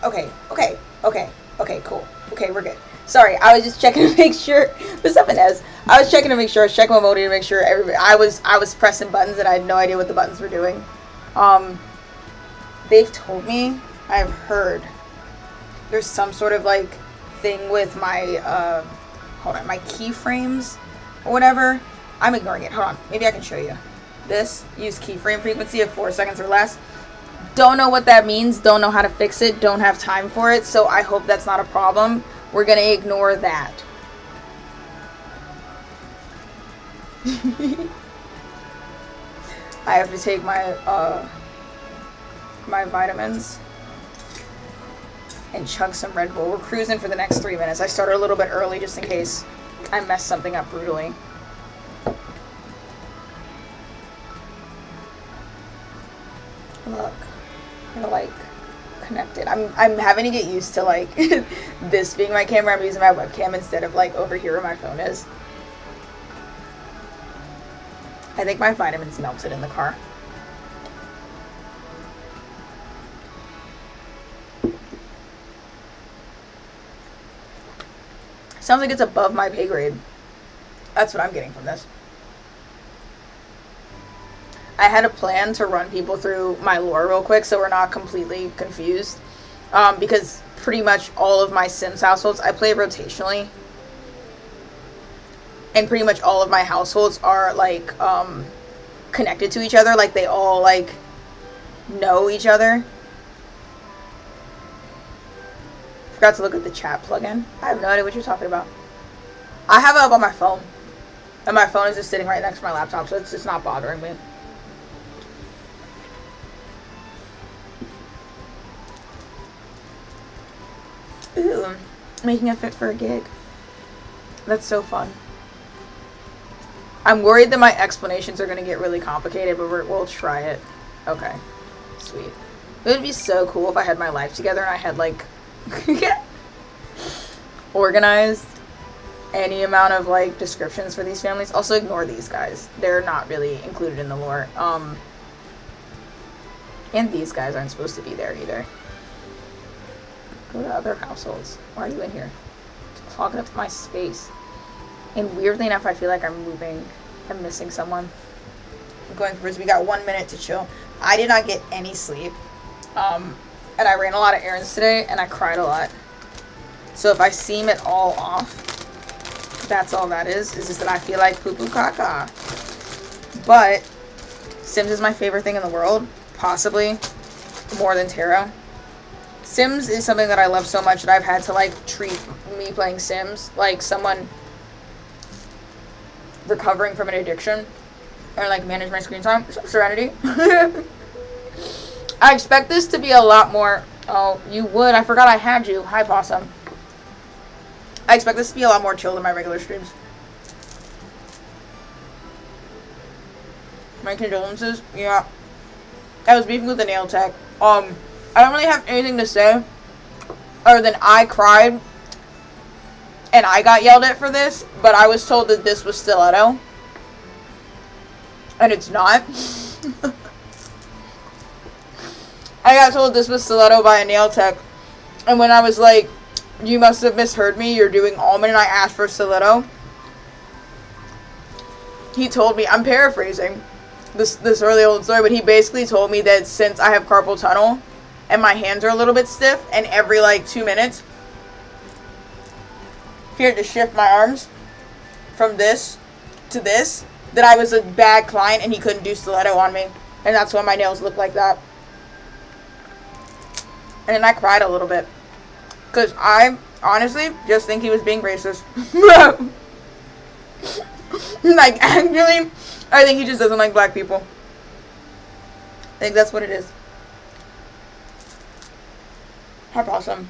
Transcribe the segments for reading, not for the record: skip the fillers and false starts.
Okay, cool. Okay, we're good. Sorry, I was just checking to make sure. What's up, Inez? I was checking to make sure. I was checking my mode to make sure everybody. I was pressing buttons and I had no idea what the buttons were doing. They've told me. I've heard. There's some sort of like thing with my hold on, my keyframes or whatever. I'm ignoring it. Hold on. Maybe I can show you. This use keyframe frequency of 4 seconds or less. Don't know what that means. Don't know how to fix it. Don't have time for it. So I hope that's not a problem. We're gonna ignore that. I have to take my my vitamins and chug some Red Bull. We're cruising for the next 3 minutes. I started a little bit early just in case I messed something up brutally. Look, they're like connected. I'm having to get used to like this being my camera. I'm using my webcam instead of like over here where my phone is. I think my vitamins melted in the car. Sounds like it's above my pay grade. That's what I'm getting from this. I had a plan to run people through my lore real quick so we're not completely confused. Because pretty much all of my Sims households, I play rotationally. And pretty much all of my households are like connected to each other. Like they all like know each other. Forgot to look at the chat plugin. I have no idea what you're talking about. I have it up on my phone. And my phone is just sitting right next to my laptop, so it's just not bothering me. Ooh, making a fit for a gig. That's so fun. I'm worried that my explanations are going to get really complicated, but we'll try it. Okay. Sweet. It would be so cool if I had my life together and I had, like, organized any amount of, like, descriptions for these families. Also, ignore these guys. They're not really included in the lore. And these guys aren't supposed to be there either. Go to other households. Why are you in here? It's clogging up my space. And weirdly enough, I feel like I'm moving. I'm missing someone. I'm going for we got 1 minute to chill. I did not get any sleep. And I ran a lot of errands today, and I cried a lot. So if I seem at all off, that's all that is. Is just that I feel like poo-poo caca. But Sims is my favorite thing in the world. Possibly more than tarot. Sims is something that I love so much that I've had to, like, treat me playing Sims like someone recovering from an addiction. Or, like, manage my screen time. Serenity. I expect this to be a lot more... Oh, you would. I forgot I had you. Hi, Possum. I expect this to be a lot more chill than my regular streams. My condolences. Yeah. I was beefing with the nail tech. I don't really have anything to say other than I cried and I got yelled at for this, but I was told that this was stiletto and it's not. I got told this was stiletto by a nail tech, and when I was like, you must have misheard me, you're doing almond, and I asked for stiletto, he told me, I'm paraphrasing this really old story, but he basically told me that since I have carpal tunnel and my hands are a little bit stiff, and every like 2 minutes he had to shift my arms from this to this, that I was a bad client and he couldn't do stiletto on me, and that's why my nails look like that. And then I cried a little bit because I honestly just think he was being racist. Like, actually, I think he just doesn't like black people. I think that's what it is. Hi, Possum.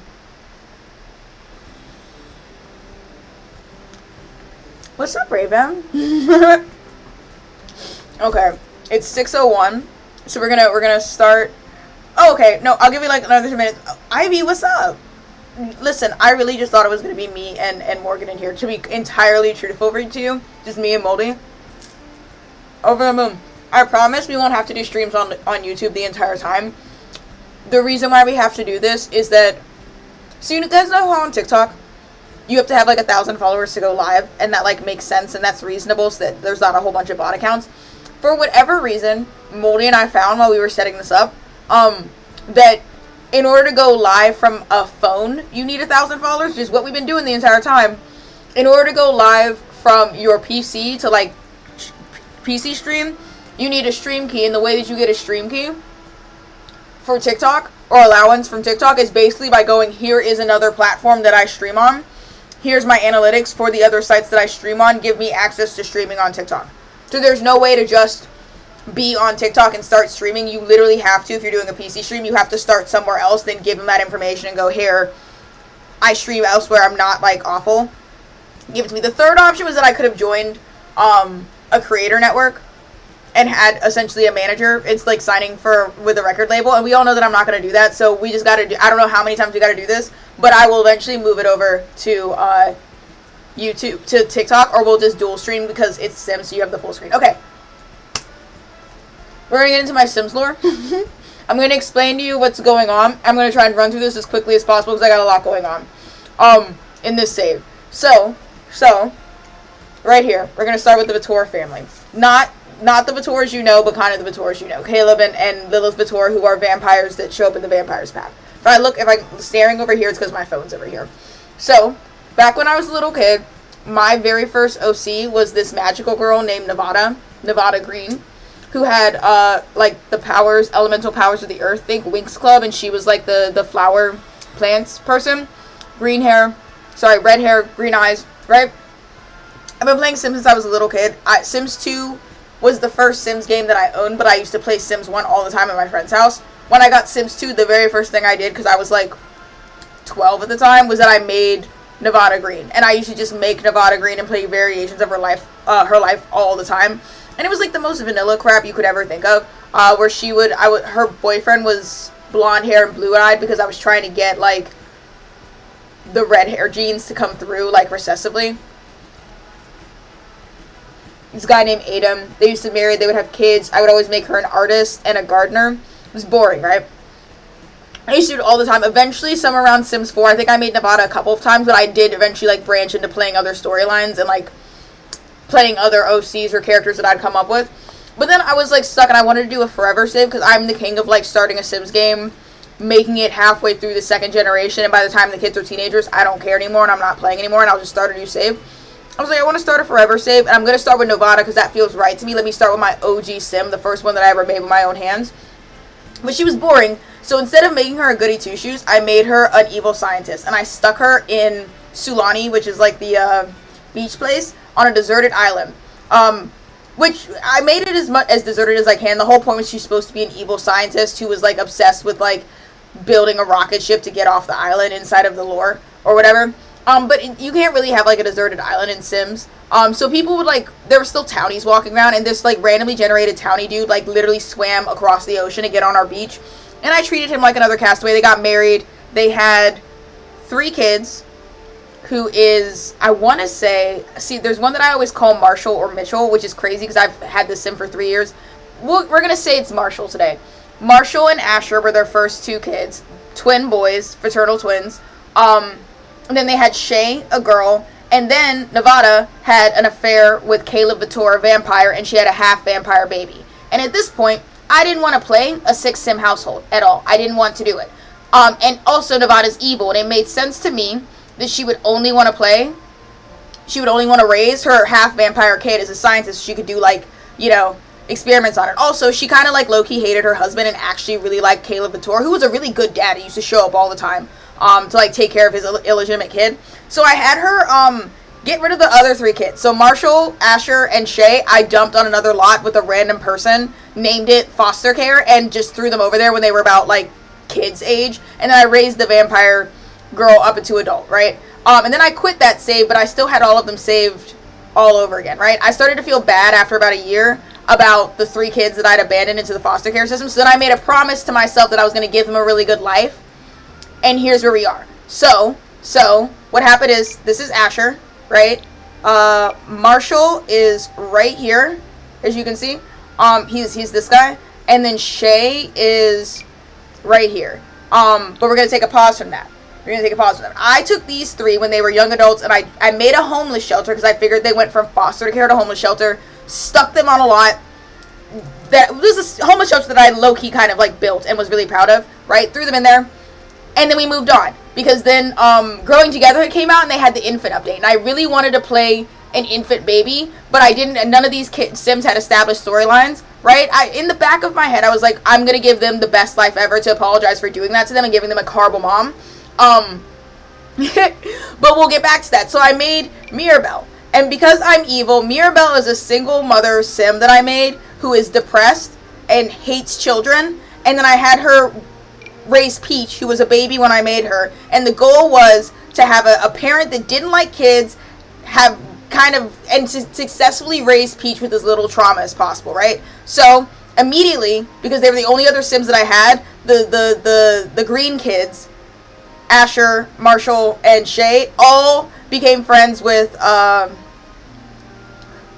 What's up, Raven? Okay, it's 6:01, so we're gonna start. Oh, okay. No, I'll give you like another 2 minutes. Ivy, what's up? Listen, I really just thought it was gonna be me and Morgan in here. To be entirely truthful to you, just me and Moldy. Over the moon. I promise we won't have to do streams on YouTube the entire time. the reason why we have to do this is that, so you guys know how on TikTok you have to have like 1,000 followers to go live, and that like makes sense and that's reasonable so that there's not a whole bunch of bot accounts. For whatever reason, Moldy and I found while we were setting this up, that in order to go live from a phone, you need 1,000 followers, which is what we've been doing the entire time. In order to go live from your PC to like PC stream, you need a stream key, and the way that you get a stream key for TikTok or allowance from TikTok is basically by going, here is another platform that I stream on. Here's my analytics for the other sites that I stream on. Give me access to streaming on TikTok. So there's no way to just be on TikTok and start streaming. You literally have to, if you're doing a PC stream, you have to start somewhere else, then give them that information and go, here, I stream elsewhere. I'm not like awful. Give it to me. The third option was that I could have joined a creator network and had essentially a manager. It's like signing with a record label, and we all know that I'm not going to do that, so we just got to do, I don't know how many times we got to do this, but I will eventually move it over to YouTube, to TikTok, or we'll just dual stream because it's Sims, so you have the full screen. Okay. We're going to get into my Sims lore. I'm going to explain to you what's going on. I'm going to try and run through this as quickly as possible because I got a lot going on in this save. So, right here, we're going to start with the Vitor family. Not the Vitors you know, but kind of the Vitors you know. Caleb and Lilith Vitor, who are vampires that show up in the Vampire's Path. If I'm staring over here, it's because my phone's over here. So, back when I was a little kid, my very first OC was this magical girl named Nevada Green, who had, like, the powers, elemental powers of the earth. Think Winx Club, and she was, like, the flower plants person. Red hair, green eyes, right? I've been playing Sims since I was a little kid. Sims 2 was the first Sims game that I owned, but I used to play Sims 1 all the time at my friend's house. When I got Sims 2, the very first thing I did, because I was like 12 at the time, was that I made Nevada Green. And I used to just make Nevada Green and play variations of her life all the time. And it was like the most vanilla crap you could ever think of, where her boyfriend was blonde hair and blue eyed because I was trying to get like the red hair genes to come through like recessively. This guy named Adam, they used to marry, they would have kids. I would always make her an artist and a gardener. It was boring, right? I used to do it all the time. Eventually, somewhere around Sims 4, I think I made Nevada a couple of times, but I did eventually like branch into playing other storylines and like playing other OCs or characters that I'd come up with. But then I was like stuck and I wanted to do a forever save because I'm the king of like starting a Sims game, making it halfway through the second generation, and by the time the kids are teenagers, I don't care anymore and I'm not playing anymore and I'll just start a new save. I was like, I want to start a forever save, and I'm going to start with Nevada because that feels right to me. Let me start with my OG Sim, the first one that I ever made with my own hands. But she was boring, so instead of making her a goody two-shoes, I made her an evil scientist, and I stuck her in Sulani, which is like the beach place, on a deserted island. Which, I made it as much as deserted as I can. The whole point was she's supposed to be an evil scientist who was like obsessed with like building a rocket ship to get off the island inside of the lore, or whatever. But you can't really have, like, a deserted island in Sims. So people would, like, there were still townies walking around, and this, like, randomly generated townie dude, like, literally swam across the ocean to get on our beach. And I treated him like another castaway. They got married. They had 3 kids, who is, I want to say, see, there's one that I always call Marshall or Mitchell, which is crazy because I've had this Sim for 3 years. We're going to say it's Marshall today. Marshall and Asher were their first 2 kids. Twin boys, fraternal twins. And then they had Shay, a girl, and then Nevada had an affair with Caleb Vitor, a vampire, and she had a half-vampire baby. And at this point, I didn't want to play a 6-Sim household at all. I didn't want to do it. And also, Nevada's evil, and it made sense to me that she would only want to raise her half-vampire kid as a scientist. She could do, like, you know, experiments on it. Also, she kind of, like, low-key hated her husband and actually really liked Caleb Vitor, who was a really good dad. He used to show up all the time. To, like, take care of his illegitimate kid. So I had her, get rid of the other 3 kids. So Marshall, Asher, and Shay, I dumped on another lot with a random person, named it foster care, and just threw them over there when they were about, like, kids' age. And then I raised the vampire girl up into adult, right? And then I quit that save, but I still had all of them saved all over again, right? I started to feel bad after about a year about the 3 kids that I'd abandoned into the foster care system. So then I made a promise to myself that I was going to give them a really good life. And here's where we are. So what happened is, this is Asher, right? Marshall is right here, as you can see. He's this guy. And then Shay is right here. But we're going to take a pause from that. I took these 3 when they were young adults, and I made a homeless shelter because I figured they went from foster care to homeless shelter. Stuck them on a lot. That was a homeless shelter that I low-key kind of like built and was really proud of, right? Threw them in there. And then we moved on. Because then Growing Together had came out and they had the infant update. And I really wanted to play an infant baby, but I didn't, and none of these Sims had established storylines, right? In the back of my head, I was like, I'm going to give them the best life ever to apologize for doing that to them and giving them a horrible mom. But we'll get back to that. So I made Mirabelle. And because I'm evil, Mirabelle is a single mother sim that I made who is depressed and hates children. And then I had her raise Peach, who was a baby when I made her. And the goal was to have a parent that didn't like kids, and to successfully raise Peach with as little trauma as possible, right? So immediately, because they were the only other Sims that I had, the green kids, Asher, Marshall, and Shay, all became friends with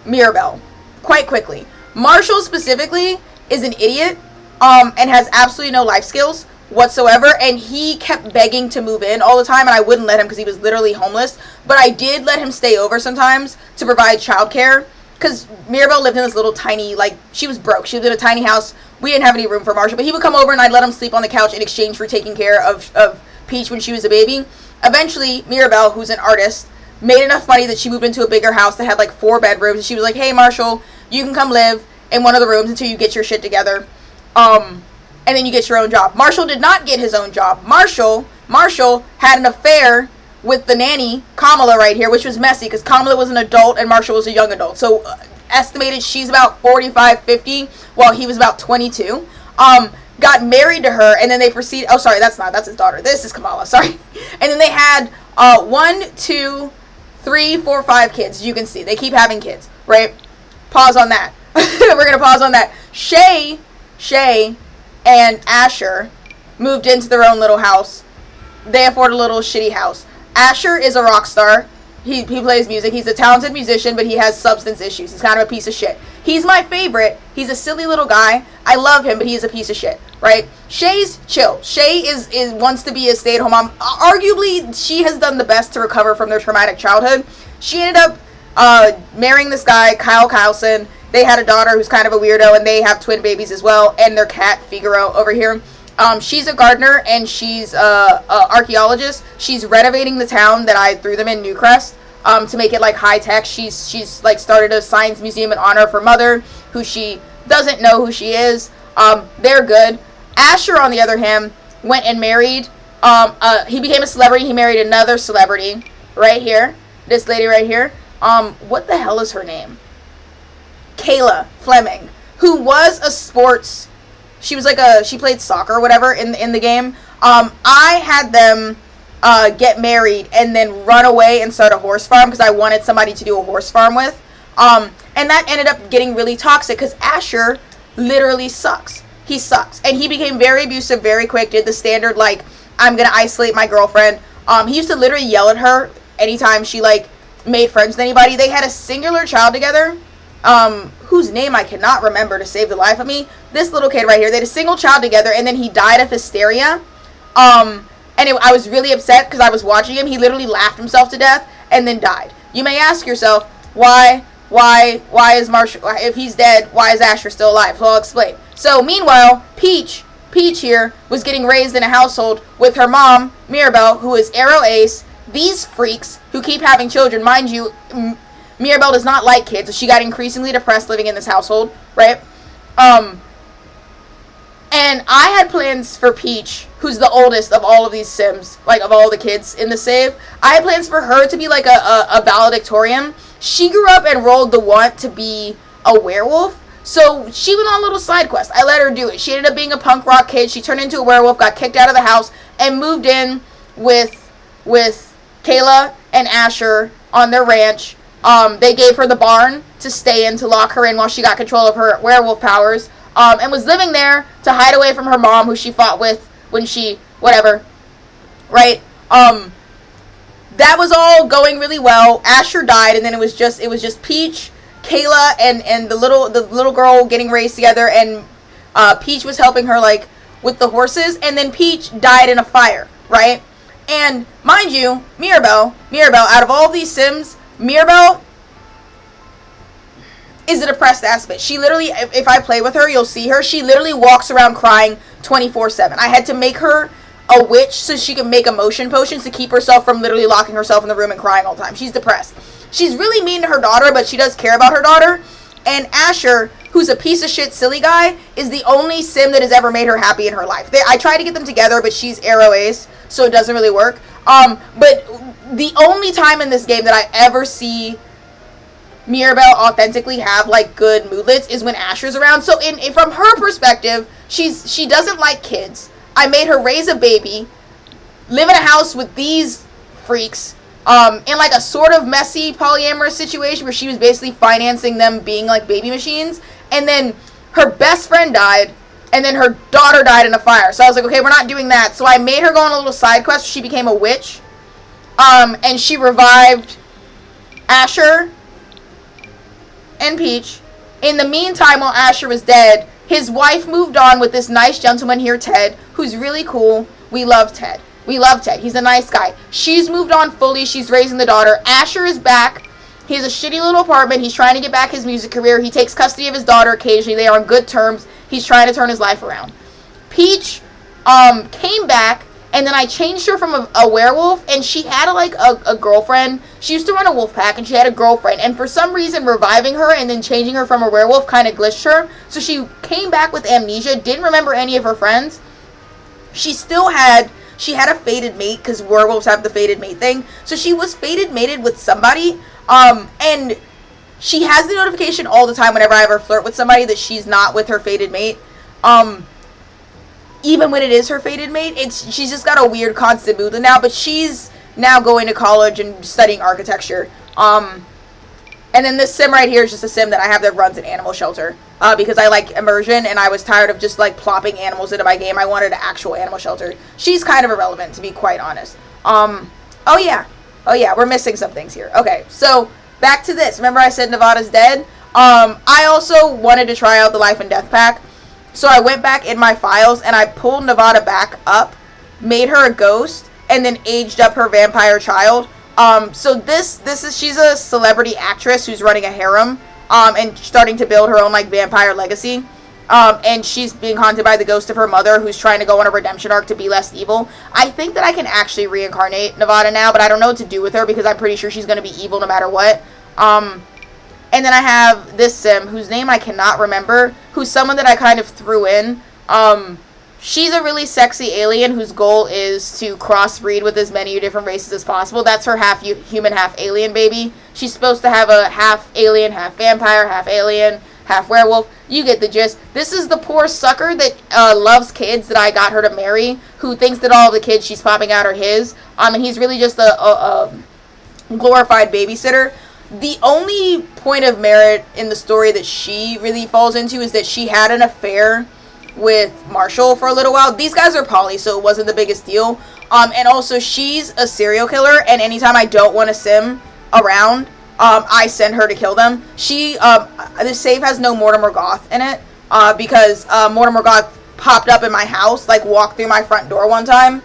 Mirabelle quite quickly. Marshall specifically is an idiot and has absolutely no life skills whatsoever, and he kept begging to move in all the time, and I wouldn't let him because he was literally homeless. But I did let him stay over sometimes to provide childcare, because Mirabelle lived in this little tiny, she was broke. She lived in a tiny house. We didn't have any room for Marshall, but he would come over and I'd let him sleep on the couch in exchange for taking care of Peach when she was a baby. Eventually, Mirabelle, who's an artist, made enough money that she moved into a bigger house that had 4 bedrooms, and she was like, hey Marshall, you can come live in one of the rooms until you get your shit together. And then you get your own job. Marshall did not get his own job. Marshall had an affair with the nanny, Kamala, right here, which was messy because Kamala was an adult and Marshall was a young adult. So estimated she's about 45, 50, while he was about 22. Got married to her, and then they proceeded. Oh, sorry, that's his daughter. This is Kamala, sorry. And then they had 1, 2, 3, 4, 5 kids. As you can see, they keep having kids, right? Pause on that. We're going to pause on that. Shay and Asher moved into their own little house. They afford a little shitty house. Asher is a rock star. He plays music. He's a talented musician, but he has substance issues. He's kind of a piece of shit. He's my favorite. He's a silly little guy. I love him, but he's a piece of shit, right? Shay's chill. Shay is wants to be a stay-at-home mom. Arguably, she has done the best to recover from their traumatic childhood. She ended up marrying this guy, Kyle Kyleson. They had a daughter who's kind of a weirdo, and they have twin babies as well, and their cat, Figaro, over here. She's a gardener, and she's a archaeologist. She's renovating the town that I threw them in, Newcrest, to make it, high-tech. She's started a science museum in honor of her mother, who she doesn't know who she is. They're good. Asher, on the other hand, went and married. He became a celebrity. He married another celebrity right here. This lady right here. What the hell is her name? Kayla Fleming, who was a sports, she was she played soccer or whatever in the game. I had them get married and then run away and start a horse farm because I wanted somebody to do a horse farm with. And that ended up getting really toxic because Asher literally sucks. He sucks. And he became very abusive very quick, did the standard, I'm going to isolate my girlfriend. He used to literally yell at her anytime she, made friends with anybody. They had a singular child together, whose name I cannot remember to save the life of me. This little kid right here, they had a single child together, and then he died of hysteria. I was really upset because I was watching him. He literally laughed himself to death and then died. You may ask yourself, why is Marshall, if he's dead, why is Asher still alive? So I'll explain. So meanwhile, Peach here was getting raised in a household with her mom, Mirabelle, who is Arrow Ace. These freaks who keep having children, mind you, Mirabelle does not like kids, so she got increasingly depressed living in this household, right? And I had plans for Peach, who's the oldest of all of these Sims, of all the kids in the save. I had plans for her to be a valedictorian. She grew up and rolled the want to be a werewolf, so she went on a little side quest. I let her do it. She ended up being a punk rock kid. She turned into a werewolf, got kicked out of the house, and moved in with Kayla and Asher on their ranch. They gave her the barn to stay in, to lock her in while she got control of her werewolf powers, and was living there to hide away from her mom, who she fought with when she, whatever, right? That was all going really well. Asher died, and then it was just Peach, Kayla, and the little girl getting raised together, and Peach was helping her, with the horses, and then Peach died in a fire, right? And mind you, Mirabelle, out of all of these Sims, Mirabelle is a depressed ass bitch. She literally, if I play with her, you'll see her, she literally walks around crying 24/7. I had to make her a witch so she can make emotion potions to keep herself from literally locking herself in the room and crying all the time. She's depressed. She's really mean to her daughter, but she does care about her daughter. And Asher, who's a piece of shit silly guy, is the only Sim that has ever made her happy in her life. I tried to get them together, but she's Arrow Ace, so it doesn't really work. But the only time in this game that I ever see Mirabelle authentically have like good moodlets is when Asher's around. So from her perspective, she doesn't like kids. I made her raise a baby, live in a house with these freaks, in like a sort of messy polyamorous situation where she was basically financing them being like baby machines, and then her best friend died, and then her daughter died in a fire. So I was like, okay, we're not doing that. So I made her go on a little side quest where she became a witch, and she revived Asher and Peach. In the meantime, while Asher was dead, his wife moved on with this nice gentleman here, Ted, who's really cool. We love Ted. He's a nice guy. She's moved on fully. She's raising the daughter. Asher is back. He has a shitty little apartment. He's trying to get back his music career. He takes custody of his daughter occasionally. They are on good terms. He's trying to turn his life around. Peach came back, and then I changed her from a werewolf, and she had a girlfriend. She used to run a wolf pack, and she had a girlfriend, and for some reason reviving her and then changing her from a werewolf kind of glitched her. So she came back with amnesia, didn't remember any of her friends. She had a fated mate, because werewolves have the fated mate thing. So she was fated mated with somebody, and she has the notification all the time whenever I ever flirt with somebody that she's not with her fated mate. Even when it is her fated mate, she's just got a weird constant mood now, but she's now going to college and studying architecture. And then this sim right here is just a sim that I have that runs an animal shelter, because I like immersion, and I was tired of just like plopping animals into my game. I wanted an actual animal shelter. She's kind of irrelevant, to be quite honest. Oh yeah, we're missing some things here. Okay, so back to this. Remember I said Nevada's dead? I also wanted to try out the Life and Death pack. So I went back in my files and I pulled Nevada back up, made her a ghost, and then aged up her vampire child. So she's a celebrity actress who's running a harem, and starting to build her own like vampire legacy. And she's being haunted by the ghost of her mother, who's trying to go on a redemption arc to be less evil. I think that I can actually reincarnate Nevada now, but I don't know what to do with her because I'm pretty sure she's going to be evil no matter what. And then I have this sim, whose name I cannot remember, who's someone that I kind of threw in. She's a really sexy alien whose goal is to crossbreed with as many different races as possible. That's her half human, half alien baby. She's supposed to have a half alien, half vampire, half alien, half werewolf. You get the gist. This is the poor sucker that loves kids that I got her to marry, who thinks that all the kids she's popping out are his. And he's really just a glorified babysitter. The only point of merit in the story that she really falls into is that she had an affair with Marshall for a little while. These guys are poly, so it wasn't the biggest deal. And also, she's a serial killer, and anytime I don't want a sim around, I send her to kill them. The save has no Mortimer Goth in it, because Mortimer Goth popped up in my house, like walked through my front door one time,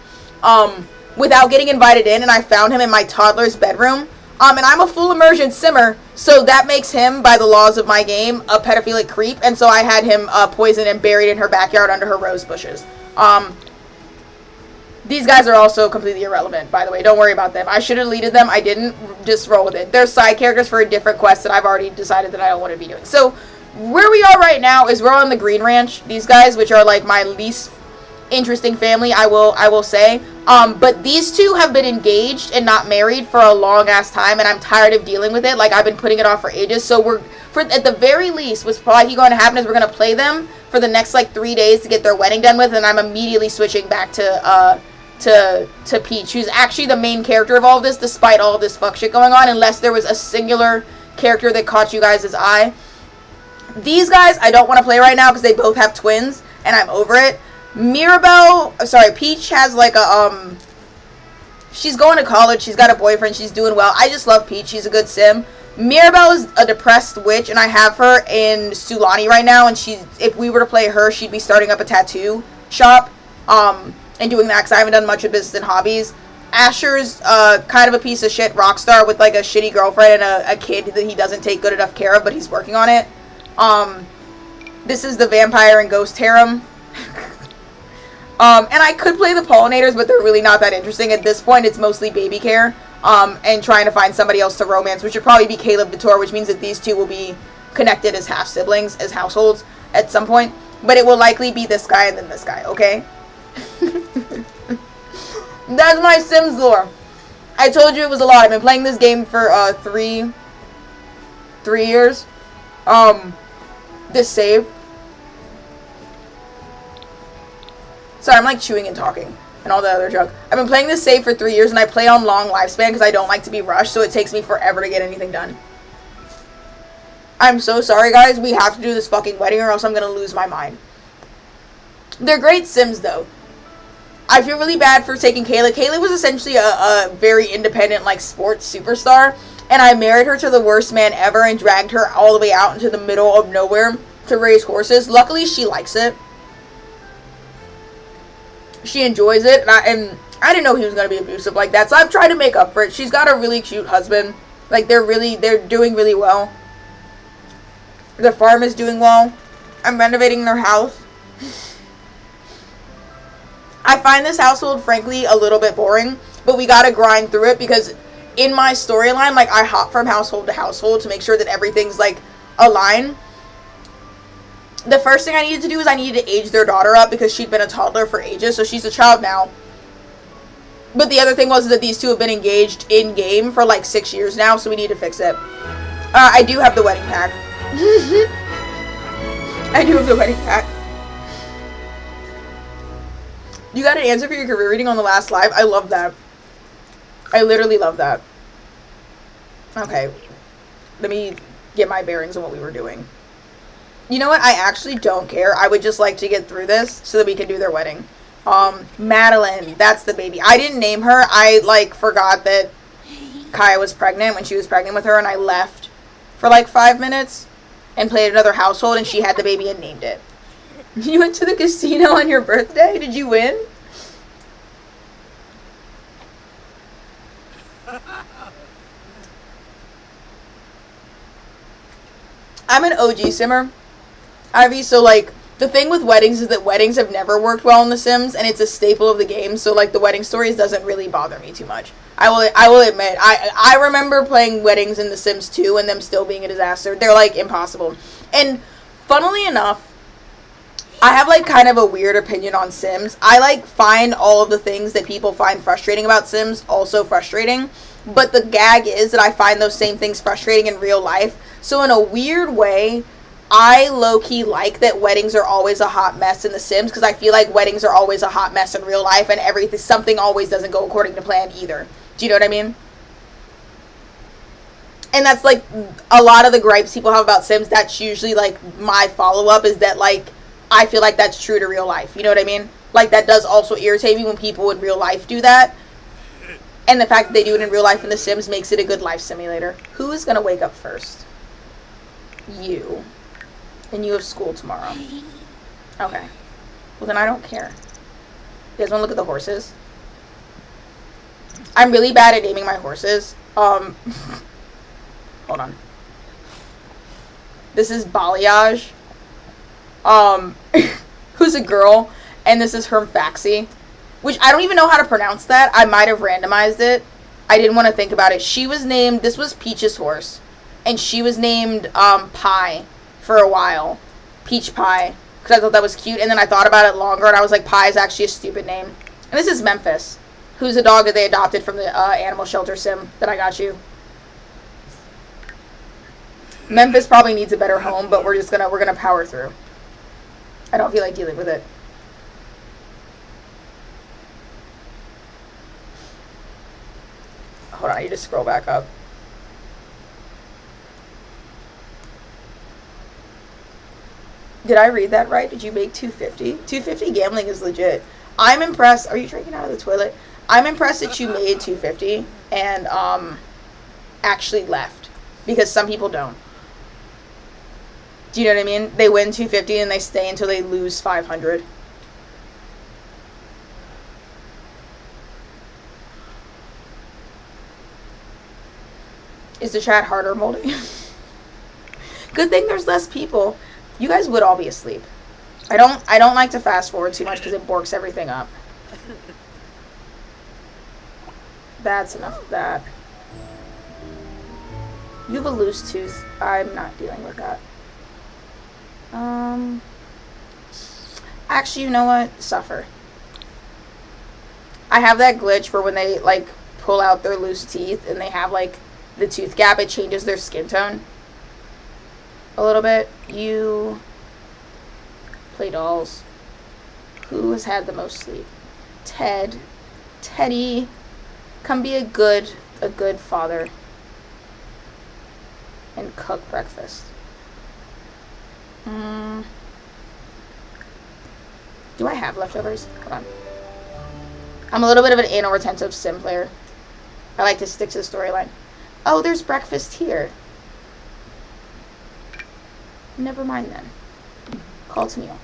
without getting invited in, and I found him in my toddler's bedroom. And I'm a full immersion simmer, so that makes him, by the laws of my game, a pedophilic creep, and so I had him poisoned and buried in her backyard under her rose bushes. These guys are also completely irrelevant, by the way. Don't worry about them. I should have deleted them. I didn't. Just roll with it. They're side characters for a different quest that I've already decided that I don't want to be doing. So, where we are right now is we're on the Green Ranch. These guys, which are like my least interesting family, I will say. But these two have been engaged and not married for a long ass time, and I'm tired of dealing with it. Like, I've been putting it off for ages. So at the very least, what's probably going to happen is we're going to play them for the next like 3 days to get their wedding done with, and I'm immediately switching back to Peach, who's actually the main character of all of this, despite all of this fuck shit going on, unless there was a singular character that caught you guys' eye. These guys I don't want to play right now because they both have twins, and I'm over it. Peach has like she's going to college, she's got a boyfriend, she's doing well. I just love Peach, she's a good sim. Mirabelle is a depressed witch, and I have her in Sulani right now, and if we were to play her, she'd be starting up a tattoo shop, and doing that because I haven't done much of business and hobbies. Asher's kind of a piece of shit rock star with like a shitty girlfriend and a kid that he doesn't take good enough care of, but he's working on it. This is the vampire and ghost harem. And I could play the pollinators, but they're really not that interesting. At this point, it's mostly baby care, and trying to find somebody else to romance, which would probably be Caleb Vitor, which means that these two will be connected as half-siblings, as households, at some point. But it will likely be this guy and then this guy, okay? That's my Sims lore. I told you it was a lot. I've been playing this game for, 3 years. This save. Sorry, I'm like chewing and talking and all the other junk. I've been playing this save for 3 years, and I play on long lifespan because I don't like to be rushed, so it takes me forever to get anything done. I'm so sorry, guys. We have to do this fucking wedding or else I'm gonna lose my mind. They're great Sims, though. I feel really bad for taking Kayla. Kayla was essentially a very independent, like, sports superstar, and I married her to the worst man ever and dragged her all the way out into the middle of nowhere to raise horses. Luckily, she likes it. She enjoys it, and I didn't know he was going to be abusive like that, so I've tried to make up for it. She's got a really cute husband. Like, they're doing really well. The farm is doing well. I'm renovating their house. I find this household, frankly, a little bit boring, but we gotta grind through it because in my storyline, like, I hop from household to household to make sure that everything's, like, aligned. The first thing I needed to do is I needed to age their daughter up because she'd been a toddler for ages, so she's a child now. But the other thing was that these two have been engaged in-game for, like, 6 years now, so we need to fix it. I do have the wedding pack. I do have the wedding pack. You got an answer for your career reading on the last live? I love that. I literally love that. Okay. Let me get my bearings on what we were doing. You know what? I actually don't care. I would just like to get through this so that we can do their wedding. Madeline. That's the baby. I didn't name her. I, like, forgot that Kaya was pregnant when she was pregnant with her, and I left for, like, 5 minutes and played another household, and she had the baby and named it. You went to the casino on your birthday? Did you win? I'm an OG simmer, Ivy, so, like, the thing with weddings is that weddings have never worked well in The Sims, and it's a staple of the game, so, like, the wedding stories doesn't really bother me too much. I will admit, I remember playing weddings in The Sims 2 and them still being a disaster. They're, like, impossible. And, funnily enough, I have, like, kind of a weird opinion on Sims. I, like, find all of the things that people find frustrating about Sims also frustrating. But the gag is that I find those same things frustrating in real life. So in a weird way, I low-key like that weddings are always a hot mess in The Sims. Because I feel like weddings are always a hot mess in real life. And something always doesn't go according to plan either. Do you know what I mean? And that's, like, a lot of the gripes people have about Sims. That's usually, like, my follow-up is that, like, I feel like that's true to real life. You know what I mean? Like, that does also irritate me when people in real life do that. And the fact that they do it in real life in The Sims makes it a good life simulator. Who is going to wake up first? You. And you have school tomorrow. Okay. Well, then I don't care. You guys want to look at the horses? I'm really bad at naming my horses. Hold on. This is Balayage. Who's a girl, and this is Hermfaxi, which I don't even know how to pronounce that. I might have randomized it. I didn't want to think about it. She was named, this was Peach's horse, and she was named, Pie for a while. Peach Pie, because I thought that was cute, and then I thought about it longer, and I was like, Pie is actually a stupid name. And this is Memphis, who's a dog that they adopted from the, animal shelter sim that I got you. Memphis probably needs a better home, but we're gonna power through. I don't feel like dealing with it. Hold on, I need to scroll back up. Did I read that right? Did you make 250? 250 gambling is legit. I'm impressed. Are you drinking out of the toilet? I'm impressed that you made 250 and actually left, because some people don't. Do you know what I mean? They win 250 and they stay until they lose 500. Is the chat harder molding? Good thing there's less people. You guys would all be asleep. I don't like to fast forward too much because it borks everything up. That's enough of that. You have a loose tooth. I'm not dealing with that. Actually, you know what? Suffer. I have that glitch where when they, like, pull out their loose teeth and they have, like, the tooth gap, it changes their skin tone a little bit. You play dolls. Who has had the most sleep? Ted. Teddy. Come be a good father. And cook breakfast. Do I have leftovers? Hold on. I'm a little bit of an anal retentive sim player. I like to stick to the storyline. Oh, there's breakfast here. Never mind then. Call to meal.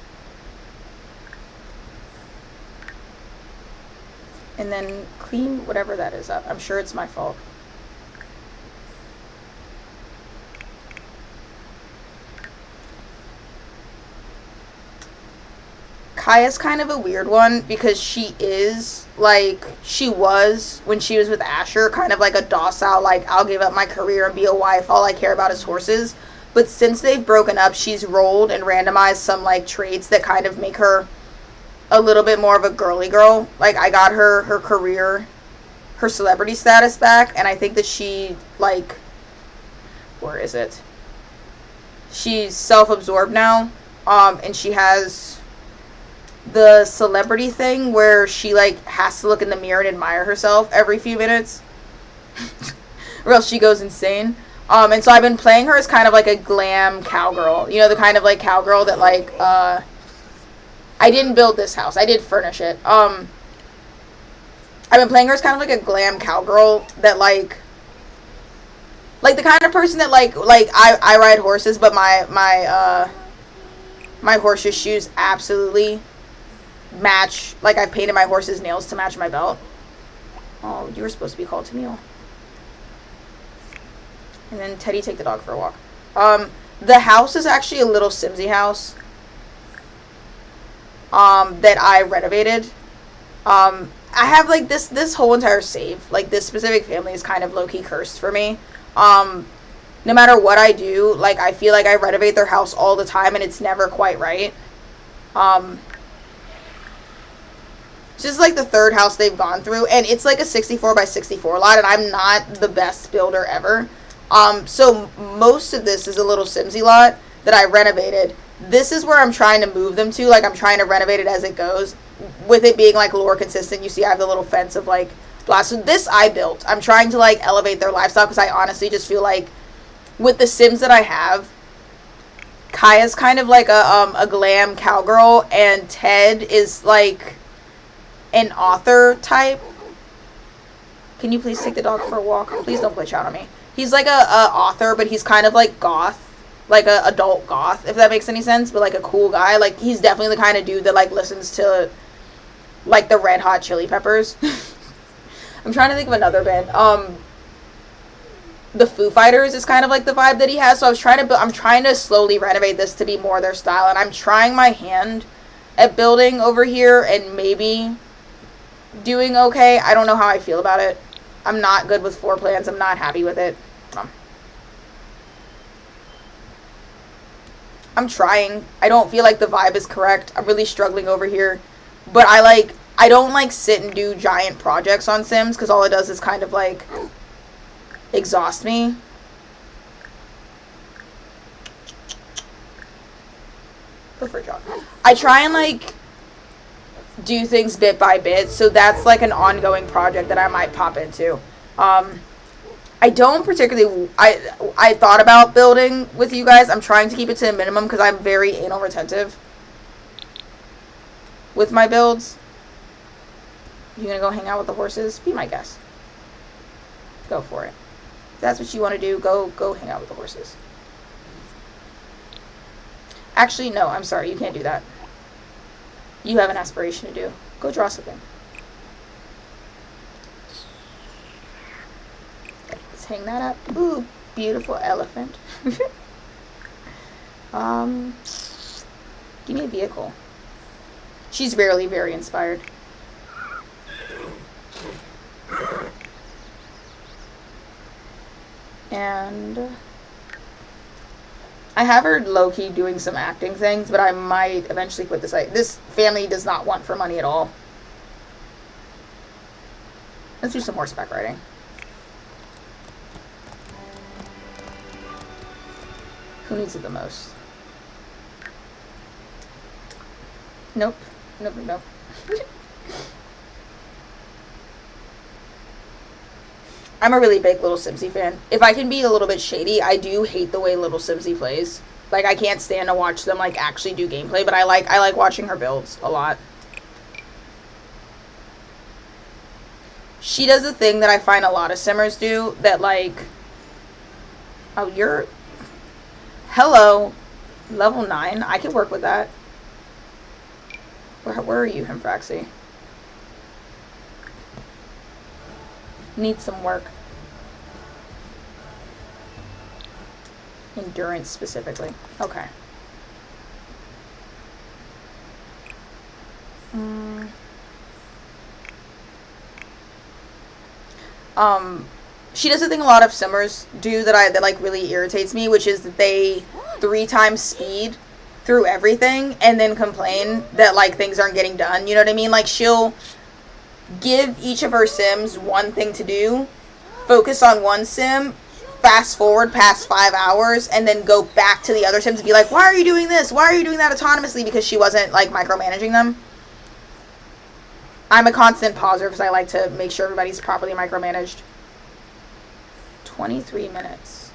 And then clean whatever that is up. I'm sure it's my fault. Kaya's kind of a weird one because she is, like, she was, when she was with Asher, kind of like a docile, like, I'll give up my career and be a wife, all I care about is horses. But since they've broken up, she's rolled and randomized some, like, traits that kind of make her a little bit more of a girly girl. Like, I got her career, her celebrity status back, and I think that she, like, where is it? She's self-absorbed now, and she has the celebrity thing where she, like, has to look in the mirror and admire herself every few minutes or else she goes insane. And so I've been playing her as kind of like a glam cowgirl, you know, the kind of like cowgirl that, like, I didn't build this house, I did furnish it. I've been playing her as kind of like a glam cowgirl that, like the kind of person that, like I ride horses, but my horse's shoes absolutely match, like, I've painted my horse's nails to match my belt. Oh, you were supposed to be called to meal. And then Teddy take the dog for a walk. The house is actually a little Simsy house that I renovated. I have, like, this whole entire save, like, this specific family is kind of low-key cursed for me. No matter what I do, like, I feel like I renovate their house all the time and it's never quite right. This is, like, the third house they've gone through, and it's, like, a 64 by 64 lot, and I'm not the best builder ever. So most of this is a little Simsy lot that I renovated. This is where I'm trying to move them to. Like, I'm trying to renovate it as it goes, with it being, like, lore consistent. You see I have the little fence of, like, blah. So this I built. I'm trying to, like, elevate their lifestyle, because I honestly just feel like with the Sims that I have, Kaya's kind of like a glam cowgirl, and Ted is, like, an author type. Can you please take the dog for a walk? Please don't glitch out on me. He's like a author, but he's kind of like goth, like a adult goth, if that makes any sense, but like a cool guy. Like, he's definitely the kind of dude that, like, listens to, like, the Red Hot Chili Peppers. I'm trying to think of another band. The Foo Fighters is kind of like the vibe that he has. So I'm trying to slowly renovate this to be more their style, and I'm trying my hand at building over here and maybe doing okay. I don't know how I feel about it. I'm not good with floor plans. I'm not happy with it. I'm trying. I don't feel like the vibe is correct. I'm really struggling over here. But I don't, like, sit and do giant projects on Sims, because all it does is kind of, like, exhaust me. Go for a jog. I try and, like, do things bit by bit, so that's, like, an ongoing project that I might pop into. I don't particularly, I thought about building with you guys. I'm trying to keep it to a minimum because I'm very anal retentive with my builds. You gonna go hang out with the horses? Be my guest. Go for it. If that's what you want to do, go hang out with the horses. Actually, no, I'm sorry, you can't do that. You have an aspiration to do. Go draw something. hang that up. Ooh, beautiful elephant. Give me a vehicle. She's rarely very inspired. And I have her low-key doing some acting things, but I might eventually quit this. This family does not want for money at all. Let's do some horseback riding. Who needs it the most? Nope. Nope, nope. I'm a really big Little Simsy fan. If I can be a little bit shady, I do hate the way Little Simsy plays. Like, I can't stand to watch them, like, actually do gameplay, but I like watching her builds a lot. She does a thing that I find a lot of simmers do, that, like... Oh, you're... Hello. Level 9. I can work with that. Where are you, Hemfraxy? Need some work. Endurance specifically. Okay. She does a thing a lot of simmers do that like really irritates me, which is that they 3 times speed through everything and then complain that like things aren't getting done. You know what I mean? Like, she'll give each of her sims one thing to do, focus on one sim, fast forward past 5 hours, and then go back to the other sims and be like, why are you doing this? Why are you doing that autonomously? Because she wasn't like micromanaging them. I'm a constant pauser because I like to make sure everybody's properly micromanaged. 23 minutes.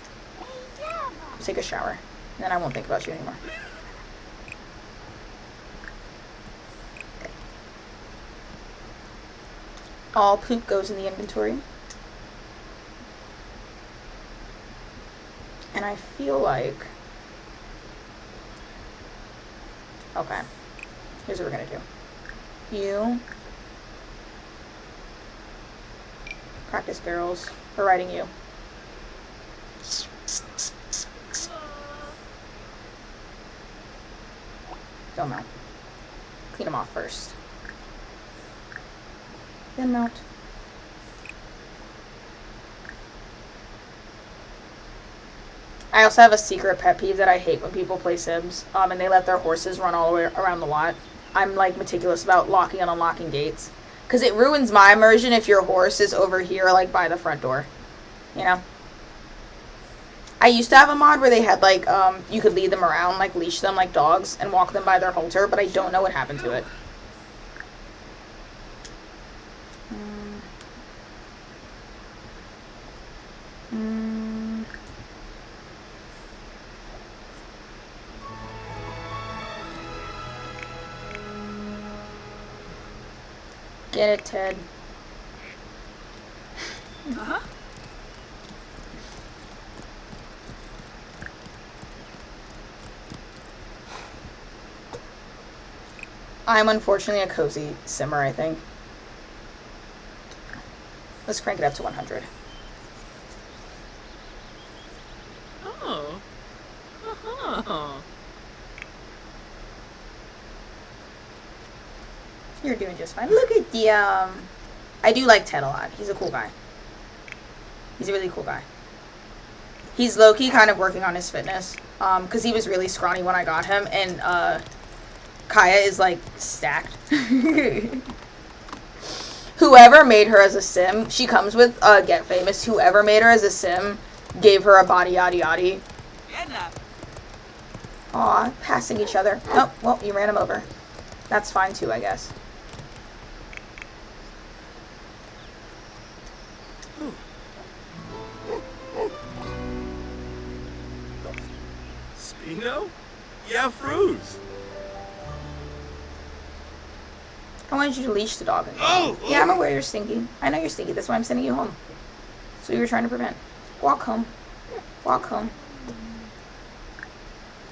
Take a shower, and then I won't think about you anymore. All poop goes in the inventory. And I feel like... Okay. Here's what we're gonna do. You... Practice barrels. We're riding you. Don't mount. Clean them off first. Then mount. I also have a secret pet peeve that I hate when people play Sims, and they let their horses run all the way around the lot. I'm, like, meticulous about locking and unlocking gates. Because it ruins my immersion if your horse is over here, like, by the front door. You know? I used to have a mod where they had, like, you could lead them around, like, leash them like dogs and walk them by their halter, but I don't know what happened to it. Get it, Ted. Uh-huh. I'm unfortunately a cozy simmer, I think. Let's crank it up to 100. Oh. Uh-huh. You're doing just fine. Look at the, I do like Ted a lot. He's a cool guy. He's a really cool guy. He's low-key kind of working on his fitness, because he was really scrawny when I got him, and, Kaya is, like, stacked. Whoever made her as a sim, she comes with, Get Famous, whoever made her as a sim gave her a body yaddy yaddy. Aw, passing each other. Oh, well, you ran him over. That's fine, too, I guess. Spino? Yeah, Fruz. I wanted you to leash the dog. Oh! Yeah, I'm aware you're stinky. I know you're stinky. That's why I'm sending you home. So you were trying to prevent. Walk home. Walk home.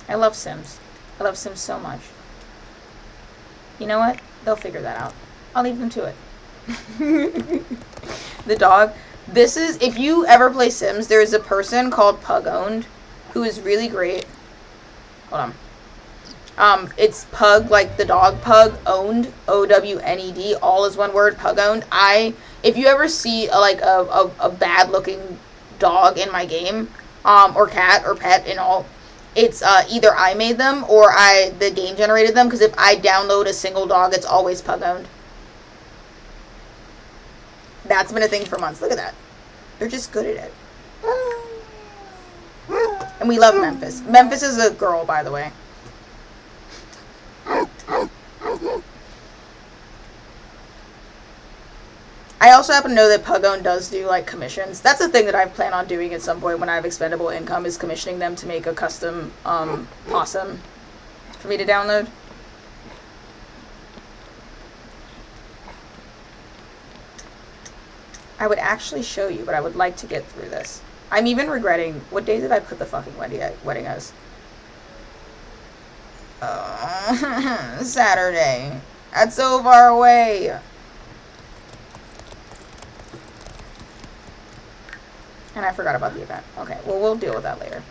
I love Sims. I love Sims so much. You know what? They'll figure that out. I'll leave them to it. The dog This is, if you ever play Sims, there's a person called Pug Owned who is really great. Hold on. It's Pug, like the dog Pug, Owned, OWNED, all is one word, Pug Owned. If you ever see a bad looking dog in my game, or cat or pet and all, it's either I made them or the game generated them, because if I download a single dog, it's always Pug Owned. That's been a thing for months. Look at that. They're just good at it. And we love Memphis. Memphis is a girl, by the way. I also happen to know that Pugone does do, like, commissions. That's a thing that I plan on doing at some point when I have expendable income, is commissioning them to make a custom possum for me to download. I would actually show you, but I would like to get through this. I'm even regretting, what day did I put the fucking wedding as? Saturday. That's so far away. And I forgot about the event. Okay, well, we'll deal with that later.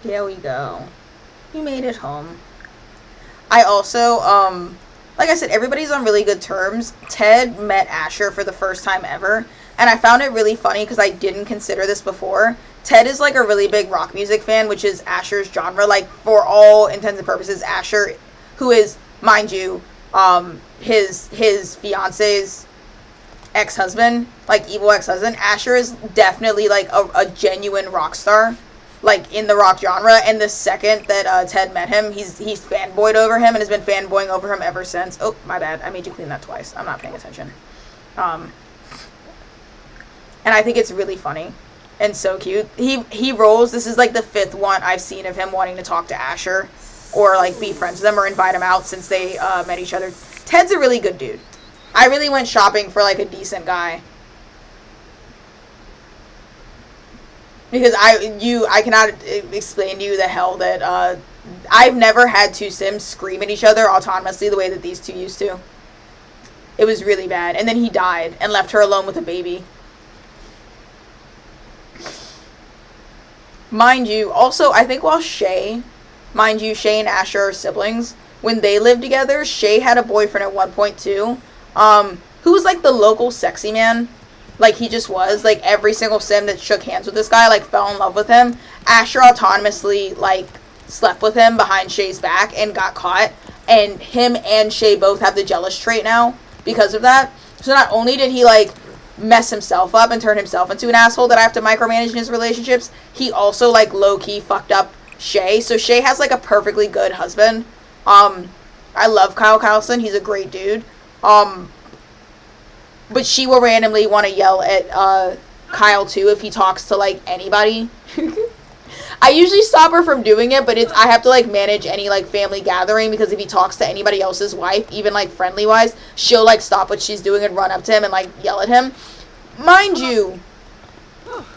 There we go. You made it home. I also, like I said, everybody's on really good terms. Ted met Asher for the first time ever, and I found it really funny because I didn't consider this before. Ted is like a really big rock music fan, which is Asher's genre. Like, for all intents and purposes, Asher, who is, mind you, his fiance's ex-husband, like evil ex-husband, Asher is definitely like a genuine rock star, like in the rock genre. And the second that Ted met him, he's fanboyed over him and has been fanboying over him ever since. Oh, my bad. I made you clean that twice. I'm not paying attention. And I think it's really funny and so cute. He rolls. This is like the 5th one I've seen of him wanting to talk to Asher or like be friends with him or invite him out since they met each other. Ted's a really good dude. I really went shopping for like a decent guy. Because I cannot explain to you the hell that I've never had 2 Sims scream at each other autonomously the way that these 2 used to. It was really bad. And then he died and left her alone with a baby. Mind you, also, I think while Shay and Asher are siblings, when they lived together, Shay had a boyfriend at one point too, who was like the local sexy man. Like, he just was. Like, every single Sim that shook hands with this guy, like, fell in love with him. Asher autonomously, like, slept with him behind Shay's back and got caught. And him and Shay both have the jealous trait now because of that. So not only did he, like, mess himself up and turn himself into an asshole that I have to micromanage in his relationships, he also, like, low-key fucked up Shay. So Shay has, like, a perfectly good husband. I love Kyle Carlson. He's a great dude. But she will randomly want to yell at Kyle too if he talks to like anybody. I usually stop her from doing it, but I have to like manage any like family gathering, because if he talks to anybody else's wife, even like friendly wise, she'll like stop what she's doing and run up to him and like yell at him. Mind you,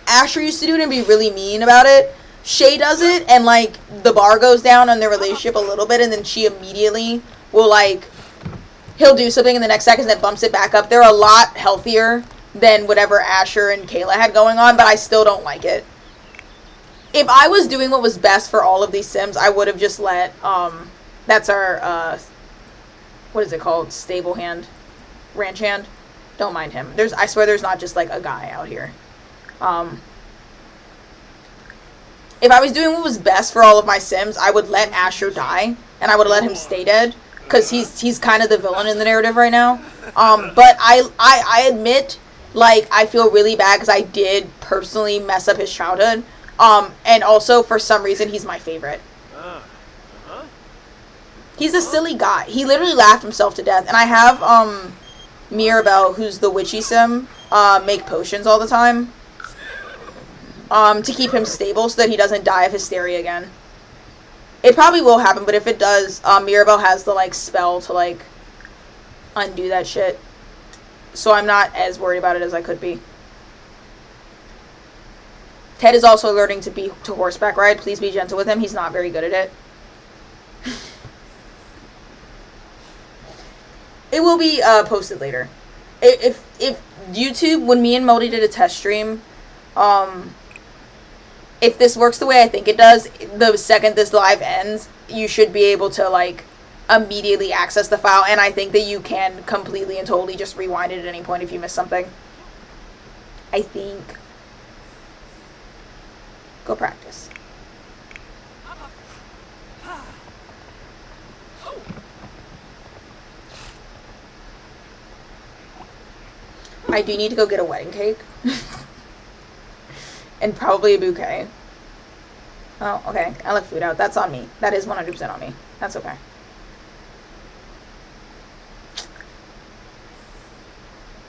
Asher used to do it and be really mean about it. Shay does it and like the bar goes down on their relationship a little bit, and then she immediately will like, he'll do something in the next second that bumps it back up. They're a lot healthier than whatever Asher and Kayla had going on, but I still don't like it. If I was doing what was best for all of these Sims, I would have just let, that's our, what is it called? Stable hand? Ranch hand? Don't mind him. I swear there's not just like a guy out here. If I was doing what was best for all of my Sims, I would let Asher die, and I would let him stay dead. Because he's kind of the villain in the narrative right now. But I admit, like, I feel really bad because I did personally mess up his childhood. And also, for some reason, he's my favorite. He's a silly guy. He literally laughed himself to death. And I have, Mirabelle, who's the witchy Sim, make potions all the time. To keep him stable so that he doesn't die of hysteria again. It probably will happen, but if it does, Mirabelle has the, like, spell to, like, undo that shit. So I'm not as worried about it as I could be. Ted is also learning to horseback ride. Please be gentle with him. He's not very good at it. It will be posted later. If YouTube, when me and Melody did a test stream, if this works the way I think it does, the second this live ends, you should be able to, like, immediately access the file, and I think that you can completely and totally just rewind it at any point if you miss something. I think. Go practice. I do need to go get a wedding cake. And probably a bouquet. Oh, okay. I left food out. That's on me. That is 100% on me. That's okay.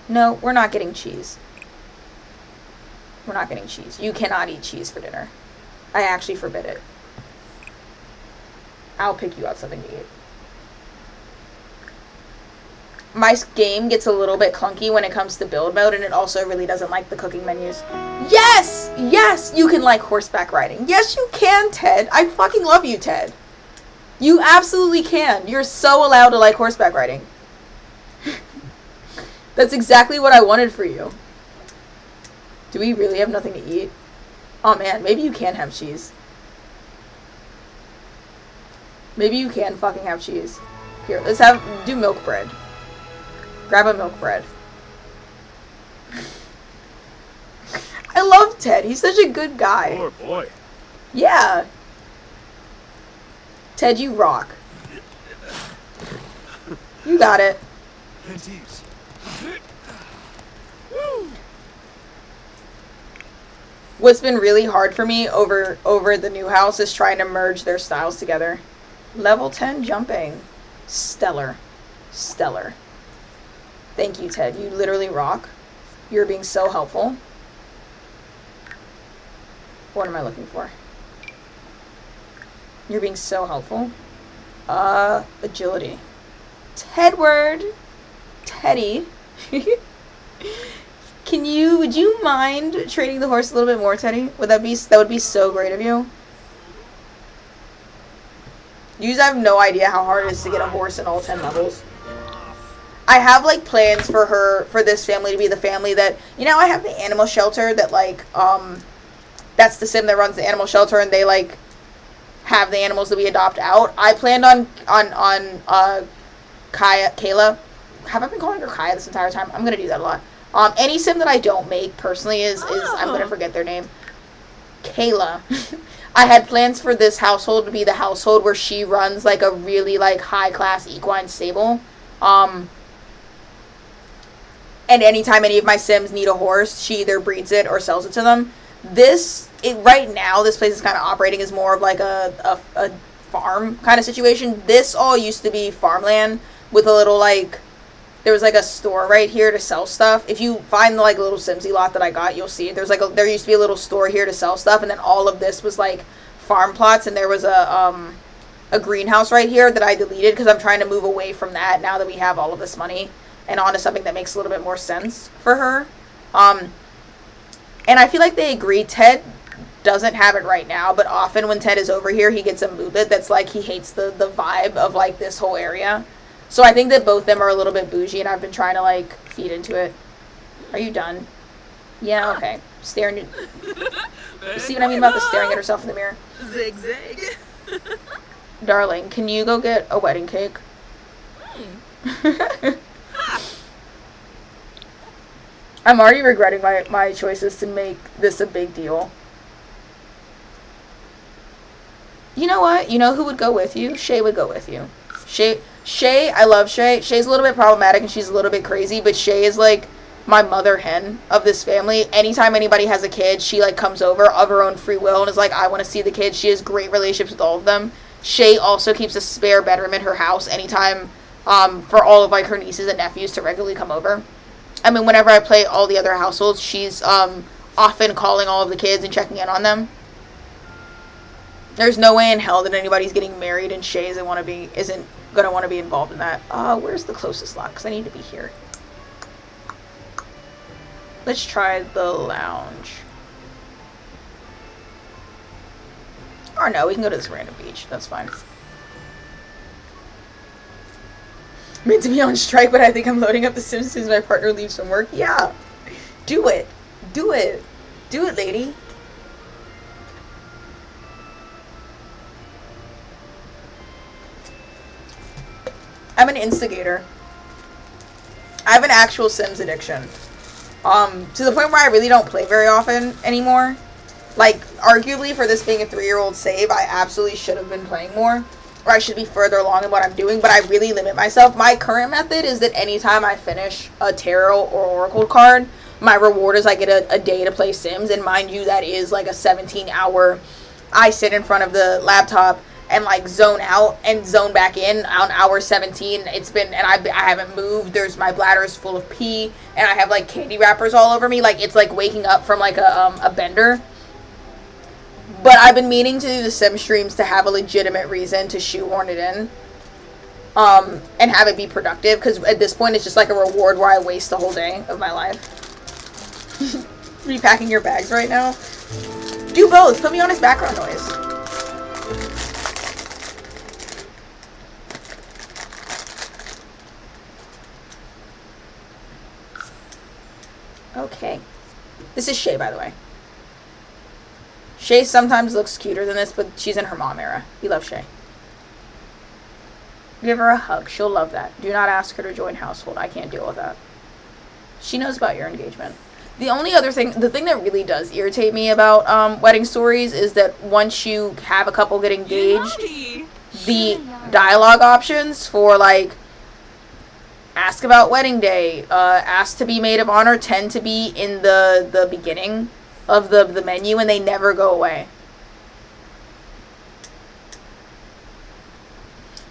No, we're not getting cheese. We're not getting cheese. You cannot eat cheese for dinner. I actually forbid it. I'll pick you out something to eat. My game gets a little bit clunky when it comes to build mode, and it also really doesn't like the cooking menus. Yes! Yes, you can like horseback riding. Yes, you can, Ted. I fucking love you, Ted. You absolutely can. You're so allowed to like horseback riding. That's exactly what I wanted for you. Do we really have nothing to eat? Oh man, maybe you can have cheese. Maybe you can fucking have cheese. Here, let's do milk bread. Grab a milk bread. I love Ted. He's such a good guy. Poor boy. Yeah. Ted, you rock. You got it. Panties. What's been really hard for me over the new house is trying to merge their styles together. Level 10 jumping. Stellar. Stellar. Thank you, Ted. You literally rock. You're being so helpful. What am I looking for? You're being so helpful. Agility. Tedward. Teddy. Would you mind training the horse a little bit more, Teddy? That would be so great of you. You have no idea how hard it is to get a horse in all 10 levels. I have, like, plans for this family to be the family that, you know, I have the animal shelter that, like, that's the sim that runs the animal shelter, and they, like, have the animals that we adopt out. I planned on Kayla. Have I been calling her Kaya this entire time? I'm gonna do that a lot. Any sim that I don't make personally is I'm gonna forget their name. Kayla. I had plans for this household to be the household where she runs, like, a really, like, high-class equine stable. And anytime any of my sims need a horse, she either breeds it or sells it to them. Right now, this place is kind of operating as more of like a farm kind of situation. This all used to be farmland with a little, like, there was like a store right here to sell stuff. If you find the, like, little Simsy lot that I got, you'll see it. There used to be a little store here to sell stuff, and then all of this was like farm plots, and there was a greenhouse right here that I deleted because I'm trying to move away from that now that we have all of this money and onto something that makes a little bit more sense for her. And I feel like they agree. Ted doesn't have it right now, but often when Ted is over here, he gets a movement that's like he hates the vibe of, like, this whole area. So I think that both of them are a little bit bougie, and I've been trying to, like, feed into it. Are you done? Yeah, okay. Staring at... You see what I mean about the staring at herself in the mirror? Zigzag. Darling, can you go get a wedding cake? I'm already regretting my choices to make this a big deal. You know what? You know who would go with you? Shay would go with you. Shay, I love Shay. Shay's a little bit problematic and she's a little bit crazy, but Shay is, like, my mother hen of this family. Anytime anybody has a kid, she, like, comes over of her own free will and is like, I want to see the kids. She has great relationships with all of them. Shay also keeps a spare bedroom in her house anytime for all of, like, her nieces and nephews to regularly come over. I mean, whenever I play all the other households, she's often calling all of the kids and checking in on them. There's no way in hell that anybody's getting married and Shay isn't going to want to be involved in that. Where's the closest lot? Because I need to be here. Let's try the lounge. Or no, we can go to this random beach. That's fine. Meant to be on strike, but I think I'm loading up The Sims as soon as my partner leaves from work. Yeah. Do it. Do it. Do it, lady. I'm an instigator. I have an actual Sims addiction. To the point where I really don't play very often anymore. Like, arguably, for this being a 3-year-old save, I absolutely should have been playing more. Or I should be further along in what I'm doing, but I really limit myself. My current method is that anytime I finish a tarot or oracle card, my reward is I get a day to play Sims. And mind you, that is like a 17-hour... I sit in front of the laptop and like zone out and zone back in on hour 17. It's been, and I haven't moved. My bladder is full of pee, and I have like candy wrappers all over me. Like, it's like waking up from like a bender. But I've been meaning to do the Sim streams to have a legitimate reason to shoehorn it in. And have it be productive, because at this point it's just like a reward where I waste the whole day of my life. Repacking your bags right now? Do both. Put me on as background noise. Okay. This is Shay, by the way. Shay sometimes looks cuter than this, but she's in her mom era. We love Shay. Give her a hug. She'll love that. Do not ask her to join household. I can't deal with that. She knows about your engagement. The only other thing, the thing that really does irritate me about wedding stories is that once you have a couple get engaged, the dialogue options for, like, ask about wedding day, ask to be maid of honor tend to be in the beginning of the menu, and they never go away.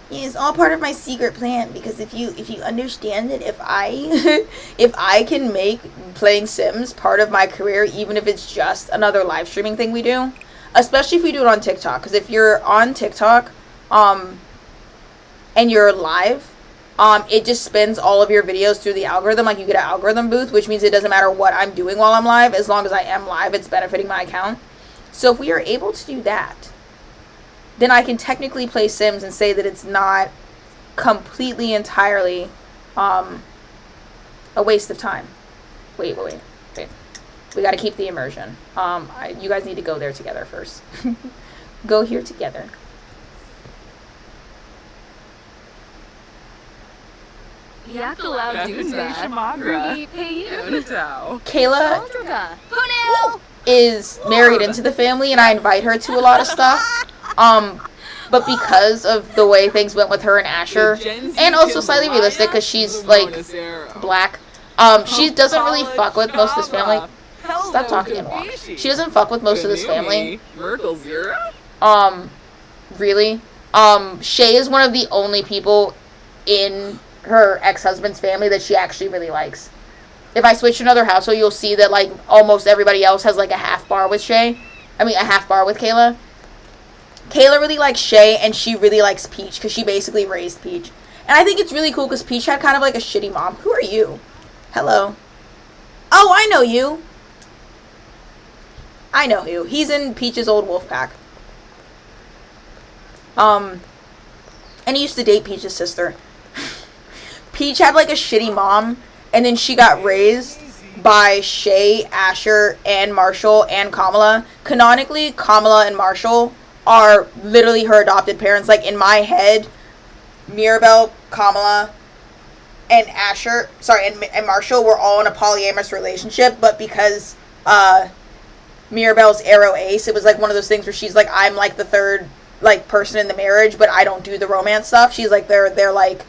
Yeah, it's all part of my secret plan, because if you understand that if I can make playing Sims part of my career, even if it's just another live streaming thing we do, especially if we do it on TikTok, because if you're on TikTok and you're live, it just spins all of your videos through the algorithm. Like, you get an algorithm boost, which means it doesn't matter what I'm doing while I'm live. As long as I am live, it's benefiting my account. So if we are able to do that, then I can technically play Sims and say that it's not completely, entirely a waste of time. Wait. We got to keep the immersion. You guys need to go there together first. Go here together. Kayla is married into the family, and I invite her to a lot of stuff. But because of the way things went with her and Asher, and also slightly realistic because she's like black, she doesn't really fuck with most of this family. Stop talking and walk. She doesn't fuck with most of this family. Really. Shay is one of the only people in her ex-husband's family that she actually really likes. If I switch to another household, you'll see that like almost everybody else has like a half bar with Shay. I mean, a half bar with Kayla. Kayla really likes Shay, and she really likes Peach, because she basically raised Peach. And I think it's really cool, because Peach had kind of like a shitty mom. Who are you? Hello. Oh, I know you. I know you. He's in Peach's old wolf pack. And he used to date Peach's sister. Peach had like a shitty mom, and then she got raised by Shay, Asher, and Marshall, and Kamala. Canonically, Kamala and Marshall are literally her adopted parents. Like, in my head, Mirabelle, Kamala, and Asher, and Marshall were all in a polyamorous relationship, but because Mirabelle's Arrow Ace, it was like one of those things where she's like, I'm like the third like person in the marriage, but I don't do the romance stuff. She's like their like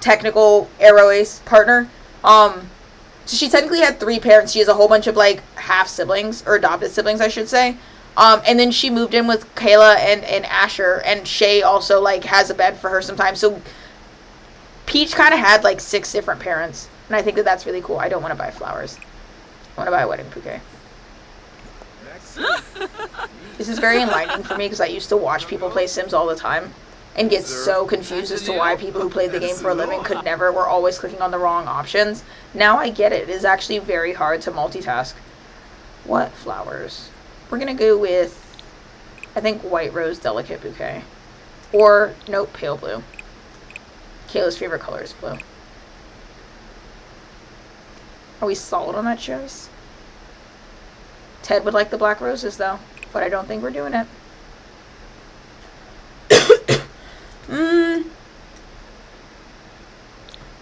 technical Arrow Ace partner. So she technically had 3 parents. She has a whole bunch of like half siblings, or adopted siblings, I should say. And then she moved in with Kayla and Asher, and Shay also like has a bed for her sometimes. So Peach kind of had like 6 different parents, and I think that that's really cool. I don't want to buy flowers. I want to buy a wedding bouquet. This is very enlightening for me, because I used to watch people play Sims all the time and get so confused as to why people who played the game for a living were always clicking on the wrong options. Now I get it. It is actually very hard to multitask. What flowers? We're going to go with, I think, White Rose Delicate Bouquet. Or, nope, Pale Blue. Kayla's favorite color is blue. Are we solid on that choice? Ted would like the black roses, though. But I don't think we're doing it.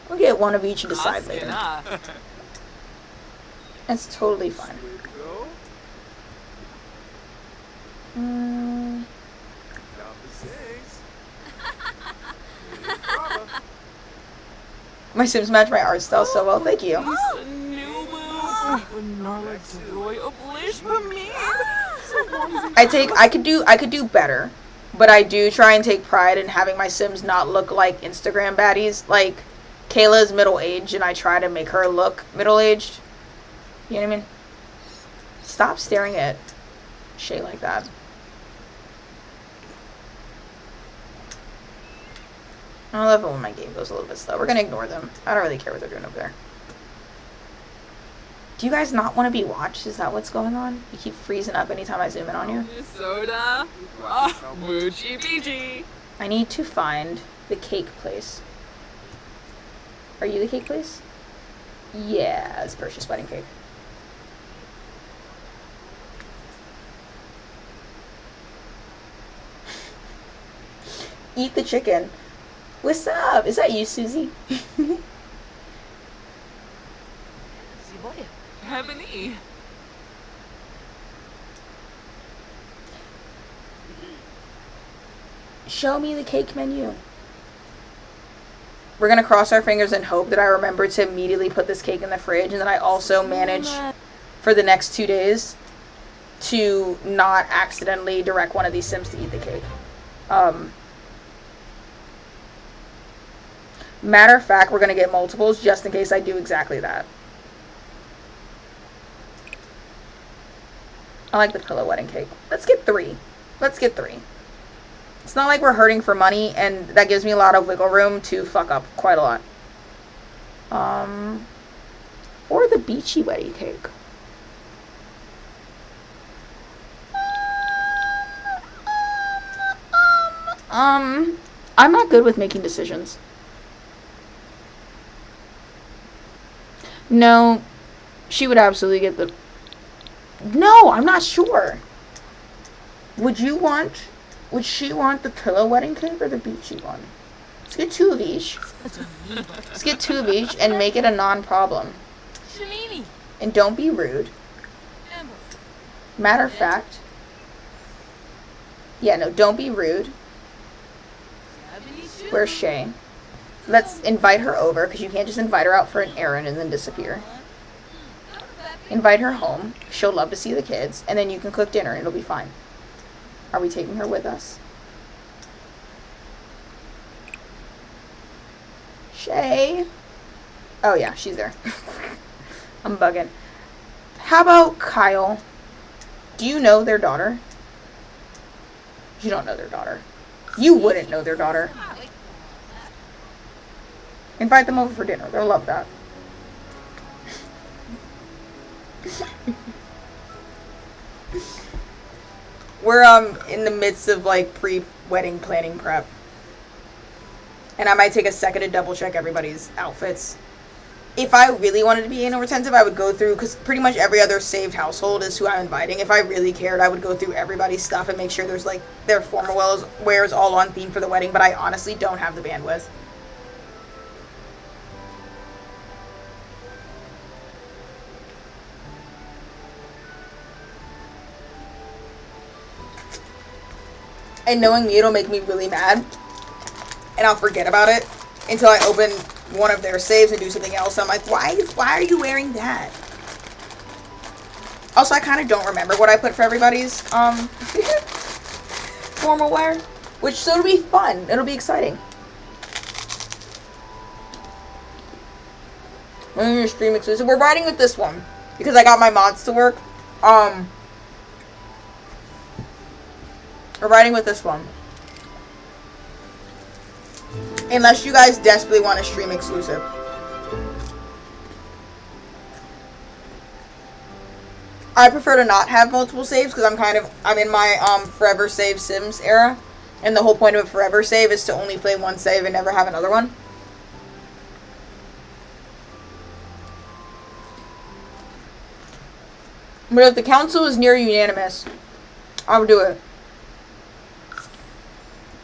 We'll get one of each and decide later. It's totally fine. My Sims match my art style so well, thank you. I could do better, but I do try and take pride in having my Sims not look like Instagram baddies. Like, Kayla's middle-aged, and I try to make her look middle-aged. You know what I mean? Stop staring at Shay like that. I love it when my game goes a little bit slow. We're gonna ignore them. I don't really care what they're doing over there. Do you guys not want to be watched? Is that what's going on? You keep freezing up anytime I zoom in on you. Soda. Moochie peachy. I need to find the cake place. Are you the cake place? Yeah, it's Percia's wedding cake. Eat the chicken. What's up? Is that you, Susie? Heavenly. Show me the cake menu. We're gonna cross our fingers and hope that I remember to immediately put this cake in the fridge, and then I also manage for the next 2 days to not accidentally direct one of these Sims to eat the cake. Matter of fact, we're gonna get multiples just in case I do exactly that. I like the pillow wedding cake. Let's get 3. Let's get 3. It's not like we're hurting for money, and that gives me a lot of wiggle room to fuck up quite a lot. Or the beachy wedding cake. I'm not good with making decisions. No, she would absolutely get the... No, I'm not sure. Would she want the pillow wedding cake or the beachy one? Let's get 2 of each. Let's get 2 of each and make it a non-problem. And don't be rude. Matter of fact. Yeah, no, don't be rude. Where's Shay? Let's invite her over, because you can't just invite her out for an errand and then disappear. Invite her home. She'll love to see the kids, and then you can cook dinner and it'll be fine. Are we taking her with us? Shay? Oh yeah, she's there. I'm bugging. How about Kyle? Do you know their daughter? You don't know their daughter. You wouldn't know their daughter. Invite them over for dinner. They'll love that. We're in the midst of like pre-wedding planning prep. And I might take a second to double check everybody's outfits. If I really wanted to be anal retentive, I would go through, because pretty much every other saved household is who I'm inviting. If I really cared, I would go through everybody's stuff and make sure there's like their formal wears all on theme for the wedding, but I honestly don't have the bandwidth. And knowing me, it'll make me really mad. And I'll forget about it until I open one of their saves and do something else. I'm like, why are you wearing that? Also, I kind of don't remember what I put for everybody's formal wear. So it'll be fun. It'll be exciting. Stream exclusive. We're riding with this one because I got my mods to work. We're riding with this one. Unless you guys desperately want a stream exclusive. I prefer to not have multiple saves because I'm in my forever save Sims era. And the whole point of a forever save is to only play one save and never have another one. But if the council is near unanimous, I'll do it.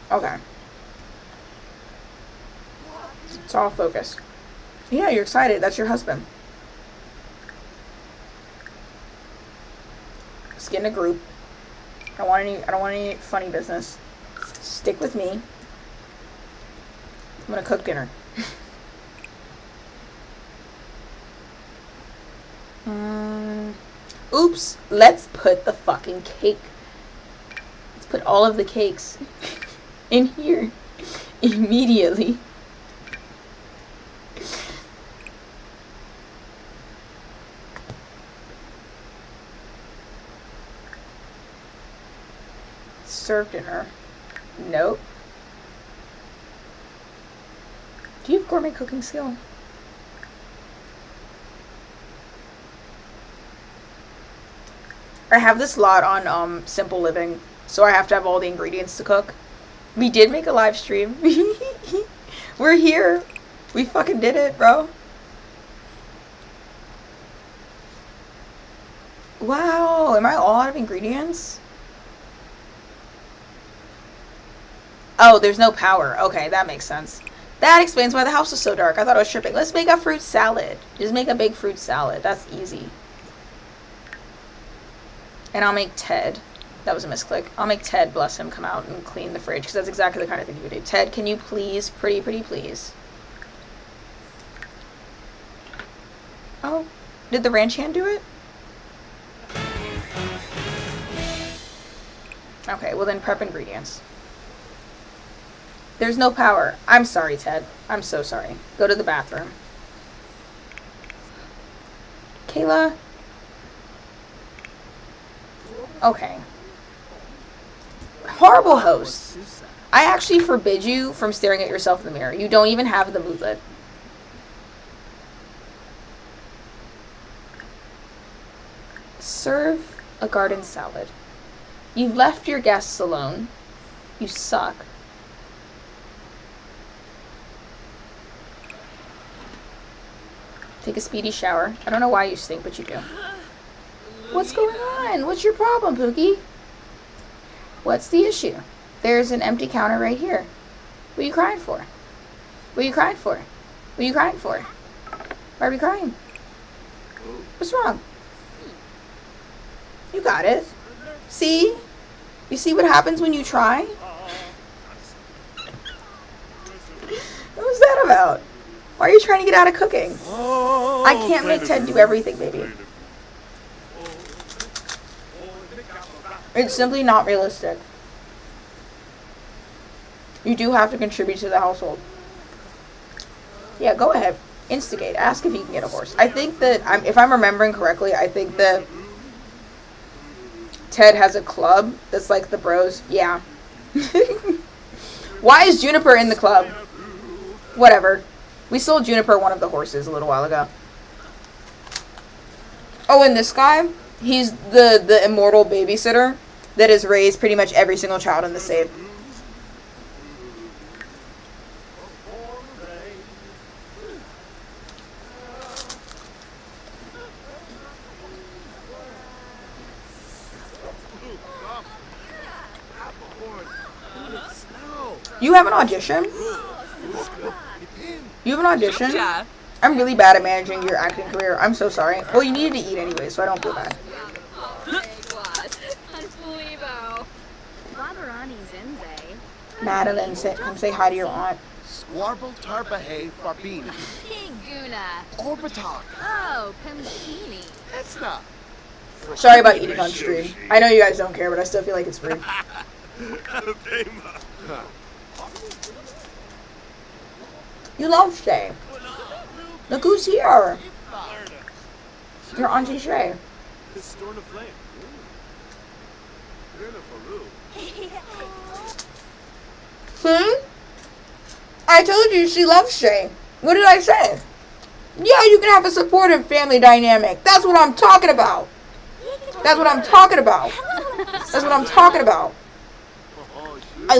Okay. It's all focused. Yeah, you're excited. That's your husband. Let's get in a group. I don't want any funny business. Stick with me. I'm gonna cook dinner. Oops. Let's put the fucking cake. Let's put all of the cakes in here immediately. Serve dinner. Nope. Do you have gourmet cooking skill? I have this lot on Simple Living, so I have to have all the ingredients to cook. We did make a live stream. We're here. We fucking did it, bro. Wow, am I all out of ingredients? Oh, there's no power. Okay, that makes sense. That explains why the house is so dark. I thought I was tripping. Let's make a fruit salad. Just make a big fruit salad. That's easy. And I'll make Ted. That was a misclick. I'll make Ted, bless him, come out and clean the fridge, because that's exactly the kind of thing you would do. Ted, can you please, pretty please? Oh, did the ranch hand do it? Okay, well then prep ingredients. There's no power. I'm sorry, Ted. I'm so sorry. Go to the bathroom. Kayla? Okay. Horrible host. I actually forbid you from staring at yourself in the mirror. You don't even have the moodlet. Serve a garden salad. You've left your guests alone. You suck. Take a speedy shower. I don't know why you stink, but you do. What's going on? What's your problem, Pookie? What's the issue? There's an empty counter right here. What are you crying for? What are you crying for? What are you crying for? Why are we crying? What's wrong? You got it. See? You see what happens when you try? What was that about? Why are you trying to get out of cooking? I can't make Ted do everything, baby. It's simply not realistic. You do have to contribute to the household. Yeah, go ahead. Instigate. Ask if he can get a horse. I think that, if I'm remembering correctly, I think that Ted has a club that's like the bros. Yeah. Why is Juniper in the club? Whatever. We sold Juniper one of the horses a little while ago. Oh, and this guy, he's the immortal babysitter that has raised pretty much every single child in the save. You have an audition? You have an audition? Yeah. I'm really bad at managing your acting career. I'm so sorry. Well, you needed to eat anyway, so I don't feel bad. Madeline, come say hi to your aunt. Squarble Tarbahay Farbina. Guna. Orbitalk. Oh, Pimpini. That's not. Sorry about eating on stream. I know you guys don't care, but I still feel like it's rude. You love Shay. Look who's here. Your Auntie Shay. See? I told you she loves Shay. What did I say? Yeah, you can have a supportive family dynamic. That's what I'm talking about. That's what I'm talking about. That's what I'm talking about. I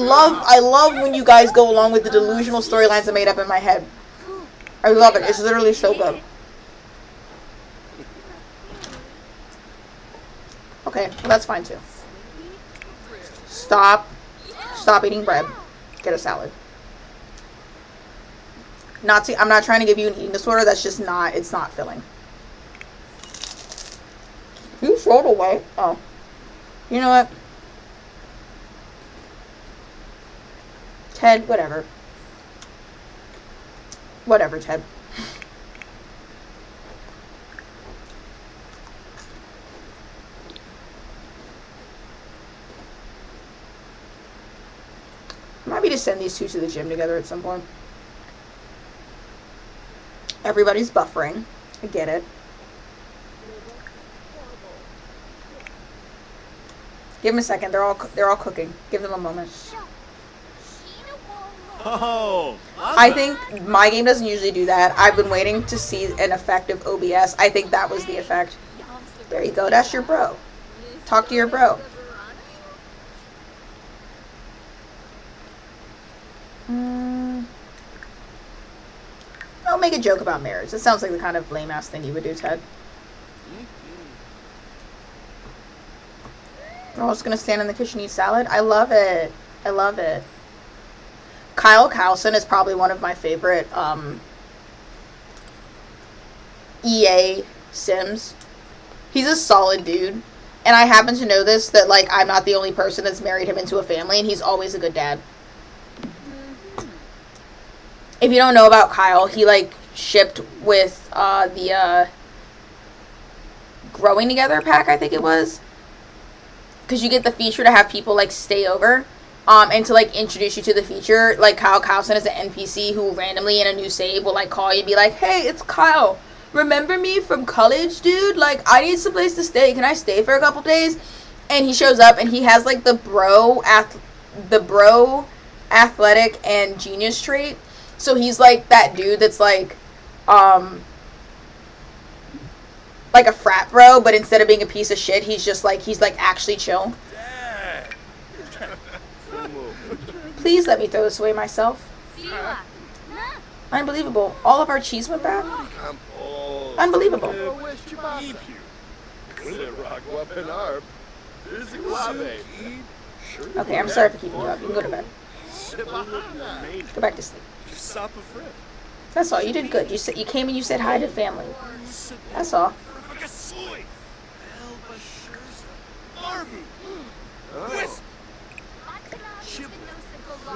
love when you guys go along with the delusional storylines I made up in my head. I love it. It's literally so good. Okay, well, that's fine too. Stop eating bread. Get a salad. I'm not trying to give you an eating disorder. That's just not, it's not filling. You throw it away. Oh. You know what? Ted, whatever. Whatever, Ted. I'm happy to send these two to the gym together at some point. Everybody's buffering. I get it. Give them a second. They're all cooking. Give them a moment. Oh, I think my game doesn't usually do that. I've been waiting to see an effect of OBS. I think that was the effect. There you go. That's your bro. Talk to your bro. Don't make a joke about marriage. It sounds like the kind of lame-ass thing you would do, Ted. We're all just gonna stand in the kitchen and eat salad. I love it. I love it. Kyle Carlson is probably one of my favorite EA Sims. He's a solid dude. And I happen to know this, that like I'm not the only person that's married him into a family, and he's always a good dad. If you don't know about Kyle, he like shipped with the Growing Together pack, I think it was. Because you get the feature to have people like stay over. And to like introduce you to the feature, like Kyle Carlson is an NPC who randomly in a new save will like call you and be like, "Hey, it's Kyle. Remember me from college, dude? Like, I need some place to stay. Can I stay for a couple days?" And he shows up and he has like the bro athletic and genius trait. So he's like that dude that's like a frat bro, but instead of being a piece of shit, he's like actually chill. Please let me throw this away myself. Unbelievable. All of our cheese went bad. Unbelievable. Okay, I'm sorry for keeping you up. You can go to bed. Go back to sleep. That's all. You did good. You came and you said hi to family. That's all.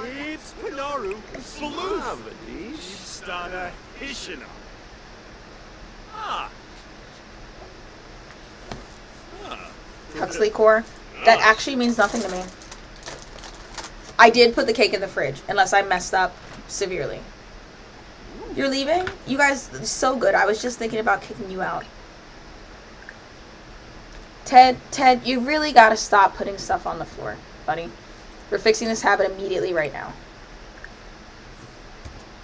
It's Panaru Saluf. Stana Hishina. Huxley core. That actually means nothing to me. I did put the cake in the fridge, unless I messed up severely. You're leaving? You guys, so good. I was just thinking about kicking you out. Ted, you really gotta stop putting stuff on the floor, buddy. We're fixing this habit immediately right now.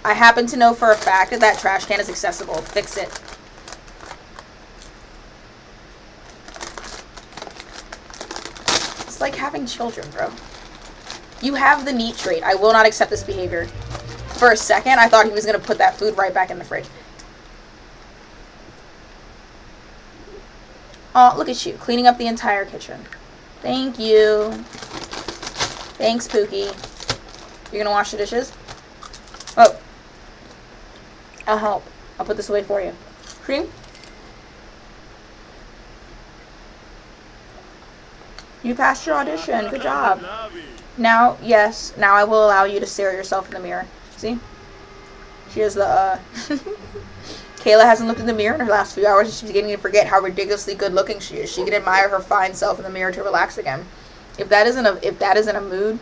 I happen to know for a fact that that trash can is accessible. Fix it. It's like having children, bro. You have the neat trait. I will not accept this behavior. For a second, I thought he was going to put that food right back in the fridge. Oh, look at you. Cleaning up the entire kitchen. Thank you. Thanks, Pookie. You're going to wash the dishes? Oh. I'll help. I'll put this away for you. Cream? You passed your audition. Good job. Now, yes. Now I will allow you to stare at yourself in the mirror. See? Here's the, Kayla hasn't looked in the mirror in her last few hours, and she's beginning to forget how ridiculously good looking she is. She can admire her fine self in the mirror to relax again. If that isn't a mood.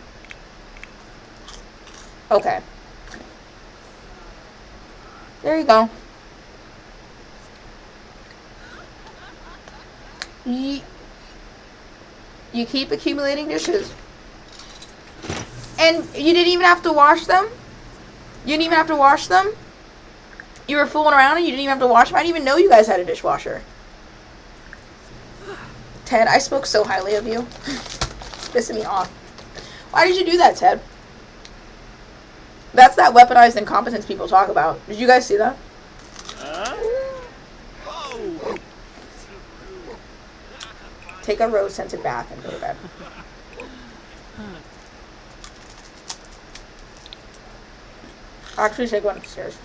Okay. There you go. You keep accumulating dishes. And you didn't even have to wash them? You didn't even have to wash them? You were fooling around and you didn't even have to wash them? I didn't even know you guys had a dishwasher. Ted, I spoke so highly of you. It's pissing me off. Why did you do that, Ted? That's that weaponized incompetence people talk about. Did you guys see that? take a rose-scented bath, and go to bed. Actually, should I go upstairs?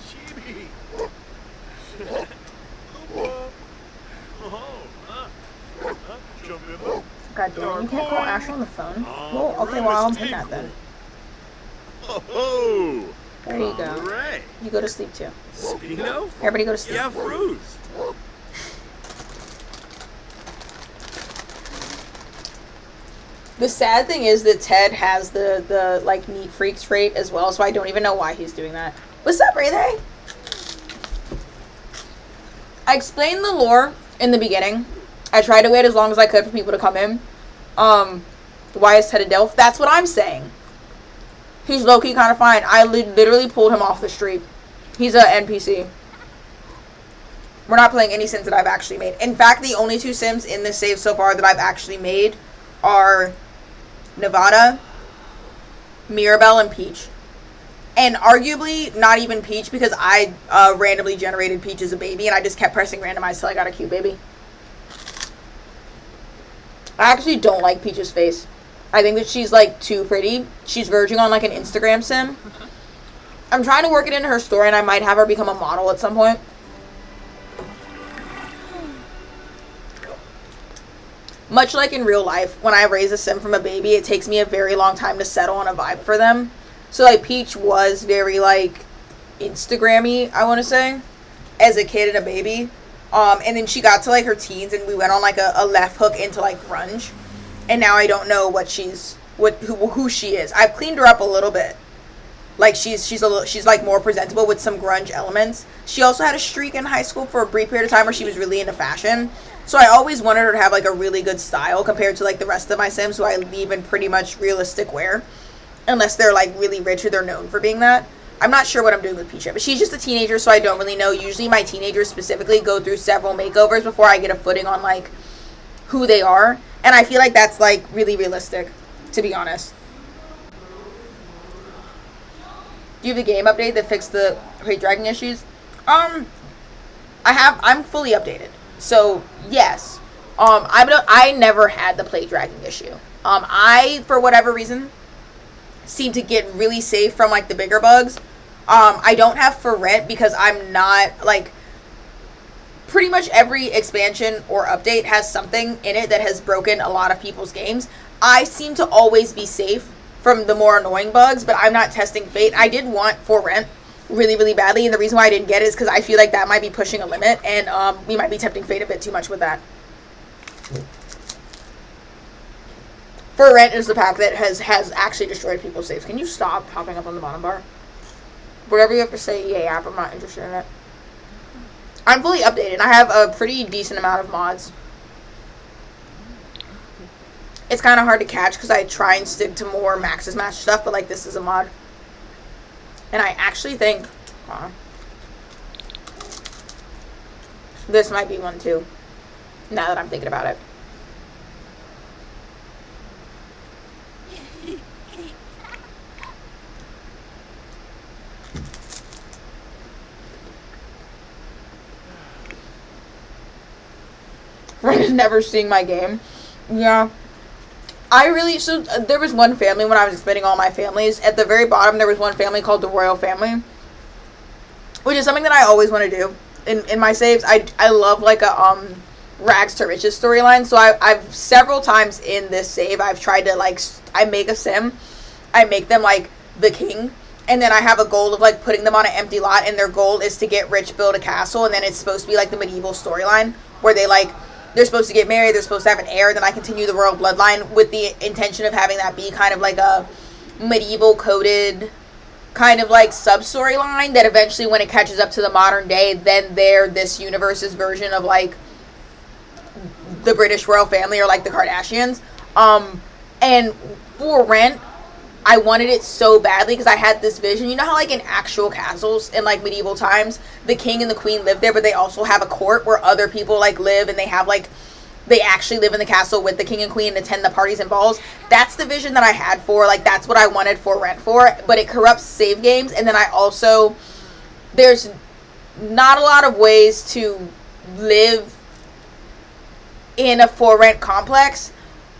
Chibi. God damn it, you can't call Ash on the phone? Well, okay, well, I'll take that then. Oh, There you go. Hooray. You go to sleep too. Speaking of, Everybody go to sleep. yeah, Fruits. The sad thing is that Ted has the like neat freaks trait as well, so I don't even know why he's doing that. What's up, Ray? I explained the lore in the beginning. I tried to wait as long as I could for people to come in. Why is Ted a Delph? That's what I'm saying. He's low-key kind of fine. I literally pulled him off the street. He's a NPC. We're not playing any Sims that I've actually made. In fact, the only 2 Sims in this save so far that I've actually made are Nevada, Mirabelle, and Peach. And arguably, not even Peach, because I randomly generated Peach as a baby, and I just kept pressing randomize till I got a cute baby. I actually don't like Peach's face. I think that she's, like, too pretty. She's verging on, like, an Instagram sim. I'm trying to work it into her story, and I might have her become a model at some point. Much like in real life, when I raise a sim from a baby, it takes me a very long time to settle on a vibe for them. So, like, Peach was very, like, Instagram-y, I want to say, as a kid and a baby. And then she got to, like, her teens, and we went on, like, a left hook into, like, grunge. And now I don't know what who she is. I've cleaned her up a little bit. Like, she's like, more presentable with some grunge elements. She also had a streak in high school for a brief period of time where she was really into fashion. So I always wanted her to have, like, a really good style compared to, like, the rest of my Sims, who I leave in pretty much realistic wear. Unless they're, like, really rich or they're known for being that. I'm not sure what I'm doing with Peach yet, but she's just a teenager, so I don't really know. Usually my teenagers specifically go through several makeovers before I get a footing on, like, who they are. And I feel like that's, like, really realistic, to be honest. Do you have a game update that fixed the crate dragging issues? I'm fully updated. So, yes. I never had the plate dragging issue. I, for whatever reason, seem to get really safe from, like, the bigger bugs. I don't have For Rent because I'm not, like, pretty much every expansion or update has something in it that has broken a lot of people's games. I seem to always be safe from the more annoying bugs, but I'm not testing Fate. I did want For Rent really, really badly, and the reason why I didn't get it is because I feel like that might be pushing a limit, and we might be tempting Fate a bit too much with that. For Rent is the pack that has actually destroyed people's saves. Can you stop popping up on the bottom bar? Whatever you have to say, EA app, I'm not interested in it. I'm fully updated. I have a pretty decent amount of mods. It's kind of hard to catch because I try and stick to more Max's Match stuff, but, like, this is a mod. And I actually think this might be one too, now that I'm thinking about it. Friend is never seeing my game. Yeah. There was one family when I was explaining all my families. At the very bottom, there was one family called the Royal Family, which is something that I always want to do in my saves. I love, like, a rags to riches storyline. So I've several times in this save, I've tried to, like, I make a sim, I make them, like, the king, and then I have a goal of, like, putting them on an empty lot, and their goal is to get rich, build a castle, and then it's supposed to be, like, the medieval storyline where they, like, they're supposed to get married, they're supposed to have an heir, then I continue the royal bloodline with the intention of having that be kind of like a medieval coded kind of, like, sub-storyline that eventually, when it catches up to the modern day, then they're this universe's version of, like, the British royal family or, like, the Kardashians. And For Rent I wanted it so badly because I had this vision. You know how like in actual castles in like medieval times, the king and the queen live there, but they also have a court where other people like live, and they have like, they actually live in the castle with the king and queen and attend the parties and balls. That's the vision that I had for, like, that's what I wanted For Rent for, but it corrupts save games. And then I also, there's not a lot of ways to live in a For Rent complex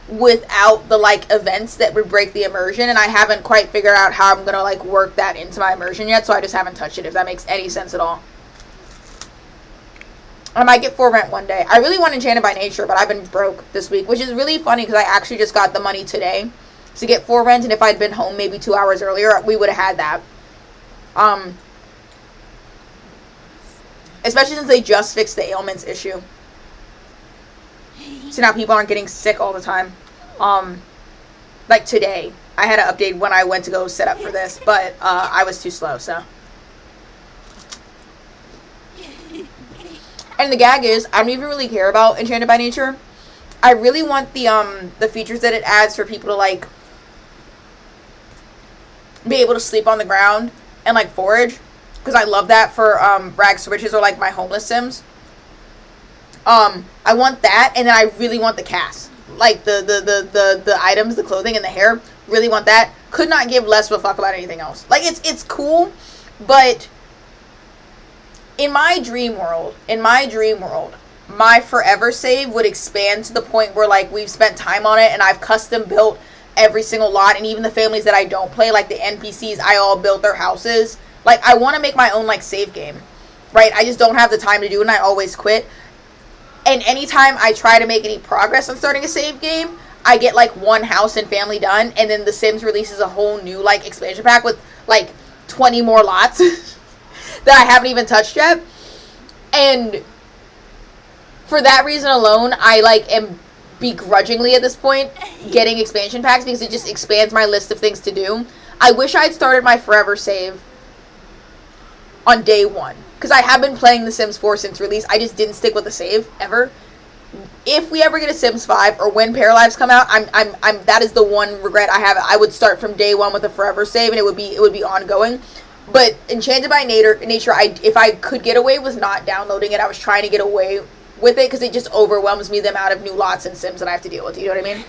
without the like events that would break the immersion, and I haven't quite figured out how I'm gonna like work that into my immersion yet, so I just haven't touched it, if that makes any sense at all. I might get For Rent one day. I really want Enchanted by Nature, but I've been broke this week, which is really funny because I actually just got the money today to get For Rent, and if I'd been home maybe 2 hours earlier, we would have had that. Especially since they just fixed the ailments issue. So now people aren't getting sick all the time. Like today, I had to update when I went to go set up for this, but I was too slow, so. And the gag is, I don't even really care about Enchanted by Nature. I really want the features that it adds for people to like be able to sleep on the ground and like forage, because I love that for rags to riches or like my homeless sims. I want that, and then I really want the cast, like the items, the clothing, and the hair. Really want that. Could not give less of a fuck about anything else. Like it's cool, but in my dream world, my forever save would expand to the point where like we've spent time on it, and I've custom built every single lot, and even the families that I don't play, like the NPCs, I all built their houses. Like I want to make my own like save game, right? I just don't have the time to do it, and I always quit. And anytime I try to make any progress on starting a save game, I get like one house and family done, and then The Sims releases a whole new like expansion pack with like 20 more lots that I haven't even touched yet. And for that reason alone, I like am begrudgingly at this point getting expansion packs, because it just expands my list of things to do. I wish I'd started my forever save on day one, because I have been playing The Sims 4 since release. I just didn't stick with the save ever. If we ever get a Sims 5 or when Paralives come out, I'm that is the one regret I have. I would start from day one with a forever save, and it would be ongoing. But Enchanted by Nature, if I could get away with not downloading it, I was trying to get away with it, because it just overwhelms me the amount of new lots and Sims that I have to deal with. You know what I mean?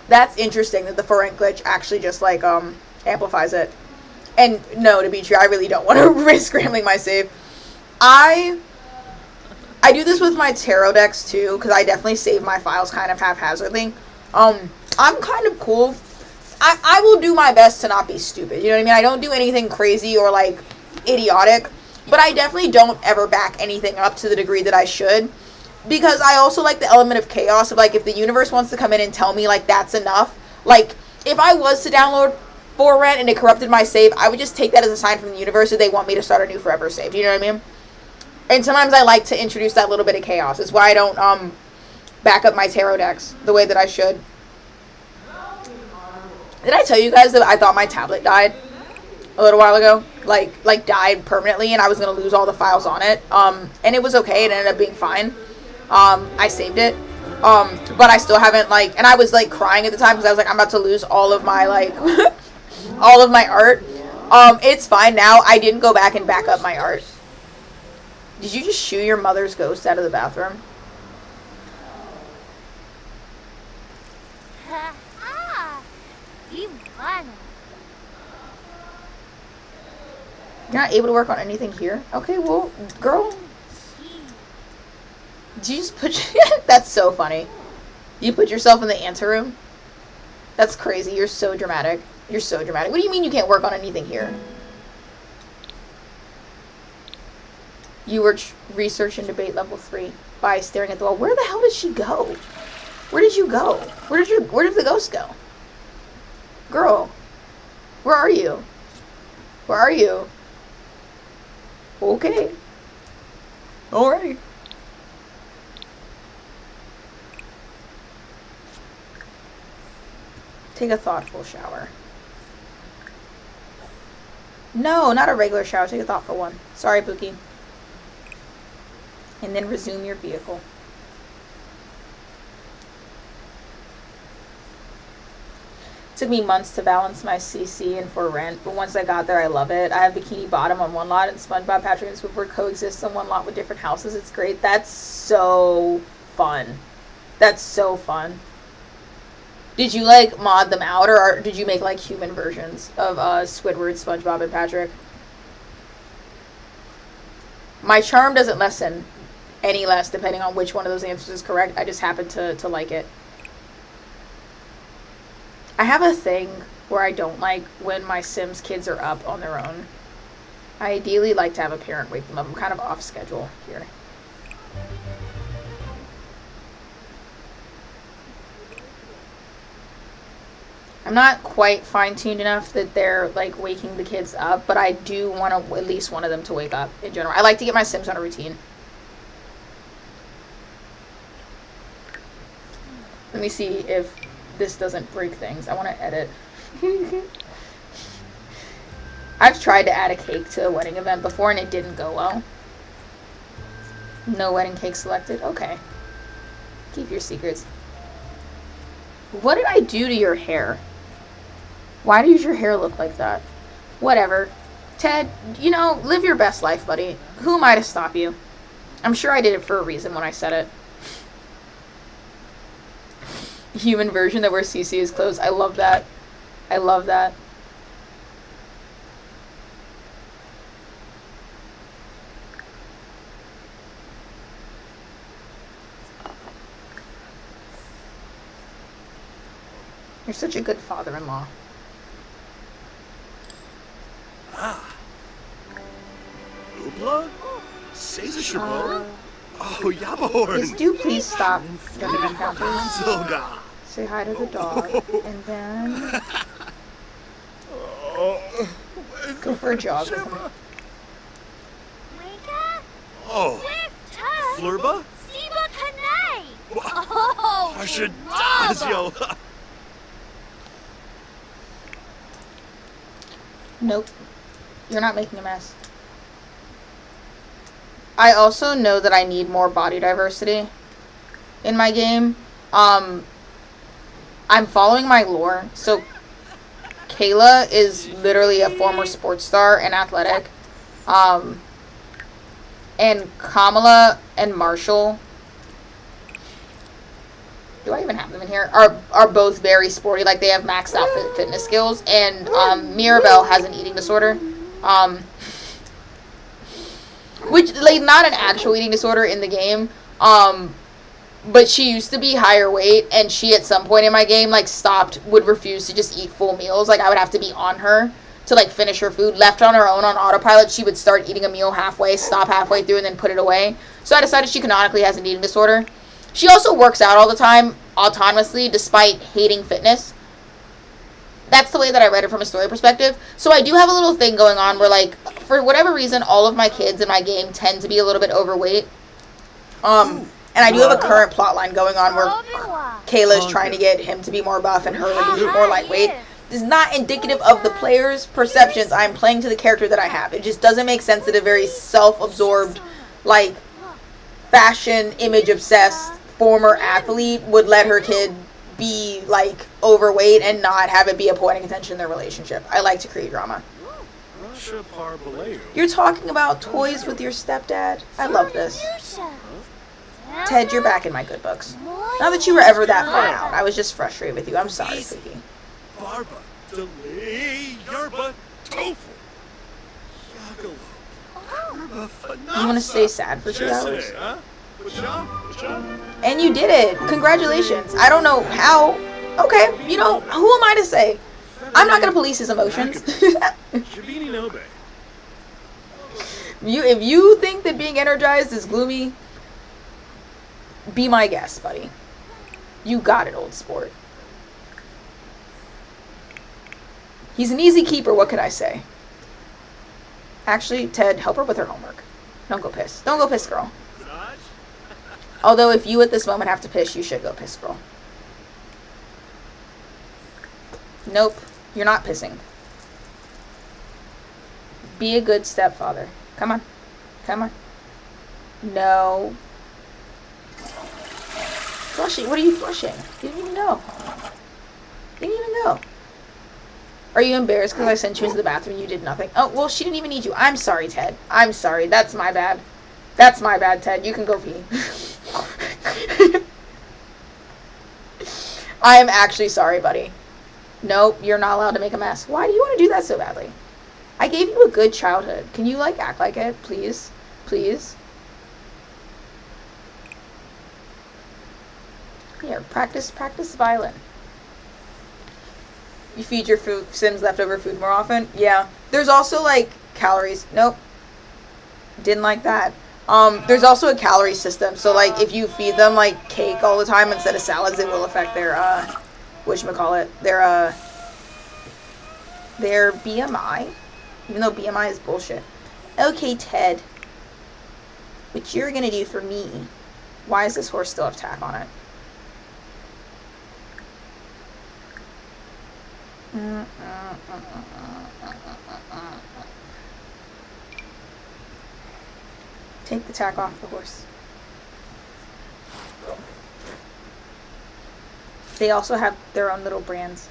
That's interesting that the For Rent glitch actually just like amplifies it. And no, to be true, I really don't want to risk scrambling my save. I do this with my tarot decks too, because I definitely save my files kind of haphazardly. I'm kind of cool. I will do my best to not be stupid. You know what I mean? I don't do anything crazy or like idiotic, but I definitely don't ever back anything up to the degree that I should. Because I also like the element of chaos of, like, if the universe wants to come in and tell me, like, that's enough. Like, if I was to download For Rent and it corrupted my save, I would just take that as a sign from the universe that they want me to start a new forever save. You know what I mean? And sometimes I like to introduce that little bit of chaos. It's why I don't back up my tarot decks the way that I should. Did I tell you guys that I thought my tablet died a little while ago? Like died permanently, and I was going to lose all the files on it. And it was okay. It ended up being fine. I saved it, but I still haven't, like, and I was, like, crying at the time, because I was, like, I'm about to lose all of my, like, all of my art. It's fine now. I didn't go back and back up my art. Did you just shoo your mother's ghost out of the bathroom? Ha-ha! Ivana. You're not able to work on anything here? Okay, well, girl. Did you just put... That's so funny. You put yourself in the anteroom? That's crazy. You're so dramatic. You're so dramatic. What do you mean you can't work on anything here? You were research and debate level 3 by staring at the wall. Where the hell did she go? Where did you go? Where did the ghost go? Girl. Where are you? Where are you? Okay. Alright. Take a thoughtful shower. No, not a regular shower. Take a thoughtful one. Sorry, Pookie. And then resume your vehicle. Took me months to balance my CC and for rent, but once I got there, I love it. I have Bikini Bottom on one lot and SpongeBob, Patrick, and Squidward coexist on one lot with different houses. It's great. That's so fun. That's so fun. Did you like mod them out, or did you make like human versions of Squidward, SpongeBob, and Patrick? My charm doesn't lessen any less depending on which one of those answers is correct. I just happen to like it. I have a thing where I don't like when my Sims kids are up on their own. I ideally like to have a parent wake them up. I'm kind of off schedule here. I'm not quite fine-tuned enough that they're like waking the kids up, but I do want at least one of them to wake up in general. I like to get my Sims on a routine. Let me see if this doesn't break things. I want to edit. I've tried to add a cake to a wedding event before and it didn't go well. No wedding cake selected. Okay. Keep your secrets. What did I do to your hair? Why does your hair look like that? Whatever. Ted, you know, live your best life, buddy. Who am I to stop you? I'm sure I did it for a reason when I said it. Human version that where CC is closed. I love that. I love that. You're such a good father-in-law. Oopla? Caesar Chabot? Oh, Yabahorn! Please do please stop jumping on counters. Zilga! Say hi to the dog. And then go for a jog with him. Rika? Oh, With Tug? Flurba? Siba Kanai! Wha- Oh! Arshadazio! Nope. You're not making a mess. I also know that I need more body diversity in my game. I'm following my lore. So Kayla is literally a former sports star and athletic. And Kamala and Marshall, do I even have them in here? Are both very sporty. Like, they have maxed out fitness skills. And Mirabelle has an eating disorder. Which, like, not an actual eating disorder in the game. But she used to be higher weight, and she, at some point in my game, like, would refuse to just eat full meals. Like, I would have to be on her to, like, finish her food. Left on her own on autopilot, she would start eating a meal halfway, stop halfway through, and then put it away. So I decided she canonically has an eating disorder. She also works out all the time, autonomously, despite hating fitness. That's the way that I read it from a story perspective. So I do have a little thing going on where, like, for whatever reason, all of my kids in my game tend to be a little bit overweight. And I do have a current plot line going on where Kayla's trying to get him to be more buff and her to be more lightweight. This is not indicative of the player's perceptions. I'm playing to the character that I have. It just doesn't make sense that a very self-absorbed, like, fashion, image-obsessed former athlete would let her kid be, like, overweight and not have it be a point of contention in their relationship. I like to create drama. Russia Parbaleo. You're talking about toys with your stepdad? I love this. Ted, you're back in my good books. Not that you were ever that far out. I was just frustrated with you. I'm sorry, Cookie. Barba. Delay. Yerba. Tofu. Yagalo. You want to stay sad for 2 hours? Huh? And you did it. Congratulations. I don't know how. Okay, you know, who am I to say? I'm not going to police his emotions. Shabini Nobe. If you think that being energized is gloomy, be my guest, buddy. You got it, old sport. He's an easy keeper, what could I say? Actually, Ted, help her with her homework. Don't go piss. Don't go piss, girl. Although, if you at this moment have to piss, you should go piss, girl. Nope. You're not pissing. Be a good stepfather. Come on. Come on. No. Flushing? What are you flushing? You didn't even go. You didn't even go. Are you embarrassed because I sent you into the bathroom and you did nothing? Oh, well, she didn't even need you. I'm sorry, Ted. I'm sorry. That's my bad. That's my bad, Ted. You can go pee. I am actually sorry, buddy. Nope, you're not allowed to make a mess. Why do you want to do that so badly? I gave you a good childhood. Can you, like, act like it? Please? Please? Here, practice violin. You feed your Sims leftover food more often? Yeah. There's also, like, calories. Nope. Didn't like that. There's also a calorie system. So, like, if you feed them, like, cake all the time instead of salads, it will affect their, whatchamacallit, their BMI. Even though BMI is bullshit. Okay, Ted. What you're gonna do for me. Why does this horse still have tack on it? Take the tack off the horse. They also have their own little brands.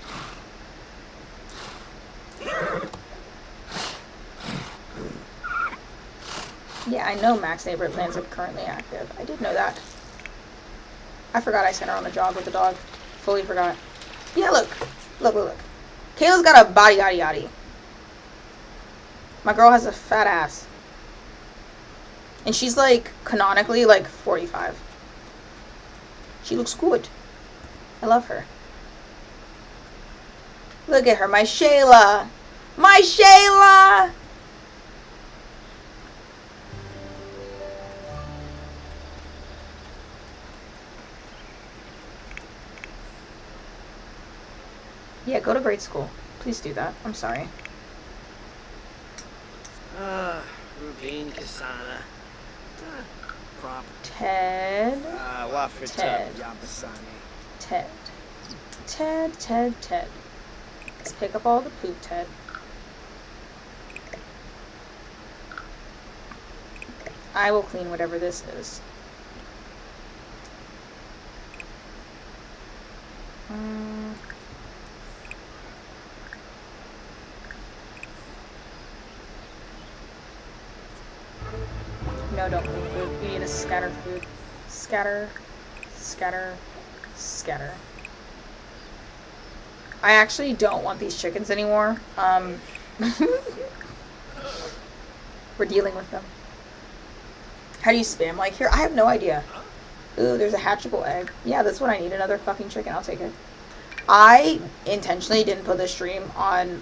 Yeah, I know Max neighborhood plans are currently active. I did know that. I forgot I sent her on a jog with the dog. Fully forgot. Yeah, look. Look, look, look. Kayla's got a body yaddy yaddy. My girl has a fat ass. And she's like, canonically, like 45. She looks good. I love her. Look at her, my Shayla. My Shayla! Yeah, go to grade school. Please do that. I'm sorry. Rubin Kasana. Prop. Ted. Ted. Ted. Ted, Ted, Ted. Let's pick up all the poop, Ted. I will clean whatever this is. No, don't clean food. You need to scatter food. Scatter, scatter, scatter. I actually don't want these chickens anymore. We're dealing with them. How do you spam like here? I have no idea. Ooh, there's a hatchable egg. Yeah, that's what I need. Another fucking chicken. I'll take it. I intentionally didn't put the stream on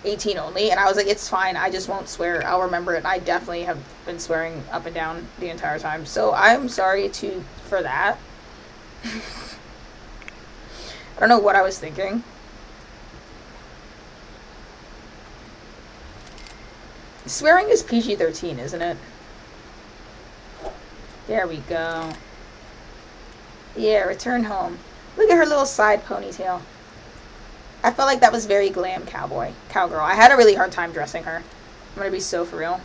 18 only, and I was like, it's fine. I just won't swear. I'll remember it. And I definitely have been swearing up and down the entire time. So I'm sorry for that. I don't know what I was thinking. Swearing is PG-13, isn't it? There we go. Yeah, return home. Look at her little side ponytail. I felt like that was very glam cowgirl. I had a really hard time dressing her. I'm gonna be so for real.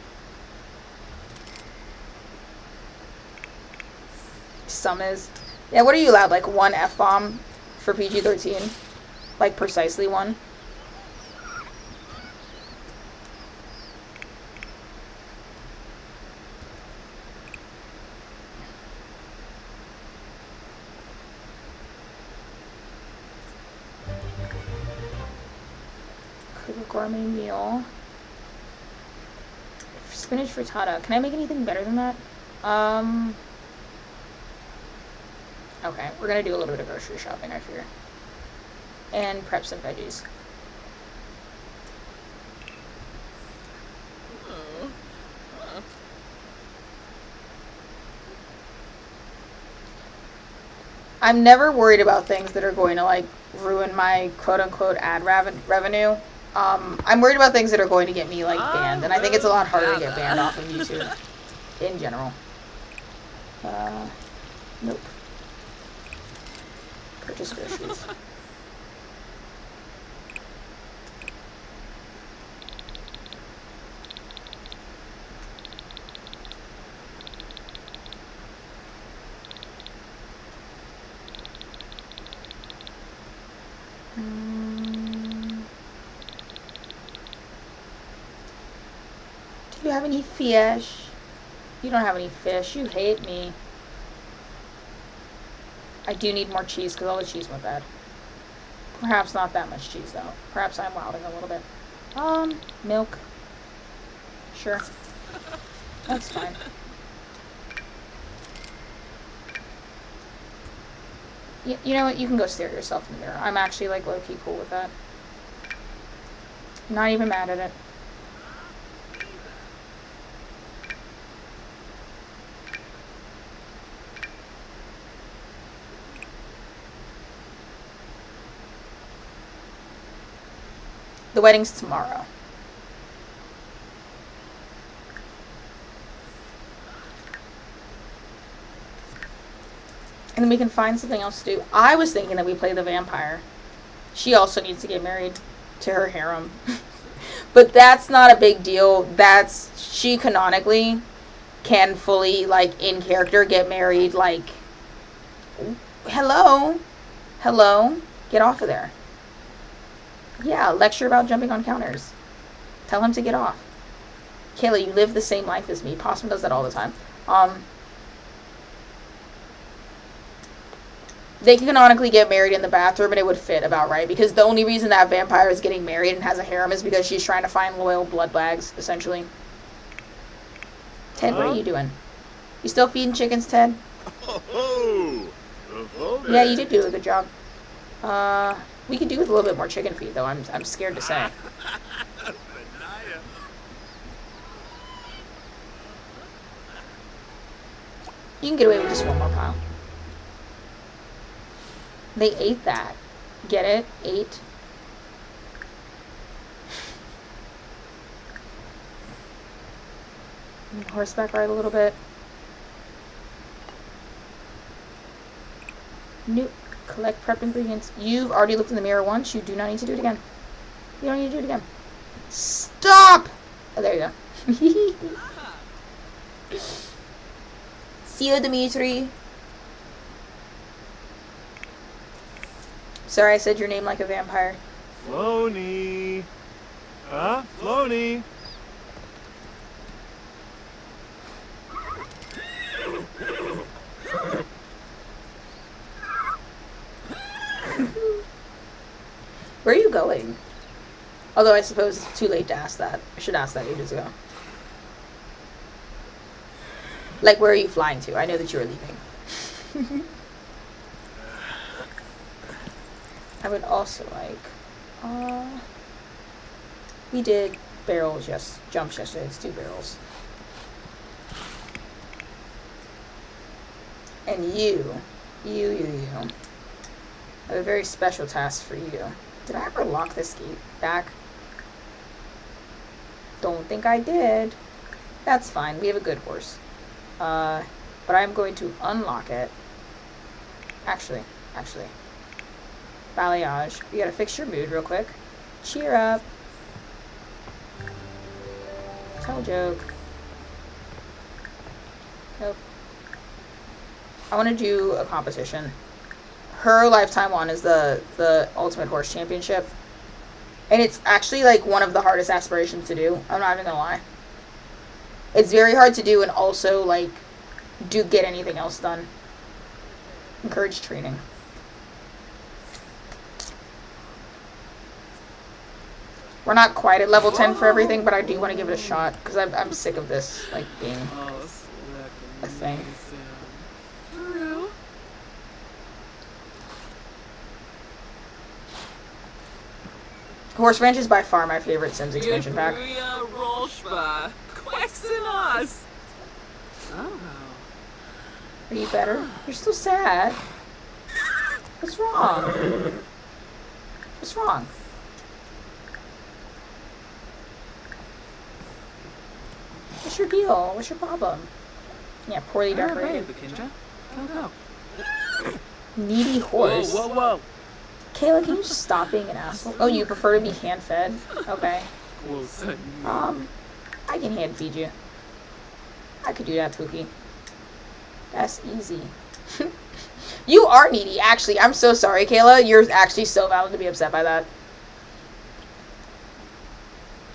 Some is. Yeah, what are you allowed? Like one F-bomb for PG-13? Like precisely one? Gourmet meal. Spinach frittata. Can I make anything better than that? Okay, we're gonna do a little bit of grocery shopping, I fear. And prep some veggies. I'm never worried about things that are going to, like, ruin my quote-unquote ad revenue. I'm worried about things that are going to get me, like, banned. And I think it's a lot harder to get banned off of YouTube. In general. Nope. Purchase groceries. have any fish? You don't have any fish. You hate me. I do need more cheese because all the cheese went bad. Perhaps not that much cheese though. Perhaps I'm wilding a little bit. Milk. Sure. That's fine. You know what? You can go stare at yourself in the mirror. I'm actually like low-key cool with that. Not even mad at it. The wedding's tomorrow. And then we can find something else to do. I was thinking that we play the vampire. She also needs to get married to her harem. But that's not a big deal. She canonically can fully, like, in character, get married, like, hello, get off of there. Yeah, lecture about jumping on counters. Tell him to get off. Kayla, you live the same life as me. Possum does that all the time. They can canonically get married in the bathroom and it would fit about right, because the only reason that vampire is getting married and has a harem is because she's trying to find loyal blood bags, essentially. Ted, what are you doing? You still feeding chickens, Ted? Yeah, you did do a good job. We could do with a little bit more chicken feed, though. I'm scared to say. You can get away with just one more pile. They ate that. Get it? Ate. Horseback ride a little bit. Nope. Collect prep ingredients. You've already looked in the mirror once. You do not need to do it again. You don't need to do it again. Stop! Oh, there you go. See you, Dimitri. Sorry, I said your name like a vampire. Floney. Huh? Floney. Where are you going? Although I suppose it's too late to ask that. I should ask that ages ago. Like, where are you flying to? I know that you are leaving. I would also like... we did barrels, jumps yesterday. It's 2 barrels. And you. I have a very special task for you. Did I ever lock this gate back? Don't think I did. That's fine. We have a good horse. But I'm going to unlock it. Actually. Balayage. You gotta fix your mood real quick. Cheer up. Tell a joke. Nope. I want to do a competition. Her lifetime one is the Ultimate Horse Championship. And it's actually like one of the hardest aspirations to do. I'm not even gonna lie. It's very hard to do and also like get anything else done. Encourage training. We're not quite at level 10 for everything, but I do want to give it a shot because I'm sick of this like being a thing. Horse Ranch is by far my favorite Sims expansion pack. Oh. Are you better? You're still sad. What's wrong? What's wrong? What's your deal? What's your problem? Yeah, poorly decorated. Go. Needy horse. Whoa. Kayla, can you stop being an asshole? Oh, you prefer to be hand-fed? Okay. I can hand-feed you. I could do that, Twookie. That's easy. You are needy, actually. I'm so sorry, Kayla. You're actually so valid to be upset by that.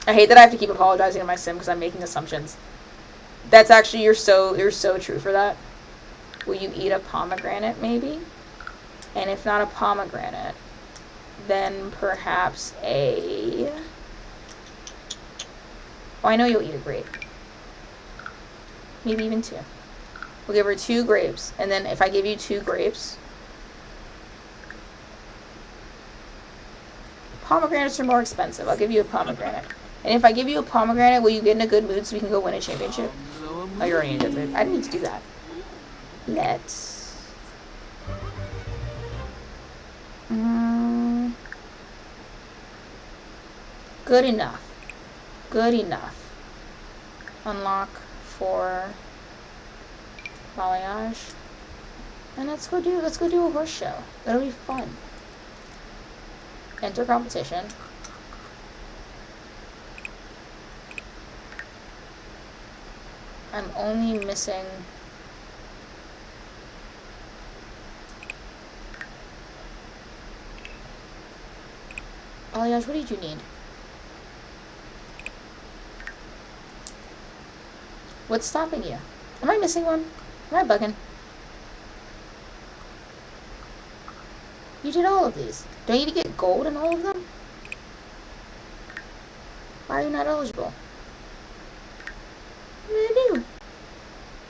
I hate that I have to keep apologizing to my sim because I'm making assumptions. That's actually, you're so true for that. Will you eat a pomegranate, maybe? And if not a pomegranate, then perhaps a... Oh, I know you'll eat a grape. Maybe even 2. We'll give her 2 grapes. And then if I give you 2 grapes... Pomegranates are more expensive. I'll give you a pomegranate. And if I give you a pomegranate, will you get in a good mood so we can go win a championship? Oh, you're already in a good mood. I didn't need to do that. Let's... Good enough. Good enough. Unlock for balayage. And let's go do a horse show. That'll be fun. Enter competition. I'm only missing... Balayage, what did you need? What's stopping you? Am I missing one? Am I bugging? You did all of these. Don't you need to get gold in all of them? Why are you not eligible? What did I do?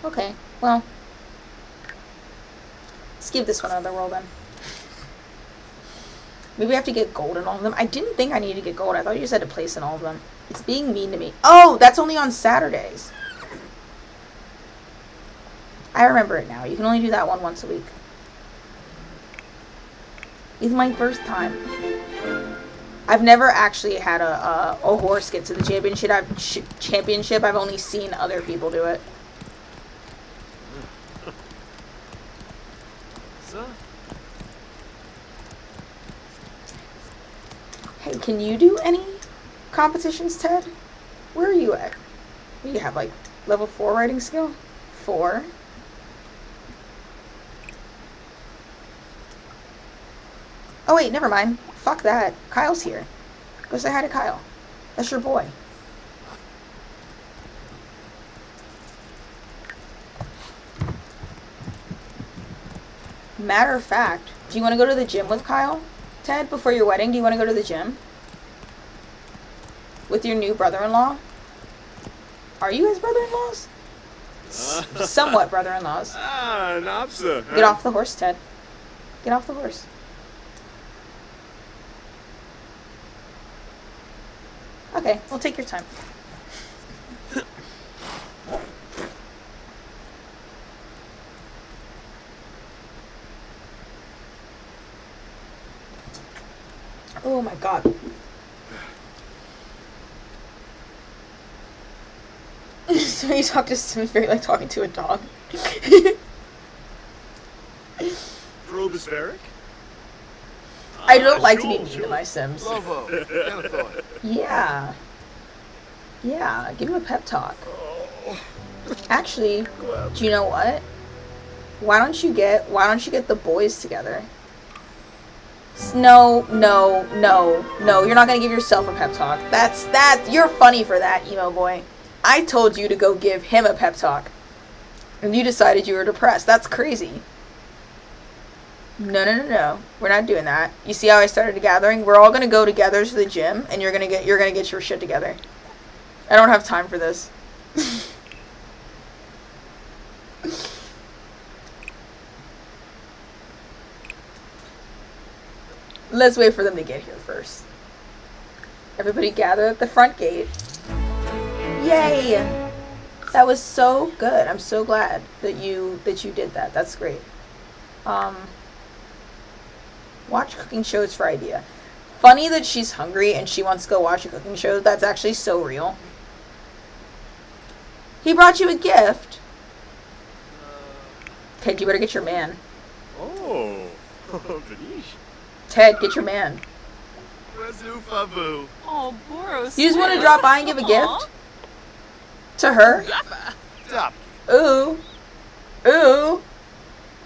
Okay, well. Let's give this one another roll then. Maybe I have to get gold in all of them. I didn't think I needed to get gold. I thought you just had to place in all of them. It's being mean to me. Oh, that's only on Saturdays. I remember it now. You can only do that one once a week. It's my first time. I've never actually had a horse get to the championship. I've only seen other people do it. So? Hey, can you do any competitions, Ted? Where are you at? Do you have, like, level 4 riding skill? 4? Oh, wait, never mind. Fuck that. Kyle's here. Go say hi to Kyle. That's your boy. Matter of fact, do you want to go to the gym with Kyle? Ted, before your wedding, do you want to go to the gym? With your new brother-in-law? Are you his brother-in-laws? Somewhat brother-in-laws. Ah, Nopsa. Get off the horse, Ted. Get off the horse. Okay, well, take your time. Oh my god. So you talk to Sims very like talking to a dog. Drobospheric? I don't like to be mean to my Sims. Lovo. Denethor. Yeah. Yeah, give him a pep talk. Actually, do you know what? Why don't you get the boys together? No, you're not gonna give yourself a pep talk. You're funny for that, emo boy. I told you to go give him a pep talk. And you decided you were depressed. That's crazy. No. We're not doing that. You see how I started a gathering? We're all gonna go together to the gym and you're gonna get your shit together. I don't have time for this. Let's wait for them to get here first. Everybody gather at the front gate. Yay! That was so good. I'm so glad that you did that. That's great. Watch cooking shows for idea. Funny that she's hungry and she wants to go watch a cooking show. That's actually so real. He brought you a gift. Ted, you better get your man. Oh, Vanish. Ted, get your man. Razufavu. Oh, Boros. You just want to drop by and give a gift? To her? Stop. Ooh. Ooh.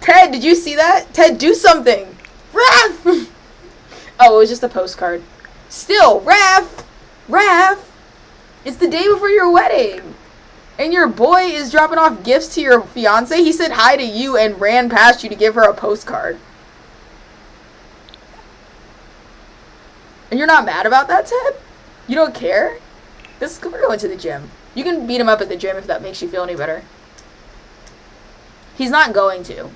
Ted, did you see that? Ted, do something. Raph! Oh, it was just a postcard. Still, Raph! Raph! It's the day before your wedding. And your boy is dropping off gifts to your fiance. He said hi to you and ran past you to give her a postcard. And you're not mad about that, Ted? You don't care? We're going to the gym. You can beat him up at the gym if that makes you feel any better. He's not going to.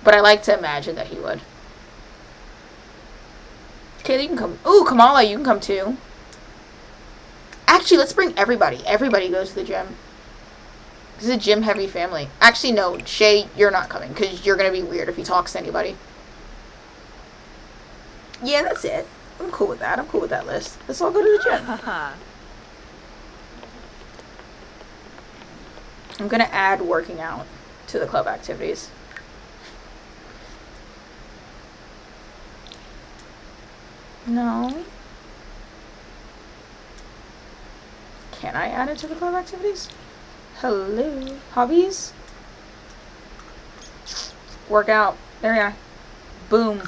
But I like to imagine that he would. Kayla, you can come. Ooh, Kamala, you can come too. Actually, let's bring everybody. Everybody goes to the gym. This is a gym-heavy family. Actually, no. Shay, you're not coming. Because you're going to be weird if he talks to anybody. Yeah, that's it. I'm cool with that. I'm cool with that list. Let's all go to the gym. I'm going to add working out to the club activities. No. Can I add it to the club activities? Hello. Hobbies? Workout. There we are. Boom.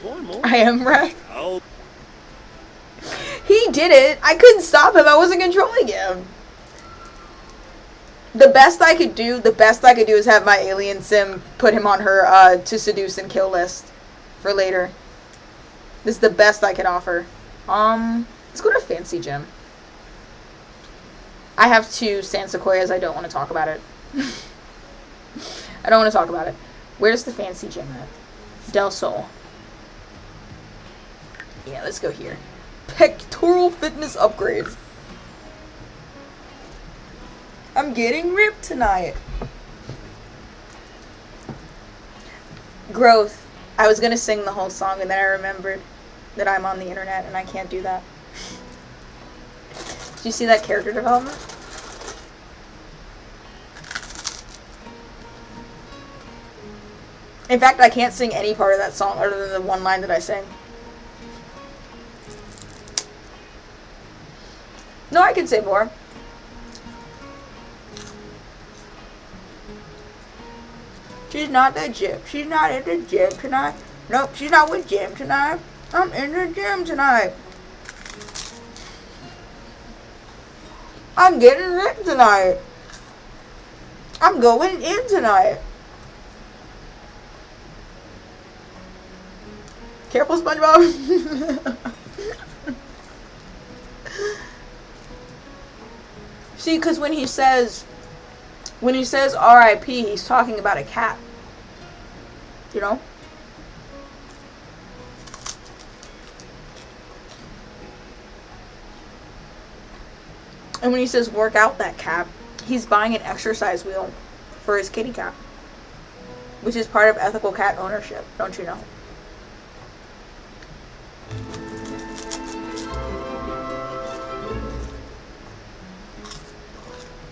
One more. I am right. Oh. He did it. I couldn't stop him. I wasn't controlling him. The best I could do is have my alien sim put him on her to seduce and kill list for later. This is the best I could offer. Let's go to Fancy Gym. I have 2 San Sequoias. I don't want to talk about it. I don't want to talk about it. Where's the Fancy Gym at? Del Sol. Yeah, let's go here. Pectoral fitness upgrades. I'm getting ripped tonight. Growth. I was gonna sing the whole song and then I remembered that I'm on the internet and I can't do that. Did you see that character development? In fact, I can't sing any part of that song other than the one line that I sang. No, I can say more. She's not at the gym. She's not at the gym tonight. Nope, she's not with Jim tonight. I'm in the gym tonight. I'm getting ripped tonight. I'm going in tonight. Careful, SpongeBob. See, because when he says R.I.P., he's talking about a cat. You know? And when he says work out that cat, he's buying an exercise wheel for his kitty cat. Which is part of ethical cat ownership, don't you know?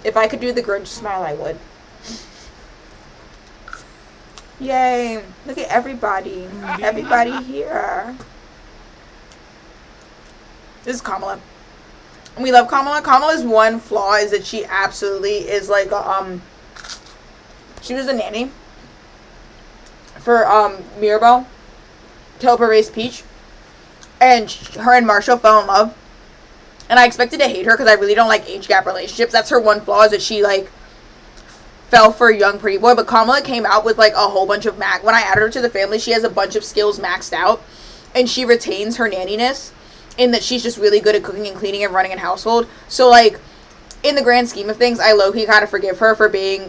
If I could do the Grinch smile, I would. Yay. Look at everybody. Everybody here. This is Kamala. And we love Kamala. Kamala's one flaw is that she absolutely is like she was a nanny for Mirabelle to help her raise Peach. And her and Marshall fell in love. And I expected to hate her because I really don't like age gap relationships. That's her one flaw, is that she, like, fell for a young pretty boy. But Kamala came out with, like, a whole bunch of when I added her to the family, she has a bunch of skills maxed out. And she retains her nanniness in that she's just really good at cooking and cleaning and running a household. So, like, in the grand scheme of things, I low-key kind of forgive her for being,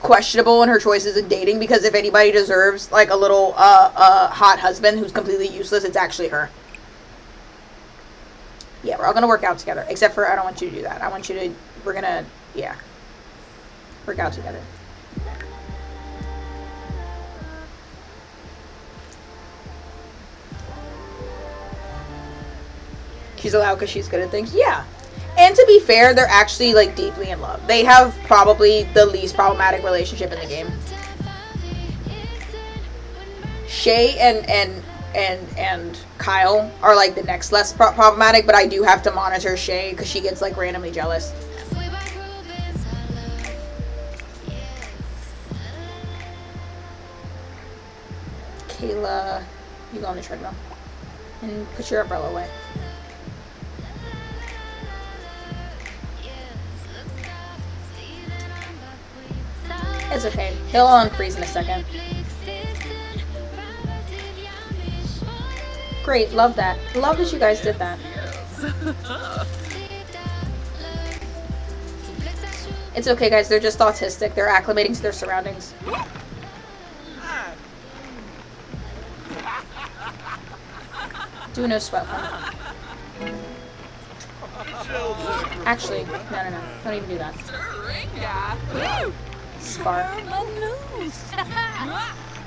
questionable in her choices in dating. Because if anybody deserves, like, a little, hot husband who's completely useless, it's actually her. Yeah, we're all gonna work out together. Except for, I don't want you to do that. I want you to, we're gonna, yeah. Work out together. She's allowed because she's good at things? Yeah. And to be fair, they're actually, like, deeply in love. They have probably the least problematic relationship in the game. Shay and Kyle are like the next less problematic, but I do have to monitor Shay because she gets like randomly jealous. Kayla, you go on the treadmill. And put your umbrella away. It's okay. He'll unfreeze in a second. Great, love that. Love that you guys did that. It's okay, guys. They're just autistic. They're acclimating to their surroundings. Do no sweat. Actually, no. Don't even do that. Spar.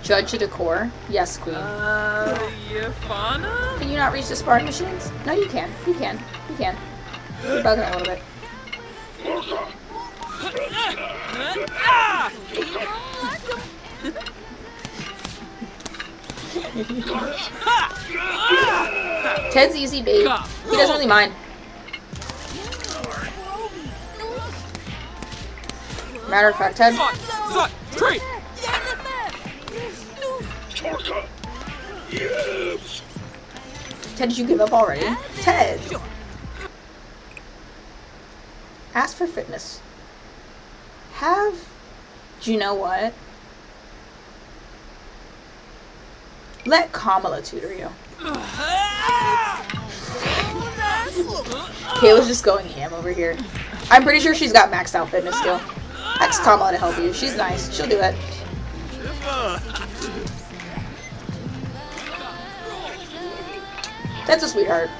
Judge a decor. Yes, queen. Yafana? Can you not reach the sparring machines? No, you can. You can. You can. You're bugging a little bit. Ted's easy, babe. He doesn't really mind. Matter of fact, Ted. Great. Ted, did you give up already? Ted! Ask for fitness. Do you know what? Let Kamala tutor you. Kayla's just going ham over here. I'm pretty sure she's got maxed out fitness skill. Ask Kamala to help you. She's nice. She'll do it. That's a sweetheart.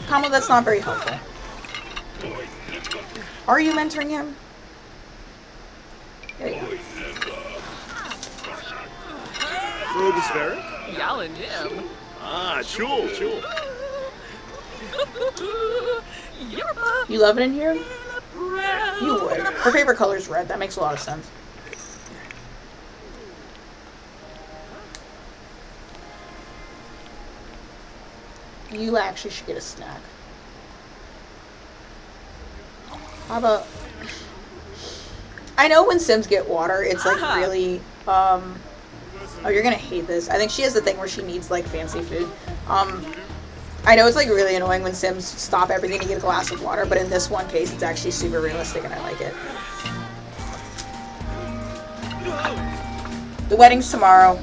Kamala, that's not very helpful. Are you mentoring him? There you go. Robospheric? Yalin him. Ah, chul. You love it in here? You would. Her favorite color is red. That makes a lot of sense. You actually should get a snack. How about... I know when Sims get water, it's like really... Oh, you're gonna hate this. I think she has the thing where she needs like fancy food. I know it's like really annoying when Sims stop everything to get a glass of water, but in this one case, it's actually super realistic and I like it. The wedding's tomorrow,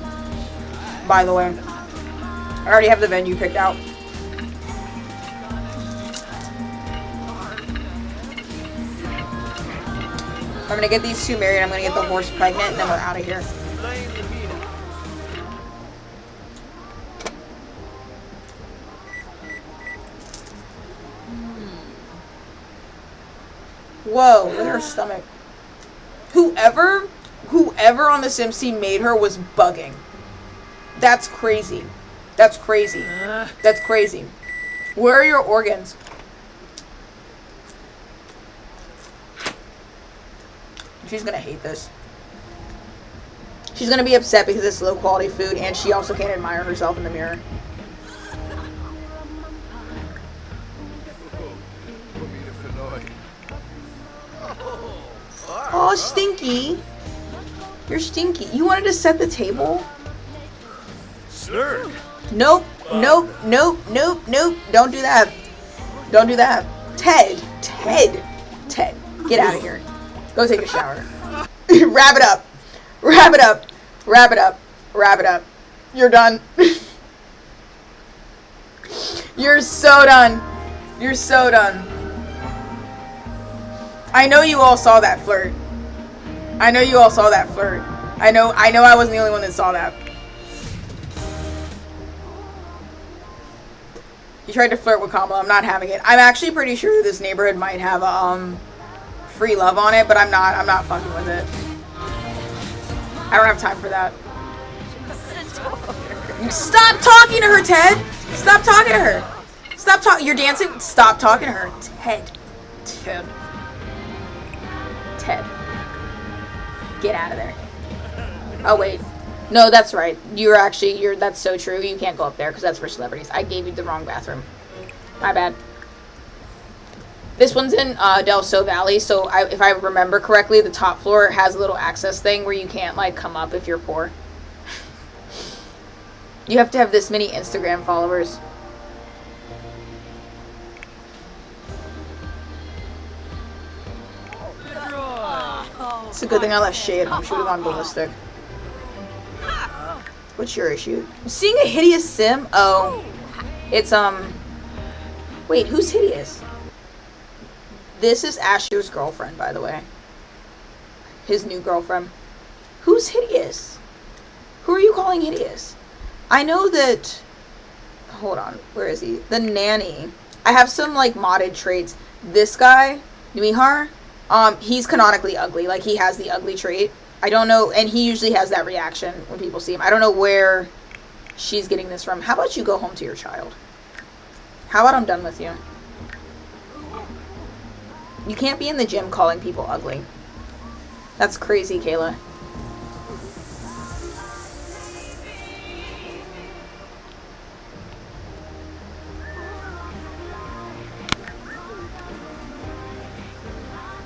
by the way. I already have the venue picked out. I'm gonna get these two married, I'm gonna get the horse pregnant, and then we're out of here. Whoa, look at her stomach. Whoever on the Sims team made her was bugging. That's crazy. That's crazy. That's crazy. Where are your organs? She's gonna hate this. She's gonna be upset because it's low quality food and she also can't admire herself in the mirror. Oh, Stinky. You're stinky. You wanted to set the table? Snurg. Nope. Don't do that. Don't do that. Ted. Get out of here. Go take a shower. Wrap it up. You're done. You're so done. I know you all saw that flirt. I know I wasn't the only one that saw that. You tried to flirt with Kamala. I'm not having it. I'm actually pretty sure this neighborhood might have free love on it, but I'm not fucking with it. I don't have time for that. Stop talking to her, Ted! Stop talking to her! You're dancing. Stop talking to her. Ted. Get out of there. Oh, wait. No, that's right. That's so true. You can't go up there because that's for celebrities. I gave you the wrong bathroom. My bad. This one's in Del Sol Valley, so if I remember correctly, the top floor has a little access thing where you can't, like, come up if you're poor. You have to have this many Instagram followers. It's a good thing I left Shay at home. She would have gone ballistic. What's your issue? I'm seeing a hideous sim? Oh. It's, Wait, who's hideous? This is Asher's girlfriend, by the way. His new girlfriend. Who's hideous? Who are you calling hideous? I know that... Hold on. Where is he? The nanny. I have some, like, modded traits. This guy, Nuihar, he's canonically ugly. Like, he has the ugly trait. I don't know, and he usually has that reaction when people see him. I don't know where she's getting this from. How about you go home to your child? How about I'm done with you? You can't be in the gym calling people ugly. That's crazy, Kayla.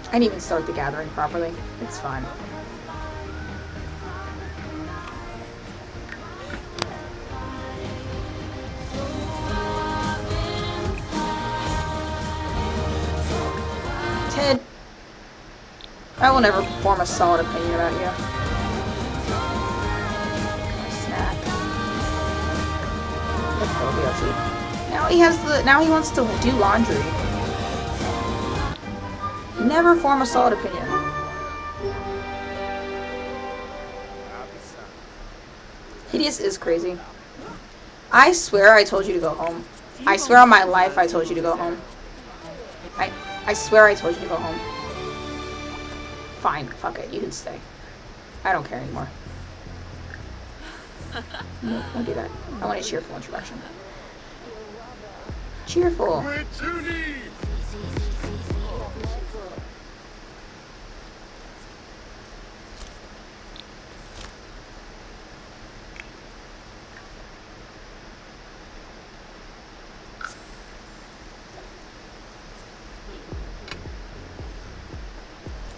I didn't even start the gathering properly. It's fine. Ted, I will never form a solid opinion about you. Snack. Now he wants to do laundry. Never form a solid opinion. Hideous is crazy. I swear I told you to go home. I swear on my life I told you to go home. I swear I told you to go home. Fine, fuck it, you can stay. I don't care anymore. No, don't do that. I want a cheerful introduction. Cheerful.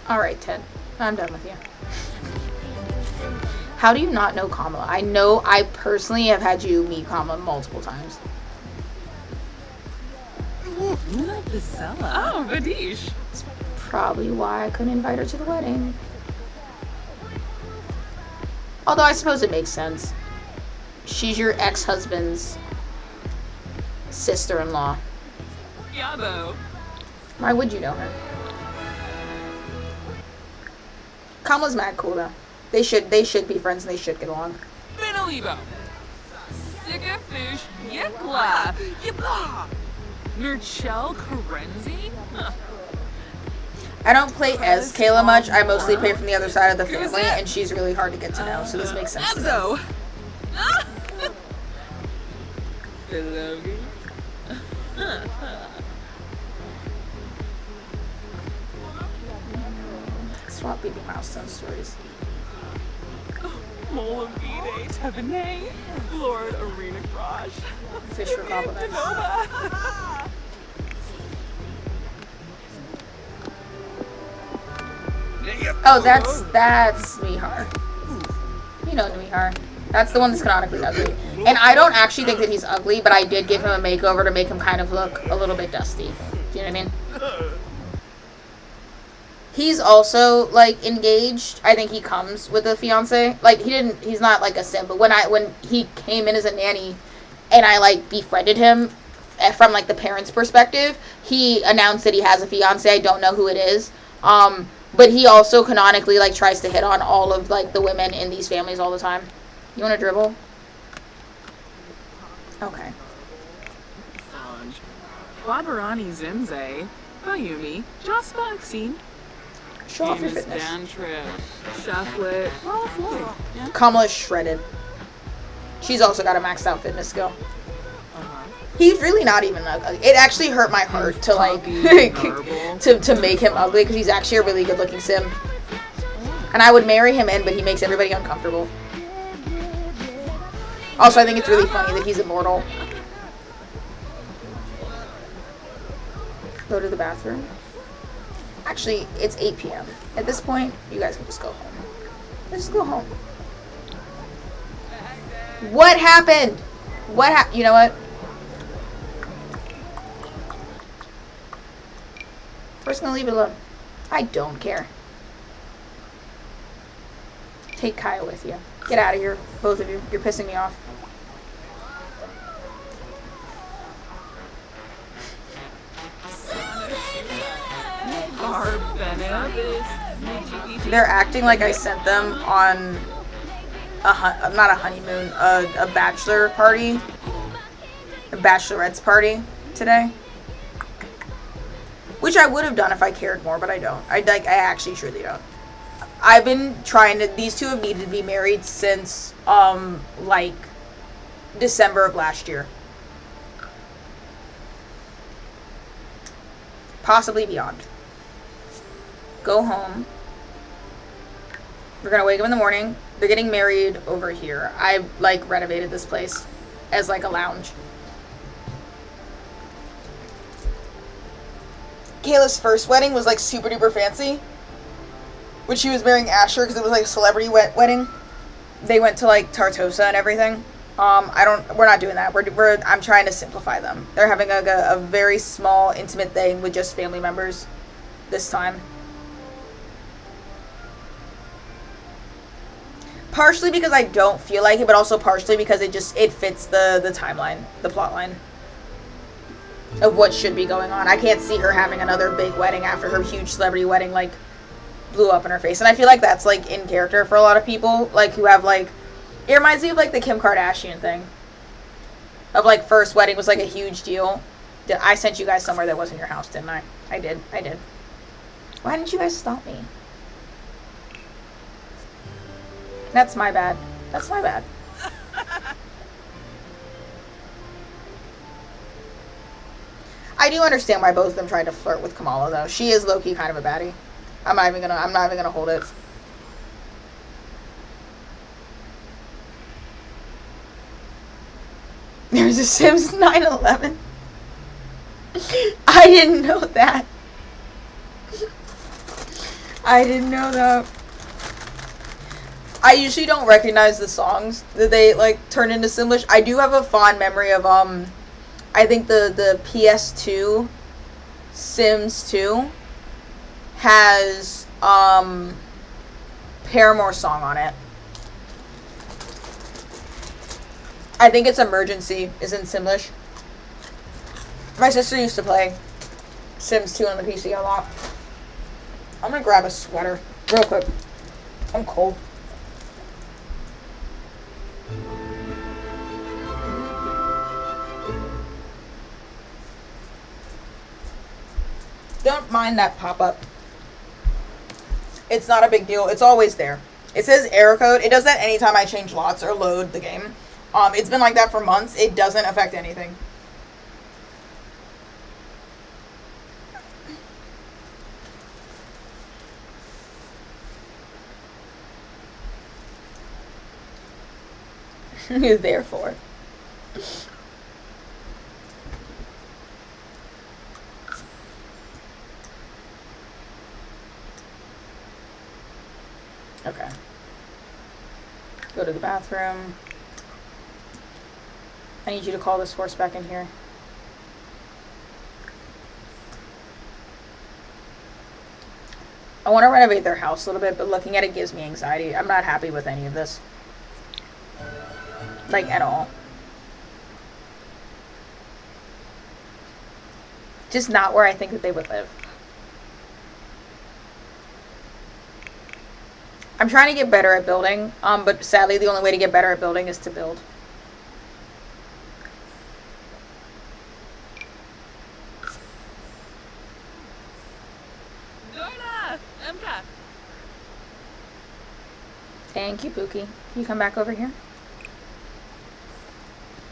Alright, Ted. I'm done with you. How do you not know Kamala? I know I personally have had you meet Kamala multiple times. Not the seller. Oh, Vadish. That's probably why I couldn't invite her to the wedding. Although I suppose it makes sense. She's your ex-husband's sister-in-law. Yabo. Why would you know her? Kamala's mad cool though. They should be friends and they should get along. Benalibo. Sigafish Yikla. Yibla. Nurchel Karenzi? Huh. I don't play as Kayla much. I mostly play from the other side of the family, and she's really hard to get to know, so this makes sense to me. Abzo. Swap baby milestone stories. Molavide Tevene. Lord Arena Crush. Fish for compliments. Oh, that's Nuihar. You know Nuihar. That's the one that's canonically ugly. And I don't actually think that he's ugly, but I did give him a makeover to make him kind of look a little bit dusty. Do you know what I mean? He's also, like, engaged. I think he comes with a fiance. Like, he's not, like, a simp. But when he came in as a nanny and I, like, befriended him from, like, the parents' perspective, he announced that he has a fiance. I don't know who it is. But he also canonically, like, tries to hit on all of, like, the women in these families all the time. You want to dribble? Okay. Wabarani Zimze. Bayumi. Just Maxine. Show off your fitness. Shufflet. Oh, Floyd. Yeah. Kamala's shredded. She's also got a maxed out fitness skill. He's really not even ugly. It actually hurt my heart to like to make him ugly because he's actually a really good looking sim. And I would marry him in, but he makes everybody uncomfortable. Also, I think it's really funny that he's immortal. Go to the bathroom. Actually, it's 8 p.m. At this point, you guys can just go home. Let's just go home. What happened? You know what? We're just gonna leave it alone. I don't care. Take Kaya with you. Get out of here, both of you. You're pissing me off. They're acting like I sent them on not a honeymoon, a bachelor party, a bachelorette's party today. Which I would have done if I cared more, but I don't. I actually truly don't. I've been trying to, these two have needed to be married since, like, December of last year. Possibly beyond. Go home. We're gonna wake up in the morning. They're getting married over here. I, like, renovated this place as, like, a lounge. Kayla's first wedding was, like, super duper fancy. When she was marrying Asher, because it was, like, a celebrity wedding. They went to, like, Tartosa and everything. We're not doing that. I'm trying to simplify them. They're having a very small, intimate thing with just family members this time. Partially because I don't feel like it, but also partially because it fits the timeline, the plot line of what should be going on. I can't see her having another big wedding after her huge celebrity wedding, like, blew up in her face. And I feel like that's, like, in character for a lot of people, like, who have, like, it reminds me of, like, the Kim Kardashian thing. Of, like, first wedding was, like, a huge deal. I sent you guys somewhere that wasn't your house, didn't I? I did. Why didn't you guys stop me? That's my bad. I do understand why both of them tried to flirt with Kamala, though. She is low-key kind of a baddie. I'm not even gonna hold it. There's a Sims 9/11. I didn't know that. I didn't know that. I usually don't recognize the songs that they, like, turn into Simlish. I do have a fond memory of, I think the PS2 Sims 2 has, Paramore song on it. I think it's Emergency is in Simlish. My sister used to play Sims 2 on the PC a lot. I'm gonna grab a sweater real quick. I'm cold. Don't mind that pop-up. It's not a big deal. It's always there. It says error code. It does that anytime I change lots or load the game. It's been like that for months. It doesn't affect anything. Therefore. Okay. Go to the bathroom. I need you to call this horse back in here. I want to renovate their house a little bit, but looking at it gives me anxiety. I'm not happy with any of this. Like, at all. Just not where I think that they would live. I'm trying to get better at building, but sadly the only way to get better at building is to build. Thank you, Pookie. Can you come back over here?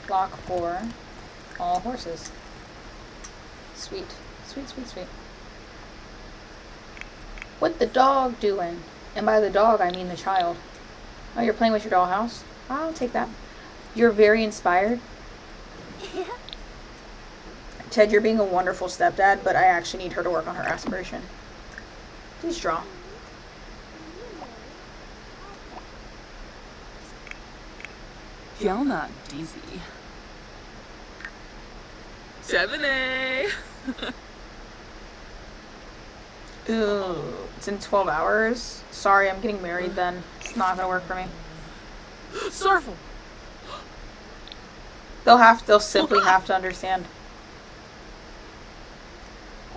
Lock for all horses. Sweet. Sweet, sweet, sweet. What the dog doing? And by the dog, I mean the child. Oh, you're playing with your dollhouse? I'll take that. You're very inspired. Ted, you're being a wonderful stepdad, but I actually need her to work on her aspiration. Please draw. You're not dizzy. 7A. Ooh, it's in 12 hours. Sorry, I'm getting married then. It's not gonna work for me. Starful. They'll simply have to understand.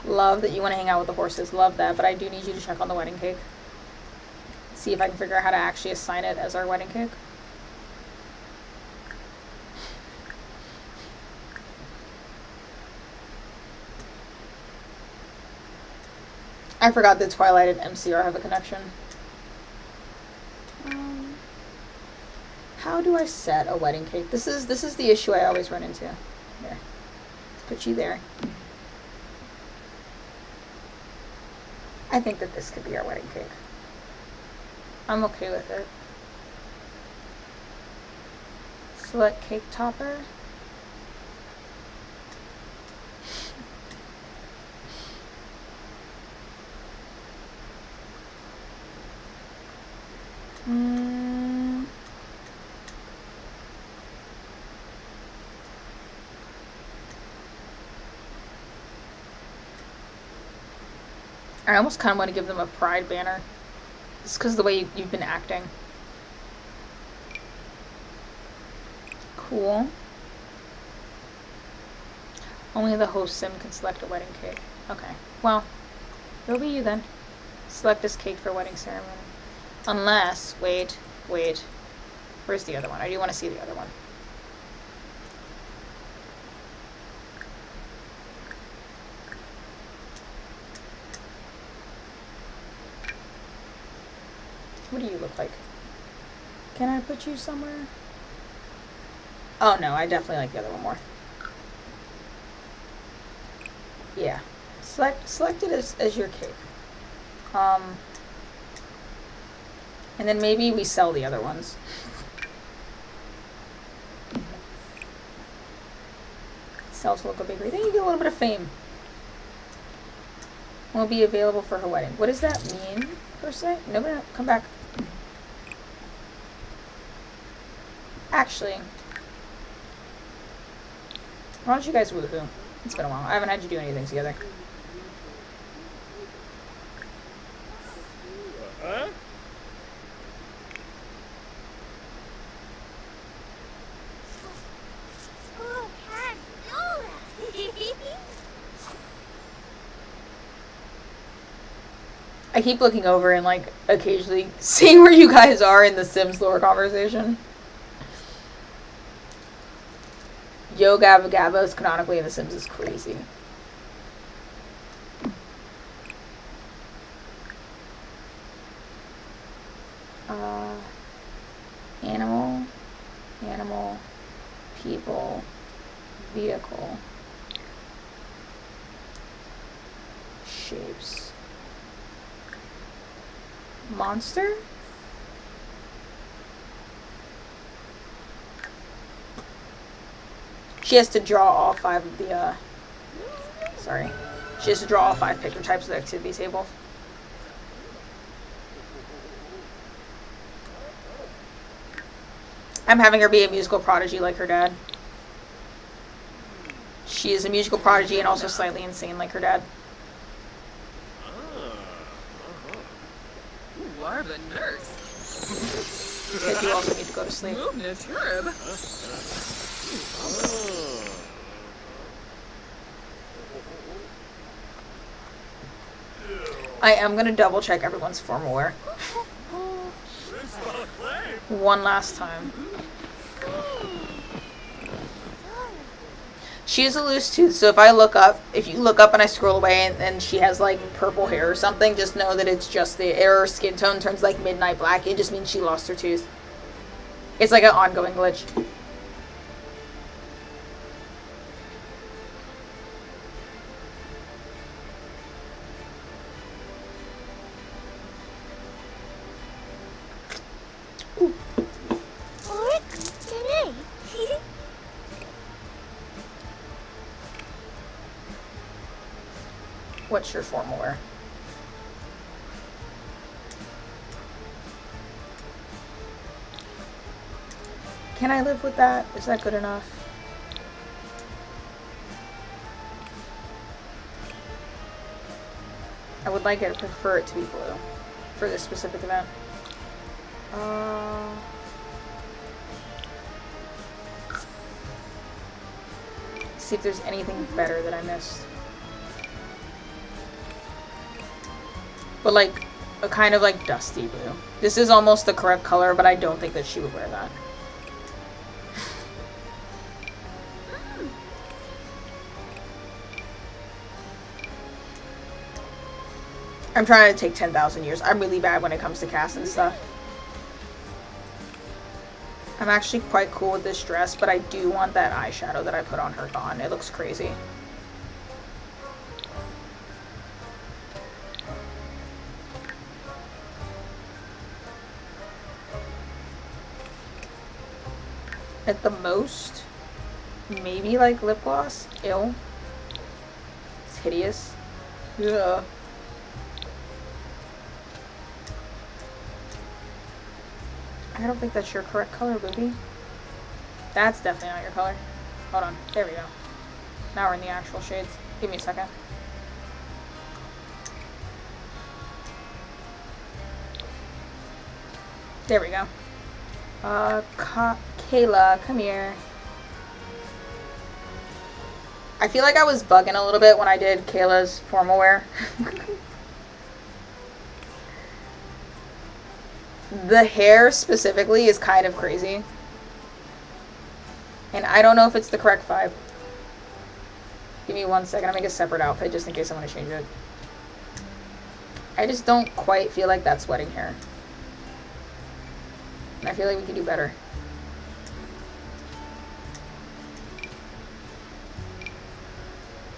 Love that you want to hang out with the horses. Love that, but I do need you to check on the wedding cake. See if I can figure out how to actually assign it as our wedding cake. I forgot that Twilight and MCR have a connection. How do I set a wedding cake? This is the issue I always run into. Here. Let's put you there. I think that this could be our wedding cake. I'm okay with it. Select cake topper. I almost kind of want to give them a pride banner. Just because of the way you've been acting. Cool. Only the host sim can select a wedding cake. Okay. Well, it'll be you then. Select this cake for wedding ceremony. Unless, wait. Where's the other one? I do want to see the other one. What do you look like? Can I put you somewhere? Oh no, I definitely like the other one more. Yeah. Select it as your cake. And then maybe we sell the other ones. Sell to local bakery. Then you get a little bit of fame. Will be available for her wedding. What does that mean, per se? No, come back. Actually, why don't you guys woohoo? It's been a while. I haven't had you do anything together. Oh, can't do that. I keep looking over and, like, occasionally seeing where you guys are in the Sims lore conversation. Yo Gabba Gabba is canonically in The Sims is crazy. Animal, people, vehicle, shapes, monster? She has to draw all 5 of the, sorry. She has to draw all 5 picture types of the activity table. I'm having her be a musical prodigy like her dad. She is a musical prodigy and also slightly insane like her dad. You are the nurse. Because you also need to go to sleep. Move the turb. I am going to double check everyone's formal wear. One last time. She is a loose tooth, so if you look up and I scroll away and she has like purple hair or something, just know that it's just the her skin tone turns like midnight black. It just means she lost her tooth. It's like an ongoing glitch. What's your formal wear? Can I live with that? Is that good enough? I would like it, prefer it to be blue for this specific event. See if there's anything better that I missed. But like a kind of like dusty blue. This is almost the correct color, but I don't think that she would wear that. I'm trying to take 10,000 years. I'm really bad when it comes to cast and stuff. I'm actually quite cool with this dress, but I do want that eyeshadow that I put on her gone. It looks crazy. At the most, maybe like lip gloss. Ew. It's hideous. Yeah. I don't think that's your correct color, Booby. That's definitely not your color. Hold on. There we go. Now we're in the actual shades. Give me a second. There we go. Kayla, come here. I feel like I was bugging a little bit when I did Kayla's formal wear. The hair specifically is kind of crazy. And I don't know if it's the correct vibe. Give me 1 second. I'll make a separate outfit just in case I want to change it. I just don't quite feel like that's wedding hair. And I feel like we could do better.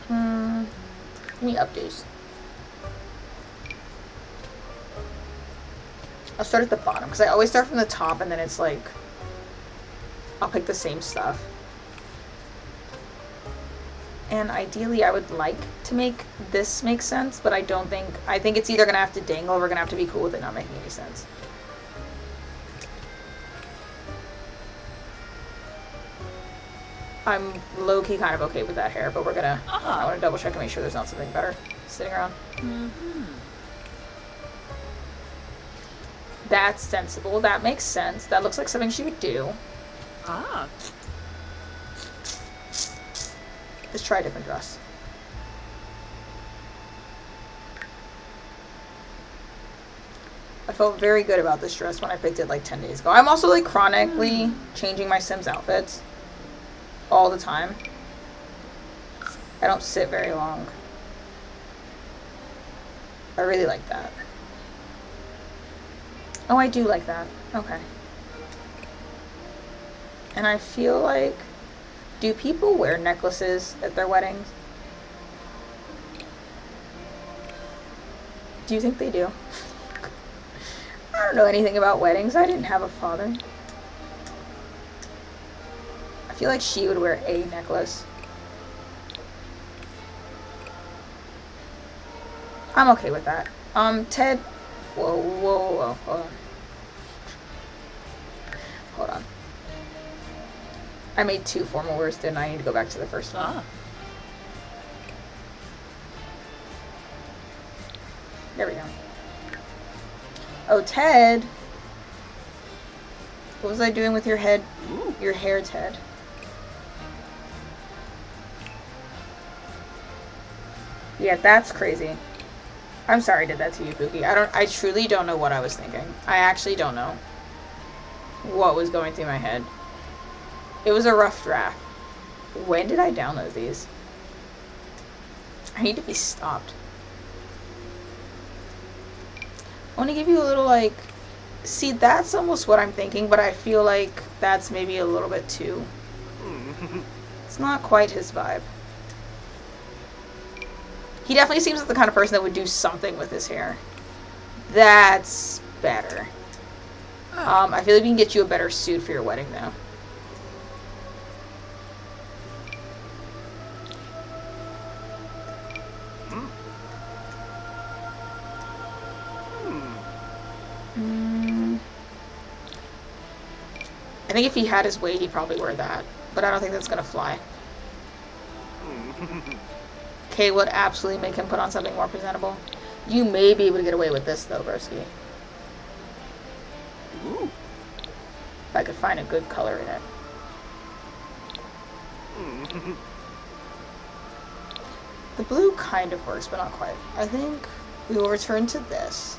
Give me updos. I'll start at the bottom because I always start from the top and then it's like I'll pick the same stuff. And ideally I would like to make this make sense, but I think it's either gonna have to dangle or we're gonna have to be cool with it not making any sense. I'm low-key kind of okay with that hair, but I want to double check and make sure there's not something better sitting around. That's sensible. That makes sense. That looks like something she would do. Let's try a different dress. I felt very good about this dress when I picked it like 10 days ago. I'm also like chronically changing my Sims outfits all the time. I don't sit very long. I really like that. Oh, I do like that. Okay. And I feel like, do people wear necklaces at their weddings? Do you think they do? I don't know anything about weddings. I didn't have a father. I feel like she would wear a necklace. I'm okay with that. Ted. Whoa. Hold on. I made 2 formal wears, didn't I? I need to go back to the first one. There we go. Oh, Ted. What was I doing with your head? Your hair, Ted. Yeah, that's crazy. I'm sorry I did that to you, Pookie. I truly don't know what I was thinking. I actually don't know what was going through my head. It was a rough draft. When did I download these? I need to be stopped. I want to give you a little, like... See, that's almost what I'm thinking, but I feel like that's maybe a little bit too... It's not quite his vibe. He definitely seems like the kind of person that would do something with his hair. That's better. I feel like we can get you a better suit for your wedding, though. I think if he had his way, he'd probably wear that. But I don't think that's gonna fly. Kay would absolutely make him put on something more presentable. You may be able to get away with this, though, broski. Ooh. If I could find a good color in it. The blue kind of works, but not quite. I think we will return to this.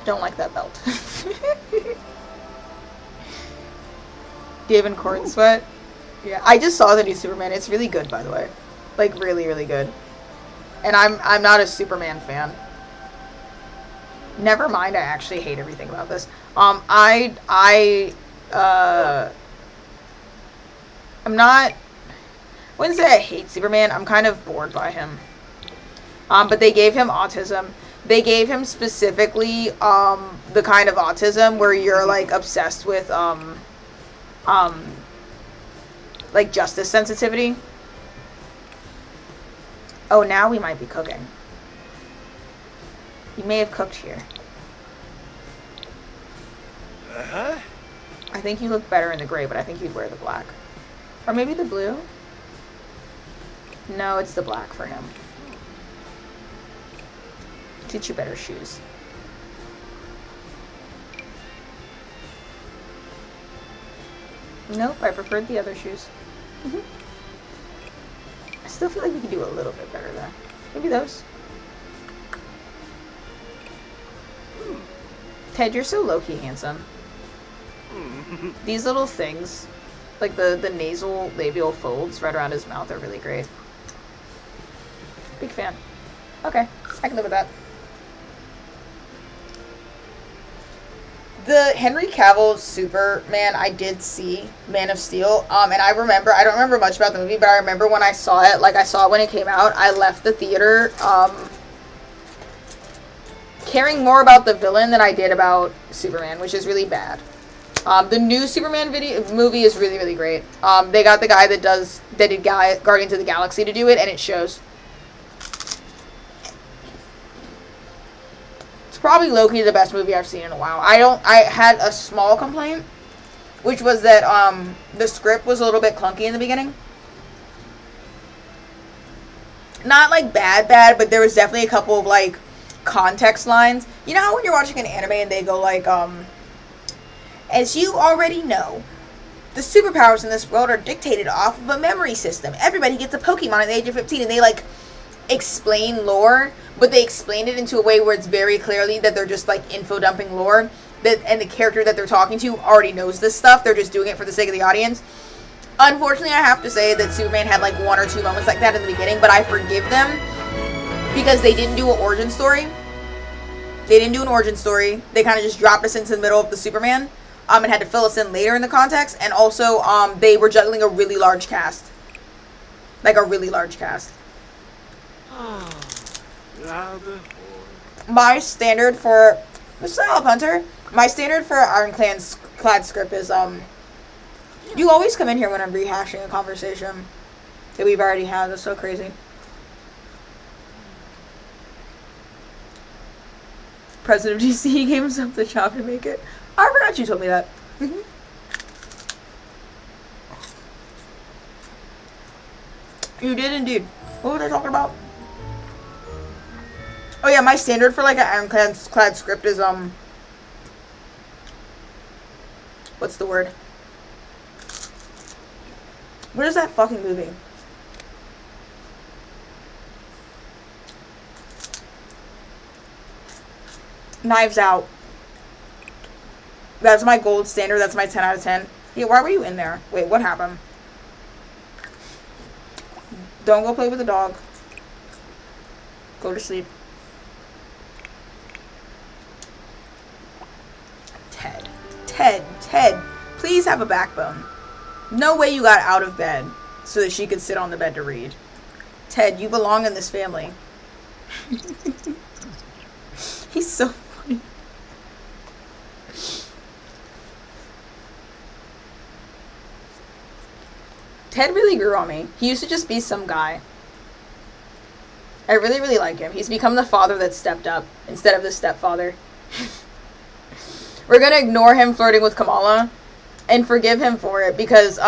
Don't like that belt. David Corn Sweat. Yeah, I just saw the new Superman. It's really good, by the way. Like, really, really good. And I'm not a Superman fan. Never mind, I actually hate everything about this. I'm not, I wouldn't say I hate Superman. I'm kind of bored by him. But they gave him autism. They gave him specifically the kind of autism where you're like obsessed with like justice sensitivity. Oh, now we might be cooking. You may have cooked here. Uh-huh. I think you look better in the gray, but I think you'd wear the black. Or maybe the blue? No, it's the black for him. Get you better shoes. Nope, I preferred the other shoes. I still feel like we could do a little bit better there. Maybe those. Ted, you're so low-key handsome. These little things, like the nasal labial folds right around his mouth are really great. Big fan. Okay, I can live with that. The Henry Cavill Superman, I did see Man of Steel, and I don't remember much about the movie, but I remember when I saw it, like I saw it when it came out, I left the theater, caring more about the villain than I did about Superman, which is really bad. The new Superman movie is really, really great. They got the guy that did Guardians of the Galaxy to do it, and it shows. Probably low-key the best movie I've seen in a while. I had a small complaint, which was that the script was a little bit clunky in the beginning. Not like bad, but there was definitely a couple of like context lines. You know how when you're watching an anime and they go like, as you already know, the superpowers in this world are dictated off of a memory system. Everybody gets a Pokemon at the age of 15, and they like explain lore, but they explain it into a way where it's very clearly that they're just like info dumping lore, and the character that they're talking to already knows this stuff. They're just doing it for the sake of the audience. Unfortunately, I have to say that Superman had like one or two moments like that in the beginning, but I forgive them because they didn't do an origin story. They kind of just dropped us into the middle of the Superman, and had to fill us in later in the context. And also, they were juggling a really large cast, like a really large cast. My standard for Mr. Hunter, my standard for Ironclad script is you always come in here when I'm rehashing a conversation that we've already had. That's so crazy. President of DC gave himself the job to make it. I forgot you told me that. You did indeed. What was I talking about? Oh yeah, my standard for like an Ironclad script is what's the word? What is that fucking movie? Knives Out. That's my gold standard. That's my 10 out of 10. Yeah, why were you in there? Wait, what happened? Don't go play with the dog. Go to sleep. Ted, please have a backbone. No way you got out of bed so that she could sit on the bed to read. Ted, you belong in this family. He's so funny. Ted really grew on me. He used to just be some guy. I really, really like him. He's become the father that stepped up instead of the stepfather. We're gonna ignore him flirting with Kamala and forgive him for it because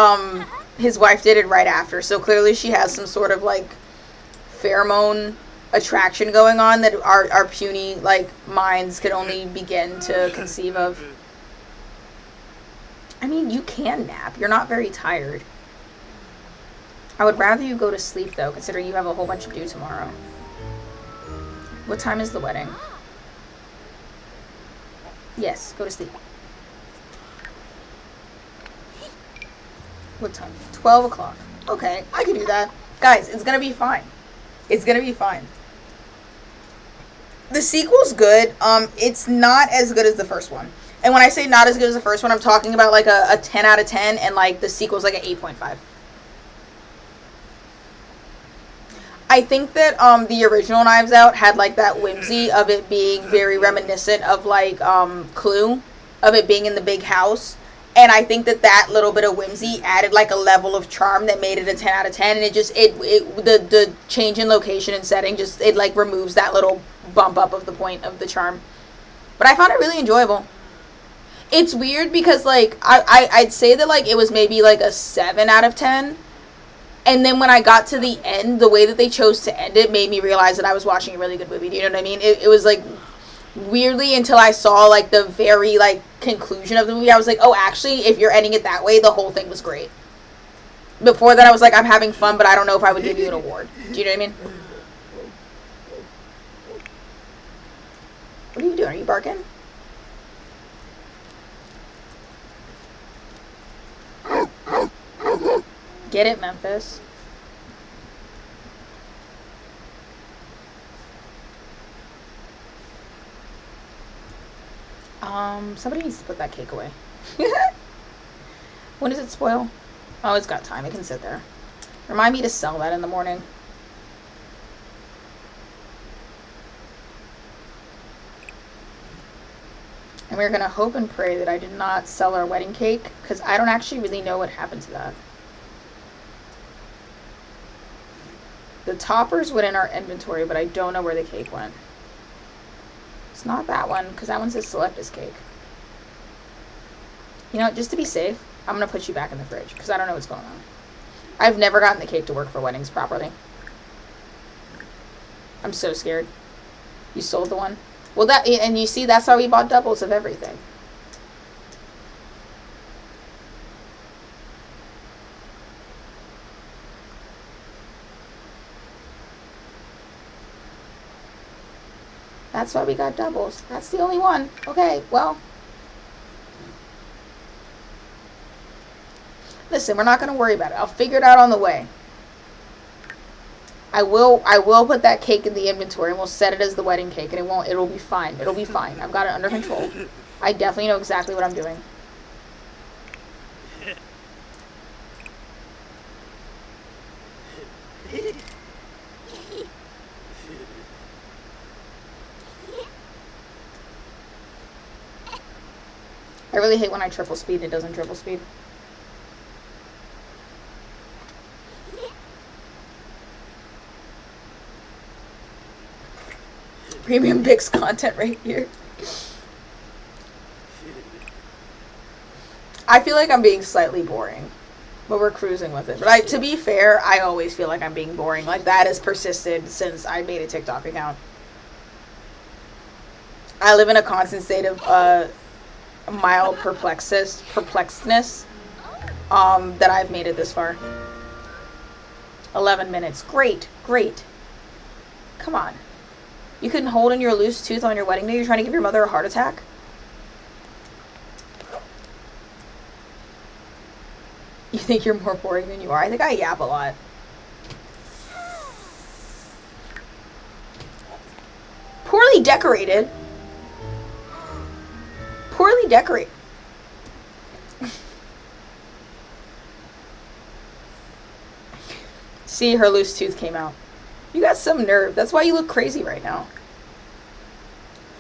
his wife did it right after. So clearly she has some sort of like pheromone attraction going on that our puny like minds could only begin to conceive of. I mean, you can nap. You're not very tired. I would rather you go to sleep though, considering you have a whole bunch to do tomorrow. What time is the wedding? Yes, go to sleep. What time? 12 o'clock. Okay, I can do that. Guys, it's gonna be fine. It's gonna be fine. The sequel's good. It's not as good as the first one. And when I say not as good as the first one, I'm talking about like a 10 out of 10, and like the sequel's like an 8.5. I think that the original Knives Out had like that whimsy of it being very reminiscent of like Clue, of it being in the big house. And I think that little bit of whimsy added like a level of charm that made it a 10 out of 10. And the change in location and setting just, it like removes that little bump up of the point of the charm. But I found it really enjoyable. It's weird because like, I'd say that like it was maybe like a 7 out of 10. And then when I got to the end, the way that they chose to end it made me realize that I was watching a really good movie. Do you know what I mean? It was like, weirdly, until I saw like the very like conclusion of the movie, I was like, oh, actually, if you're ending it that way, the whole thing was great. Before that, I was like, I'm having fun, but I don't know if I would give you an award. Do you know what I mean? What are you doing? Are you barking? Get it, Memphis. Somebody needs to put that cake away. When does it spoil? Oh, it's got time. It can sit there. Remind me to sell that in the morning. And we're going to hope and pray that I did not sell our wedding cake, because I don't actually really know what happened to that. The toppers went in our inventory, but I don't know where the cake went. It's not that one, because that one says select as cake. You know, just to be safe, I'm going to put you back in the fridge, because I don't know what's going on. I've never gotten the cake to work for weddings properly. I'm so scared. You sold the one? Well, that, and you see, that's how we bought doubles of everything. That's why we got doubles. That's the only one. Okay, well. Listen, we're not going to worry about it. I'll figure it out on the way. I will put that cake in the inventory and we'll set it as the wedding cake, and it'll be fine. It'll be fine. I've got it under control. I definitely know exactly what I'm doing. I really hate when I triple speed and it doesn't triple speed. Premium Bix content right here. I feel like I'm being slightly boring, but we're cruising with it. But to be fair, I always feel like I'm being boring. Like, that has persisted since I made a TikTok account. I live in a constant state of mild perplexedness that I've made it this far. 11 minutes. Great. Great. Come on. You couldn't hold in your loose tooth on your wedding day? You're trying to give your mother a heart attack? You think you're more boring than you are? I think I yap a lot. Poorly decorated. Poorly decorated. See, her loose tooth came out. You got some nerve. That's why you look crazy right now.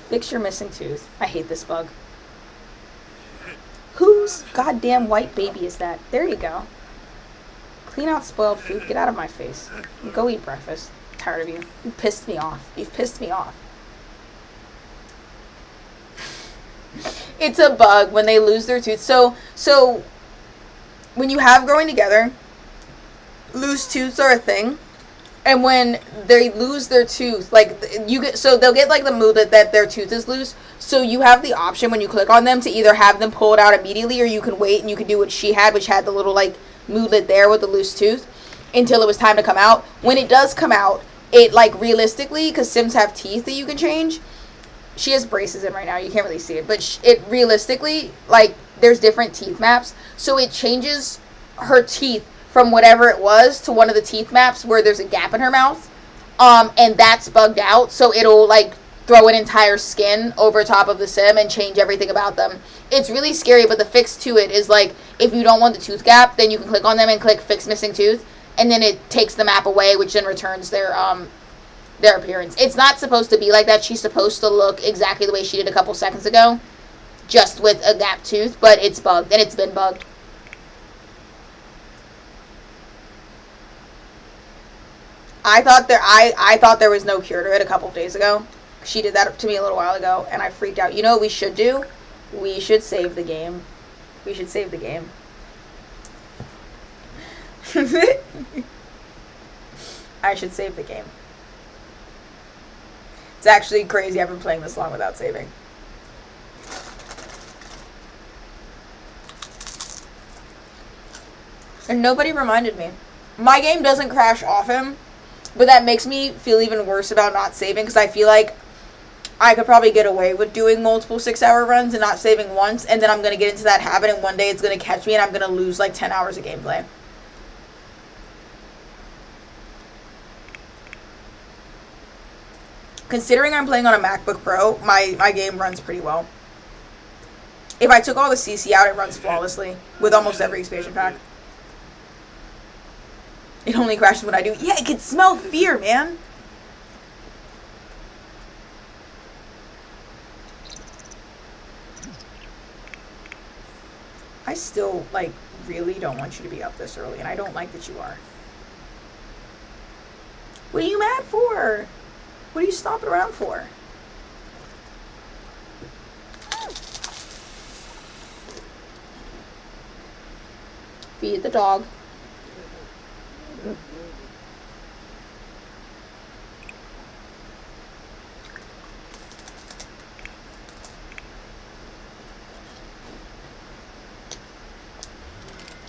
Fix your missing tooth. I hate this bug. Whose goddamn white baby is that? There you go. Clean out spoiled food. Get out of my face. Go eat breakfast. I'm tired of you. You pissed me off. You've pissed me off. It's a bug when they lose their tooth. So when you have growing together, loose tooths are a thing. And when they lose their tooth, like they'll get like the mood that their tooth is loose. So you have the option when you click on them to either have them pull it out immediately, or you can wait and you can do what she had, which had the little like moodlet there with the loose tooth until it was time to come out. When it does come out, it like realistically, because Sims have teeth that you can change. She has braces in right now. You can't really see it, but it realistically, like, there's different teeth maps. So it changes her teeth from whatever it was to one of the teeth maps where there's a gap in her mouth. And that's bugged out. So it'll, like, throw an entire skin over top of the Sim and change everything about them. It's really scary, but the fix to it is, like, if you don't want the tooth gap, then you can click on them and click Fix Missing Tooth. And then it takes the map away, which then returns their appearance. It's not supposed to be like that. She's supposed to look exactly the way she did a couple seconds ago, just with a gap tooth, but it's bugged, and it's been bugged. I thought there was no cure to it a couple of days ago. She did that to me a little while ago, and I freaked out. You know what we should do? We should save the game. We should save the game. I should save the game. It's actually crazy I've been playing this long without saving. And nobody reminded me. My game doesn't crash often, but that makes me feel even worse about not saving, because I feel like I could probably get away with doing multiple 6-hour runs and not saving once, and then I'm going to get into that habit, and one day it's going to catch me and I'm going to lose like 10 hours of gameplay. Considering I'm playing on a MacBook Pro, my game runs pretty well. If I took all the CC out, it runs flawlessly with almost every expansion pack. It only crashes when I do. Yeah, it can smell fear, man. I still, like, really don't want you to be up this early, and I don't like that you are. What are you mad for? What are you stomping around for? Feed the dog.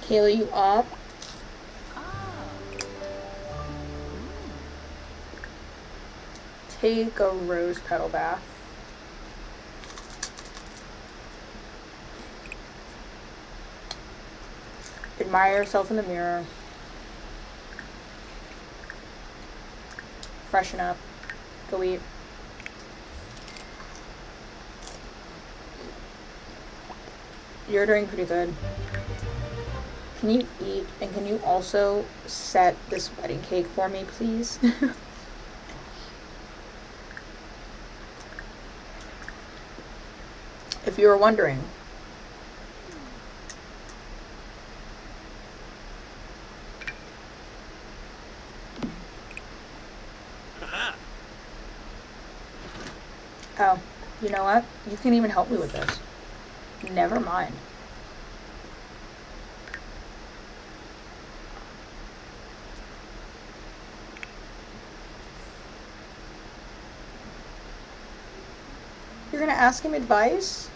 Kayla, you up? Take a rose petal bath. Admire yourself in the mirror. Freshen up. Go eat. You're doing pretty good. Can you eat, and can you also set this wedding cake for me, please? If you were wondering. Oh, you know what? You can't even help me with this. Never mind. You're gonna ask him advice?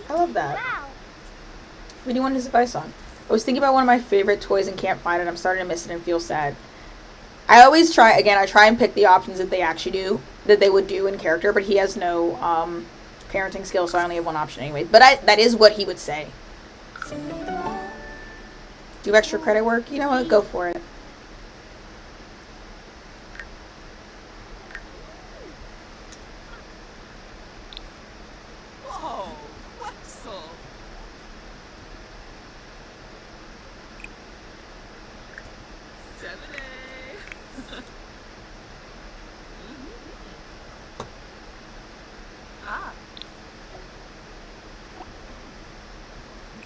I love that. What do you want his advice on? I was thinking about one of my favorite toys and can't find it. I'm starting to miss it and feel sad. I always try and pick the options that they actually do, that they would do in character, but he has no parenting skills, so I only have one option anyway. But that is what he would say. Do extra credit work? You know what? Go for it.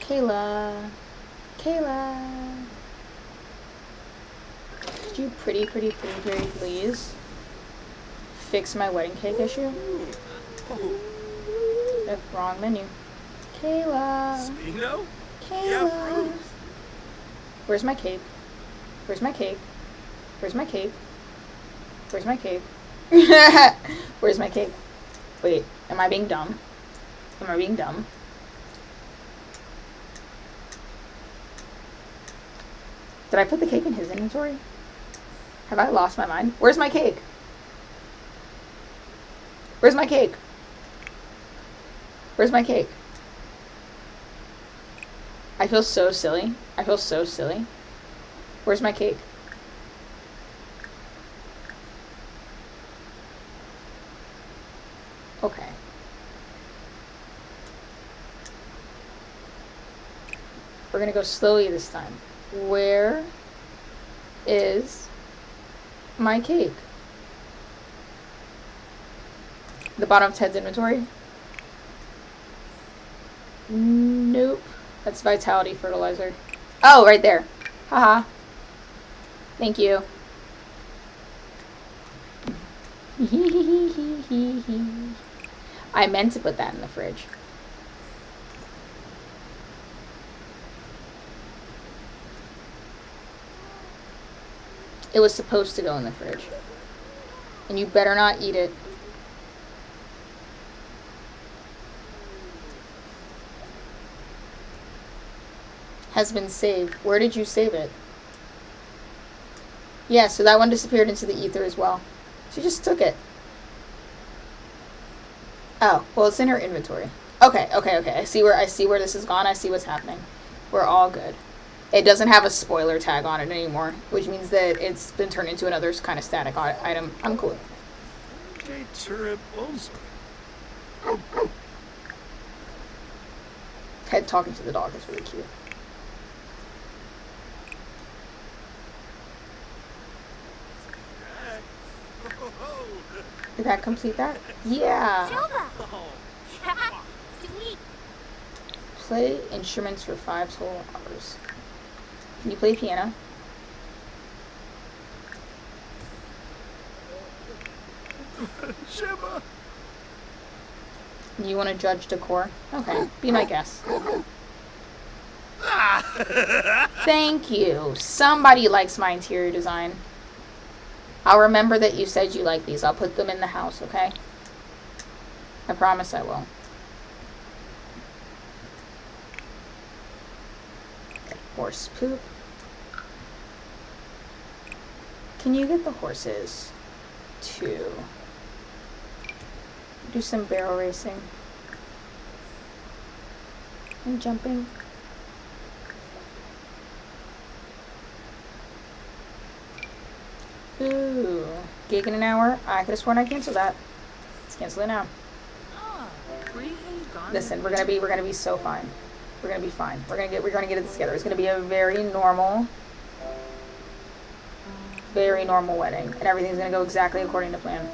Kayla. Kayla. Could you pretty please fix my wedding cake issue? Wrong menu. Kayla. Spino? Kayla. Where's my cake? Where's my cake? Where's my cake? Where's my cake? Where's my cake? Wait, am I being dumb? Am I being dumb? Did I put the cake in his inventory? Have I lost my mind? Where's my cake? Where's my cake? Where's my cake? I feel so silly. I feel so silly. Where's my cake? Okay. We're gonna go slowly this time. Where is my cake? The bottom of Ted's inventory? Nope. That's vitality fertilizer. Oh, right there. Haha. Thank you. I meant to put that in the fridge. It was supposed to go in the fridge. And you better not eat it. Has been saved. Where did you save it? Yeah, so that one disappeared into the ether as well. She just took it. Oh, well, it's in her inventory. Okay. I see where this has gone. I see what's happening. We're all good. It doesn't have a spoiler tag on it anymore, which means that it's been turned into another kind of static item. I'm cool. J turret also. Ted talking to the dog is really cute. Did that complete that? Yeah. Silva. Yeah, sweet. Play instruments for 5 total hours. Can you play piano? Shema. You want to judge decor? Okay, be my guest. Thank you. Somebody likes my interior design. I'll remember that you said you like these. I'll put them in the house, okay? I promise I will. Horse poop. Can you get the horses to do some barrel racing and jumping? Ooh, gig in an hour. I could have sworn I canceled that. Let's cancel it now. Listen, we're gonna be so fine. We're gonna be fine. We're gonna get it together. It's gonna be a very normal wedding, and everything's gonna go exactly according to plan.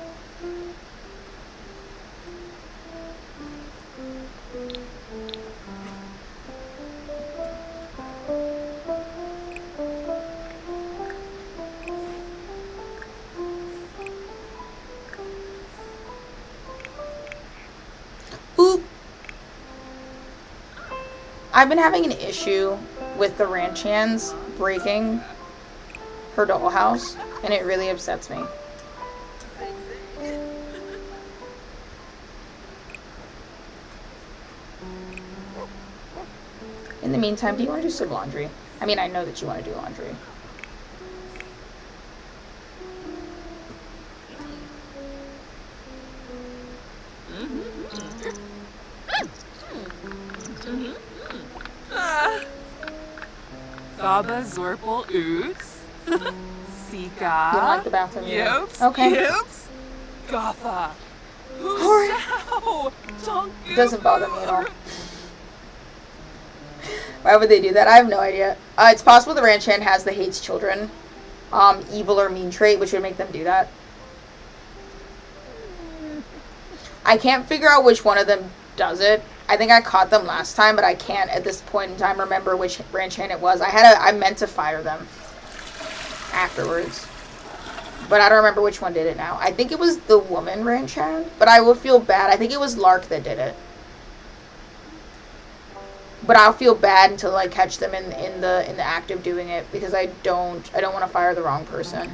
Oop. I've been having an issue with the ranch hands breaking her dollhouse, and it really upsets me. In the meantime, do you want to do some laundry? I mean, I know that you want to do laundry. Baba Zorpal Oops. Sika. You don't like the bathroom either? Yops. Okay. Yops. Gotha. It doesn't bother me at all. Why would they do that? I have no idea. It's possible the ranch hand has the hates children, evil or mean trait, which would make them do that. I can't figure out which one of them does it. I think I caught them last time, but I can't at this point in time remember which ranch hand it was. I meant to fire them afterwards, but I don't remember which one did it now. I think it was the woman ranch hand, but I will feel bad. I think it was Lark that did it. But I'll feel bad until I catch them in the act of doing it, because I don't want to fire the wrong person.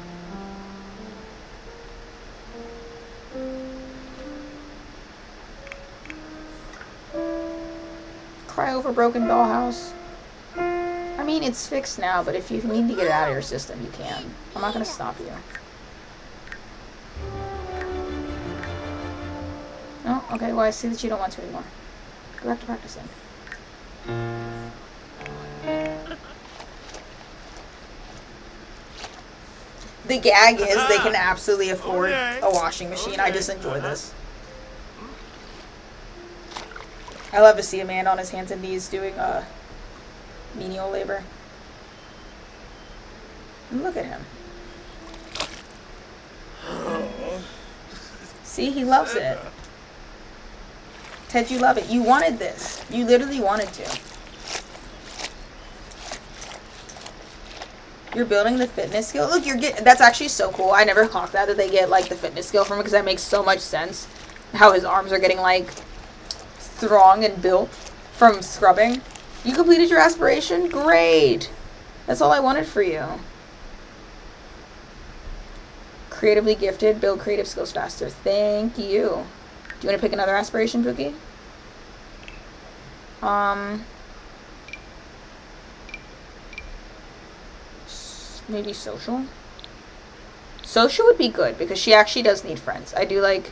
Cry over broken dollhouse. I mean, it's fixed now, but if you need to get it out of your system, you can. I'm not gonna stop you. Oh, okay. Well, I see that you don't want to anymore. Go back to practicing. The gag is they can absolutely afford a washing machine. I just enjoy this. I love to see a man on his hands and knees doing menial labor. And look at him. See, he loves it. Ted, you love it. You wanted this. You literally wanted to. You're building the fitness skill. Look, you're getting... That's actually so cool. I never clocked that they get, like, the fitness skill from it, because that makes so much sense. How his arms are getting, like, strong and built from scrubbing. You completed your aspiration? Great. That's all I wanted for you. Creatively gifted. Build creative skills faster. Thank you. Do you want to pick another aspiration, Pookie? Maybe social? Social would be good, because she actually does need friends. I do like...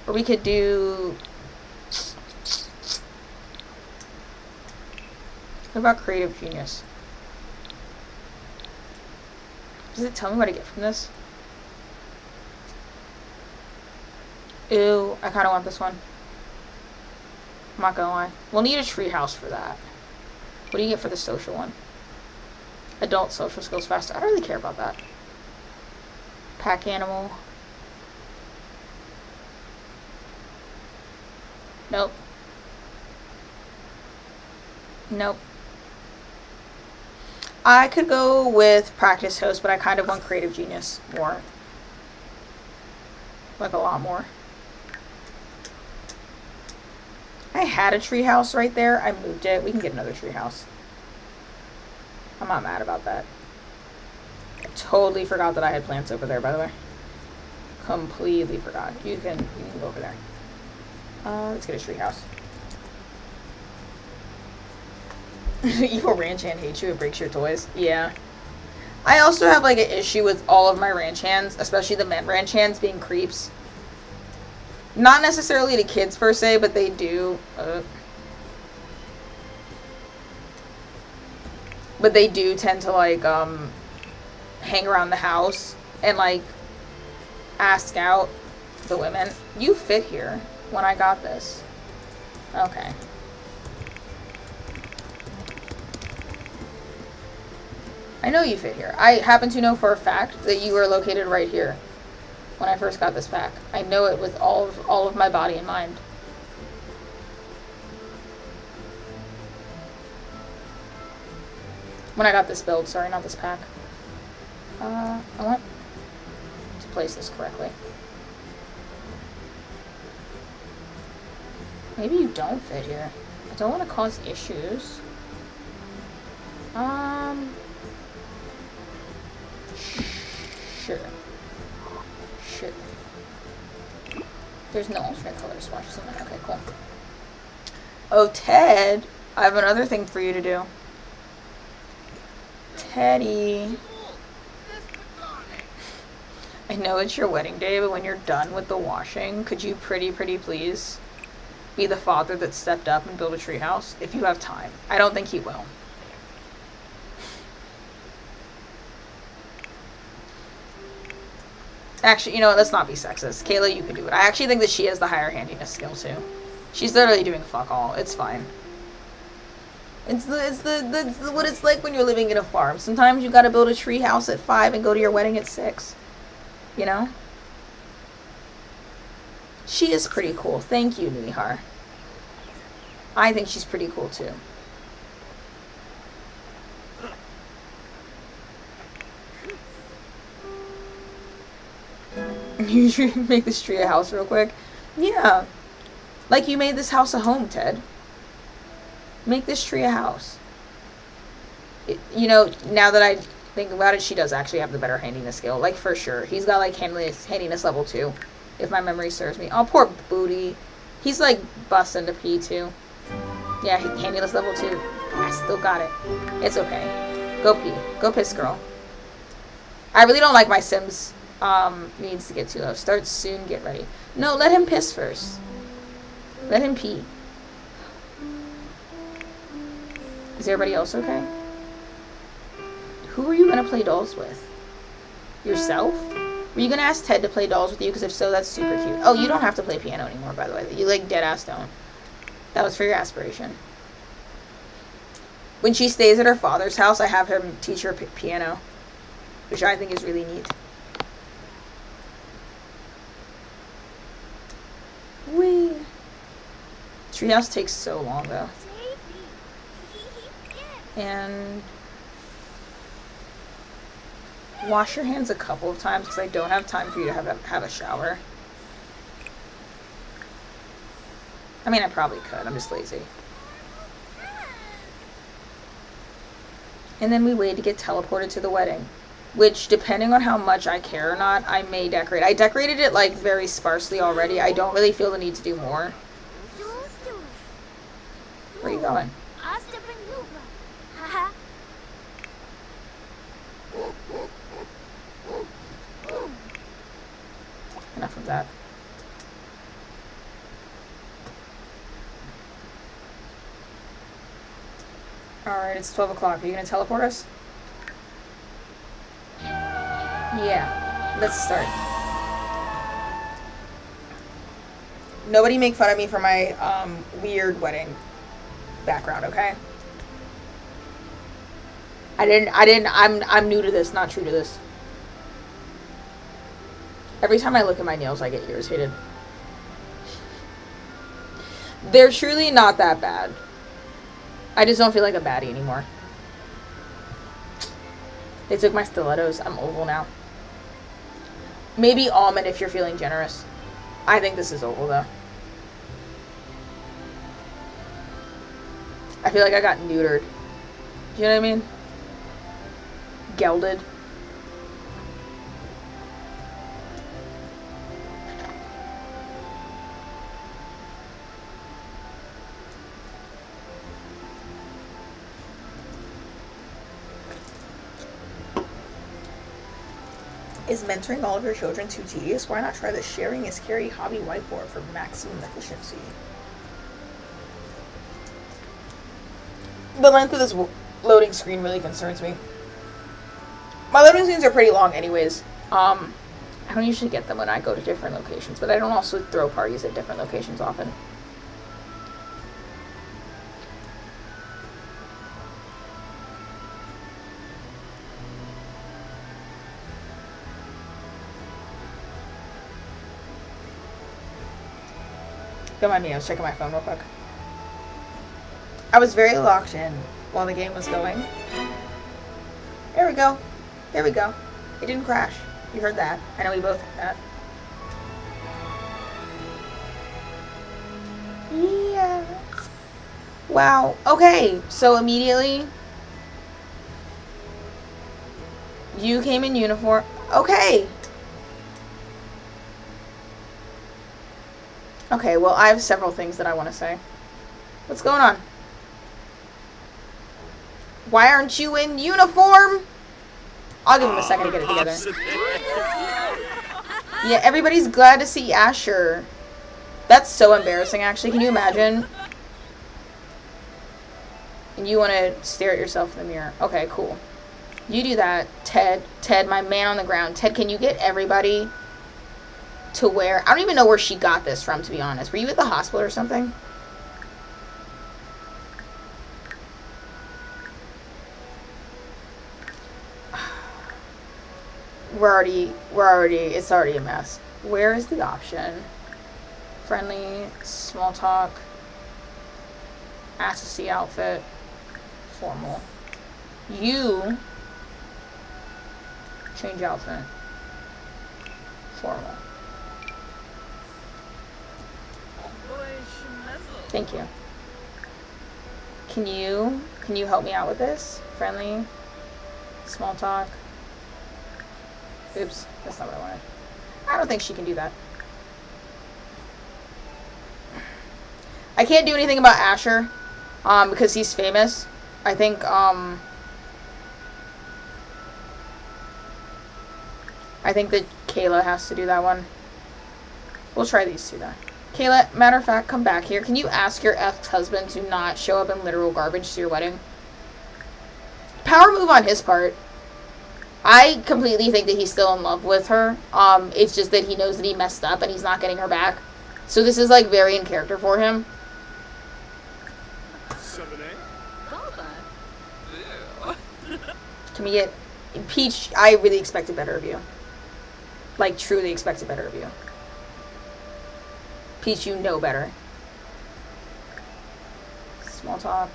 Or we could do... What about creative genius? Does it tell me what I get from this? Ew, I kind of want this one. I'm not gonna lie. We'll need a treehouse for that. What do you get for the social one? Adult social skills faster. I don't really care about that. Pack animal. Nope. Nope. I could go with practice host, but I kind of want creative genius more. Like a lot more. I had a treehouse right there. I moved it. We can get another treehouse. I'm not mad about that. I totally forgot that I had plants over there, by the way. Completely forgot. You can go over there. Let's get a treehouse. Evil ranch hand hates you. It breaks your toys. Yeah. I also have like an issue with all of my ranch hands, especially the men ranch hands, being creeps. Not necessarily to kids per se, but they do. But they do tend to like hang around the house and like ask out the women. You fit here when I got this. Okay. I know you fit here. I happen to know for a fact that you were located right here when I first got this pack. I know it with all of my body in mind. When I got this build, sorry, not this pack. I want to place this correctly. Maybe you don't fit here. I don't want to cause issues. Sure. Sure. There's no alternate color swatches in there. Okay, cool. Oh, Ted, I have another thing for you to do. Teddy. I know it's your wedding day, but when you're done with the washing, could you pretty please be the father that stepped up and built a treehouse? If you have time. I don't think he will. Actually, you know what? Let's not be sexist. Kayla, you can do it. I actually think that she has the higher handiness skill, too. She's literally doing fuck all. It's fine. It's what it's like when you're living in a farm. Sometimes you gotta build a tree house at 5 and go to your wedding at 6. You know? She is pretty cool. Thank you, Nuihar. I think she's pretty cool too. You should make this tree a house real quick. Yeah. Like you made this house a home, Ted. Make this tree a house. You know, now that I think about it, she does actually have the better handiness skill. Like, for sure. He's got, like, handiness level 2. If my memory serves me. Oh, poor Booty. He's, like, busting to pee, too. Yeah, handiness level 2. I still got it. It's okay. Go pee. Go piss, girl. I really don't like my Sims needs to get too low. Start soon, get ready. No, let him piss first. Let him pee. Is everybody else okay? Who are you going to play dolls with? Yourself? Were you going to ask Ted to play dolls with you? Because if so, that's super cute. Oh, you don't have to play piano anymore, by the way. You, like, dead-ass don't. That was for your aspiration. When she stays at her father's house, I have him teach her piano. Which I think is really neat. Whee! Treehouse takes so long, though. And wash your hands a couple of times because I don't have time for you to have a shower. I mean, I probably could. I'm just lazy. And then we wait to get teleported to the wedding. Which, depending on how much I care or not, I may decorate. I decorated it, like, very sparsely already. I don't really feel the need to do more. Where are you going? Enough of that. Alright, it's 12 o'clock. Are you going to teleport us? Yeah. Let's start. Nobody make fun of me for my weird wedding background, okay? I'm new to this, not true to this. Every time I look at my nails, I get irritated. They're truly not that bad. I just don't feel like a baddie anymore. They took my stilettos. I'm oval now. Maybe almond if you're feeling generous. I think this is oval, though. I feel like I got neutered. Do you know what I mean? Gelded. Is mentoring all of your children too tedious? Why not try the sharing is scary hobby whiteboard for maximum efficiency? The length of this loading screen really concerns me. My loading screens are pretty long anyways. I don't usually get them when I go to different locations, but I don't also throw parties at different locations often. Don't mind me, I was checking my phone real quick. I was very locked in while the game was going. There we go. There we go. It didn't crash. You heard that. I know we both heard that. Yes. Wow. Okay. So immediately you came in uniform. Okay. Okay, well, I have several things that I want to say. What's going on? Why aren't you in uniform? I'll give him a second to get it together. Yeah, everybody's glad to see Asher. That's so embarrassing, actually. Can you imagine? And you want to stare at yourself in the mirror. Okay, cool. You do that. Ted, my man on the ground. Ted, can you get everybody to wear... I don't even know where she got this from, to be honest. Were you at the hospital or something? It's already a mess. Where is the option? Friendly, small talk. Assassin outfit. Formal. You change outfit. Formal. Thank you. Can you help me out with this? Friendly. Small talk. Oops, that's not what I wanted. I don't think she can do that. I can't do anything about Asher, because he's famous. I think, I think that Kayla has to do that one. We'll try these two then. Kayla, matter of fact, come back here. Can you ask your ex-husband to not show up in literal garbage to your wedding? Power move on his part. I completely think that he's still in love with her. It's just that he knows that he messed up and he's not getting her back. So this is, like, very in character for him. 7A? Golda. Can we get... Peach, I really expected better of you. Like, truly expected better of you. Peach, you know better. Small talk.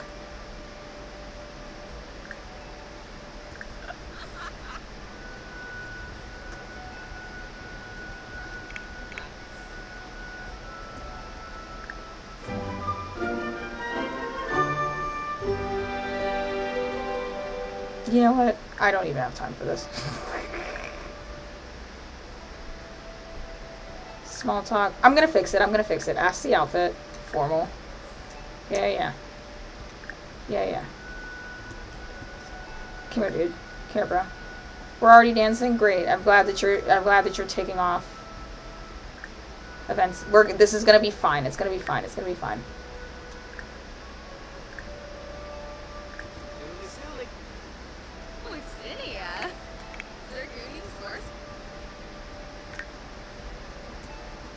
You know what? I don't even have time for this. Small talk. I'm gonna fix it. Ask the outfit. Formal. Yeah. Come here, dude. Come here, bro. We're already dancing? Great. I'm glad that you're taking off events. This is gonna be fine. It's gonna be fine.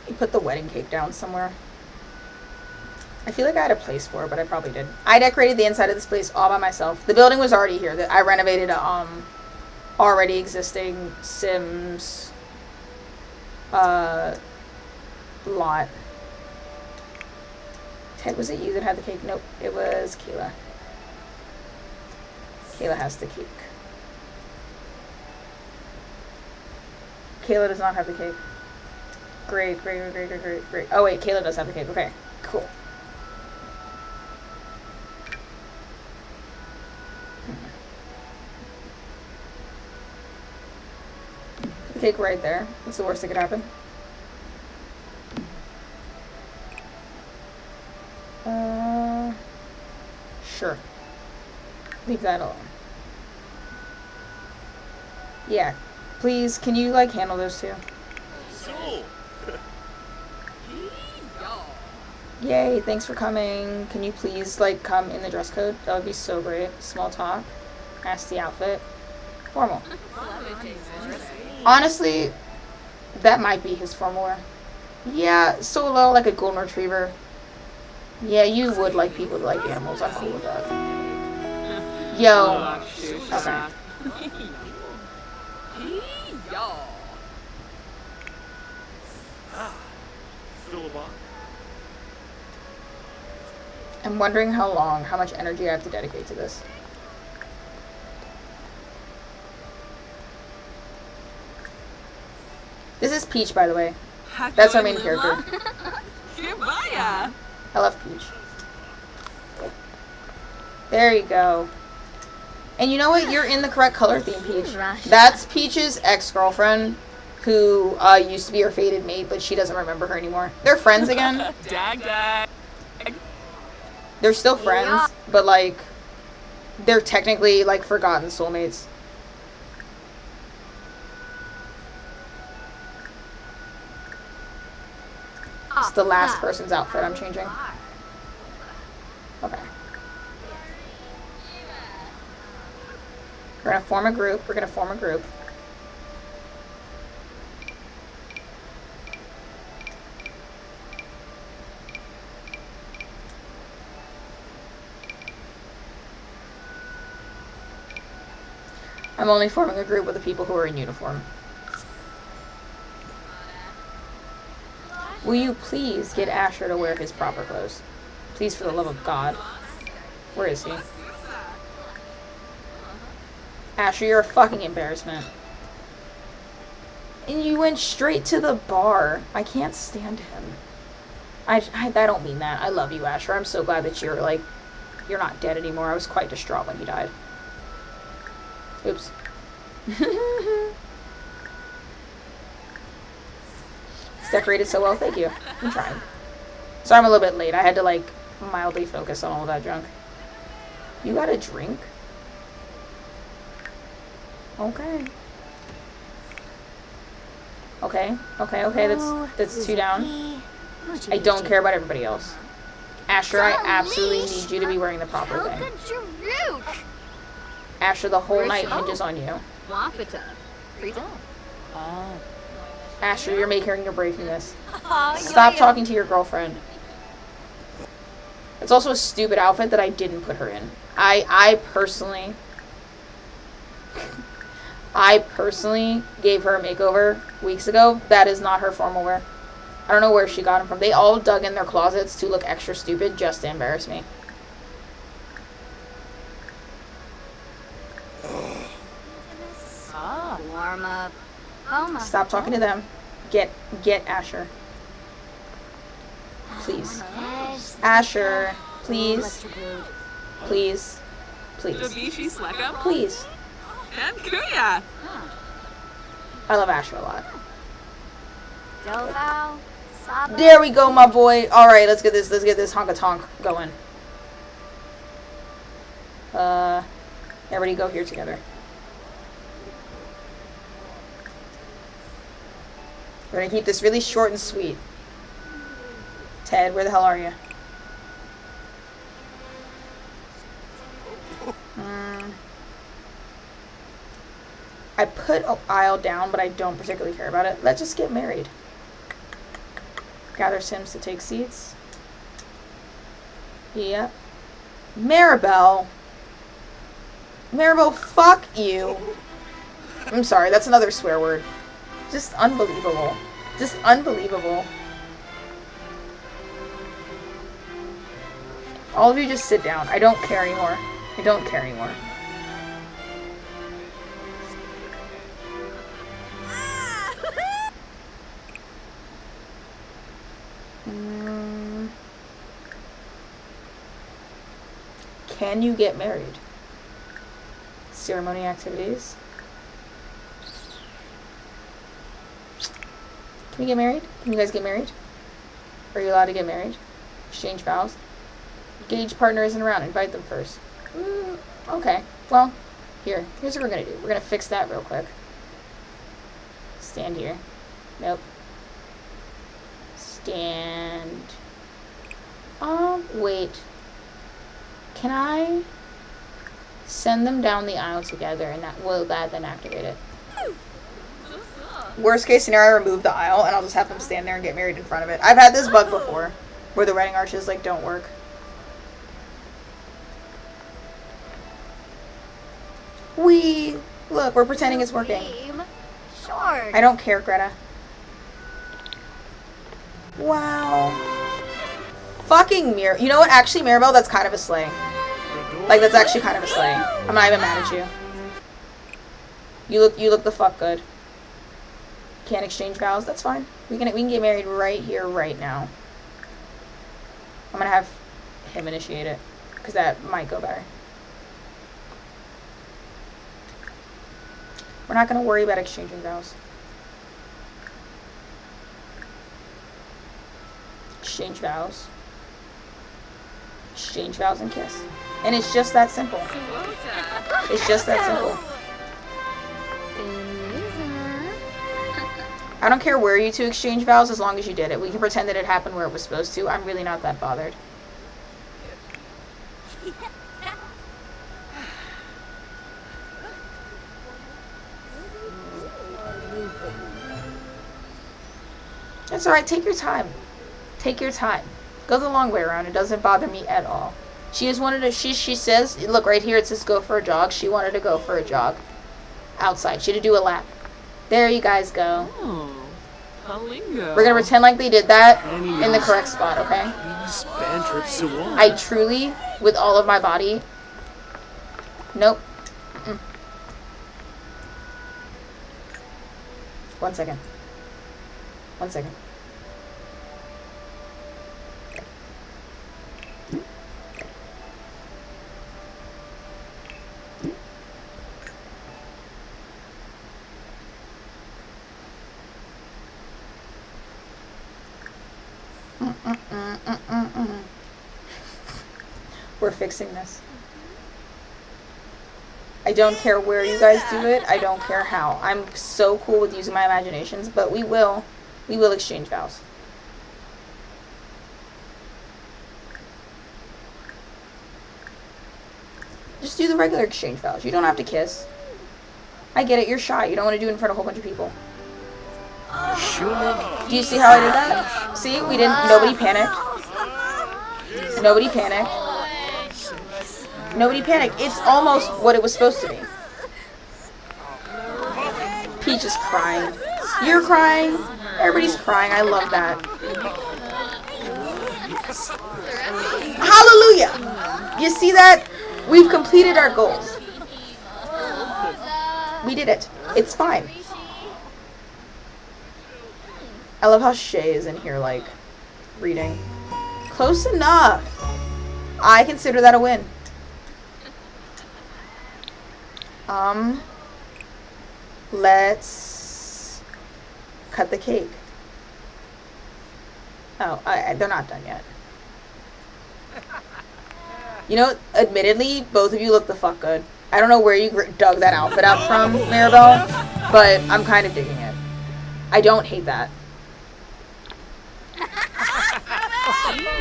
You put the wedding cake down somewhere. I feel like I had a place for it, but I probably did. I decorated the inside of this place all by myself. The building was already here. I renovated a already existing Sims lot. Ted, was it you that had the cake? Nope, it was Kayla. Kayla has the cake. Kayla does not have the cake. Great. Oh wait, Kayla does have the cake. Okay, cool. Put the cake right there. What's the worst that could happen? Sure. Leave that alone. Yeah. Please, can you, like, handle those two? So, Yay, thanks for coming. Can you please, like, come in the dress code? That would be so great. Small talk. Ask the outfit. Formal. Honestly, that might be his formal wear. Yeah, Solo, like a golden retriever. Yeah, you would like people to like animals. I'm cool with that. Yo. Okay. Philibot. I'm wondering how much energy I have to dedicate to this. This is Peach, by the way. That's our main character. Goodbye. I love Peach. There you go. And you know what? You're in the correct color theme, Peach. That's Peach's ex-girlfriend, who used to be her fated mate, but she doesn't remember her anymore. They're friends again. Dag. They're still friends, but, like, they're technically, like, forgotten soulmates. It's the last person's outfit I'm changing. Okay. We're gonna form a group. I'm only forming a group with the people who are in uniform. Will you please get Asher to wear his proper clothes? Please, for the love of God. Where is he? Asher, you're a fucking embarrassment. And you went straight to the bar. I can't stand him. I don't mean that. I love you, Asher. I'm so glad that you're, like, you're not dead anymore. I was quite distraught when he died. Oops. It's decorated so well. Thank you. I'm trying. So I'm a little bit late. I had to, like, mildly focus on all that junk. You got a drink? Okay. Okay. That's 2 down. I don't care about everybody else. Asher, I absolutely need you to be wearing the proper thing. Asher, the whole night hinges on you. Asher, you're breaking this. Stop talking to your girlfriend. It's also a stupid outfit that I didn't put her in. I personally gave her a makeover weeks ago. That is not her formal wear. I don't know where she got them from. They all dug in their closets to look extra stupid just to embarrass me. Warm up. Stop talking to them. Get Asher. Please. Asher, please. Please. Please. Dobishi Sleka? Please. And Kuya. I love Asher a lot. There we go, my boy. Alright, let's get this honka-tonk going. Everybody go here together. We're gonna keep this really short and sweet. Ted, where the hell are you? I put Isle down, but I don't particularly care about it. Let's just get married. Gather Sims to take seats. Yep. Maribel. Maribel, fuck you. I'm sorry, that's another swear word. Just unbelievable. Just unbelievable. All of you just sit down. I don't care anymore. I don't care anymore. Can you get married? Ceremony activities. Can we get married? Can you guys get married? Are you allowed to get married? Exchange vows. Engaged partner isn't around. Invite them first. Okay. Well, here's what we're gonna do. We're gonna fix that real quick. Stand here. Nope. Stand. Wait. Can I send them down the aisle together and will that then activate it? Worst case scenario, remove the aisle and I'll just have them stand there and get married in front of it. I've had this bug before where the wedding arches like don't work. Look, we're pretending it's working. Sure. I don't care, Greta. Wow. Fucking You know what? Actually, Maribel, that's kind of a slay. Like, that's actually kind of a slay. I'm not even mad at you. You look the fuck good. Can't exchange vows? That's fine. We can get married right here, right now. I'm gonna have him initiate it. Because that might go better. We're not gonna worry about exchanging vows. Exchange vows. Exchange vows and kiss. And it's just that simple. It's just that simple. I don't care where you two exchange vows as long as you did it. We can pretend that it happened where it was supposed to. I'm really not that bothered. That's alright. Take your time. Take your time. Go the long way around. It doesn't bother me at all. She just wanted to, she says, look right here, it says go for a jog. She wanted to go for a jog outside. She had to do a lap. There you guys go. Oh. A lingo. We're gonna pretend like they did that in the correct spot, okay? Span trip Sawan. I truly, with all of my body... Nope. Mm-mm. 1 second. 1 second. We're fixing this. I don't care where you guys do it. I don't care how. I'm so cool with using my imaginations, but we will exchange vows. Just do the regular exchange vows. You don't have to kiss. I get it. You're shy. You don't want to do it in front of a whole bunch of people. Do you see how I did that? See? We didn't... Nobody panicked. Nobody panicked. Nobody panicked. It's almost what it was supposed to be. Peach is crying. You're crying. Everybody's crying. I love that. Hallelujah! You see that? We've completed our goals. We did it. It's fine. I love how Shay is in here, like, reading. Close enough. I consider that a win. Let's cut the cake. Oh, they're not done yet. You know, admittedly, both of you look the fuck good. I don't know where you dug that outfit out from, Maribel, but I'm kind of digging it. I don't hate that.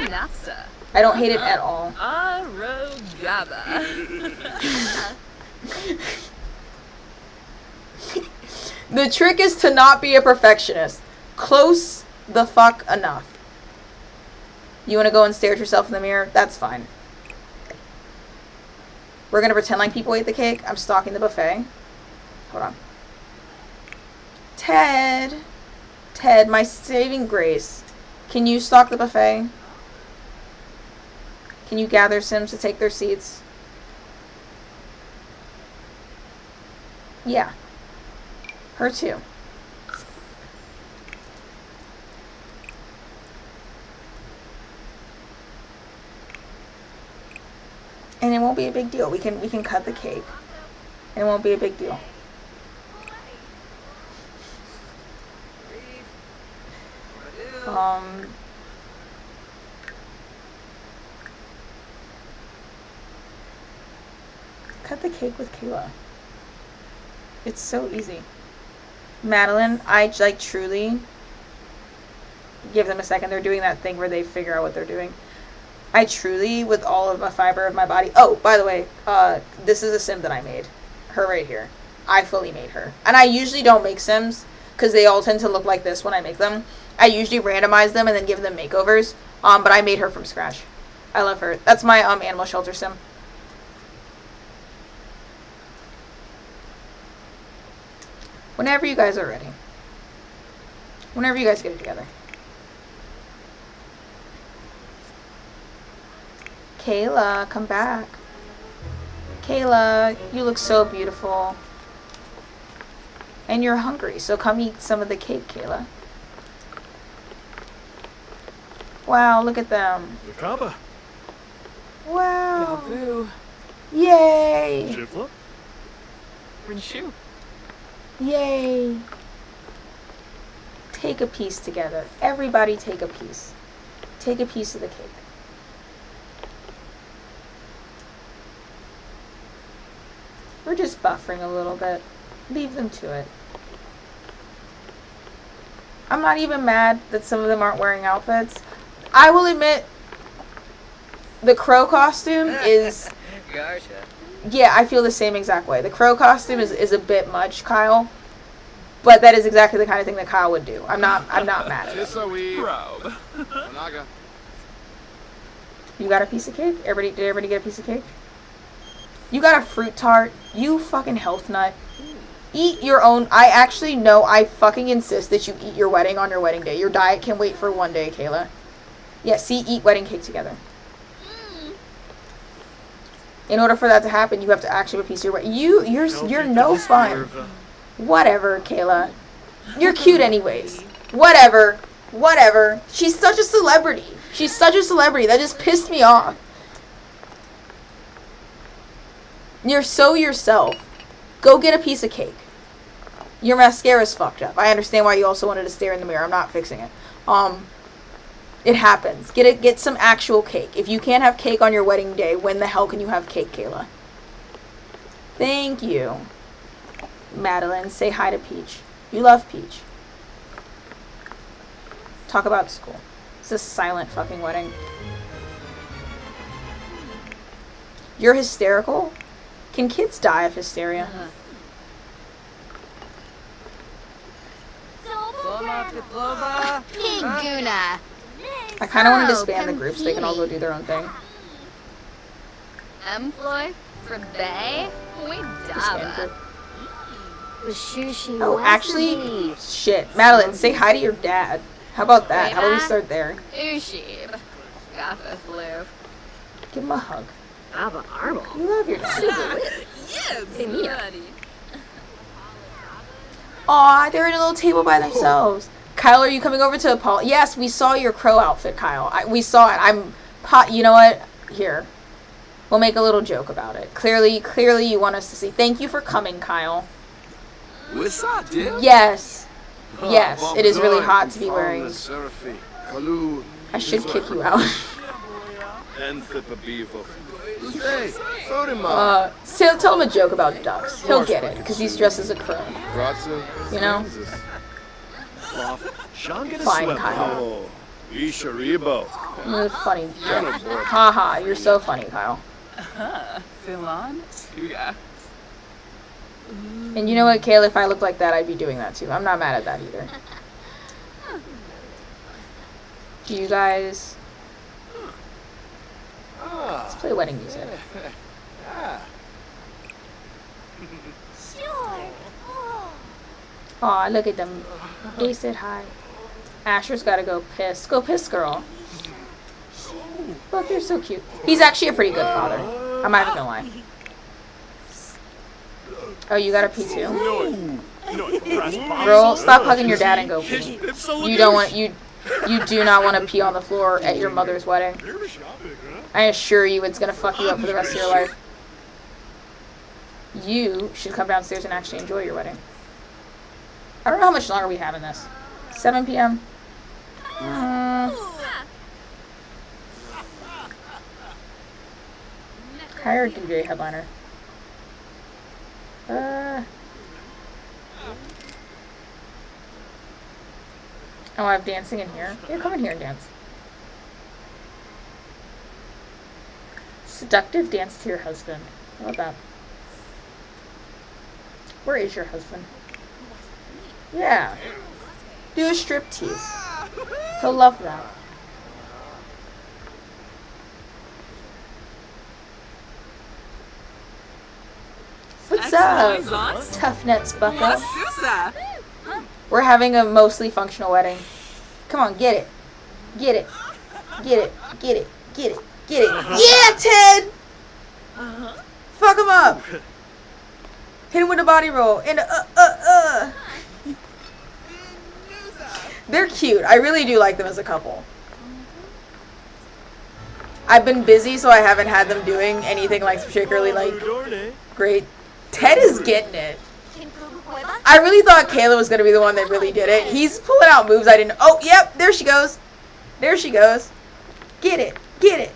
Nafsa. I don't hate it at all. Arogaba. The trick is to not be a perfectionist. Close the fuck enough. You want to go and stare at yourself in the mirror? That's fine. We're going to pretend like people ate the cake. I'm stalking the buffet. Hold on. Ted, my saving grace. Can you stalk the buffet? Can you gather Sims to take their seats? Yeah. Her too. And it won't be a big deal. We can cut the cake. And it won't be a big deal. Cut the cake with Kayla. It's so easy. Madeline, I like truly give them a second. They're doing that thing where they figure out what they're doing. I truly, with all of my fiber of my body. Oh, by the way, this is a sim that I made. Her right here. I fully made her. And I usually don't make sims because they all tend to look like this when I make them. I usually randomize them and then give them makeovers. But I made her from scratch. I love her. That's my animal shelter sim. Whenever you guys are ready. Whenever you guys get it together. Kayla, come back. Kayla, you look so beautiful. And you're hungry, so come eat some of the cake, Kayla. Wow, look at them. Yakaba. Wow. Yabu. Yay. Jivla. Rinshu. Yay. Take a piece together. Everybody take a piece. Take a piece of the cake. We're just buffering a little bit. Leave them to it. I'm not even mad that some of them aren't wearing outfits. I will admit, the crow costume is... Gotcha. Yeah, I feel the same exact way. The crow costume is a bit much, Kyle. But that is exactly the kind of thing that Kyle would do. I'm not mad at it. Probe. Naga. You got a piece of cake? Did everybody get a piece of cake? You got a fruit tart? You fucking health nut. Eat your own. I actually know. I fucking insist that you eat your wedding on your wedding day. Your diet can wait for one day, Kayla. Yeah, see, eat wedding cake together. In order for that to happen, you have to actually have a piece of your wedding. You're no fun. Whatever, Kayla. You're cute anyways. Whatever. Whatever. She's such a celebrity. She's such a celebrity. That just pissed me off. You're so yourself. Go get a piece of cake. Your mascara's fucked up. I understand why you also wanted to stare in the mirror. I'm not fixing it. It happens. Get some actual cake. If you can't have cake on your wedding day, when the hell can you have cake, Kayla? Thank you. Madeline, say hi to Peach. You love Peach. Talk about school. It's a silent fucking wedding. You're hysterical? Can kids die of hysteria? Piguna. I kind of want to disband the group so they can all go do their own thing. Employ for Bay? We Disband daba. group. Oh, actually, shit. Madeline, say hi to your dad. How about that? How about we start there? Ushib. Gaffa flu. Give him a hug. Abba Arble. You love your dad. Yes, Mia. buddy. Aw, they're at a little table by themselves. Kyle, are you coming over to Apollo? Yes, we saw your crow outfit, Kyle. We saw it. You know what? Here. We'll make a little joke about it. Clearly you want us to see. Thank you for coming, Kyle. What's up, dear? Yes. Yes, it is really hot to be wearing. I should kick you out. Tell him a joke about ducks. He'll get it, because he's dressed as a crow. You know? Fine, Kyle. Funny joke. Haha, you're so funny, Kyle. Ceylon? Yeah. And you know what, Kayla, if I looked like that, I'd be doing that too. I'm not mad at that either. Do you guys... Let's play wedding music. Aw, look at them. They said hi. Asher's gotta go piss. Go piss, girl. Look, you're so cute. He's actually a pretty good father. I'm not even gonna lie. Oh, you gotta pee too? Girl, stop hugging your dad and go pee. You don't want... You do not want to pee on the floor at your mother's wedding. I assure you it's gonna fuck you up for the rest of your life. You should come downstairs and actually enjoy your wedding. I don't know how much longer we have in this. 7 p.m. Hire a DJ headliner. Oh, I have dancing in here. Yeah, come in here and dance. Seductive dance to your husband. How about that? Where is your husband? Yeah. Do a striptease. He'll love that. What's up? Tough nuts, bucko. Susa. We're having a mostly functional wedding. Come on, get it. Get it. Get it. Get it. Get it. Get it. Yeah, Ted! Fuck him up. Hit him with a body roll. And They're cute. I really do like them as a couple. I've been busy, so I haven't had them doing anything like particularly like great. Ted is getting it. I really thought Kayla was going to be the one that really did it. He's pulling out moves I didn't... Oh, yep, there she goes. There she goes. Get it. Get it.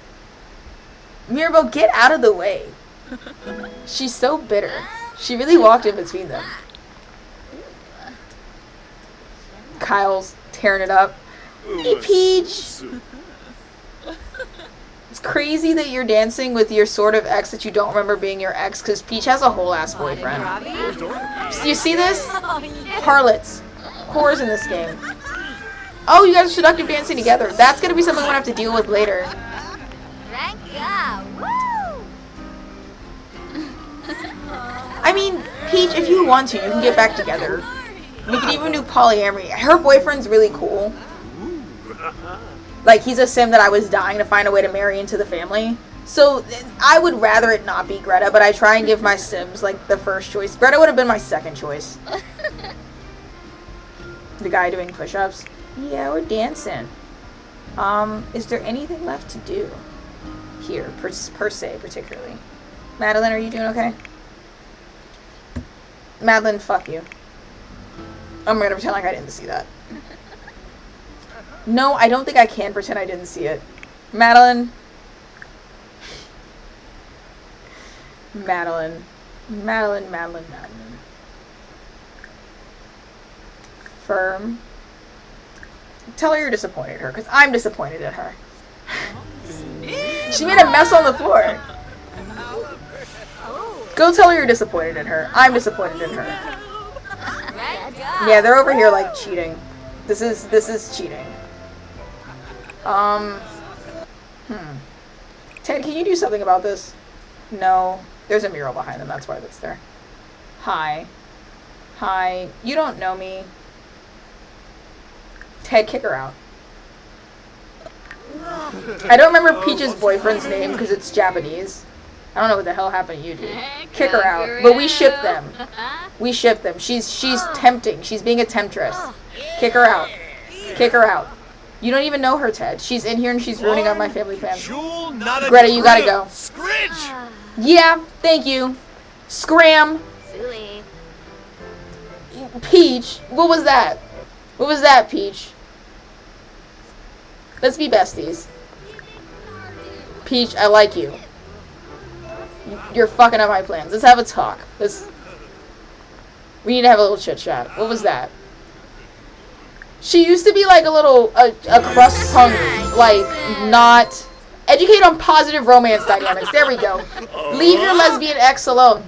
Mirabel, get out of the way. She's so bitter. She really walked in between them. Kyle's tearing it up. Hey, Peach. It's crazy that you're dancing with your sort of ex that you don't remember being your ex, because Peach has a whole ass boyfriend. You see this? Harlots. Whores in this game. Oh, you guys are seductive dancing together. That's going to be something we're going to have to deal with later. I mean, Peach, if you want to, you can get back together. We could even do polyamory. Her boyfriend's really cool. Like, he's a sim that I was dying to find a way to marry into the family. So, I would rather it not be Greta, but I try and give my sims, like, the first choice. Greta would have been my second choice. The guy doing push-ups. Yeah, we're dancing. Is there anything left to do? Here, per se, particularly. Madeline, are you doing okay? Madeline, fuck you. I'm gonna pretend like I didn't see that. No, I don't think I can pretend I didn't see it. Madeline. Madeline. Madeline, Madeline, Madeline. Firm. Tell her you're disappointed in her, because I'm disappointed in her. She made a mess on the floor. Go tell her you're disappointed in her. I'm disappointed in her. Yeah, they're over here like cheating. This is cheating. Ted, can you do something about this? No. There's a mural behind them, that's why that's there. Hi. Hi. You don't know me. Ted, kick her out. I don't remember Peach's boyfriend's name because it's Japanese. I don't know what the hell happened to you, dude. Kick her out. But we ship them. We ship them. She's tempting. She's being a temptress. Kick her out. Kick her out. You don't even know her, Ted. She's in here and she's ruining up my family plans. Greta, you gotta go. Scritch! Yeah, thank you. Scram. Silly. Peach. What was that? What was that, Peach? Let's be besties. Peach, I like you. You're fucking up my plans. Let's have a talk. We need to have a little chit chat. What was that? She used to be like a crust punk, like, not... Educate on positive romance dynamics. There we go. Leave your lesbian ex alone.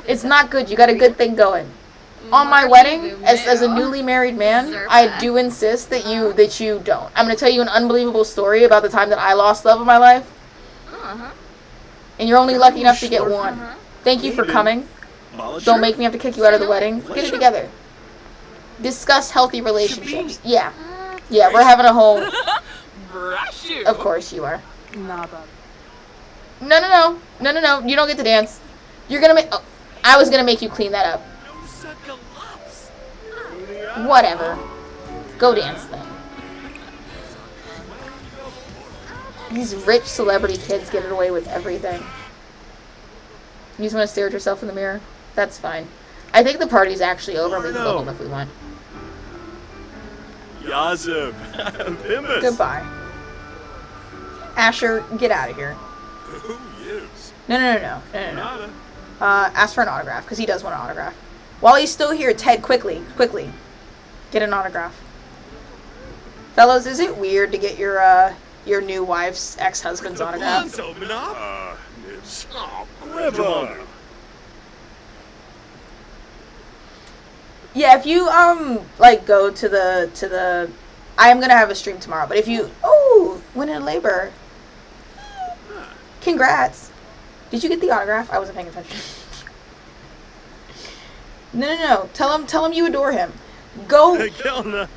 It's not good. You got a good thing going. On my wedding, as a newly married man, I do insist that you don't. I'm going to tell you an unbelievable story about the time that I lost love of my life. And you're only lucky enough to get one. Thank you for coming. Don't make me have to kick you out of the wedding. Get it together. Discuss healthy relationships. Yeah. Yeah, we're having a whole... Of course you are. Nada. No. You don't get to dance. You're gonna make... Oh, I was gonna make you clean that up. Whatever. Go dance then. These rich celebrity kids get away with everything. You just want to stare at yourself in the mirror? That's fine. I think the party's actually over. We can go home if we want. Yazov. Bimbus. Goodbye. Asher, get out of here. Who is? No. Ask for an autograph, because he does want an autograph. While he's still here, Ted, quickly, get an autograph. Fellows, is it weird to get your new wife's ex-husband's autograph? It's... Oh, Gribba. Yeah, if you, like, go to the... I am gonna have a stream tomorrow, but if you... Oh, went in labor. Congrats. Did you get the autograph? I wasn't paying attention. No. Tell him you adore him. Go... The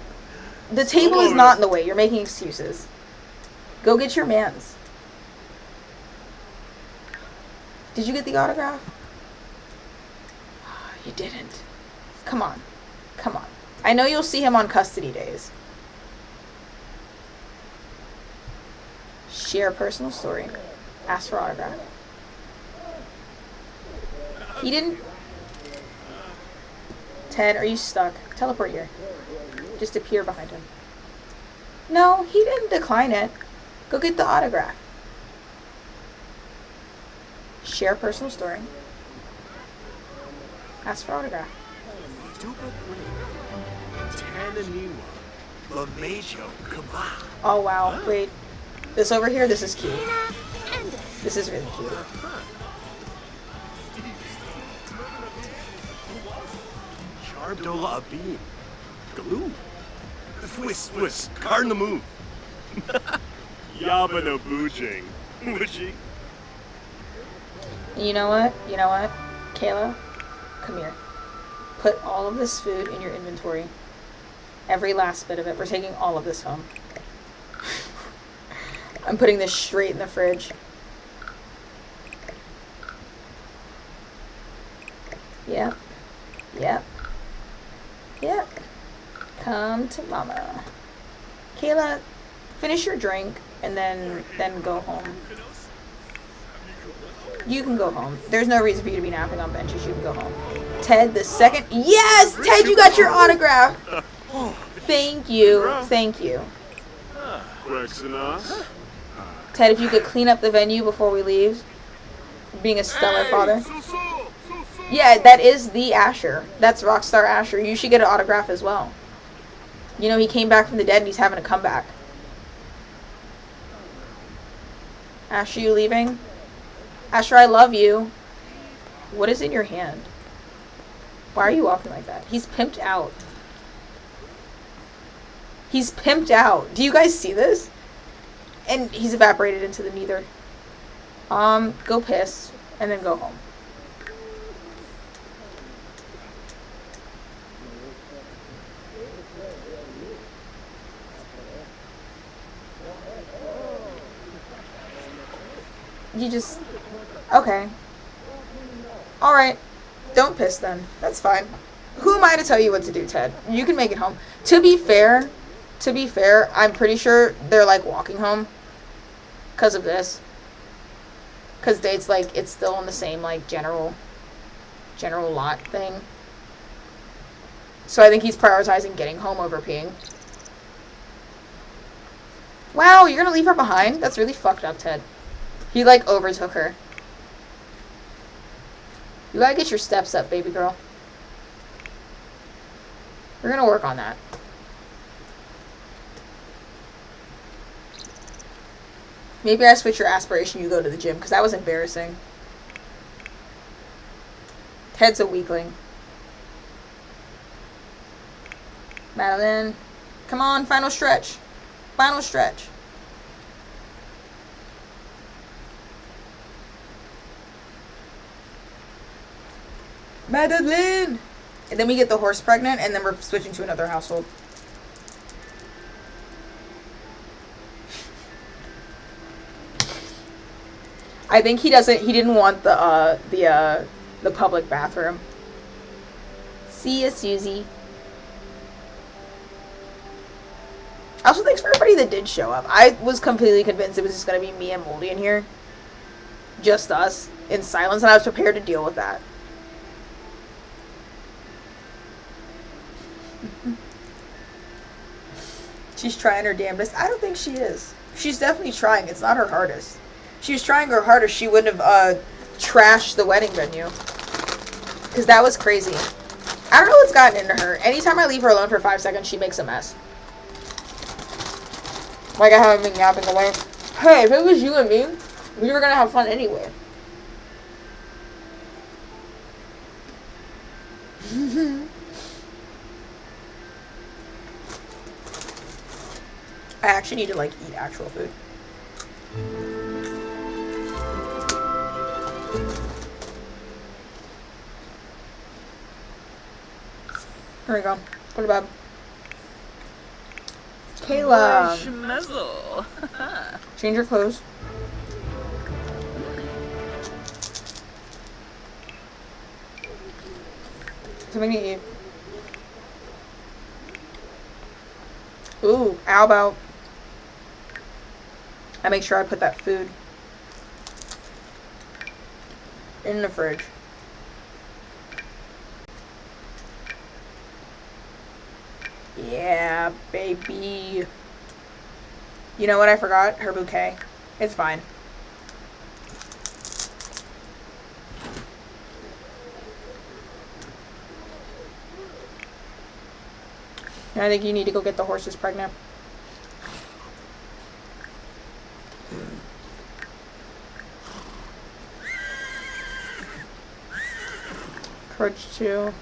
table is not in the way. You're making excuses. Go get your mans. Did you get the autograph? You didn't. Come on. I know you'll see him on custody days. Share a personal story. Ask for autograph. He didn't... Ted, are you stuck? Teleport here. Just appear behind him. No, he didn't decline it. Go get the autograph. Share a personal story. Ask for autograph. Oh wow, wait. This over here, this is cute. This is really cute. Chardola Abin. Galoo. Fwiss. Card in the move. Yabba no boojing. Would ye? You know what? You know what? Kayla, come here. Put all of this food in your inventory. Every last bit of it. We're taking all of this home. I'm putting this straight in the fridge. Yep. Yep. Yep. Come to mama. Kayla, finish your drink and then go home. You can go home. There's no reason for you to be napping on benches. You can go home. Ted, the second... Yes! Ted, you got your autograph! Thank you. Thank you. Ted, if you could clean up the venue before we leave. Being a stellar father. Yeah, that is the Asher. That's Rockstar Asher. You should get an autograph as well. You know, he came back from the dead and he's having a comeback. Asher, you leaving? Asher, I love you. What is in your hand? Why are you walking like that? He's pimped out. He's pimped out. Do you guys see this? And he's evaporated into the neither. Go piss and then go home. You just... Okay. Alright. Don't piss then. That's fine. Who am I to tell you what to do, Ted? You can make it home. To be fair, I'm pretty sure they're like walking home. Because of this. Because it's like, it's still in the same like general lot thing. So I think he's prioritizing getting home over peeing. Wow, you're gonna leave her behind? That's really fucked up, Ted. He, like, overtook her. You gotta get your steps up, baby girl. We're gonna work on that. Maybe I switch your aspiration, you go to the gym, because that was embarrassing. Ted's a weakling. Madeline. Come on, final stretch. Final stretch. Madeline! And then we get the horse pregnant, and then we're switching to another household. I think he didn't want the public bathroom. See ya, Susie. Also, thanks for everybody that did show up. I was completely convinced it was just gonna be me and Moldy in here. Just us, in silence, and I was prepared to deal with that. She's trying her damnedest. I don't think she is. She's definitely trying. It's not her hardest. If she was trying her hardest, she wouldn't have trashed the wedding venue. Because that was crazy. I don't know what's gotten into her. Anytime I leave her alone for 5 seconds, she makes a mess. Like I haven't been yapping away. Hey, if it was you and me, we were gonna have fun anyway. I actually need to, like, eat actual food. Here we go. What about Kayla? Schmezzle. Change your clothes. Something to eat. Ooh, how about I make sure I put that food in the fridge. Yeah, baby. You know what I forgot? Her bouquet. It's fine. I think you need to go get the horses pregnant. Courage 2.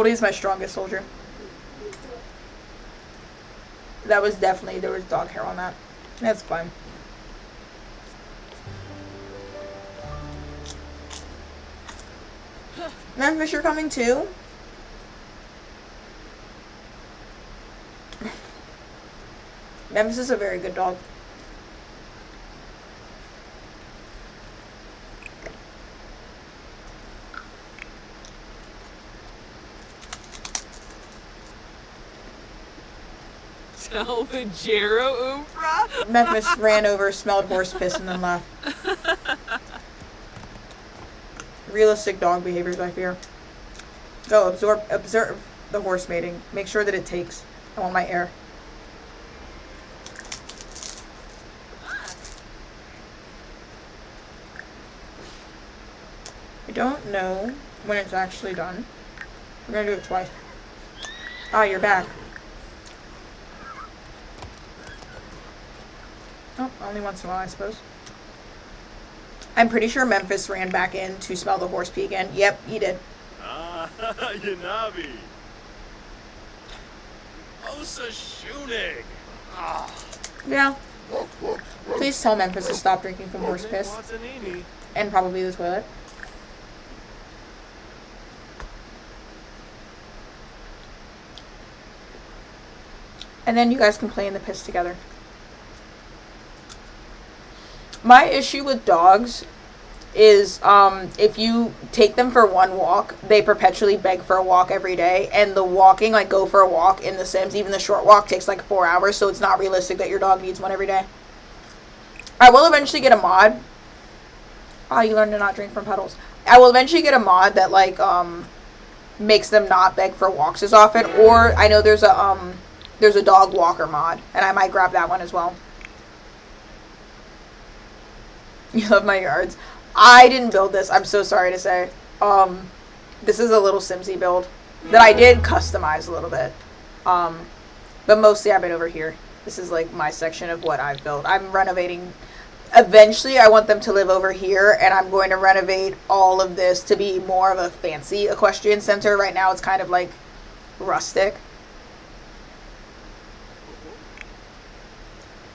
Goldie's my strongest soldier. That was definitely, there was dog hair on that. That's fine. Memphis, you're coming too? Memphis is a very good dog. Salvagero Umbra? Memphis ran over, smelled horse piss, and then left. Realistic dog behaviors, I fear. Go, observe the horse mating. Make sure that it takes. I want my air. I don't know when it's actually done. We're gonna do it twice. Ah, you're back. Oh, only once in a while, I suppose. I'm pretty sure Memphis ran back in to smell the horse pee again. Yep, he did. Ah, Yanabi. Osa Shunig. Ah. Yeah. Please tell Memphis to stop drinking from horse piss. Watanini. And probably the toilet. And then you guys can play in the piss together. My issue with dogs is if you take them for one walk, they perpetually beg for a walk every day. And the walking, like go for a walk in The Sims, even the short walk takes like 4 hours. So it's not realistic that your dog needs one every day. I will eventually get a mod. Oh, you learn to not drink from puddles. I will eventually get a mod that like makes them not beg for walks as often. Or I know there's a dog walker mod, and I might grab that one as well. You love my yards. I didn't build this, I'm so sorry to say. This is a little Simsy build that I did customize a little bit. But mostly I've been over here. This is like my section of what I've built. I'm renovating. Eventually I want them to live over here, and I'm going to renovate all of this to be more of a fancy equestrian center. Right now it's kind of like rustic.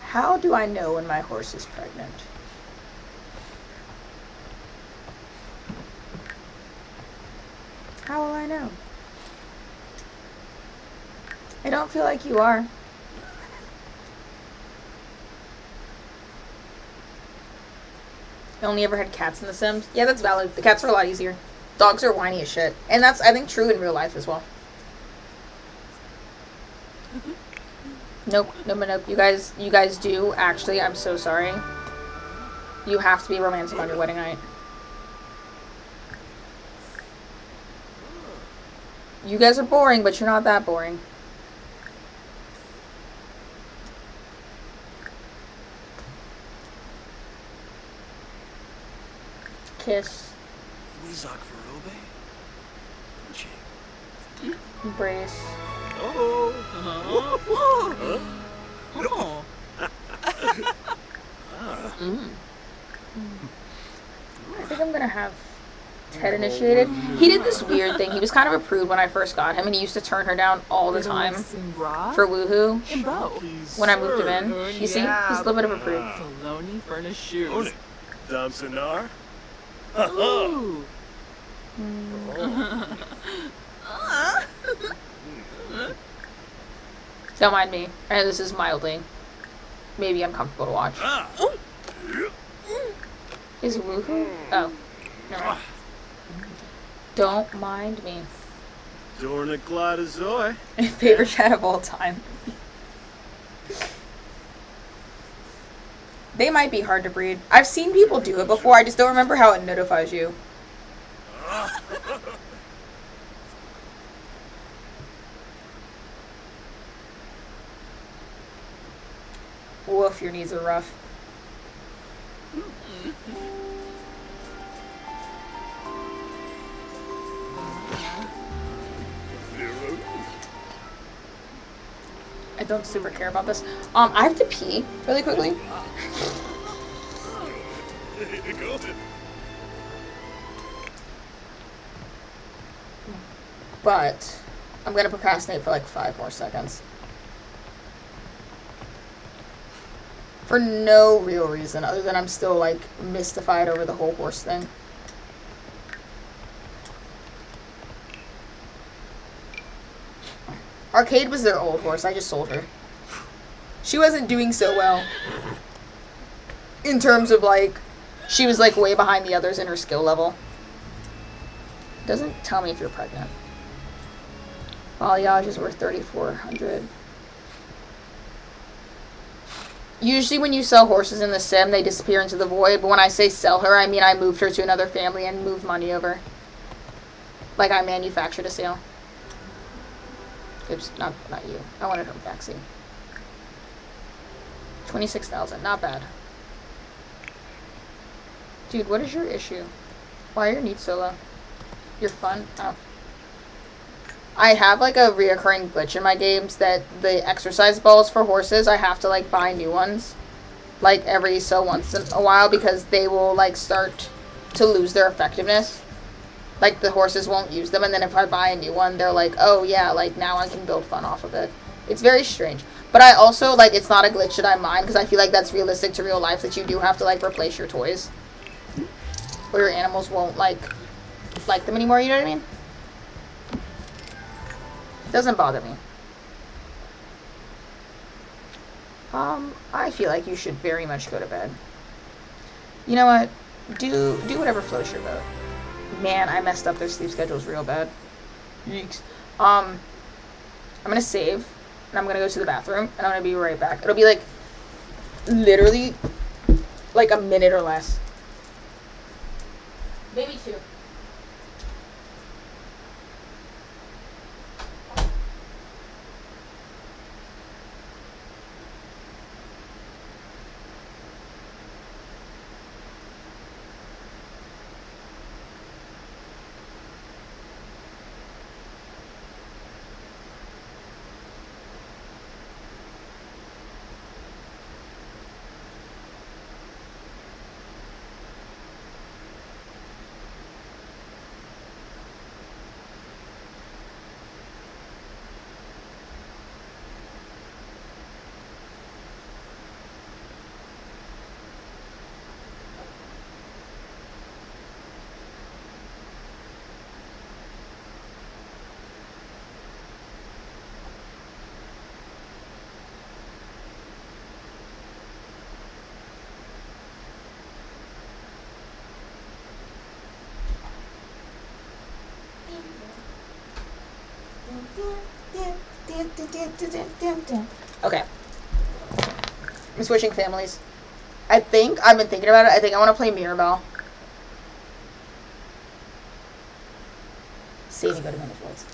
How do I know when my horse is pregnant? How will I know? I don't feel like you are. I only ever had cats in The Sims. Yeah, that's valid. The cats are a lot easier. Dogs are whiny as shit. And that's, I think, true in real life as well. Nope. You guys do, actually, I'm so sorry. You have to be romantic on your wedding night. You guys are boring, but you're not that boring. Kiss. Wizak Verobe? Embrace. Oh. Oh. I think I'm gonna have Ted initiated. He did this weird thing. He was kind of a prude when I first got him, and he used to turn her down all the time for woohoo. When I moved him in, you see, he's a little bit of a prude. Saloni furnace shoes. Damsonar? Ooh. Don't mind me. I know this is mildly, maybe uncomfortable to watch. Is woohoo? Oh, never mind. Don't mind me. Dorna Gladazoy. Favorite chat of all time. They might be hard to breed. I've seen people do it before. I just don't remember how it notifies you. Woof, your knees are rough. I don't super care about this. I have to pee really quickly. But I'm gonna procrastinate for like 5 more seconds. For no real reason, other than I'm still, like, mystified over the whole horse thing. Arcade was their old horse. I just sold her. She wasn't doing so well. In terms of, like, she was, like, way behind the others in her skill level. Doesn't tell me if you're pregnant. Balayage is worth 3,400. Usually when you sell horses in the sim, they disappear into the void. But when I say sell her, I mean I moved her to another family and moved money over. Like I manufactured a sale. Oops, not you. I wanted home faxing. 26,000, not bad. Dude, what is your issue? Why are your needs so low? You're fun? Oh. I have like a reoccurring glitch in my games that the exercise balls for horses, I have to like buy new ones. Like every so once in a while because they will like start to lose their effectiveness. Like the horses won't use them, and then if I buy a new one, they're like, oh yeah, like now I can build fun off of it. It's very strange. But I also, like, it's not a glitch that I mind because I feel like that's realistic to real life that you do have to like replace your toys. Or your animals won't like them anymore, you know what I mean? Doesn't bother me. I feel like you should very much go to bed. You know what? Do whatever floats your boat. Man, I messed up their sleep schedules real bad. Yeeks. I'm gonna save, and I'm gonna go to the bathroom, and I'm gonna be right back. It'll be like, literally, like a minute or less. Maybe 2. Okay. I'm switching families. I've been thinking about it. I think I want to play Mirabelle. Save and go to manage worlds.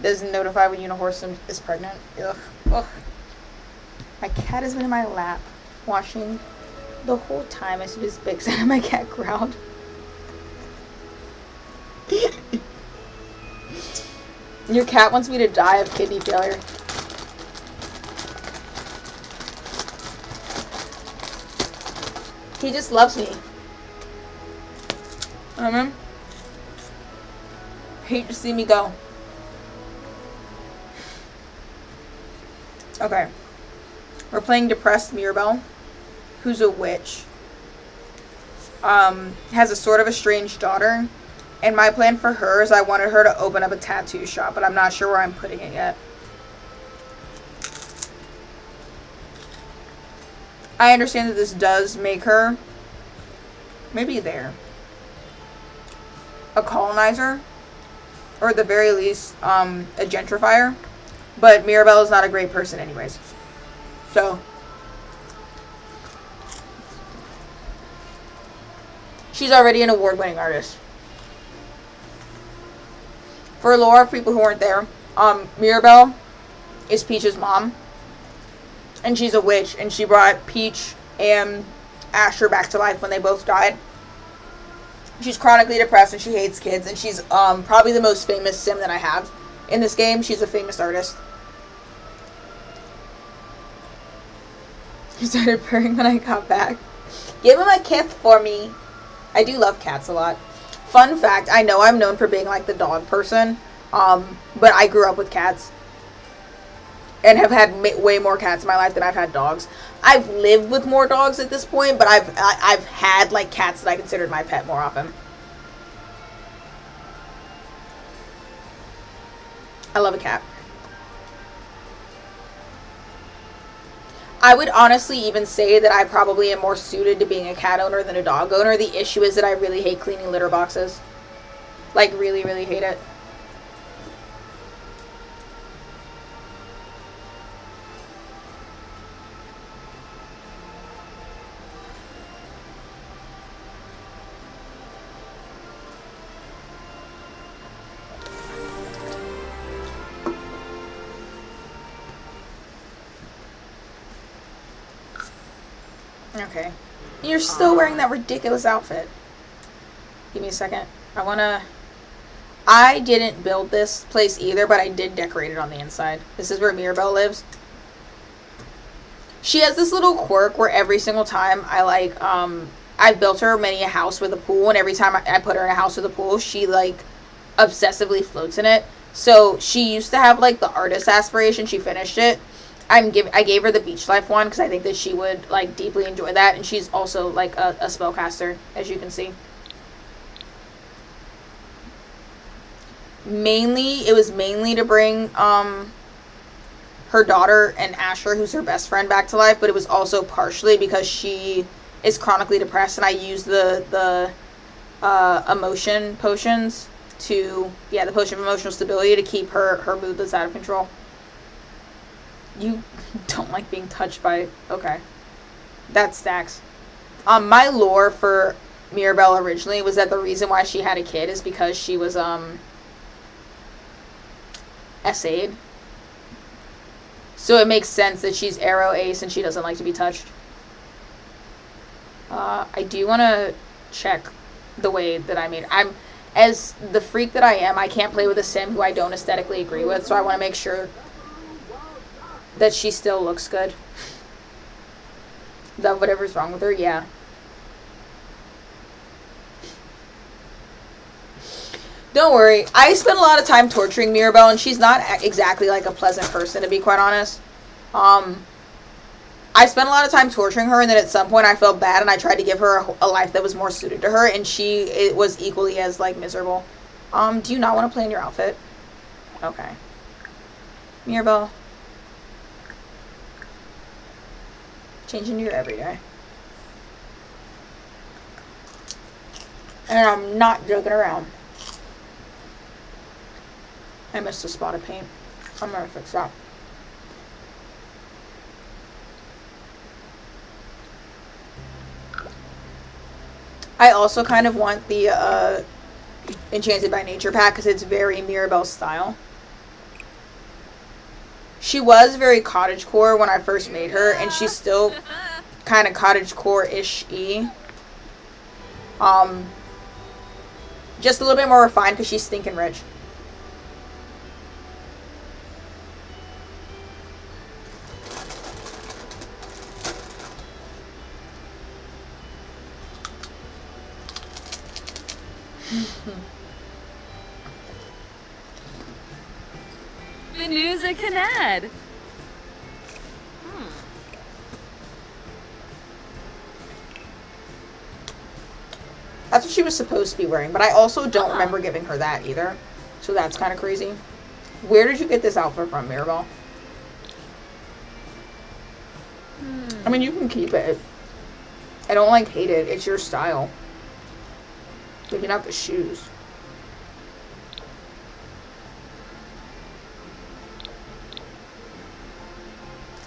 Doesn't notify when Unihorse is pregnant. Ugh. Ugh. My cat has been in my lap watching the whole time as soon as Big Son and my cat growled. Your cat wants me to die of kidney failure. He just loves me. Hate to see me go. Okay. We're playing Depressed Mirabelle, who's a witch. Has a sort of a strange daughter. And my plan for her is I wanted her to open up a tattoo shop, but I'm not sure where I'm putting it yet. I understand that this does make her, maybe there, a colonizer, or at the very least, a gentrifier. But Mirabelle is not a great person anyways. So, she's already an award-winning artist. For lore, people who weren't there, Mirabelle is Peach's mom. And she's a witch, and she brought Peach and Asher back to life when they both died. She's chronically depressed and she hates kids, and she's probably the most famous sim that I have in this game. She's a famous artist. He started purring when I got back. Give him a kiss for me. I do love cats a lot. Fun fact, I know I'm known for being like the dog person, but I grew up with cats. And have had way more cats in my life than I've had dogs. I've lived with more dogs at this point, but I've had like cats that I considered my pet more often. I love a cat. I would honestly even say that I probably am more suited to being a cat owner than a dog owner. The issue is that I really hate cleaning litter boxes. Like, really, really hate it. Okay. You're still wearing that ridiculous outfit. Give me a second. I didn't build this place either, but I did decorate it on the inside. This is where Mirabelle lives. She has this little quirk where every single time I've built her many a house with a pool, and every time I put her in a house with a pool, she, like, obsessively floats in it. So she used to have, like, the artist aspiration. She finished it. I gave her the beach life one because I think that she would like deeply enjoy that, and she's also like a spellcaster, as you can see. It was mainly to bring her daughter and Asher, who's her best friend, back to life, but it was also partially because she is chronically depressed, and I used the emotion potions the potion of emotional stability to keep her moodless out of control. You don't like being touched by... Okay. That stacks. My lore for Mirabelle originally was that the reason why she had a kid is because she was, SA'd. So it makes sense that she's arrow ace and she doesn't like to be touched. I do want to check the way that I made... As the freak that I am, I can't play with a sim who I don't aesthetically agree with, so I want to make sure that she still looks good. That whatever's wrong with her, yeah. Don't worry. I spent a lot of time torturing Mirabelle, and she's not exactly like a pleasant person, to be quite honest. I spent a lot of time torturing her, and then at some point I felt bad, and I tried to give her a life that was more suited to her, and it was equally as, like, miserable. Do you not want to play in your outfit? Okay. Mirabelle. Changing your everyday. And I'm not joking around. I missed a spot of paint. I'm gonna fix that. I also kind of want the Enchanted by Nature pack because it's very Mirabelle style. She was very cottagecore when I first made her, and she's still kind of cottagecore-ish-y. Just a little bit more refined because she's stinking rich. Venusa Canad. That's what she was supposed to be wearing, but I also don't remember giving her that either. So that's kind of crazy. Where did you get this outfit from, Mirabelle? I mean, you can keep it. I don't, like, hate it. It's your style. Maybe not the shoes.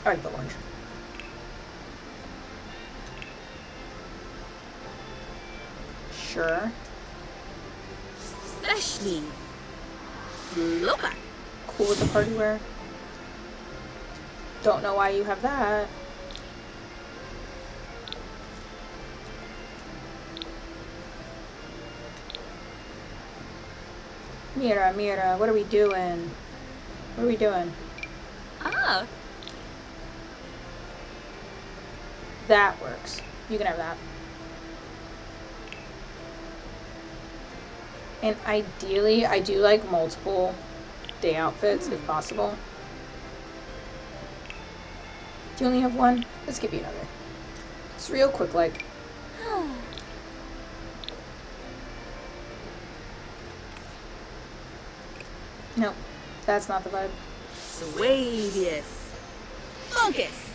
I like the orange. Sure. Especially Lopa. Cool with the party wear. Don't know why you have that. Mira, what are we doing? What are we doing? Oh. That works. You can have that. And ideally, I do like multiple day outfits if possible. Do you only have one? Let's give you another. It's real quick, like. Nope, that's not the vibe. Swavius. Focus.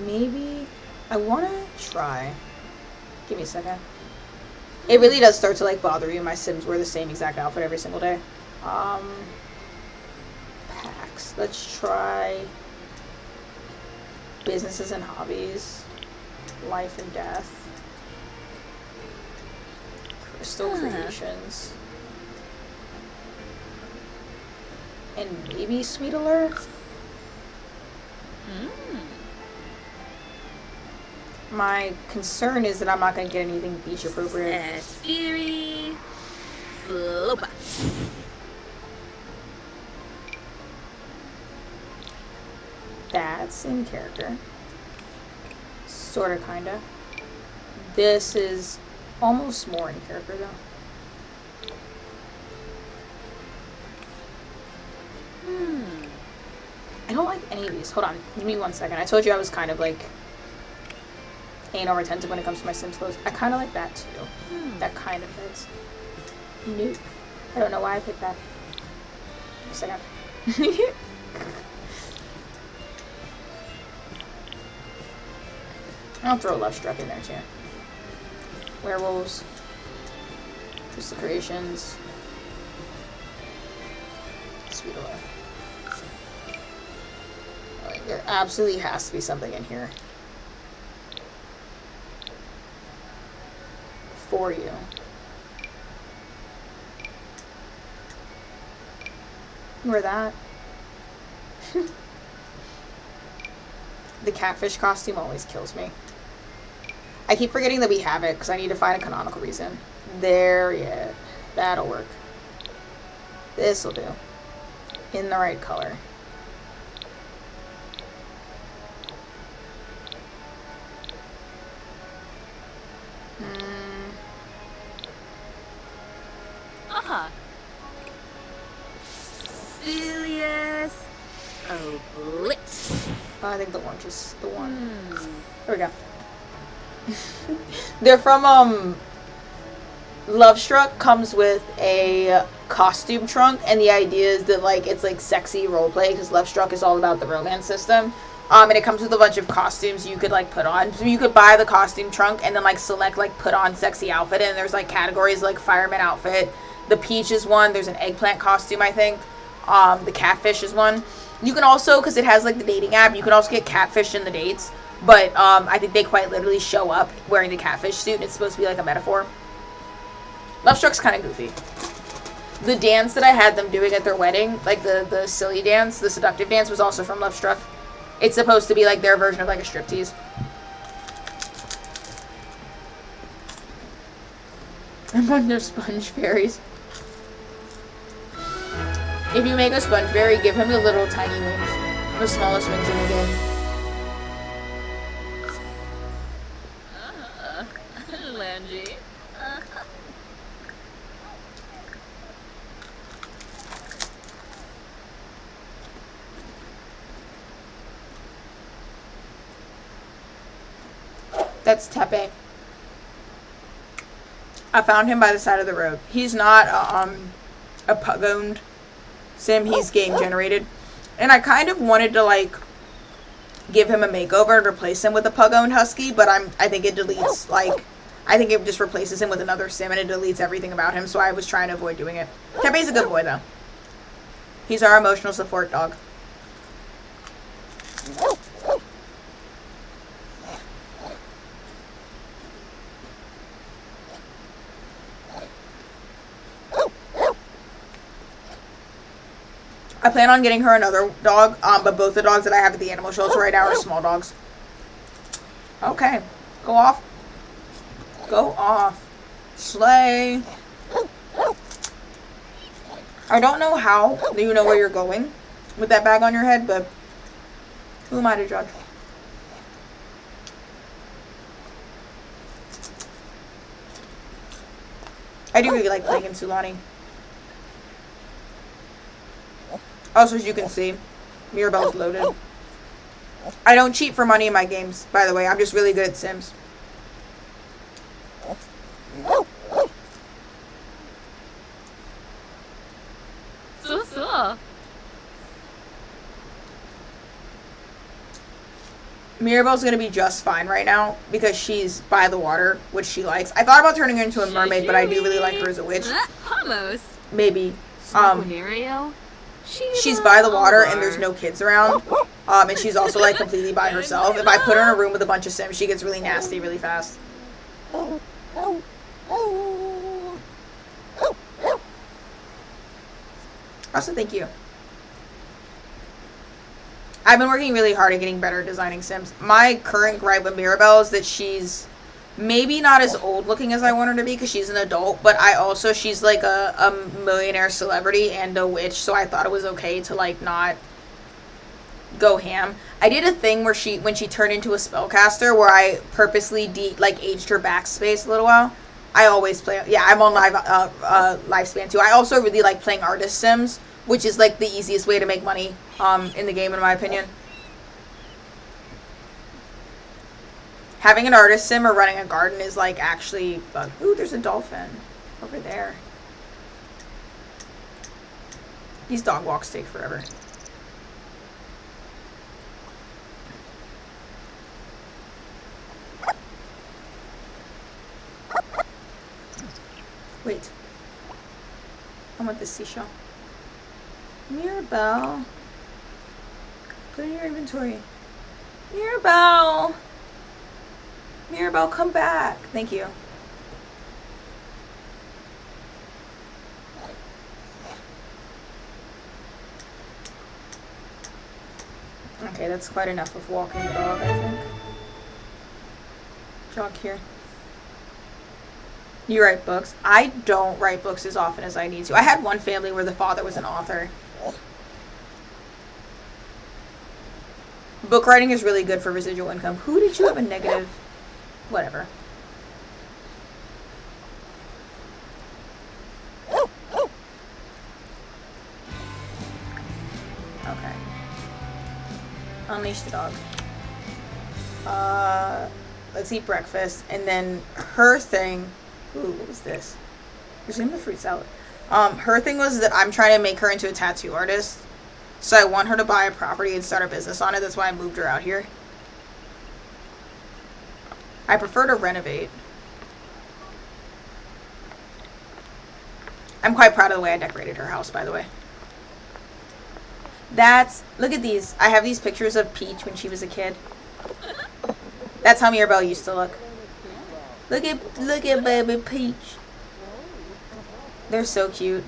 Maybe I want to try. Give me a second. It really does start to like bother you. My Sims wear the same exact outfit every single day. Packs. Let's try businesses and hobbies, life and death, crystal creations, and maybe Sweet Alert. My concern is that I'm not going to get anything beach appropriate. Espiri. Flopa. That's in character. Sorta, kinda. This is almost more in character, though. I don't like any of these. Hold on. Give me 1 second. I told you I was kind of like anal retentive when it comes to my Sims clothes. I kind of like that, too. That kind of fits. Nope. I don't know why I picked that. 1 second. I'll throw Love Struck in there too. Werewolves. Crystal Creations. Sweet Alert. Alright, there absolutely has to be something in here. For you. Wear that. The catfish costume always kills me. I keep forgetting that we have it because I need to find a canonical reason. There, yeah. That'll work. This'll do. In the right color. Cilius. Oblitz. I think the orange is the one. There we go. They're from, Lovestruck comes with a costume trunk, and the idea is that, like, it's, like, sexy roleplay, because Lovestruck is all about the romance system. And it comes with a bunch of costumes you could, like, put on. So you could buy the costume trunk and then, like, select, like, put on sexy outfit, and there's, like, categories like fireman outfit. The peach is one. There's an eggplant costume, I think. The catfish is one. You can also, because it has, like, the dating app, you can also get catfish in the dates. But, I think they quite literally show up wearing the catfish suit, and it's supposed to be, like, a metaphor. Lovestruck's kind of goofy. The dance that I had them doing at their wedding, like, the silly dance, the seductive dance, was also from Lovestruck. It's supposed to be, like, their version of, like, a striptease. A bunch of sponge fairies. If you make a sponge fairy, give him the little tiny wings. The smallest wings in the game. Langy. That's Tepe. I found him by the side of the road. He's not a pug-owned sim. He's game generated. And I kind of wanted to, like, give him a makeover and replace him with a pug-owned husky, but I think it deletes, like, I think it just replaces him with another sim and it deletes everything about him, so I was trying to avoid doing it. Tepe's a good boy, though. He's our emotional support dog. I plan on getting her another dog, but both the dogs that I have at the animal shelter right now are small dogs. Okay. Go off. Go off. Slay. I don't know how you know where you're going with that bag on your head, but who am I to judge? I do really like playing in Sulani. Also, as you can see, Mirabelle's loaded. I don't cheat for money in my games, by the way. I'm just really good at Sims. So. Mirabelle's gonna be just fine right now because she's by the water, which she likes. I thought about turning her into a mermaid, but I do really like her as a witch. Almost. Maybe. Sanguinario? She's by the water and there's no kids around. And she's also like completely by herself. If I put her in a room with a bunch of Sims, she gets really nasty really fast. Also, thank you. I've been working really hard at getting better at designing Sims. My current gripe with Mirabelle is that she's maybe not as old looking as I want her to be because she's an adult, but she's like a millionaire celebrity and a witch, so I thought it was okay to like not go ham. I did a thing where when she turned into a spellcaster where I purposely aged her backspace a little while. I always play, yeah, I'm on Lifespan too. I also really like playing artist Sims, which is like the easiest way to make money in the game in my opinion. Having an artist sim or running a garden is like actually ooh, there's a dolphin over there. These dog walks take forever. Wait. I want this seashell. Mirabelle. Put in your inventory. Mirabelle! Mirabelle, come back. Thank you. Okay, that's quite enough of walking the dog, I think. Jog here. You write books. I don't write books as often as I need to. I had one family where the father was an author. Book writing is really good for residual income. Who did you have a negative? Whatever. Okay. Unleash the dog. Let's eat breakfast. And then her thing... Ooh, what was this? Resume the fruit salad. Her thing was that I'm trying to make her into a tattoo artist. So I want her to buy a property and start a business on it. That's why I moved her out here. I prefer to renovate. I'm quite proud of the way I decorated her house, by the way. Look at these. I have these pictures of Peach when she was a kid. That's how Mirabelle used to look. Look at baby Peach. They're so cute.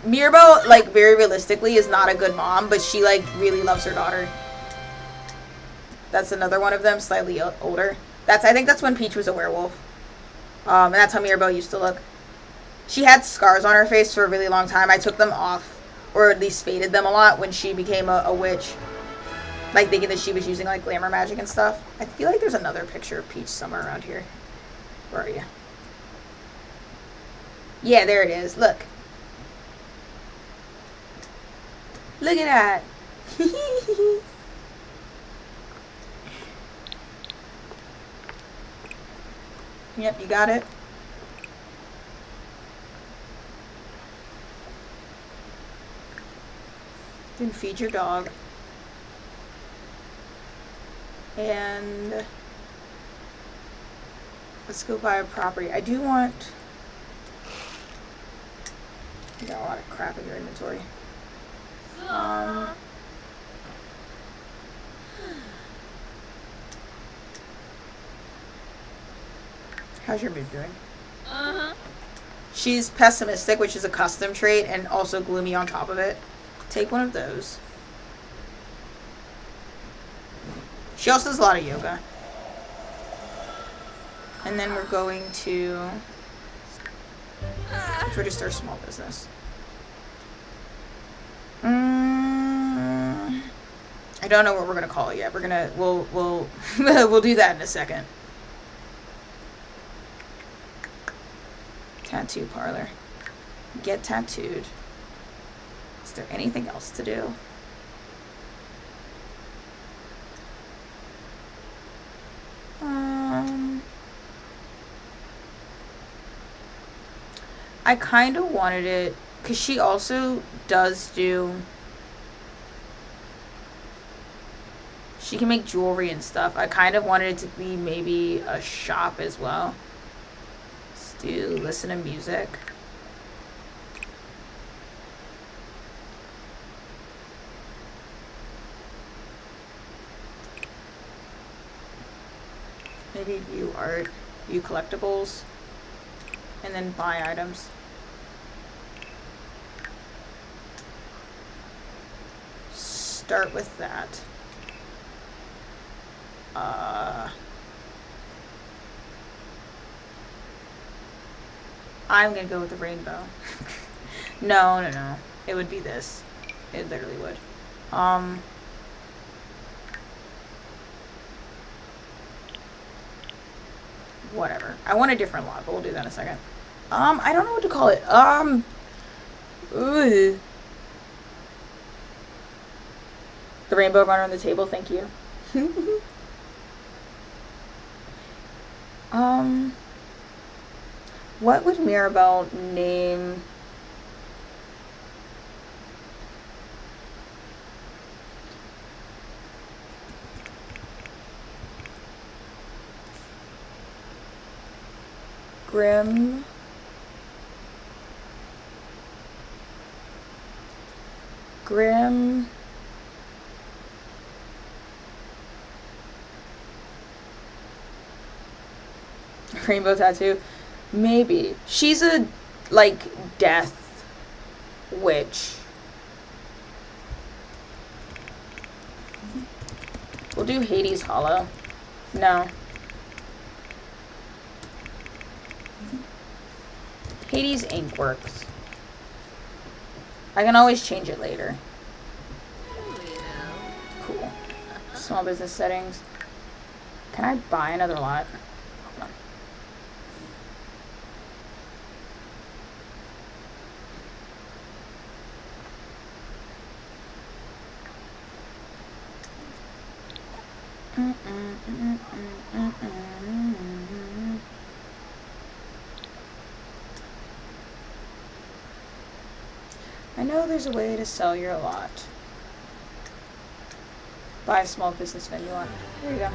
Mirabelle, like, very realistically is not a good mom, but she, like, really loves her daughter. That's another one of them, slightly older. I think that's when Peach was a werewolf. And that's how Mirabelle used to look. She had scars on her face for a really long time. I took them off, or at least faded them a lot when she became a witch. Like, thinking that she was using, like, glamour magic and stuff. I feel like there's another picture of Peach somewhere around here. Where are you? Yeah, there it is. Look. Look at that. Yep, you got it. Then feed your dog. And let's go buy a property. I do want... You got a lot of crap in your inventory. How's your mood doing? She's pessimistic, which is a custom trait, and also gloomy on top of it. Take one of those. She also does a lot of yoga. And then we're going to register a small business. I don't know what we're gonna call it yet. We'll we'll do that in a second. tattoo parlor. Get tattooed. Is there anything else to do? I kind of wanted it because she also does do. She can make jewelry and stuff. I kind of wanted it to be maybe a shop as well. Let's do listen to music. Maybe view art, view collectibles, and then buy items. Start with that. I'm gonna go with the rainbow. No. It would be this. It literally would. Whatever. I want a different lot, but we'll do that in a second. I don't know what to call it. Ugh. The rainbow runner on the table, thank you. What would Mirabelle name? Grim. Rainbow tattoo. Maybe. She's a, like, death witch. We'll do Hades Hollow. No. Hades ink works. I can always change it later. Cool. Small business settings. Can I buy another lot? Hold on. I know there's a way to sell your lot. Buy a small business venue lot. There you go.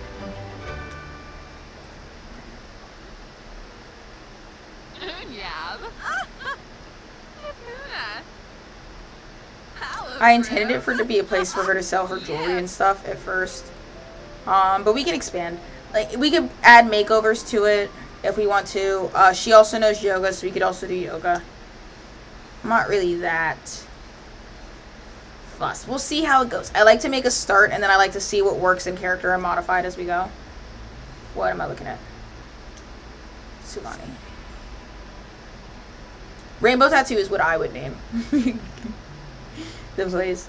I intended it for it to be a place for her to sell her jewelry and stuff at first. But we can expand. Like, we could add makeovers to it if we want to. She also knows yoga, so we could also do yoga. I'm not really that fussed. We'll see how it goes. I like to make a start, and then I like to see what works in character and modify it as we go. What am I looking at? Sulani. Rainbow tattoo is what I would name the place.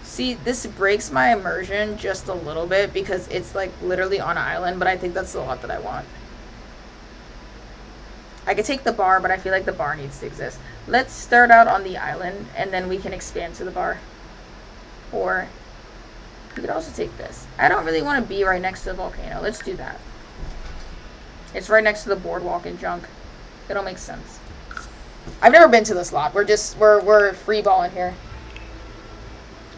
See, this breaks my immersion just a little bit because it's like literally on an island, but I think that's the lot that I want. I could take the bar, but I feel like the bar needs to exist. Let's start out on the island, and then we can expand to the bar. Or, we could also take this. I don't really want to be right next to the volcano. Let's do that. It's right next to the boardwalk and junk. It'll make sense. I've never been to this lot. We're free balling here.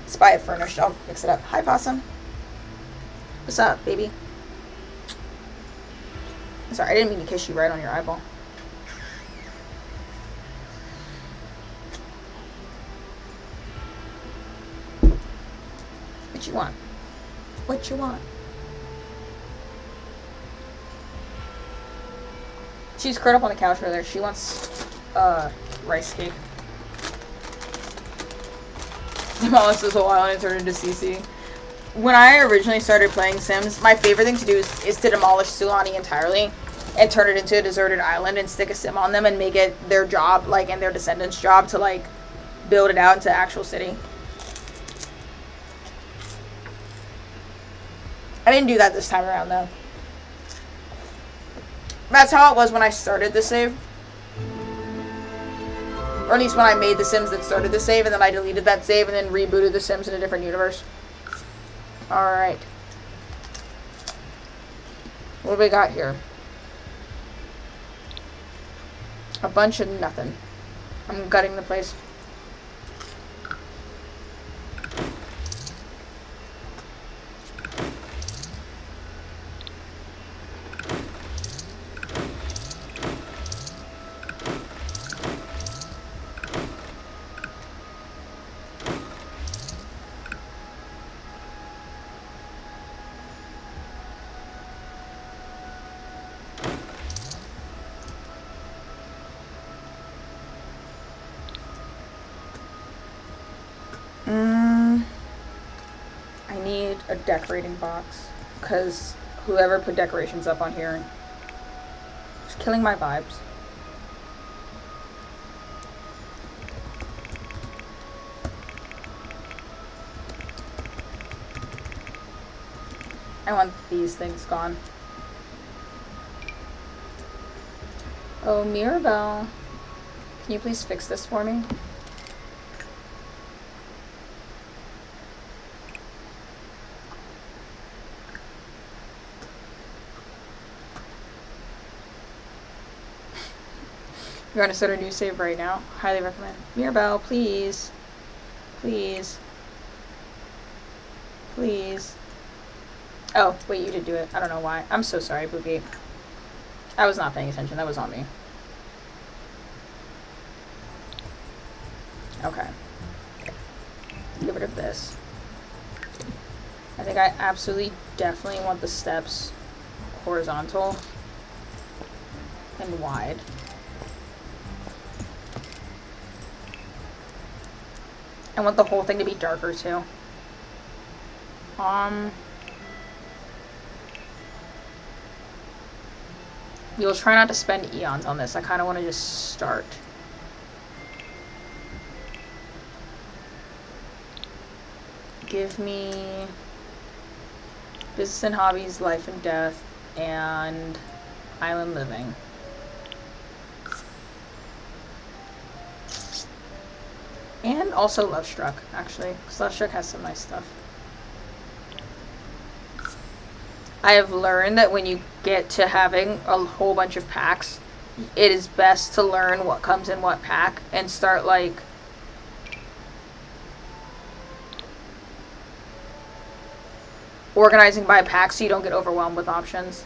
Let's buy it furnished. I'll mix it up. Hi, Possum. What's up, baby? Sorry, I didn't mean to kiss you right on your eyeball. What you want? What you want? She's curled up on the couch earlier. She wants rice cake. Demolished this a while and it turned into CC. When I originally started playing Sims, my favorite thing to do is to demolish Sulani entirely and turn it into a deserted island and stick a sim on them and make it their job, like, and their descendants' job to, like, build it out into actual city. I didn't do that this time around, though. That's how it was when I started the save. Or at least when I made the Sims that started the save, and then I deleted that save and then rebooted the Sims in a different universe. Alright. What do we got here? A bunch of nothing. I'm gutting the place. I need a decorating box, because whoever put decorations up on here is killing my vibes. I want these things gone. Oh, Mirabelle, can you please fix this for me? You're gonna start a new save right now. Highly recommend. Mirabelle, please. Please. Please. Oh, wait, you did do it. I don't know why. I'm so sorry, Boogie. I was not paying attention. That was on me. Okay. Get rid of this. I think I absolutely definitely want the steps horizontal and wide. I want the whole thing to be darker too. You'll try not to spend eons on this. I kind of want to just start. Give me business and hobbies, life and death, and island living. And also Love Struck, actually, because Love Struck has some nice stuff. I have learned that when you get to having a whole bunch of packs, it is best to learn what comes in what pack and start, like, organizing by pack so you don't get overwhelmed with options.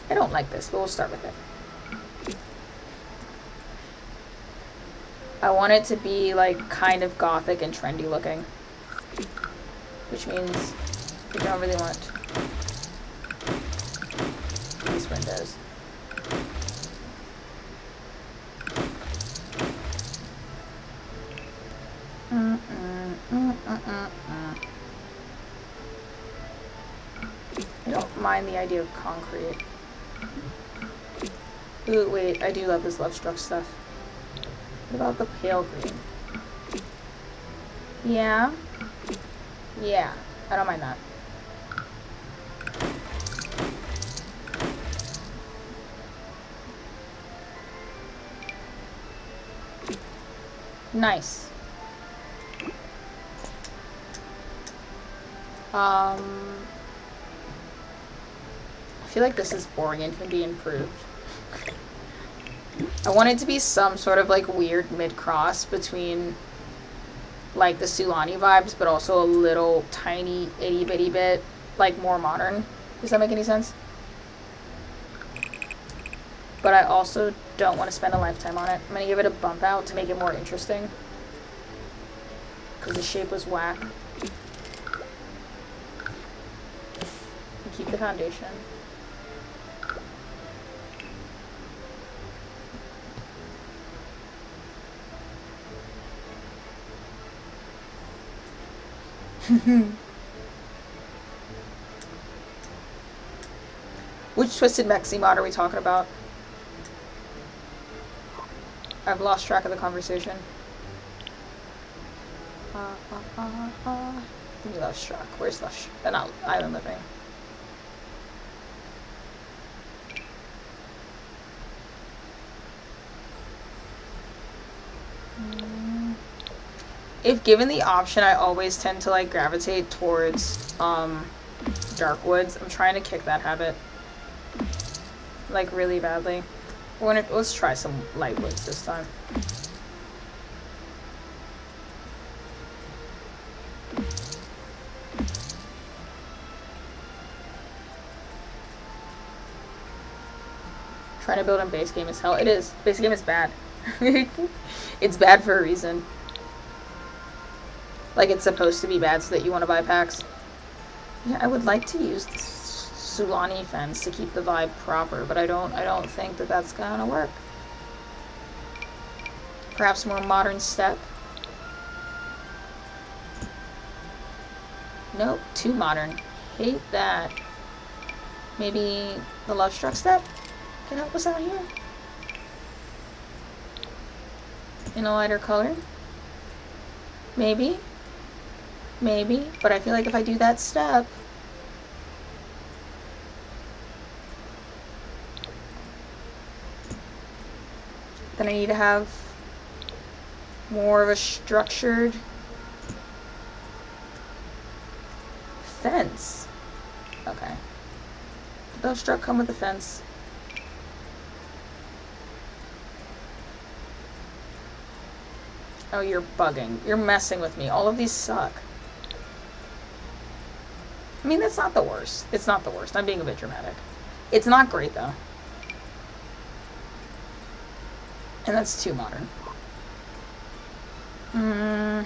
I don't like this, but we'll start with it. I want it to be, like, kind of gothic and trendy looking. Which means we don't really want these windows. I don't mind the idea of concrete. Ooh, wait, I do love this Love Struck stuff. What about the pale green? Yeah? Yeah, I don't mind that. Nice. I feel like this is boring and can be improved. I want it to be some sort of, like, weird mid-cross between, like, the Sulani vibes, but also a little tiny itty-bitty bit, like, more modern. Does that make any sense? But I also don't want to spend a lifetime on it. I'm going to give it a bump out to make it more interesting. Because the shape was whack. And keep the foundation. Which Twisted Mexi mod are we talking about? I've lost track of the conversation. Give me Love Struck. Where's Love Struck? Not Island Living. if given the option, I always tend to like gravitate towards dark woods. I'm trying to kick that habit, like really badly. Let's try some light woods this time. Trying to build on base game is hell. It is. Base game is bad. It's bad for a reason. Like, it's supposed to be bad so that you want to buy packs. Yeah, I would like to use the Sulani fence to keep the vibe proper, but I don't think that that's gonna work. Perhaps more modern step. Nope, too modern. Hate that. Maybe the Love Struck step can help us out here. In a lighter color. Maybe. Maybe. But I feel like if I do that step, then I need to have more of a structured fence. Okay. Did Love Struck come with the fence? Oh, you're bugging. You're messing with me. All of these suck. I mean, that's not the worst. It's not the worst. I'm being a bit dramatic. It's not great, though. And that's too modern. How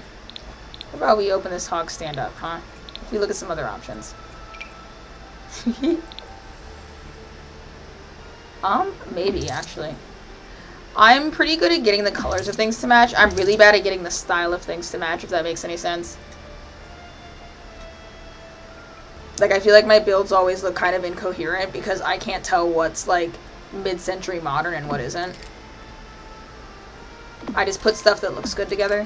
about we open this hog stand up, huh? If we look at some other options. Maybe, actually. I'm pretty good at getting the colors of things to match. I'm really bad at getting the style of things to match, if that makes any sense. Like, I feel like my builds always look kind of incoherent because I can't tell what's, like, mid-century modern and what isn't. I just put stuff that looks good together.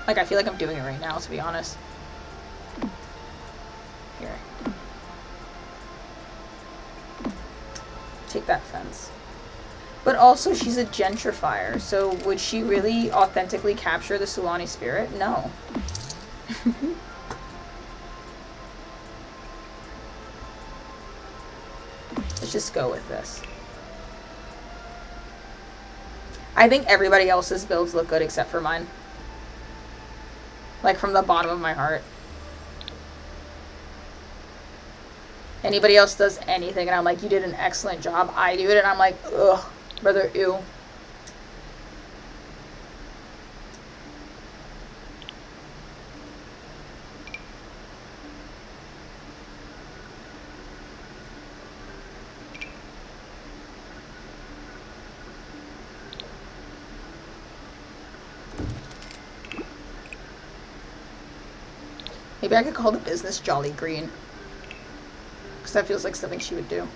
Like, I feel like I'm doing it right now, to be honest. Here. Take that fence. But also, she's a gentrifier, so would she really authentically capture the Sulani spirit? No. Let's just go with this. I think everybody else's builds look good except for mine. Like, from the bottom of my heart. Anybody else does anything and I'm like, you did an excellent job. I do it and I'm like, ugh, brother, ew. Maybe I could call the business Jolly Green. Because that feels like something she would do.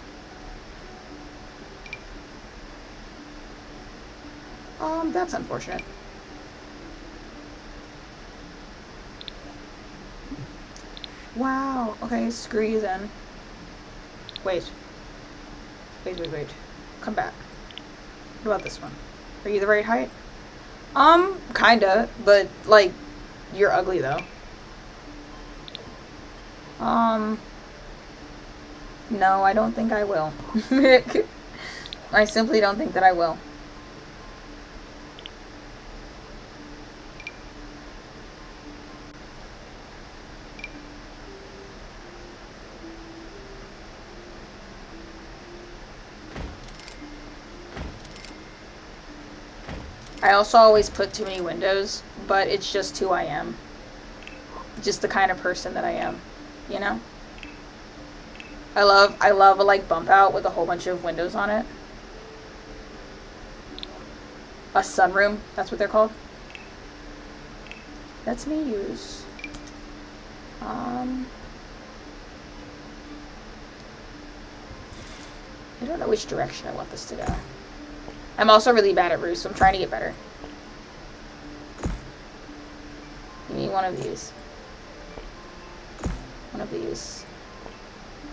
That's unfortunate. Wow. Okay, screw you then. Wait. Wait. Come back. What about this one? Are you the right height? Kinda, but, like, you're ugly, though. No, I don't think I will. I simply don't think that I will. I also always put too many windows, but it's just who I am. Just the kind of person that I am, you know? I love a like bump out with a whole bunch of windows on it. A sunroom, that's what they're called. That's me use. I don't know which direction I want this to go. I'm also really bad at roofs, so I'm trying to get better. Give me one of these. One of these.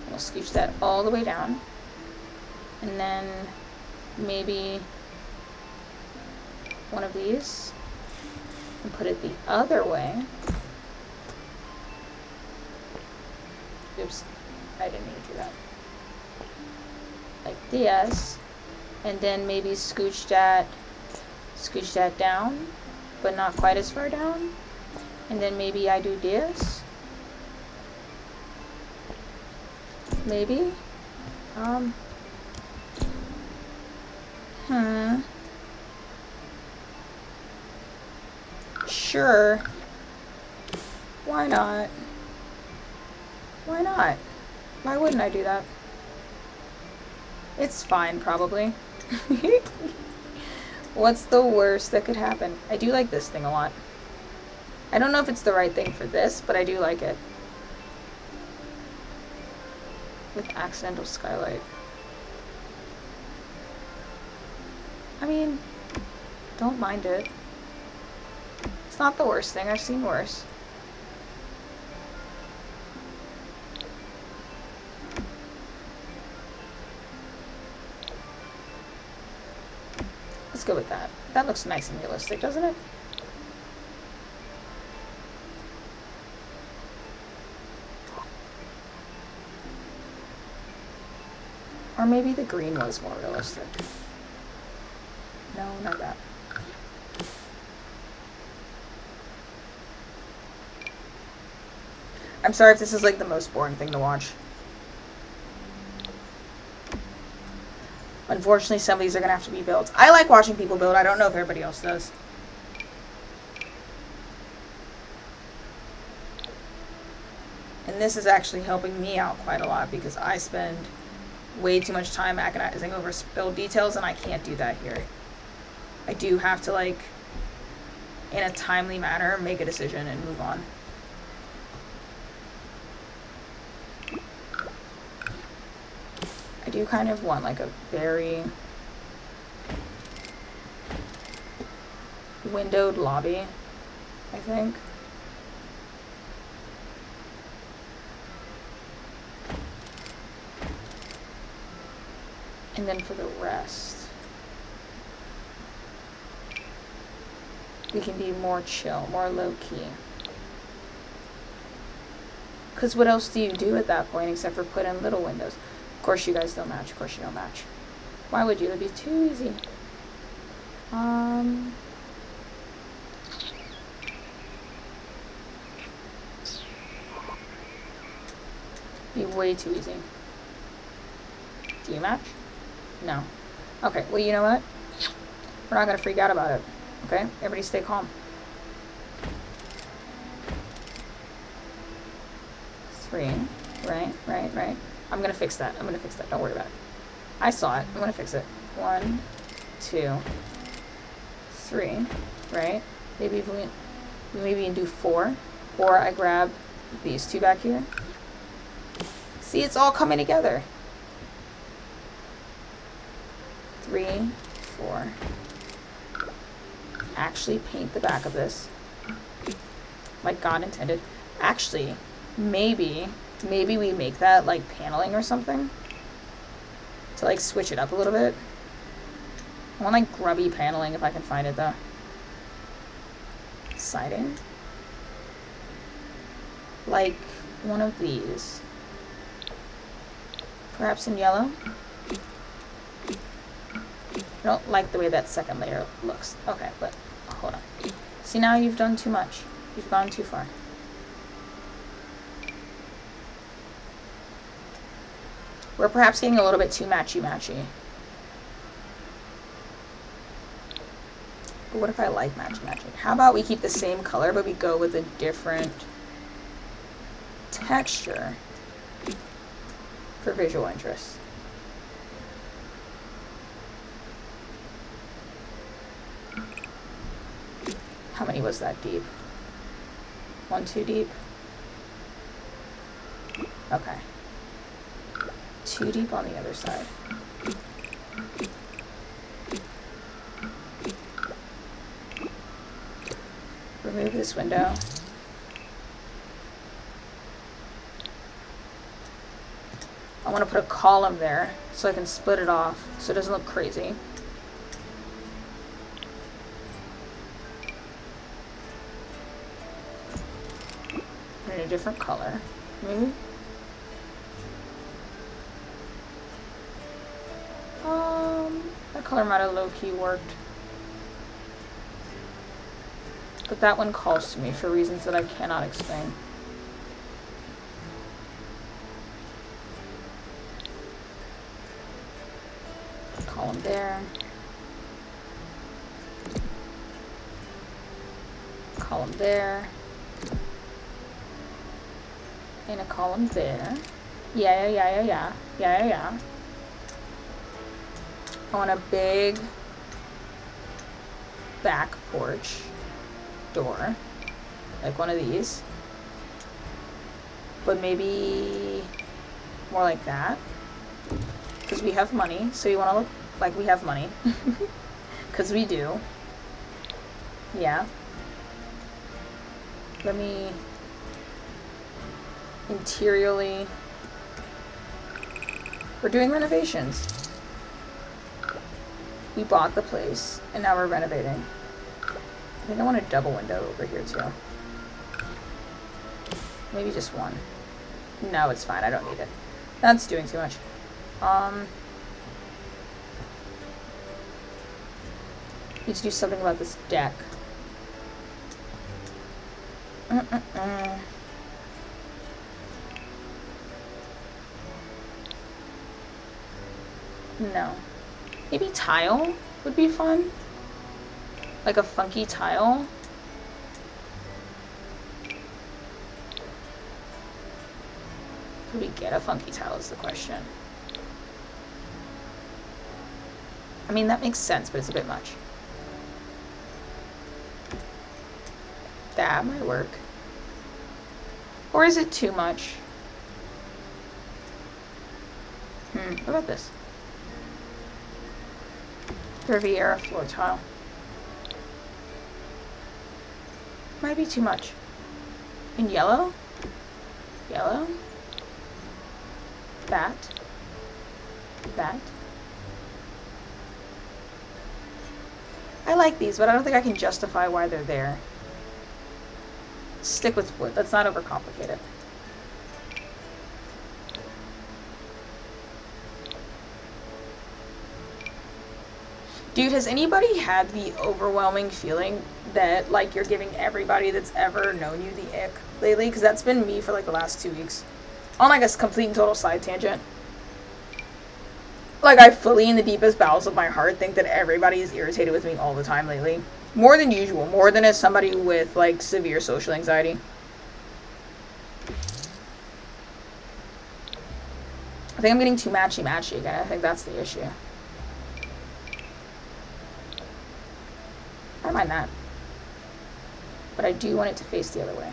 We'll scooch that all the way down. And then maybe one of these. and put it the other way. Oops, I didn't mean to do that. Like this, and then maybe scooch that down, but not quite as far down. And then maybe I do this. Maybe. Sure. Why not? Why not? Why wouldn't I do that? It's fine, probably. What's the worst that could happen? I do like this thing a lot. I don't know if it's the right thing for this, but I do like it. With accidental skylight. I mean, don't mind it. It's not the worst thing. I've seen worse. Let's go with that. That looks nice and realistic, doesn't it? Or maybe the green was more realistic. No, not that. I'm sorry if this is like the most boring thing to watch. Unfortunately, some of these are going to have to be built. I like watching people build. I don't know if everybody else does. And this is actually helping me out quite a lot because I spend way too much time agonizing over spilled details, and I can't do that here. I do have to, like, in a timely manner, make a decision and move on. I do kind of want, like, a very windowed lobby, I think. And then for the rest, we can be more chill, more low-key. Because what else do you do at that point except for put in little windows? Of course you guys don't match. Of course you don't match. Why would you? That'd be too easy. Be way too easy. Do you match? No. Okay, well, you know what? We're not going to freak out about it. Okay? Everybody stay calm. 3. Right. I'm going to fix that. Don't worry about it. I saw it. I'm going to fix it. 1, 2, 3. Right? Maybe if we can do 4. Or I grab these two back here. See, it's all coming together. 3, 4. Actually paint the back of this like God intended. Actually, maybe we make that like paneling or something to like switch it up a little bit. I want like grubby paneling if I can find it though. Siding. Like one of these. Perhaps in yellow. I don't like the way that second layer looks. Okay, but hold on. See, now you've done too much. You've gone too far. We're perhaps getting a little bit too matchy-matchy. But what if I like matchy-matchy? How about we keep the same color, but we go with a different texture for visual interest? How many was that deep? 1, 2 deep? Okay. 2 deep on the other side. Remove this window. I want to put a column there so I can split it off so it doesn't look crazy. a different color. Maybe. That color might have low-key worked. But that one calls to me for reasons that I cannot explain. Column there. Column there. And a column there. Yeah. I want a big back porch door. Like one of these. But maybe more like that. Because we have money, so you want to look like we have money. Because we do. Yeah. Let me interiorly... We're doing renovations. We bought the place, and now we're renovating. I think I want a double window over here, too. Maybe just one. No, it's fine. I don't need it. That's doing too much. Need to do something about this deck. No. Maybe tile would be fun. Like a funky tile. Could we get a funky tile is the question. I mean, that makes sense, but it's a bit much. That might work. Or is it too much? What about this? Riviera floor tile. Might be too much. In yellow? Yellow? That? That? I like these, but I don't think I can justify why they're there. Stick with wood. Let's not overcomplicate it. Dude, has anybody had the overwhelming feeling that, like, you're giving everybody that's ever known you the ick lately? Because that's been me for, like, the last 2 weeks. On, like, a complete and total side tangent. Like, I fully, in the deepest bowels of my heart, think that everybody is irritated with me all the time lately. More than usual. More than as somebody with, like, severe social anxiety. I think I'm getting too matchy-matchy again. I think that's the issue. I don't mind that. But I do want it to face the other way.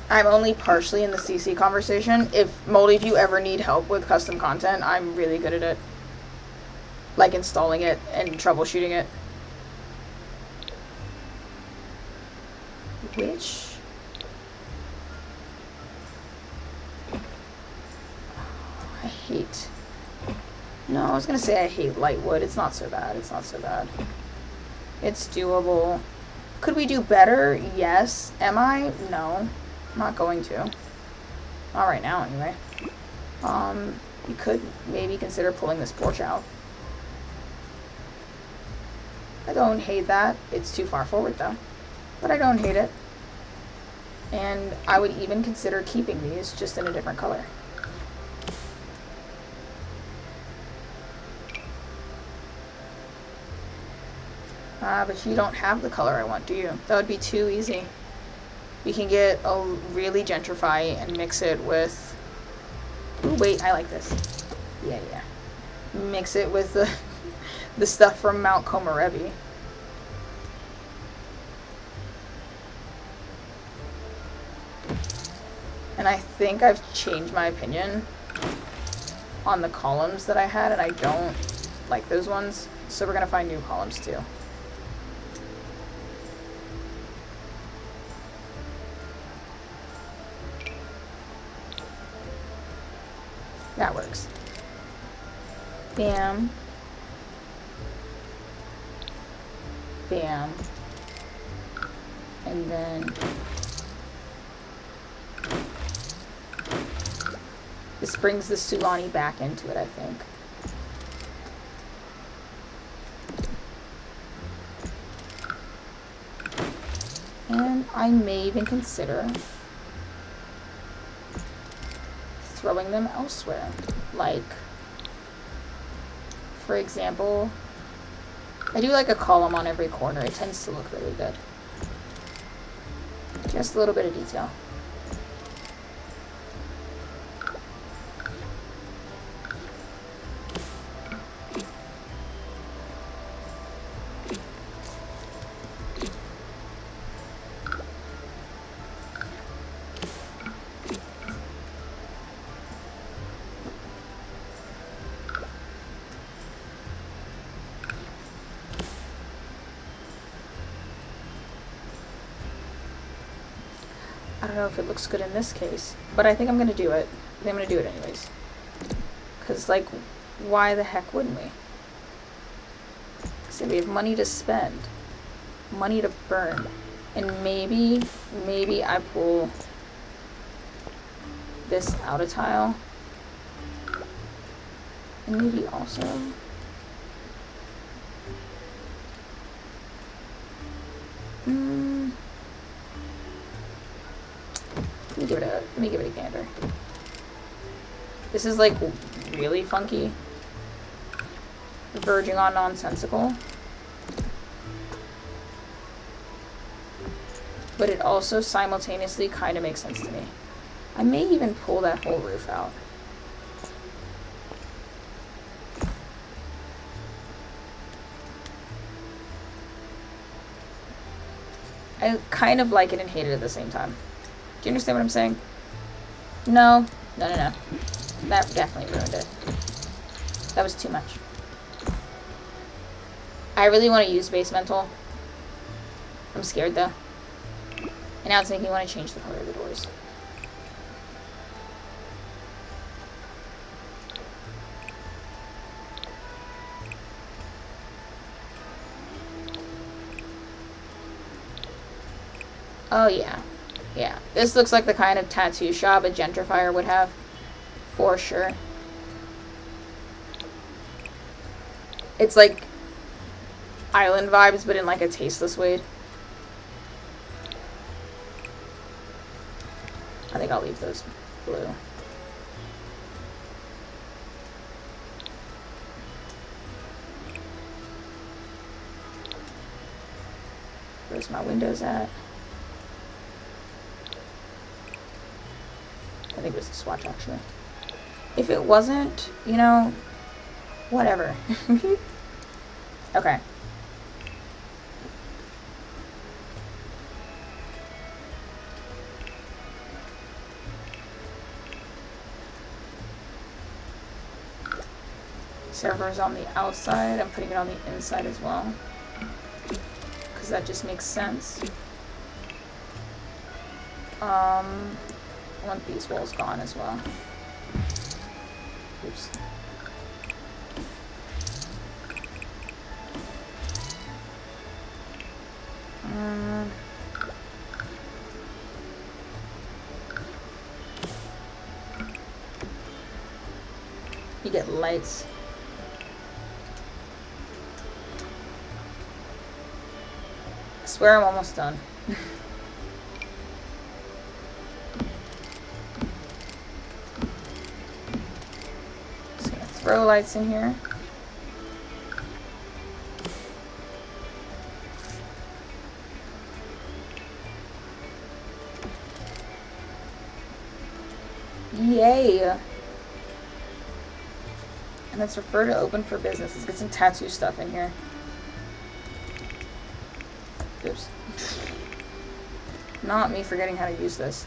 I'm only partially in the CC conversation. If Moldy, if you ever need help with custom content, I'm really good at it. Like installing it and troubleshooting it. Which... I hate... No, I was gonna say I hate Lightwood. It's not so bad. It's not so bad. It's doable. Could we do better? Yes. Am I? No. I'm not going to. Not right now, anyway. You could maybe consider pulling this porch out. I don't hate that. It's too far forward, though. But I don't hate it. And I would even consider keeping these, just in a different color. But you don't have the color I want, do you? That would be too easy. We can get a really gentrify and mix it with... Ooh, wait, I like this. Yeah. Mix it with the stuff from Mount Komorebi. And I think I've changed my opinion on the columns that I had, and I don't like those ones. So we're gonna find new columns too. That works. Bam. Bam. And then this brings the Sulani back into it, I think. And I may even consider throwing them elsewhere. Like, for example, I do like a column on every corner. It tends to look really good. Just a little bit of detail. I don't know if it looks good in this case, but I think I'm gonna do it. I think I'm gonna do it anyways. Cause like, why the heck wouldn't we? So we have money to spend, money to burn, and maybe I pull this out a tile, and maybe also. Let me give it a gander. This is like really funky, verging on nonsensical, but it also simultaneously kind of makes sense to me. I may even pull that whole roof out. I kind of like it and hate it at the same time. Do you understand what I'm saying? No. That definitely ruined it. That was too much. I really want to use base mental. I'm scared though. And now it's making me want to change the color of the doors. Oh yeah. Yeah, this looks like the kind of tattoo shop a gentrifier would have, for sure. It's like island vibes, but in like a tasteless way. I think I'll leave those blue. Where's my windows at? I think it was a swatch, actually. If it wasn't, you know, whatever. Okay. Server's on the outside. I'm putting it on the inside as well, because that just makes sense. I want these walls gone as well. Oops. You get lights. I swear I'm almost done. Just gonna throw lights in here. Yay! And let's refer to open for business. Let's get some tattoo stuff in here. Oops. Not me forgetting how to use this.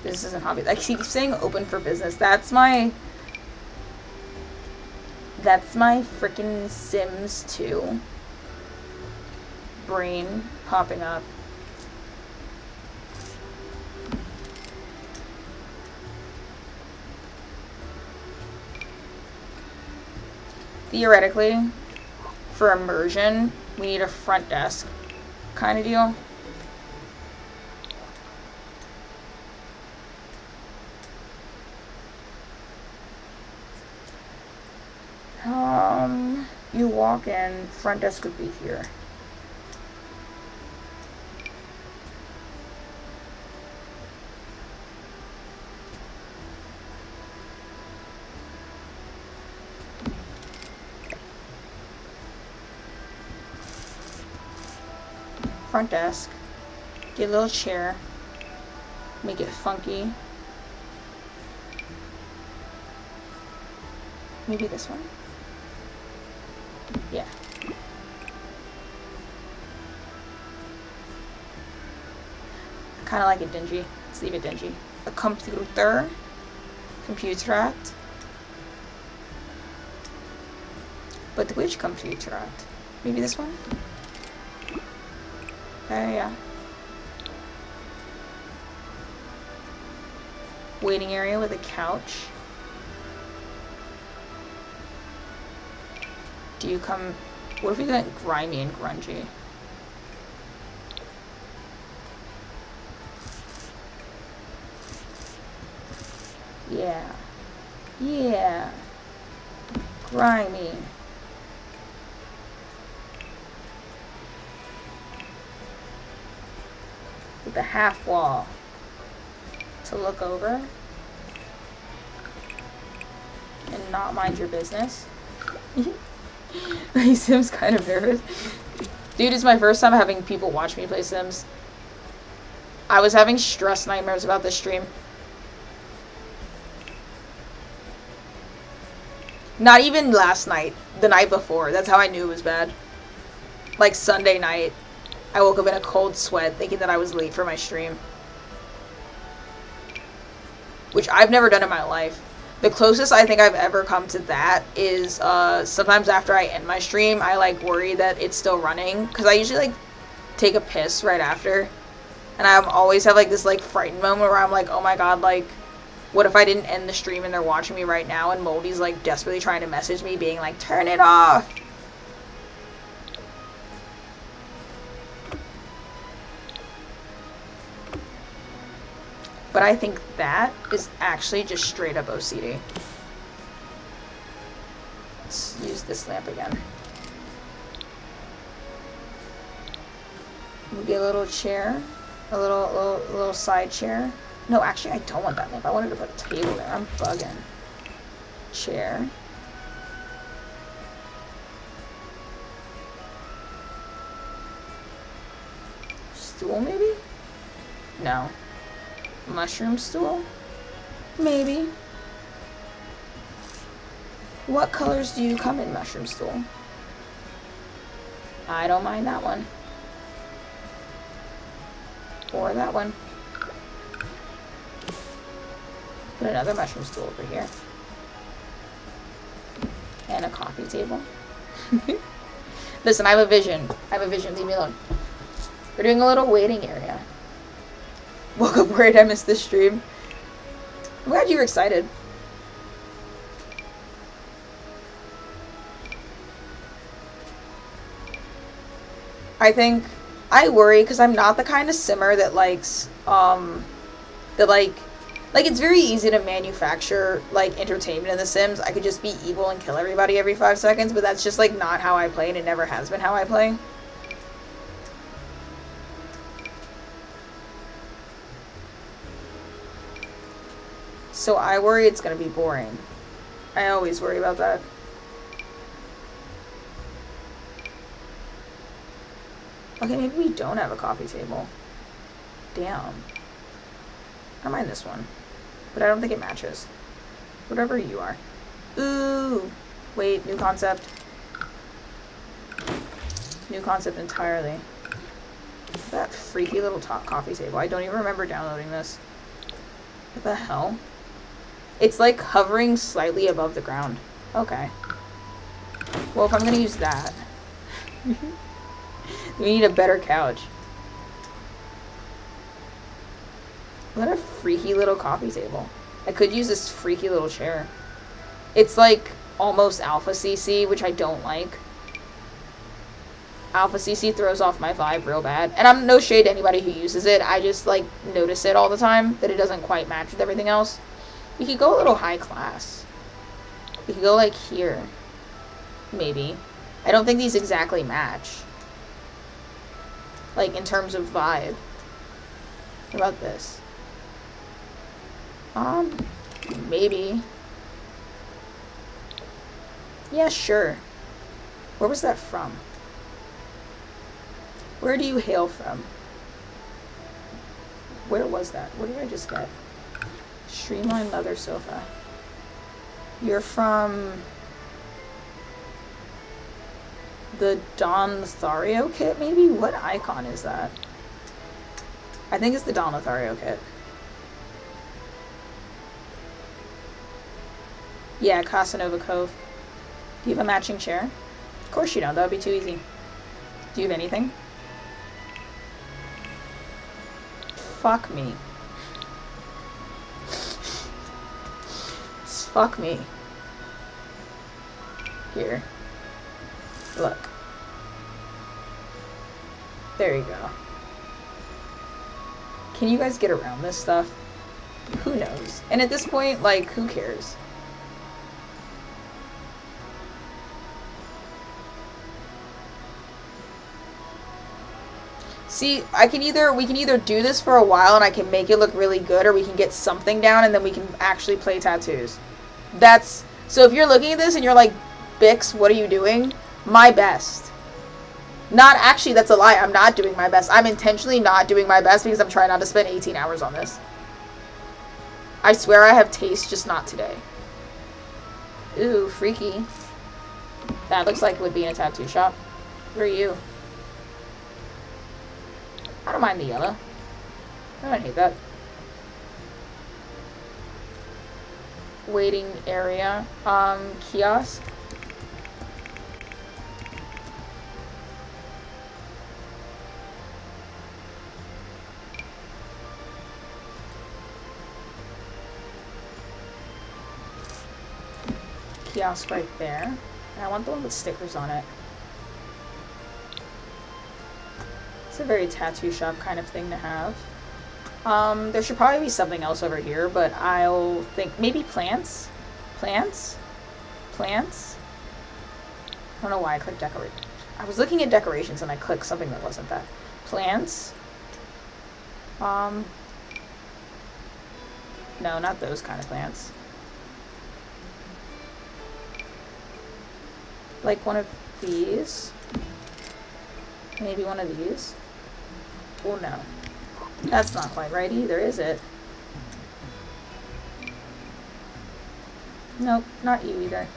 This isn't hobby. I keep saying open for business. That's my freaking Sims 2 brain popping up. Theoretically, for immersion, we need a front desk kind of deal. You walk in, front desk would be here. Front desk. Get a little chair. Make it funky. Maybe this one? Yeah. I kind of like it dingy. Let's leave it dingy. A computer. Computer. But which computer? Maybe this one? Yeah. Waiting area with a couch. Do you come... What if we got grimy and grungy? Yeah. Yeah. Grimy. With a half wall to look over and not mind your business. He seems kind of nervous. Dude, it's my first time having people watch me play Sims. I was having stress nightmares about this stream. Not even last night, the night before. That's how I knew it was bad. Like Sunday night, I woke up in a cold sweat thinking that I was late for my stream. Which I've never done in my life. The closest I think I've ever come to that is sometimes after I end my stream, I like worry that it's still running. Because I usually like take a piss right after. And I always have like this like frightened moment where I'm like, oh my god, like, what if I didn't end the stream and they're watching me right now and Moldy's like desperately trying to message me being like, turn it off! But I think that is actually just straight up OCD. Let's use this lamp again. Maybe a little chair. A little side chair. No, actually I don't want that lamp. I wanted to put a table there. I'm bugging. Chair. Stool maybe? No. Mushroom stool? Maybe. What colors do you come in mushroom stool? I don't mind that one. Or that one. Put another mushroom stool over here. And a coffee table. Listen, I have a vision. Leave me alone. We're doing a little waiting area. Woke up worried I missed this stream. I'm glad you were excited. I think I worry because I'm not the kind of simmer that likes it's very easy to manufacture like entertainment in The Sims. I could just be evil and kill everybody every 5 seconds, but that's just like not how I play, and it never has been how I play. So I worry it's gonna be boring. I always worry about that. Okay, maybe we don't have a coffee table. Damn. I don't mind this one. But I don't think it matches. Whatever you are. Ooh! Wait, new concept. New concept entirely. That freaky little top coffee table. I don't even remember downloading this. What the hell? It's like hovering slightly above the ground. Okay. Well, if I'm gonna use that, we need a better couch. What a freaky little coffee table. I could use this freaky little chair. It's like almost alpha CC, which I don't like. Alpha CC throws off my vibe real bad. And I'm no shade to anybody who uses it. I just, like, notice it all the time, that it doesn't quite match with everything else. We could go a little high class. We could go, like, here. Maybe. I don't think these exactly match. Like, in terms of vibe. What about this? Maybe. Yeah, sure. Where was that from? Where do you hail from? Where was that? What did I just get? Streamline leather sofa. You're from the Don Lothario kit, maybe? What icon is that? I think it's the Don Lothario kit. Yeah, Casanova Cove. Do you have a matching chair? Of course you don't. That would be too easy. Do you have anything? Fuck me. Fuck me. Here. Look. There you go. Can you guys get around this stuff? Who knows? And at this point, like, who cares? See, we can either do this for a while and I can make it look really good, or we can get something down and then we can actually play tattoos. So if you're looking at this and you're like, Bix, what are you doing? My best. Not actually, that's a lie. I'm not doing my best. I'm intentionally not doing my best because I'm trying not to spend 18 hours on this. I swear I have taste, just not today. Ooh, freaky. That looks like it would be in a tattoo shop. Where are you? I don't mind the yellow. I don't hate that. Waiting area. Kiosk. Kiosk right there. And I want the one with stickers on it. It's a very tattoo shop kind of thing to have. There should probably be something else over here, but I'll think maybe plants? Plants? Plants? I don't know why I clicked decorate. I was looking at decorations and I clicked something that wasn't that. Plants? No, not those kind of plants. Like one of these? Maybe one of these? Oh no. That's not quite right either, is it? Nope, not you either.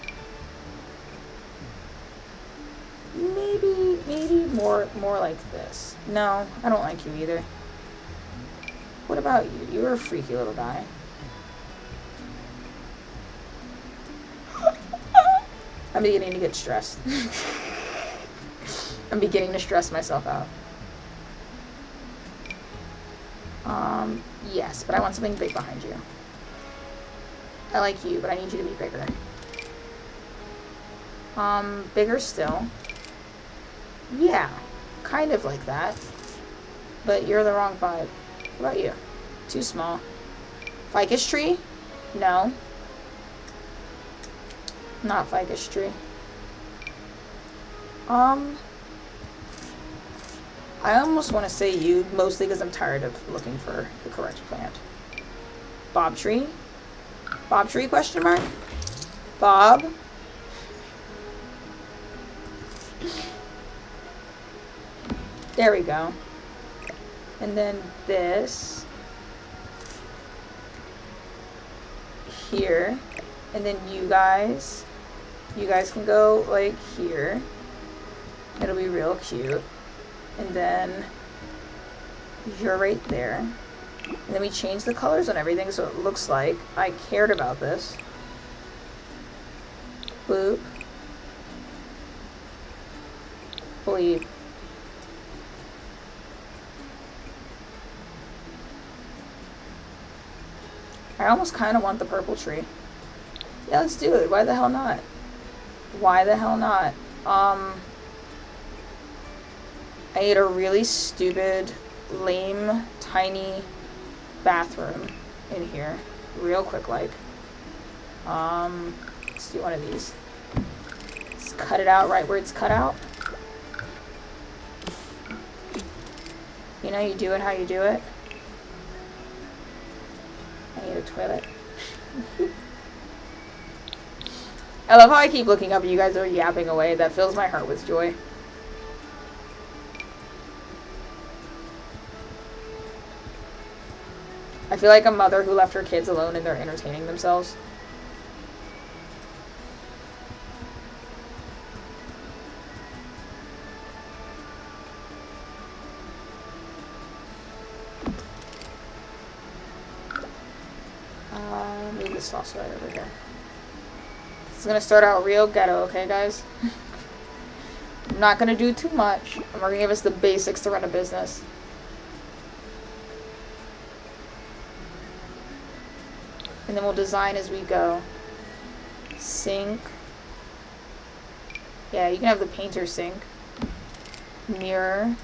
Maybe more like this. No, I don't like you either. What about you? You're a freaky little guy. I'm beginning to get stressed. I'm beginning to stress myself out. Yes, but I want something big behind you. I like you, but I need you to be bigger. Bigger still. Yeah, kind of like that. But you're the wrong vibe. What about you? Too small. Ficus tree? No. Not ficus tree. I almost want to say you, mostly because I'm tired of looking for the correct plant. Bob tree? Bob tree, question mark? Bob? There we go. And then this. Here. And then you guys. You guys can go, like, here. It'll be real cute. And then you're right there. And then we change the colors on everything so it looks like I cared about this. Boop. Bleep. I almost kind of want the purple tree. Yeah, let's do it. Why the hell not? Why the hell not? I need a really stupid, lame, tiny bathroom in here. Real quick, like. Let's do one of these. Let's cut it out right where it's cut out. You know, you do it how you do it. I need a toilet. I love how I keep looking up and you guys are yapping away. That fills my heart with joy. I feel like a mother who left her kids alone and they're entertaining themselves. Move this sauce right over here. It's gonna start out real ghetto, okay, guys? I'm not gonna do too much. I'm gonna give us the basics to run a business. And then we'll design as we go. Sink. Yeah, you can have the painter sink. Mirror.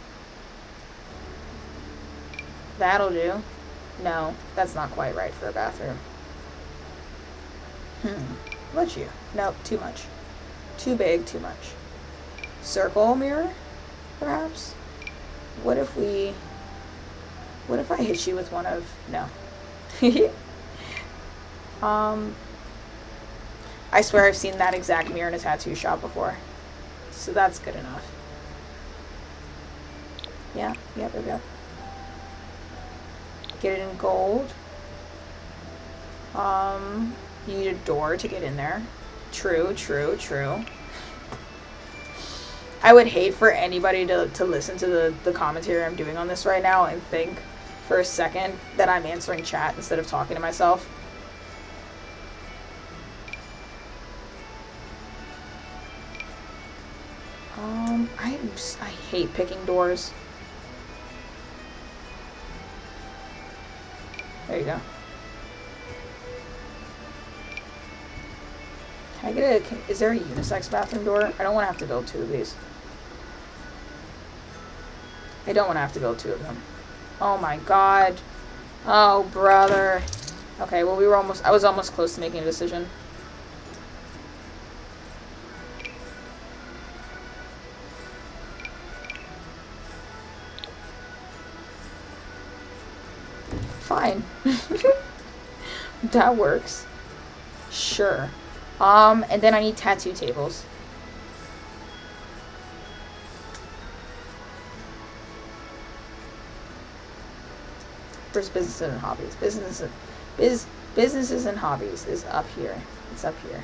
That'll do. No, that's not quite right for a bathroom. Would you? Nope, too much. Too big, too much. Circle mirror, perhaps? What if I hit you with one of... No. I swear I've seen that exact mirror in a tattoo shop before. So that's good enough. Yeah, yep. Get it in gold. You need a door to get in there. True. I would hate for anybody to listen to the commentary I'm doing on this right now and think for a second that I'm answering chat instead of talking to myself. I hate picking doors. There you go. Can I get a... Is there a unisex bathroom door? I don't want to have to build two of these. I don't want to have to build two of them. Oh my god. Oh, brother. Okay, well, I was almost close to making a decision. Fine. That works. Sure. And then I need tattoo tables. Where's businesses and hobbies? Businesses and hobbies is up here. It's up here.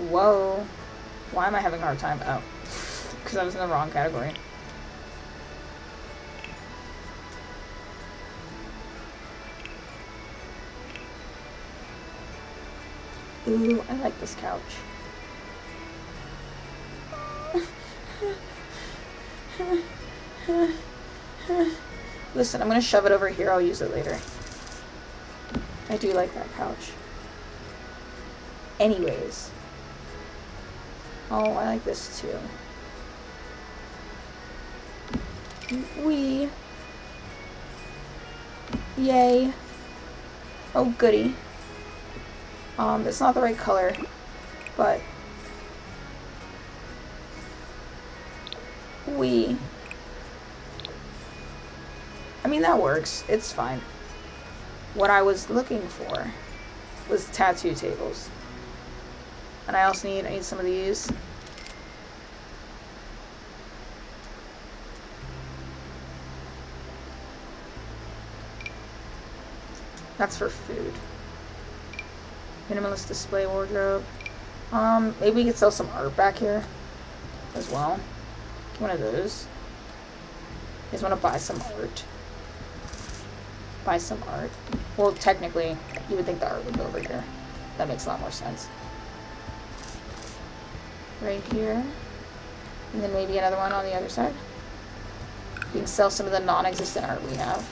Whoa. Why am I having a hard time? Oh. Because I was in the wrong category. Ooh, I like this couch. Listen, I'm gonna shove it over here. I'll use it later. I do like that couch. Anyways. Oh, I like this too. Wee. Yay. Oh, goody. It's not the right color, but wee. I mean, that works. It's fine. What I was looking for was tattoo tables. And I also need some of these. That's for food. Minimalist display wardrobe. Maybe we could sell some art back here as well. One of those. You guys want to buy some art? Buy some art. Well, technically, you would think the art would go over here. That makes a lot more sense. Right here. And then maybe another one on the other side. We can sell some of the non-existent art we have.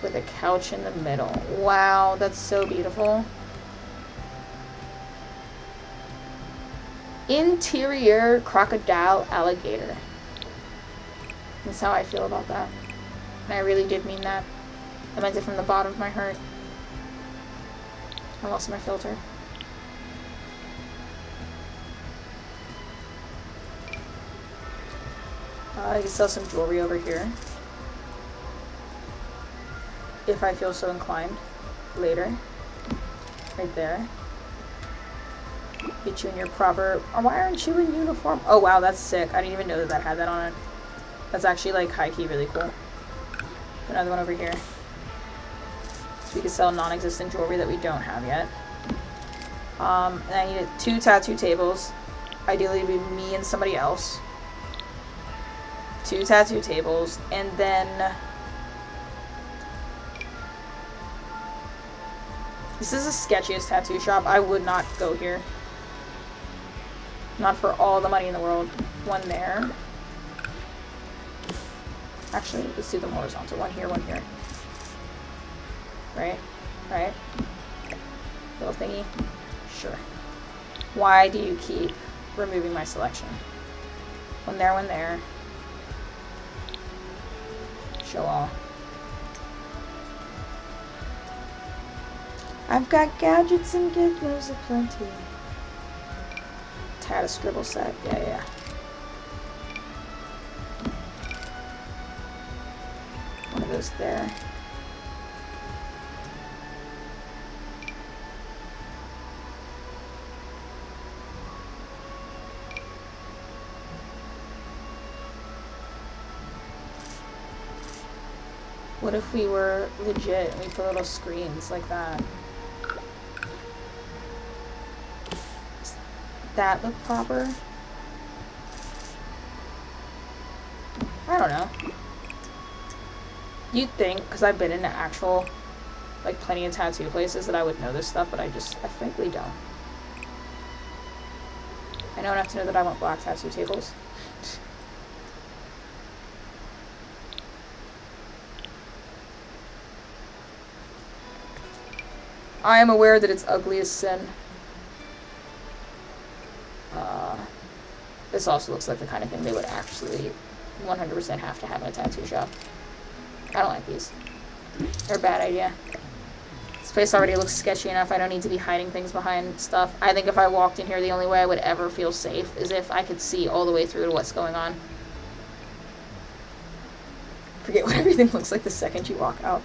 with a couch in the middle. Wow, that's so beautiful. Interior crocodile alligator. That's how I feel about that. And I really did mean that. I meant it from the bottom of my heart. I lost my filter. I can sell some jewelry over here. If I feel so inclined. Later. Right there. Get you in your proper... Why aren't you in uniform? Oh wow, that's sick. I didn't even know that that had that on it. That's actually like high-key really cool. Another one over here. So we can sell non-existent jewelry that we don't have yet. And I needed 2 tattoo tables. Ideally it would be me and somebody else. 2 tattoo tables. And then... This is the sketchiest tattoo shop. I would not go here. Not for all the money in the world. One there. Actually, let's do them horizontal. One here, one here. Right? Right? Little thingy. Sure. Why do you keep removing my selection? One there, one there. Show all. I've got gadgets and gizmos aplenty. Tat a scribble set. Yeah, yeah. One of those there. What if we were legit and we put little screens like that? Does that look proper? I don't know. You'd think, because I've been in actual, like, plenty of tattoo places that I would know this stuff, but I frankly don't. I know enough to know that I want black tattoo tables. I am aware that it's ugly as sin. This also looks like the kind of thing they would actually 100% have to have in a tattoo shop. I don't like these. They're a bad idea. This place already looks sketchy enough. I don't need to be hiding things behind stuff. I think if I walked in here, the only way I would ever feel safe is if I could see all the way through to what's going on. Forget what everything looks like the second you walk out.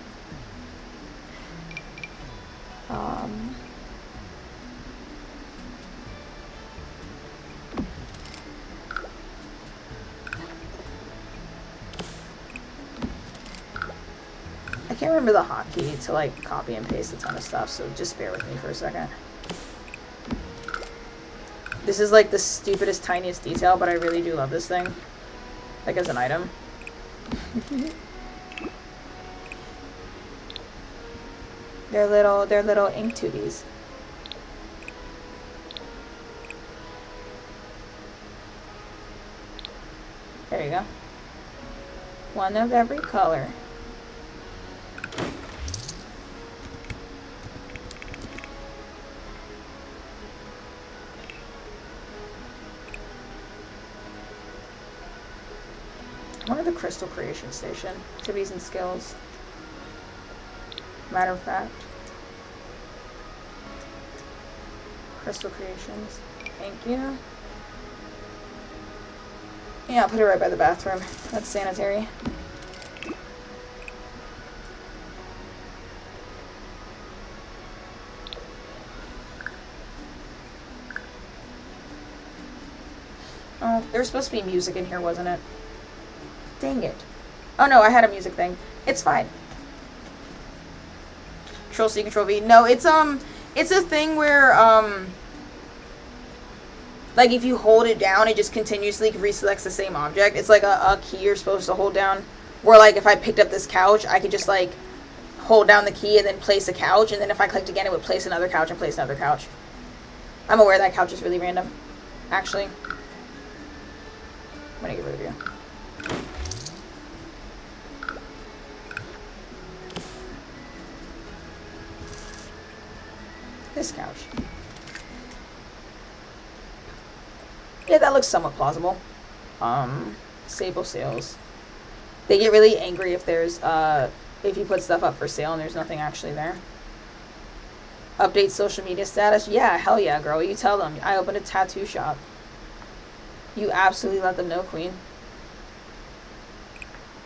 I can't remember the hotkey to like copy and paste a ton of stuff, so just bear with me for a second. This is like the stupidest, tiniest detail, but I really do love this thing. Like as an item. They're little ink tubies. There you go. One of every color. One of the Crystal Creation Station. Activities and skills. Matter of fact. Crystal Creations. Thank you. Yeah, I'll put it right by the bathroom. That's sanitary. Oh, there was supposed to be music in here, wasn't it? Dang it. Oh no, I had a music thing. It's fine. Control C, Control V. No, it's a thing where, like if you hold it down, it just continuously reselects the same object. It's like a key you're supposed to hold down. Where like if I picked up this couch, I could just like hold down the key and then place a couch, and then if I clicked again, it would place another couch and place another couch. I'm aware that couch is really random. Actually. I'm gonna get rid of you. this couch. Yeah, that looks somewhat plausible. Sable sales. They get really angry if there's, if you put stuff up for sale and there's nothing actually there. Update social media status? Yeah, hell yeah, girl. You tell them. I opened a tattoo shop. You absolutely let them know, queen.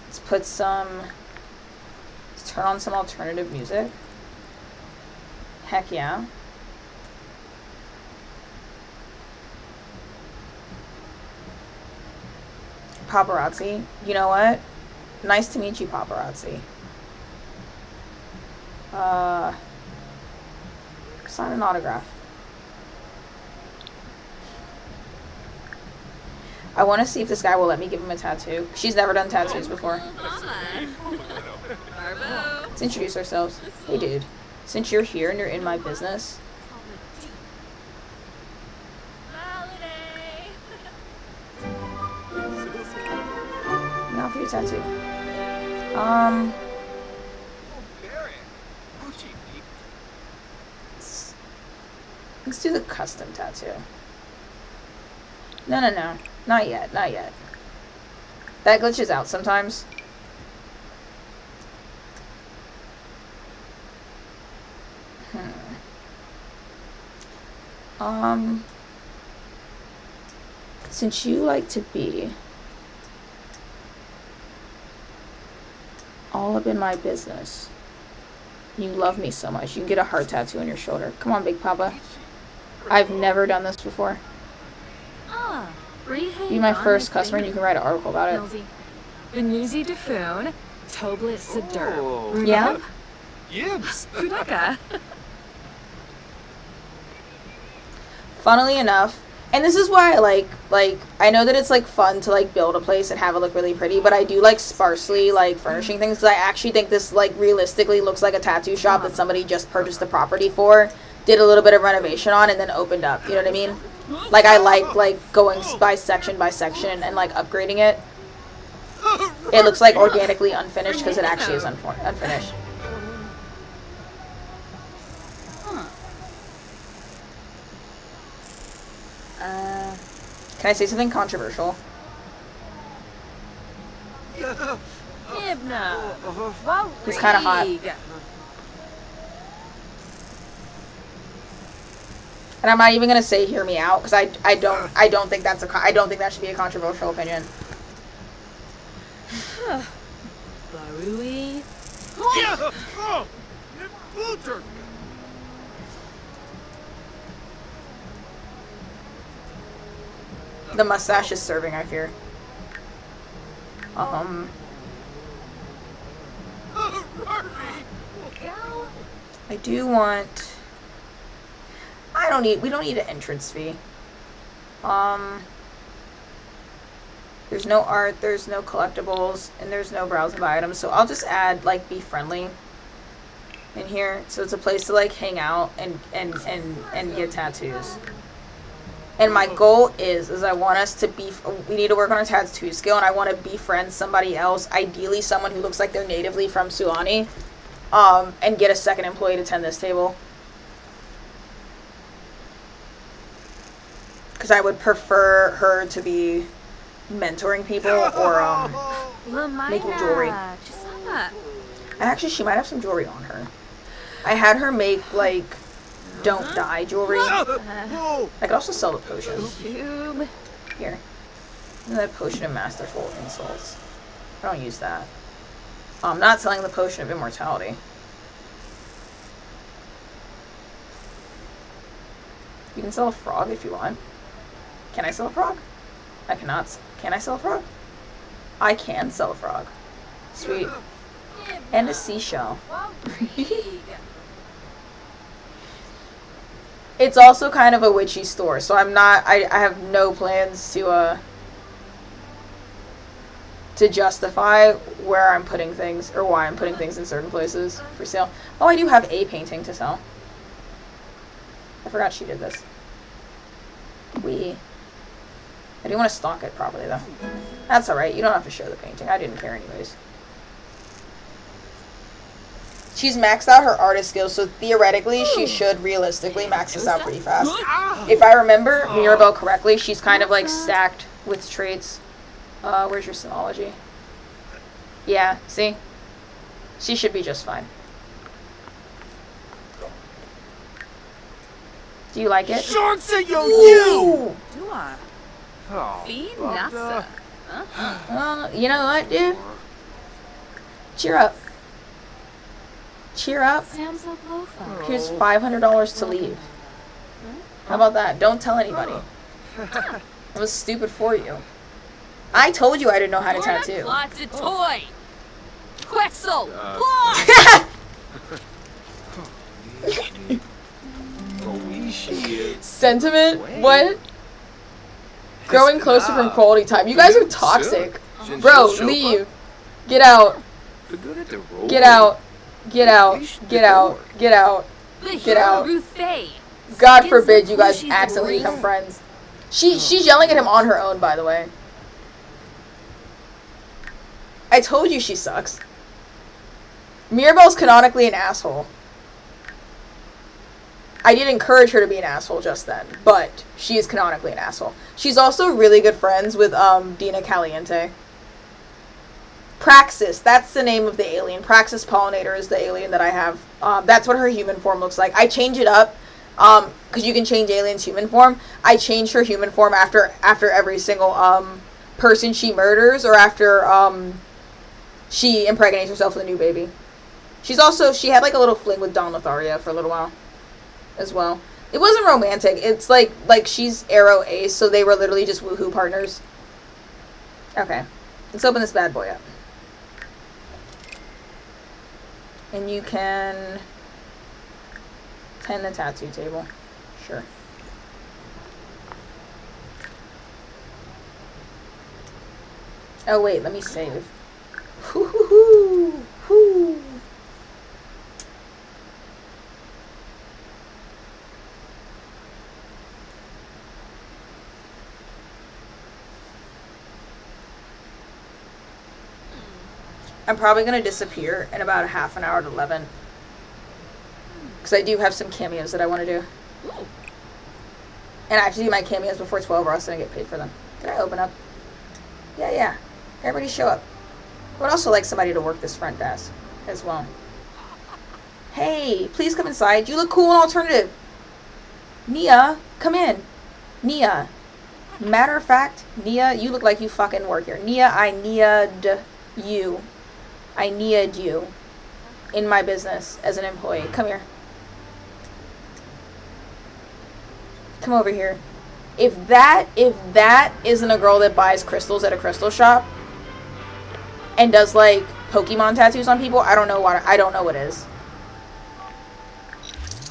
Let's put some... Let's turn on some alternative music. Heck yeah. Paparazzi. You know what? Nice to meet you, paparazzi. Sign an autograph. I want to see if this guy will let me give him a tattoo. She's never done tattoos before. Barbo. Let's introduce ourselves. Hey, dude. Since you're here and you're in my business, Holiday. now for your tattoo. Let's do the custom tattoo. No. Not yet. That glitches out sometimes. Since you like to be all up in my business, you love me so much, you can get a heart tattoo on your shoulder. Come on, Big Papa. I've never done this before. Be my first customer and you can write an article about it. Benuzi Dafun, Toblet Sadur. Yeah? Yibs. Kudaka. Funnily enough, and this is why I like, I know that it's, like, fun to, like, build a place and have it look really pretty, but I do like sparsely, like, furnishing things, because I actually think this, like, realistically looks like a tattoo shop that somebody just purchased the property for, did a little bit of renovation on, and then opened up, you know what I mean? Like, I like, going by section and, like, upgrading it. It looks, like, organically unfinished, because it actually is unfinished. Can I say something controversial? Ibna. He's kind of hot. And I'm not even gonna say "hear me out" because I don't think that's I don't think that should be a controversial opinion. Barui. Yeah. Oh. Booter. The mustache is serving, I fear. I do want. We don't need an entrance fee. There's no art, there's no collectibles, and there's no browse and buy items, so I'll just add, like, be friendly in here. So it's a place to, like, hang out and get tattoos. And my goal is I want us to we need to work on our tattoo skill, and I want to befriend somebody else, ideally someone who looks like they're natively from Sulani, and get a second employee to tend this table. Because I would prefer her to be mentoring people or making jewelry. And actually, she might have some jewelry on her. I had her make, like, don't die jewelry. I could also sell the potions. Here. And the potion of masterful insults. I don't use that. I'm not selling the potion of immortality. You can sell a frog if you want. Can I sell a frog? I cannot. Can I sell a frog? I can sell a frog. Sweet. And a seashell. It's also kind of a witchy store, so I'm not. I have no plans to justify where I'm putting things or why I'm putting things in certain places for sale. Oh, I do have a painting to sell. I forgot she did this. I do want to stock it properly, though. That's alright. You don't have to show the painting. I didn't care anyways. She's maxed out her artist skills, so theoretically she should realistically max this out pretty fast. If I remember Mirabelle correctly, she's kind of like stacked with traits. Where's your synology? Yeah, see? She should be just fine. Do you like it? Sharks at you! Ooh! Do I? Oh, Feed but, NASA. You know what, dude? Cheer up. Cheer up. Sam's a blowfuck. Here's $500 to leave. How about that? Don't tell anybody. It was stupid for you. I told you I didn't know how to tattoo. Plot's a toy. Quexel. Plot. Sentiment? What? Growing closer from quality time. You guys are toxic. Bro, leave. Get out. Get out. Get out. Get out. Get out. Get out. Ruth Faye. God forbid you guys accidentally become friends. She's yelling at him on her own, by the way. I told you she sucks. Mirabelle's canonically an asshole. I did encourage her to be an asshole just then, but she is canonically an asshole. She's also really good friends with Dina Caliente. Praxis, that's the name of the alien. Praxis Pollinator is the alien that I have. That's what her human form looks like. I change it up, because you can change aliens' human form. I change her human form after every single person she murders, or after she impregnates herself with a new baby. She had like a little fling with Don Lothario for a little while as well. It wasn't romantic. It's like she's Arrow Ace, so they were literally just woohoo partners. Okay, let's open this bad boy up. And you can tend the tattoo table. Sure. Oh wait, let me save. Hoo hoo hoo hoo. I'm probably going to disappear in about a half an hour to 11. Because I do have some cameos that I want to do. And I have to do my cameos before 12 or else I don't get paid for them. Can I open up? Yeah. Everybody show up. I would also like somebody to work this front desk as well. Hey, please come inside. You look cool and alternative. Nia, come in. Nia. Matter of fact, Nia, you look like you fucking work here. Nia, I need you. I need you in my business as an employee. Come here. Come over here. If that isn't a girl that buys crystals at a crystal shop and does like Pokemon tattoos on people, I don't know what is.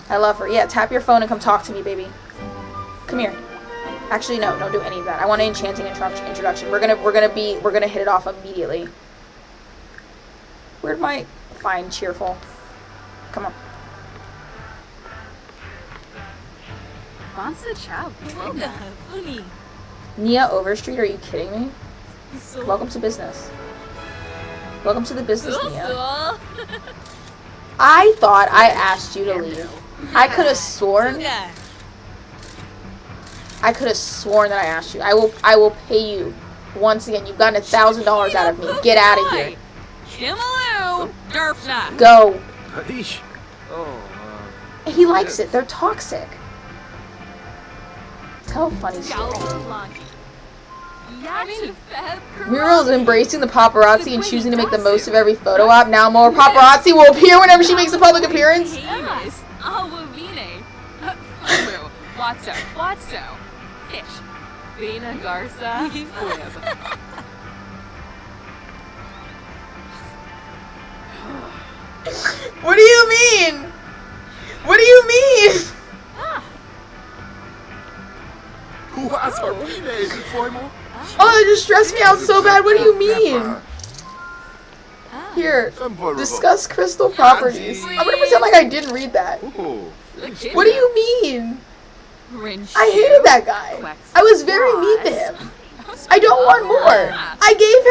I love her. Yeah, tap your phone and come talk to me, baby. Come here. Actually, no, don't do any of that. I want an enchanting introduction. We're gonna hit it off immediately. Where'd my... Fine, cheerful. Come on. Funny. Nia Overstreet, are you kidding me? Welcome to business. Welcome to the business, Nia. I thought I asked you to leave. I could have sworn that I asked you. I will pay you. Once again, you've gotten $1,000 out of me. Get out of here. Kimaloo. Derfna. Go. Hadish. He likes it. They're toxic. How funny story. Muriel's embracing the paparazzi and choosing to make the most of every photo op. Now more paparazzi will appear whenever she makes a public appearance. Watso. Fish. Bina Garza. What do you mean? What do you mean? Who has her penis, Foimo? Oh, it just stressed me out so bad. What do you mean? Here, discuss crystal properties. I'm gonna pretend like I didn't read that. What do you mean? I hated that guy. I was very mean to him. I don't want more. I gave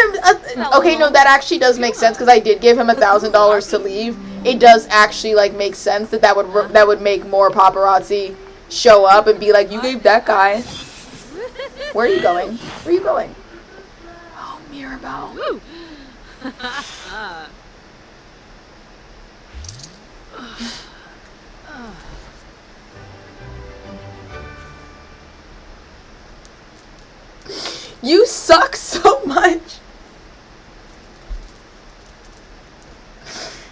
him okay, no, that actually does make sense because I did give him $1,000 to leave. It does actually like make sense that would make more paparazzi show up and be like, you gave that guy. Where are you going? Where are you going? Oh, Mirabelle. Woo. You suck so much.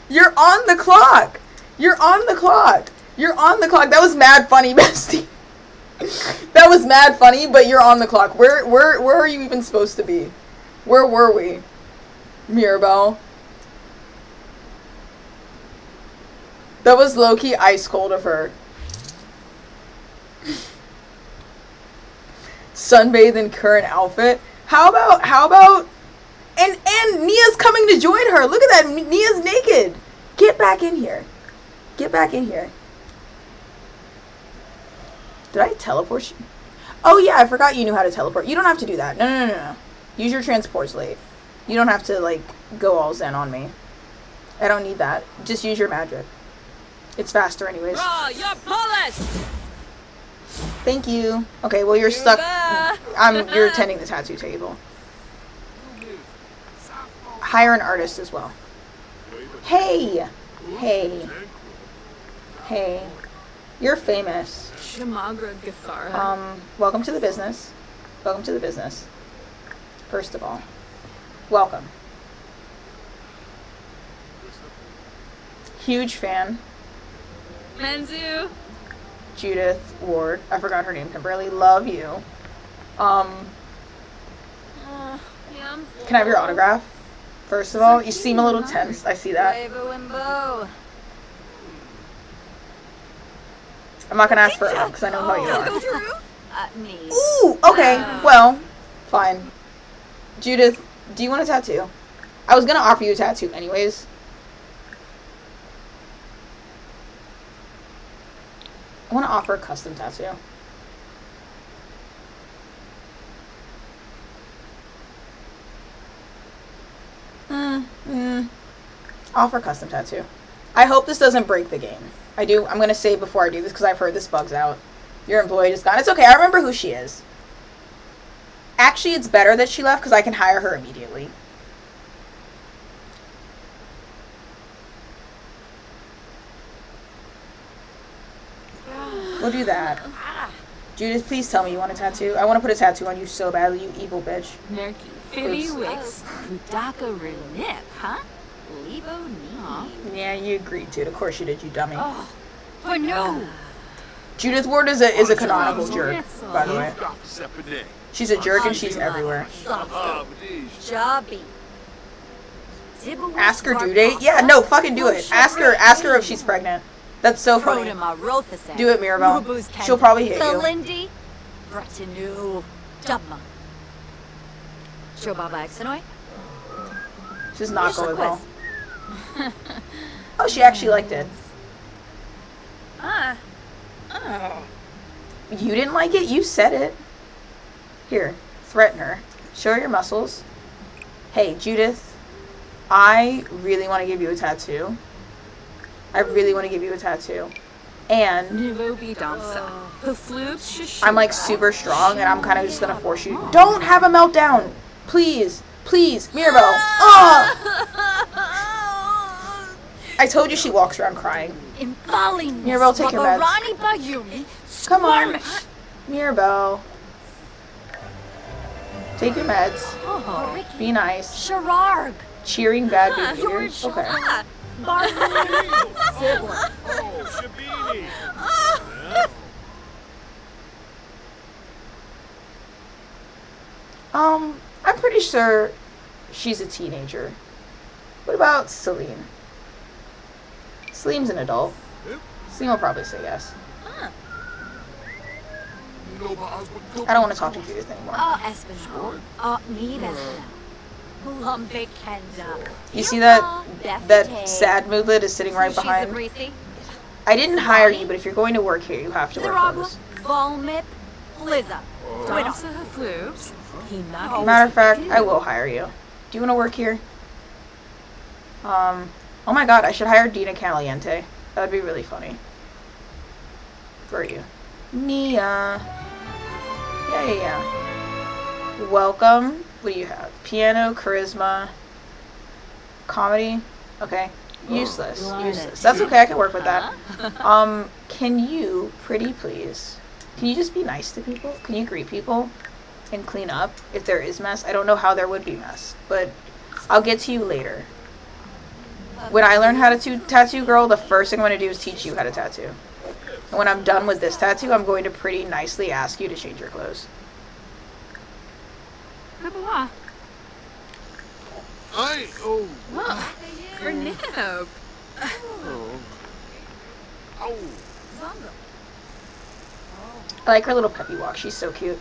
You're on the clock. You're on the clock. You're on the clock. That was mad funny, bestie. That was mad funny, but you're on the clock. Where are you even supposed to be? Where were we? Mirabelle. That was low-key ice cold of her. Sunbathe in current outfit. How about and Nia's coming to join her. Look at that. Nia's naked. Get back in here. Get back in here. Did I teleport you? Oh yeah, I forgot you knew how to teleport. You don't have to do that. No. Use your transport slave. You don't have to like go all zen on me. I don't need that. Just use your magic. It's faster anyways. You're polished. Thank you. Okay, well you're stuck. You're attending the tattoo table. Hire an artist as well. Hey. You're famous. Shamagra Gathara. Welcome to the business. Welcome to the business. First of all, welcome. Huge fan. Menzu. Judith Ward. I forgot her name. Kimberly. Love you. Can I have your autograph? First of all, you seem a little tense. I see that. I'm not gonna ask for a hug because I know how you are. Ooh, okay. Well, fine. Judith, do you want a tattoo? I was gonna offer you a tattoo anyways. I want to offer a custom tattoo. Offer custom tattoo. I hope this doesn't break the game. I'm going to say before I do this because I've heard this bugs out. Your employee just gone. It's okay. I remember who she is. Actually, it's better that she left because I can hire her immediately. We'll do that. Judith, please tell me you want a tattoo. I want to put a tattoo on you so badly, you evil bitch. Nerky. Philly Wicks. Kudaka Renip, huh? Lebo Knee. Yeah, you agreed to it. Of course you did, you dummy. Oh, but no. Judith Ward is a canonical jerk, by the way. She's a jerk and she's everywhere. Jobby. Ask her due date? Yeah, no, fucking do it. Ask her if she's pregnant. That's so funny. Do it, Mirabelle. She'll probably hit you. Belindy. Bretanu. Dubma. Shobaba Exanoy. She's not going well. Oh, she actually liked it. Oh. You didn't like it? You said it. Here, threaten her. Show her your muscles. Hey, Judith, I really want to give you a tattoo. And I'm like super strong and I'm kind of just going to force you. Don't have a meltdown. Please, Mirabelle. I told you she walks around crying. Mirabelle, take your meds. Come on, Mirabelle. Take your meds. Be nice. Shararg. Cheering bad behavior. Okay. I'm pretty sure she's a teenager. What about Celine? Celine's an adult. Celine will probably say yes. I don't want to talk to Judith anymore. You see that sad moodlet is sitting right behind? I didn't hire you, but if you're going to work here, you have to wear clothes. Dancer floops. He Matter of fact, I will hire you. Do you want to work here? Oh my god, I should hire Dina Caliente. That would be really funny. Where are you? Nia. Yeah. Welcome. What do you have? Piano, charisma, comedy. Okay. Useless. That's okay. I can work with that. Can you, pretty please, can you just be nice to people? Can you greet people and clean up if there is mess? I don't know how there would be mess, but I'll get to you later. When I learn how to tattoo, girl, the first thing I'm going to do is teach you how to tattoo. And when I'm done with this tattoo, I'm going to pretty nicely ask you to change your clothes. Vernib. I like her little peppy walk. She's so cute.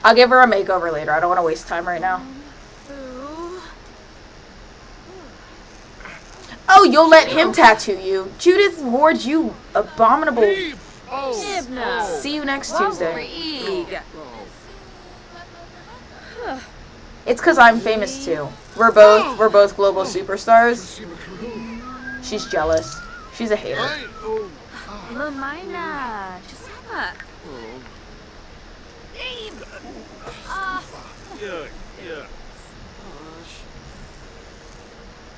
I'll give her a makeover later. I don't want to waste time right now. Oh, you'll let him tattoo you. Judith Ward, you abominable. See you next Tuesday. It's because I'm famous too. We're both global superstars. She's jealous. She's a hater. Lamina.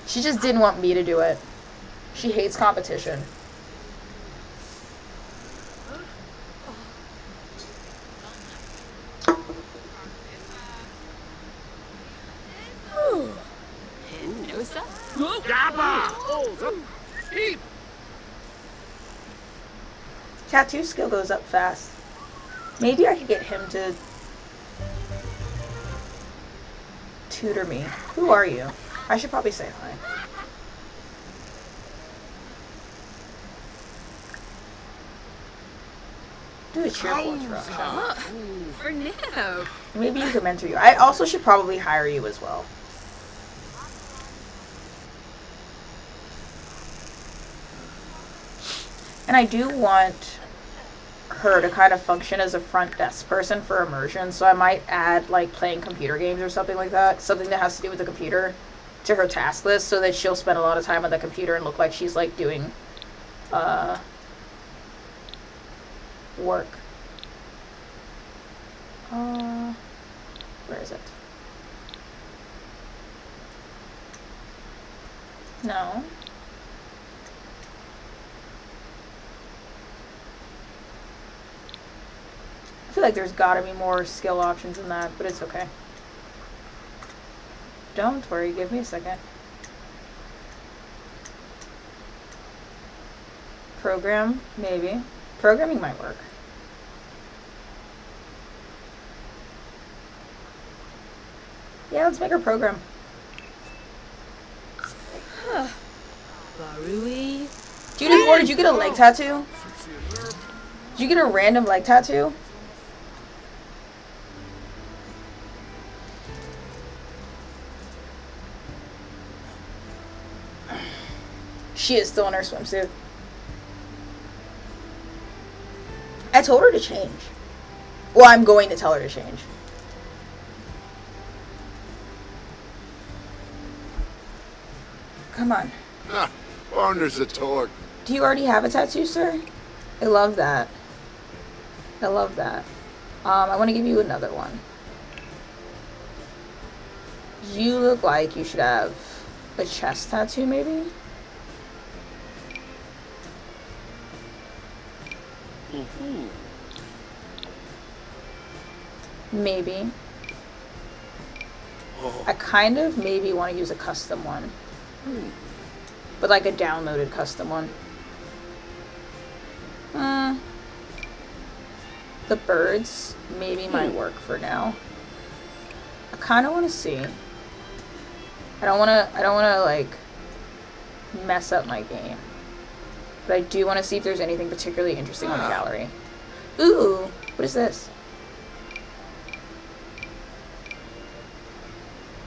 She just didn't want me to do it. She hates competition. Tattoo skill goes up fast. Maybe I could get him to tutor me. Who are you? I should probably say hi. Do a cheerful introduction. Vernib. Maybe you could mentor you. I also should probably hire you as well. And I do want her to kind of function as a front desk person for immersion, so I might add like playing computer games or something like that, something that has to do with the computer, to her task list, so that she'll spend a lot of time on the computer and look like she's like doing work. Where is it? No. I feel like there's gotta be more skill options than that, but it's okay. Don't worry, give me a second. Program, maybe. Programming might work. Yeah, let's make her program. Barui. Judith Ward, did you get a leg tattoo? Did you get a random leg tattoo? She is still in her swimsuit. I told her to change. Well, I'm going to tell her to change. Come on. Barner's a torque. Do you already have a tattoo, sir? I love that. I love that. I want to give you another one. You look like you should have a chest tattoo, maybe? Maybe. I kind of maybe want to use a custom one. But like a downloaded custom one. The birds maybe might work for now. I kind of want to see. I don't want to like mess up my game. But I do want to see if there's anything particularly interesting on the gallery. Ooh, what is this?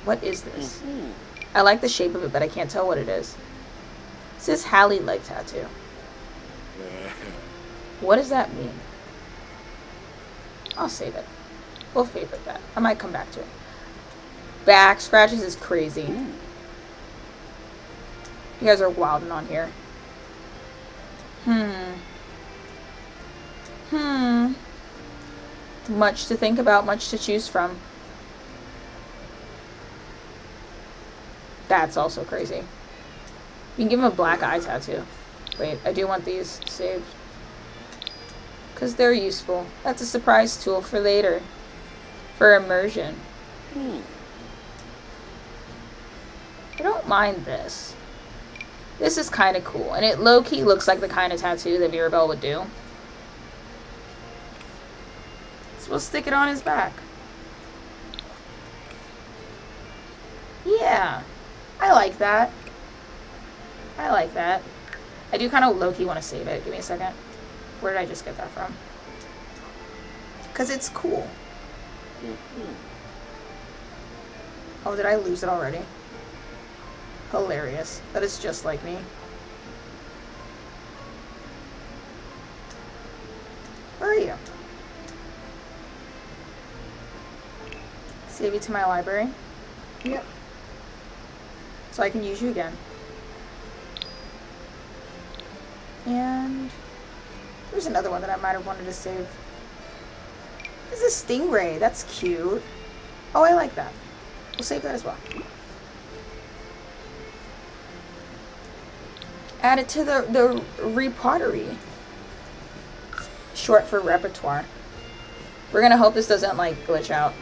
What is this? I like the shape of it, but I can't tell what it is. It says Hallie leg tattoo. What does that mean? I'll save it. We'll favorite that. I might come back to it. Back scratches is crazy. You guys are wilding on here. Much to think about, much to choose from. That's also crazy. You can give him a black eye tattoo. Wait, I do want these saved. Because they're useful. That's a surprise tool for later. For immersion. I don't mind this. This is kind of cool. And it low-key looks like the kind of tattoo that Mirabelle would do. So we'll stick it on his back. Yeah. I like that. I like that. I do kind of low-key want to save it. Give me a second. Where did I just get that from? Because it's cool. Oh, did I lose it already? Hilarious. That is just like me. Where are you? Save you to my library. Yep. So I can use you again. And there's another one that I might have wanted to save. This is a stingray. That's cute. Oh, I like that. We'll save that as well. Add it to the repertoire. Short for repertoire. We're gonna hope this doesn't like glitch out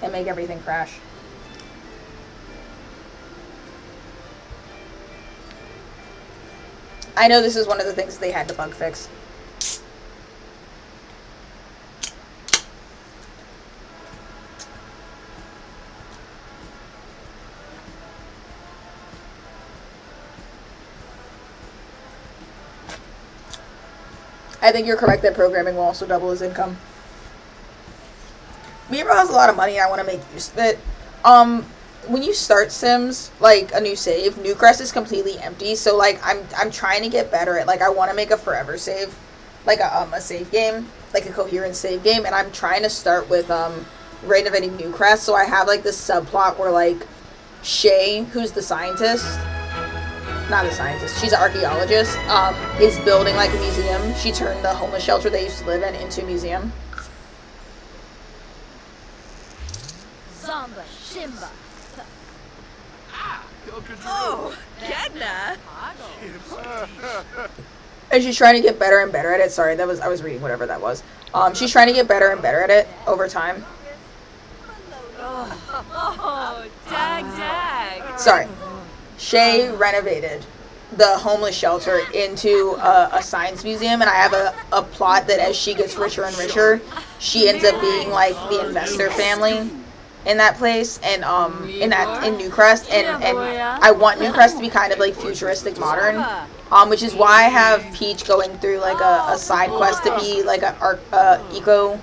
and make everything crash. I know this is one of the things they had to bug fix. I think you're correct that programming will also double his income. Miro has a lot of money and I want to make use of it. When you start Sims, like a new save, Newcrest is completely empty. So like I'm trying to get better at, like, I want to make a forever save, like a save game, like a coherent save game, and I'm trying to start with renovating Newcrest. So I have like this subplot where like Shay, who's the scientist, not a scientist, she's an archaeologist, is building like a museum. She turned the homeless shelter they used to live in into a museum. Zamba, Shimba. Oh, Gedna. And she's trying to get better and better at it. Sorry, I was reading whatever that was. She's trying to get better and better at it over time. Oh, dag. Sorry. Shay renovated the homeless shelter into a science museum, and I have a plot that as she gets richer and richer, she ends up being like the investor family in that place, and in Newcrest, and I want Newcrest to be kind of like futuristic modern, which is why I have Peach going through like a side quest to be like a eco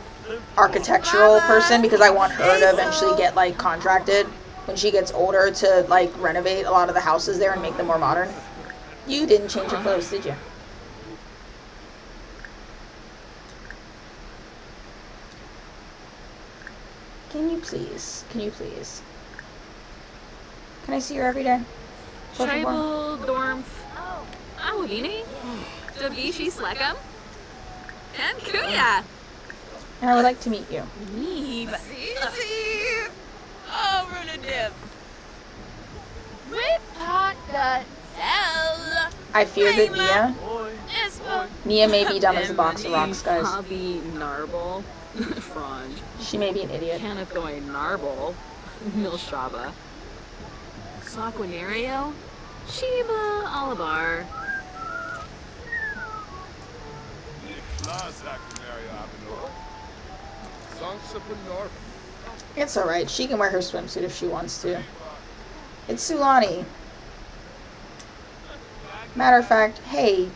architectural person, because I want her to eventually get like contracted when she gets older to like renovate a lot of the houses there and make them more modern. You didn't change your clothes, did you? Can you please? Can you please? Can I see her every day? Tribal Dormf. Awini. Dabishi Slekam. And Kuya. And I would like to meet you. Neeb. Oh, Runadib. Rip hot the cell. I fear that Nia may be dumb as a box of rocks, guys. Hobby Narble. Franj. She may be an idiot. Canathoy Narble. Milshaba. Saquinario. Sheba Alabar. It's alright. She can wear her swimsuit if she wants to. It's Sulani. Matter of fact, hey,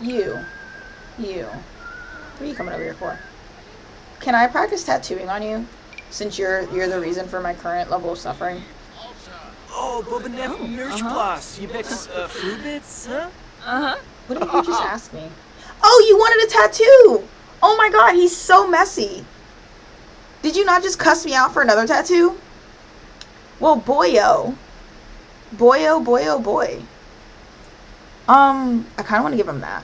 you. What are you coming over here for? Can I practice tattooing on you? Since you're the reason for my current level of suffering. Oh, Bobanef Nurchblas. You bet food bits, huh? What did you just ask me? Oh, Oh, you wanted a tattoo! Oh my god, he's so messy. Did you not just cuss me out for another tattoo? Well, boyo. Boyo, boyo, boy. I kind of want to give him that.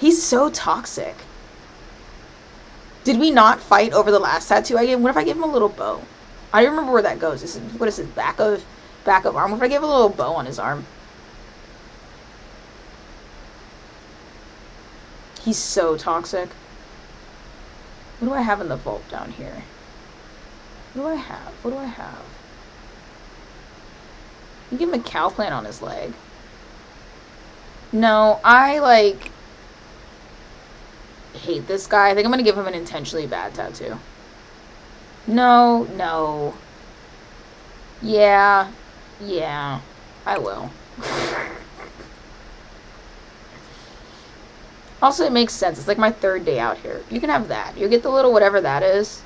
He's so toxic. Did we not fight over the last tattoo I gave him? What if I give him a little bow? I don't remember where that goes. What is it? Back of arm? What if I give a little bow on his arm? He's so toxic. What do I have in the vault down here? What do I have? What do I have? You give him a cow plant on his leg. No, I like hate this guy. I think I'm gonna give him an intentionally bad tattoo. No, no. Yeah, I will. Also, it makes sense. It's like my third day out here. You can have that. You get the little whatever that is.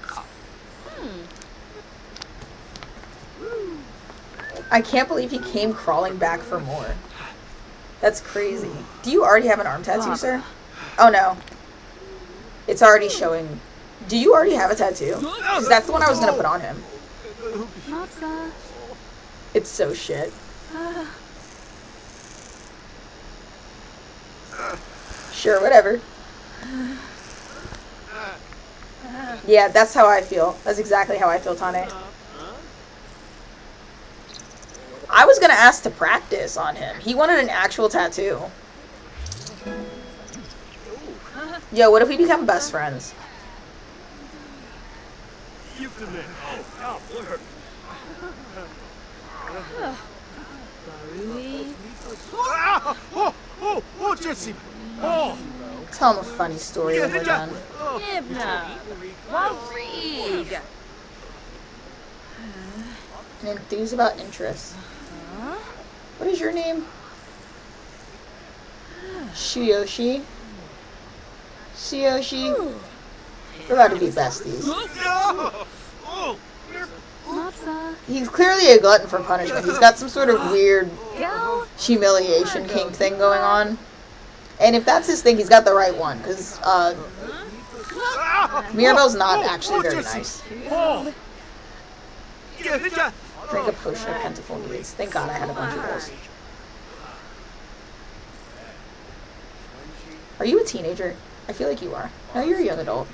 I can't believe he came crawling back for more. That's crazy. Do you already have an arm tattoo, sir? Oh, no. It's already showing. Do you already have a tattoo? Because that's the one I was going to put on him. It's so shit. Sure, whatever. Yeah, that's how I feel. That's exactly how I feel, Tane. I was gonna ask to practice on him. He wanted an actual tattoo. Yo, what if we become best friends? Jesse. Oh. Tell him a funny story when we're done. Nibna. Warig. And enthuse about interests. What is your name? Shiyoshi. Shiyoshi. We're about to be besties. He's clearly a glutton for punishment. He's got some sort of weird humiliation kink thing going on. And if that's his thing, he's got the right one. Because, Mirabelle's not actually very nice. Drink a potion of plentiful needs. Thank God I had a bunch of those. Are you a teenager? I feel like you are. No, you're a young adult.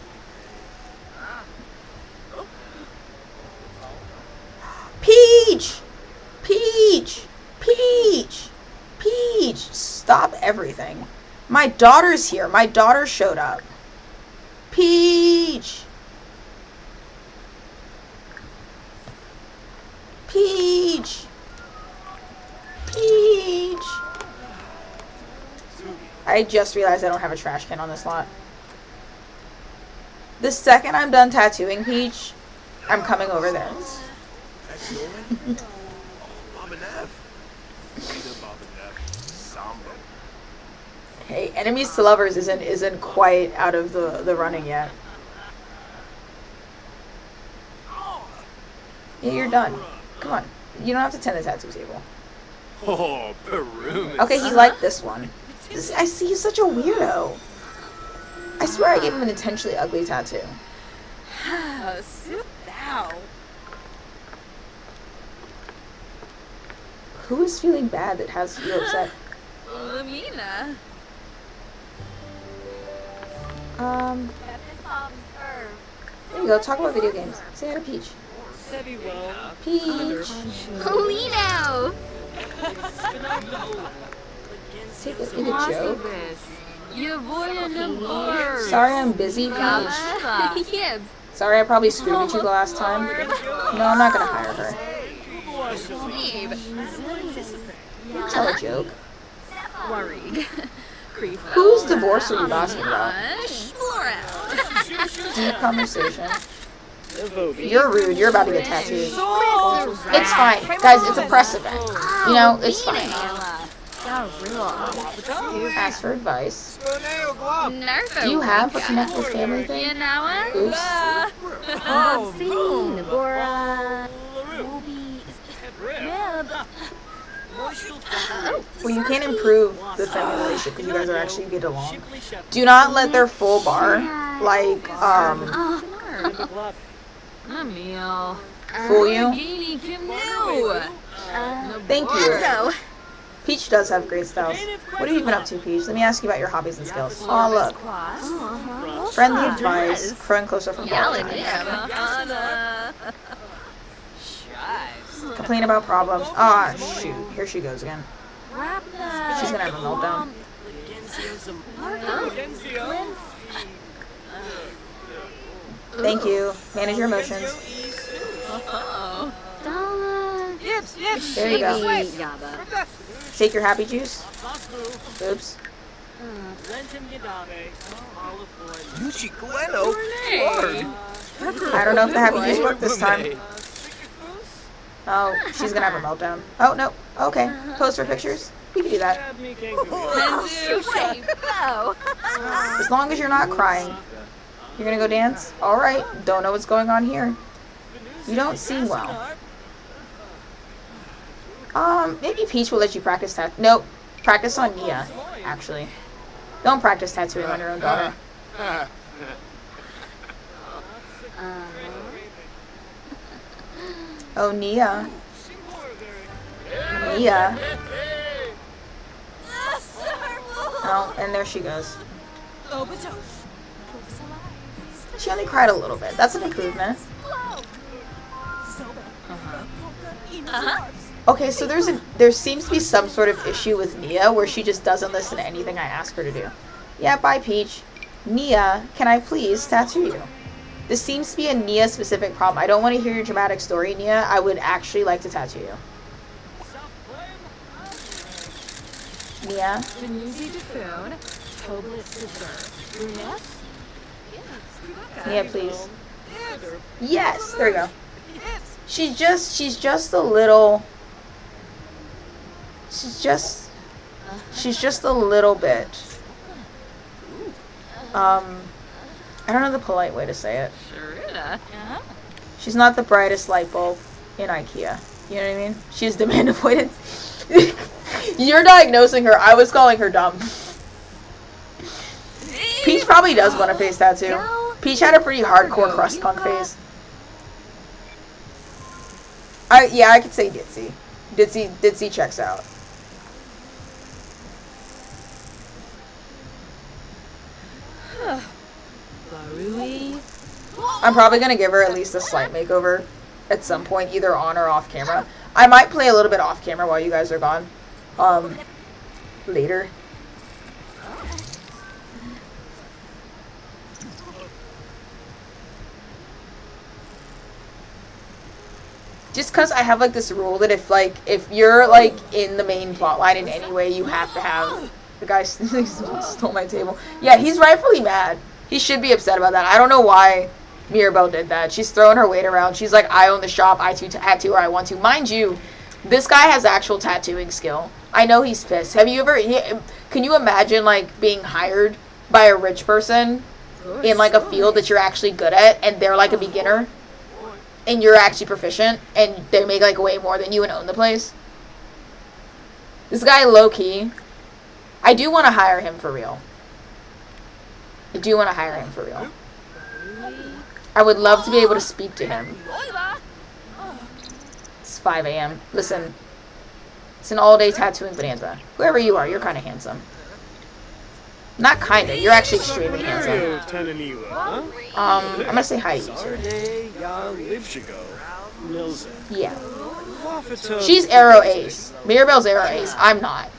Peach! Peach! Peach! Peach! Stop everything. My daughter's here. My daughter showed up. Peach! Peach! Peach! I just realized I don't have a trash can on this lot. The second I'm done tattooing Peach, I'm coming over there. Hey, enemies to lovers isn't quite out of the running yet. Yeah, you're done. Come on. You don't have to tend the tattoo table. Oh, Peru. Okay, he liked this one. I see he's such a weirdo. I swear I gave him an intentionally ugly tattoo. Sit down. Who is feeling bad that has you upset? Lamina. There you go. Talk about video games. Say hi to Peach. Peach. Polino! Take it in a joke. You Sorry I'm busy, Peach. Yes. Sorry I probably screwed at you the last time. No, I'm not gonna hire her. Tell a joke. Worried. Whose divorce are you asking about? Deep conversation. You're rude. You're about to get tattooed. It's fine. Guys, it's a press event. You know, it's fine. Ask for advice. Do you have a connect with family thing? Oops. Well, you can't improve the family relationship because you guys are actually get along. Do not let their full bar, like, Emil. fool you. Genie canoe. Thank you. So, Peach does have great styles. What have you been up to, Peach? Let me ask you about your hobbies and skills. Oh, look. Friendly advice. Friend closer from yelling college. him. Complain about problems. Ah, shoot. Here she goes again. She's gonna have a meltdown. Thank you. Manage your emotions. There you go. Yabba. Shake your happy juice. Oops. Yuchi Gueno. I don't know if the happy juice worked this time. Oh, she's gonna have a meltdown. Oh, no. Okay. Pose for pictures. We can do that. Wait, no. As long as you're not crying. You're gonna go dance? Alright. Don't know what's going on here. You don't seem well. Maybe Peach will let you practice Nope. Practice on Nia, actually. Don't practice tattooing on your own daughter. Oh, Nia. Nia. Oh, and there she goes. She only cried a little bit. That's an improvement. Okay, so there seems to be some sort of issue with Nia where she just doesn't listen to anything I ask her to do. Yeah, bye, Peach. Nia, can I please tattoo you? This seems to be a Nia specific problem. I don't want to hear your dramatic story, Nia. I would actually like to tattoo you. Nia? Nia, please. Yes, there we go. She's just a little. She's just a little bit. I don't know the polite way to say it. She's not the brightest light bulb in IKEA. You know what I mean? She's demand avoidance. You're diagnosing her. I was calling her dumb. Peach probably does want a face tattoo. Peach had a pretty hardcore crust punk phase. Yeah, I could say Ditzy. Ditzy checks out. I'm probably gonna give her at least a slight makeover at some point, either on or off camera. I might play a little bit off camera while you guys are gone. Later. Just cause I have like this rule that if you're like in the main plotline in any way, you have to have the guy stole my table. Yeah, he's rightfully mad. He should be upset about that. I don't know why Mirabelle did that. She's throwing her weight around. She's like, I own the shop. I tattoo where I want to. Mind you, this guy has actual tattooing skill. I know he's pissed. Have you ever? Can you imagine like being hired by a rich person in like a field that you're actually good at, and they're like a beginner, and you're actually proficient, and they make like way more than you and own the place? This guy, low key. I do want to hire him for real. I would love to be able to speak to him. It's 5 a.m. Listen, it's an all-day tattooing bonanza. Whoever you are, you're kind of handsome. Not kinda, you're actually extremely handsome. I'm gonna say hi to you, sir. Yeah. She's Arrow Ace. Mirabelle's Arrow Ace. I'm not.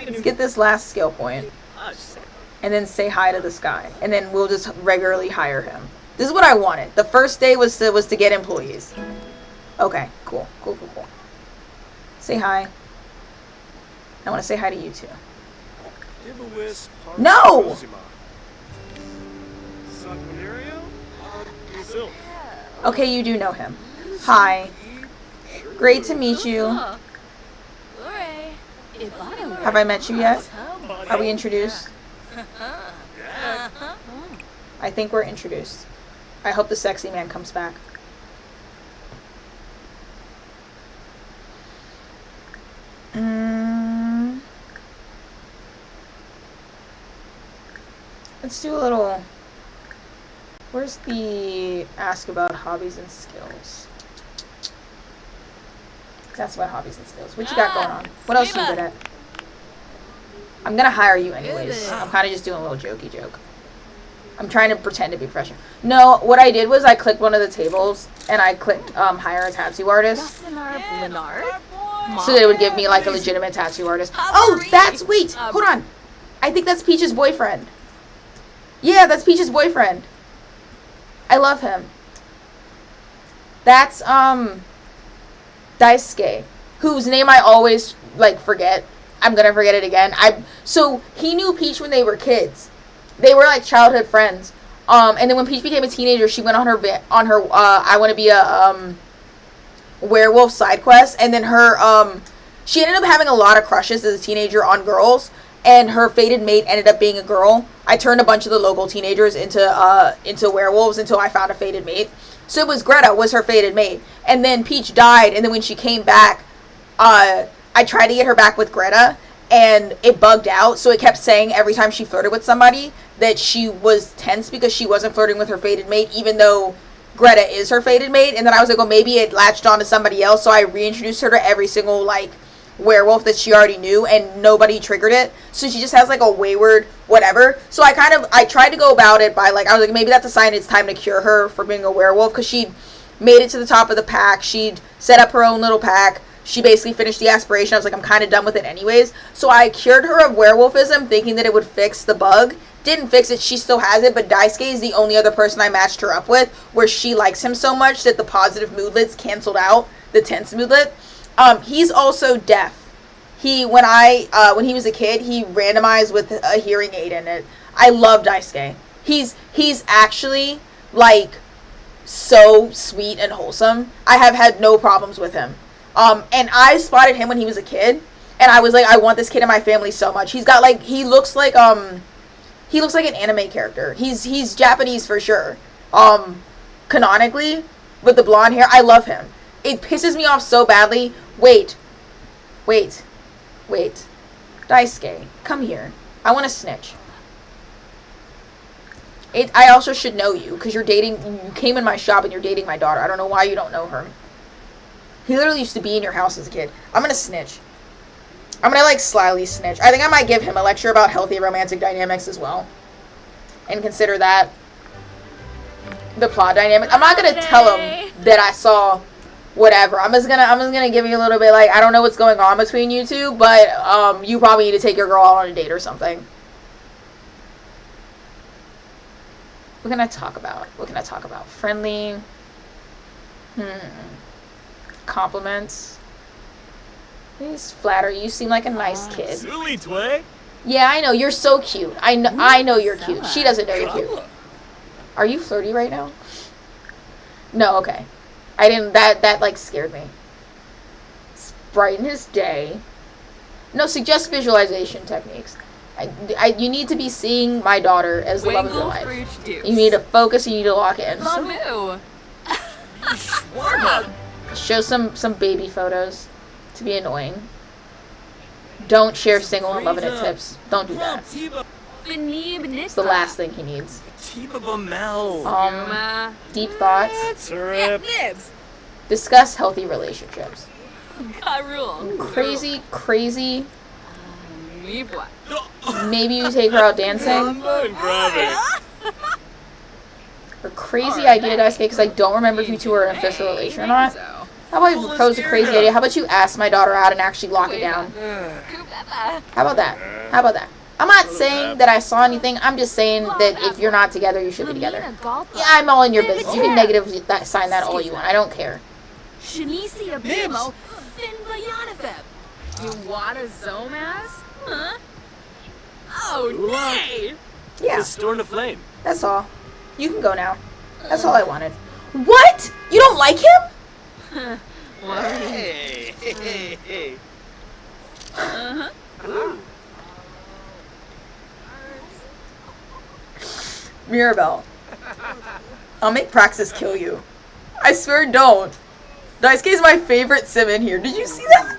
Let's get this last skill point, and then say hi to this guy, and then we'll just regularly hire him. This is what I wanted. The first day was to get employees. Okay, cool. Say hi. I want to say hi to you too. No! Okay, you do know him. Hi. Great to meet you. Have I met you yet? Are we introduced? I think we're introduced. I hope the sexy man comes back. Let's do a little... Where's the ask about hobbies and skills? That's about hobbies and skills. What you got going on? What else are you good at? I'm gonna hire you anyways. I'm kind of just doing a little jokey joke. I'm trying to pretend to be professional. No, what I did was I clicked one of the tables and I clicked hire a tattoo artist. So that it would give me like a legitimate tattoo artist. Oh, wait, hold on. I think that's Peach's boyfriend. Yeah, that's Peach's boyfriend. I love him. That's, Daisuke, whose name I always, like, forget. I'm gonna forget it again. So, he knew Peach when they were kids. They were, like, childhood friends. And then when Peach became a teenager, she went on her I want to be a, werewolf side quest. And then she ended up having a lot of crushes as a teenager on girls. And her fated mate ended up being a girl. I turned a bunch of the local teenagers into werewolves until I found a fated mate. So it was Greta was her fated mate. And then Peach died, and then when she came back, I tried to get her back with Greta, and it bugged out. So it kept saying every time she flirted with somebody that she was tense because she wasn't flirting with her fated mate, even though Greta is her fated mate. And then I was like, well, maybe it latched on to somebody else. So I reintroduced her to every single, like, werewolf that she already knew, and nobody triggered it. So she just has like a wayward whatever. So I tried to go about it by like, I was like, maybe that's a sign it's time to cure her for being a werewolf, because she made it to the top of the pack. She'd set up her own little pack. She basically finished the aspiration. I was like, I'm kind of done with it anyways. So I cured her of werewolfism, thinking that it would fix the bug. Didn't fix it. She still has it, but Daisuke is the only other person I matched her up with where she likes him so much that the positive moodlets canceled out the tense moodlet. He's also deaf. When he was a kid, he randomized with a hearing aid in it. I love Daisuke. He's actually, like, so sweet and wholesome. I have had no problems with him. And I spotted him when he was a kid, and I was like, I want this kid in my family so much. He's got, like, he looks like an anime character. He's Japanese for sure. Canonically, with the blonde hair, I love him. It pisses me off so badly. Wait. Daisuke, come here. I want to snitch. I also should know you, because you came in my shop and you're dating my daughter. I don't know why you don't know her. He literally used to be in your house as a kid. I'm going to snitch. I'm going to, like, slyly snitch. I think I might give him a lecture about healthy romantic dynamics as well. And consider that the plot dynamic. I'm not going to tell him that I saw whatever. I'm just gonna give you a little bit, like, I don't know what's going on between you two, but you probably need to take your girl out on a date or something. What can I talk about? Friendly. Compliments. Please flatter. You seem like a nice kid. Silly twig. Yeah, I know. You're so cute. I know you're cute. She doesn't know you're cute. Are you flirty right now? No, okay. I didn't, that like scared me. Brighten his day. No, suggest visualization techniques. You need to be seeing my daughter as the love of your life. You need to focus, you need to lock in. Show some baby photos to be annoying. Don't share single and love it tips. Don't do that. It's the last thing he needs. Deep thoughts. Discuss healthy relationships. Crazy. Maybe you take her out dancing. Or crazy idea, Daisuke, because I don't remember if you two are in an official relation or not. How about you propose a crazy idea? How about you ask my daughter out and actually lock it down? How about that? I'm not saying that I saw anything. I'm just saying that if you're not together, you should be together. Yeah, I'm all in your business. You can negatively sign that all you want. I don't care. You want a Zomas? Huh? Oh, nay! Yeah. It's storing a flame. That's all. You can go now. That's all I wanted. What? You don't like him? Hey. Mirabelle, I'll make Praxis kill you. I swear don't. Daisuke is my favorite sim in here. Did you see that?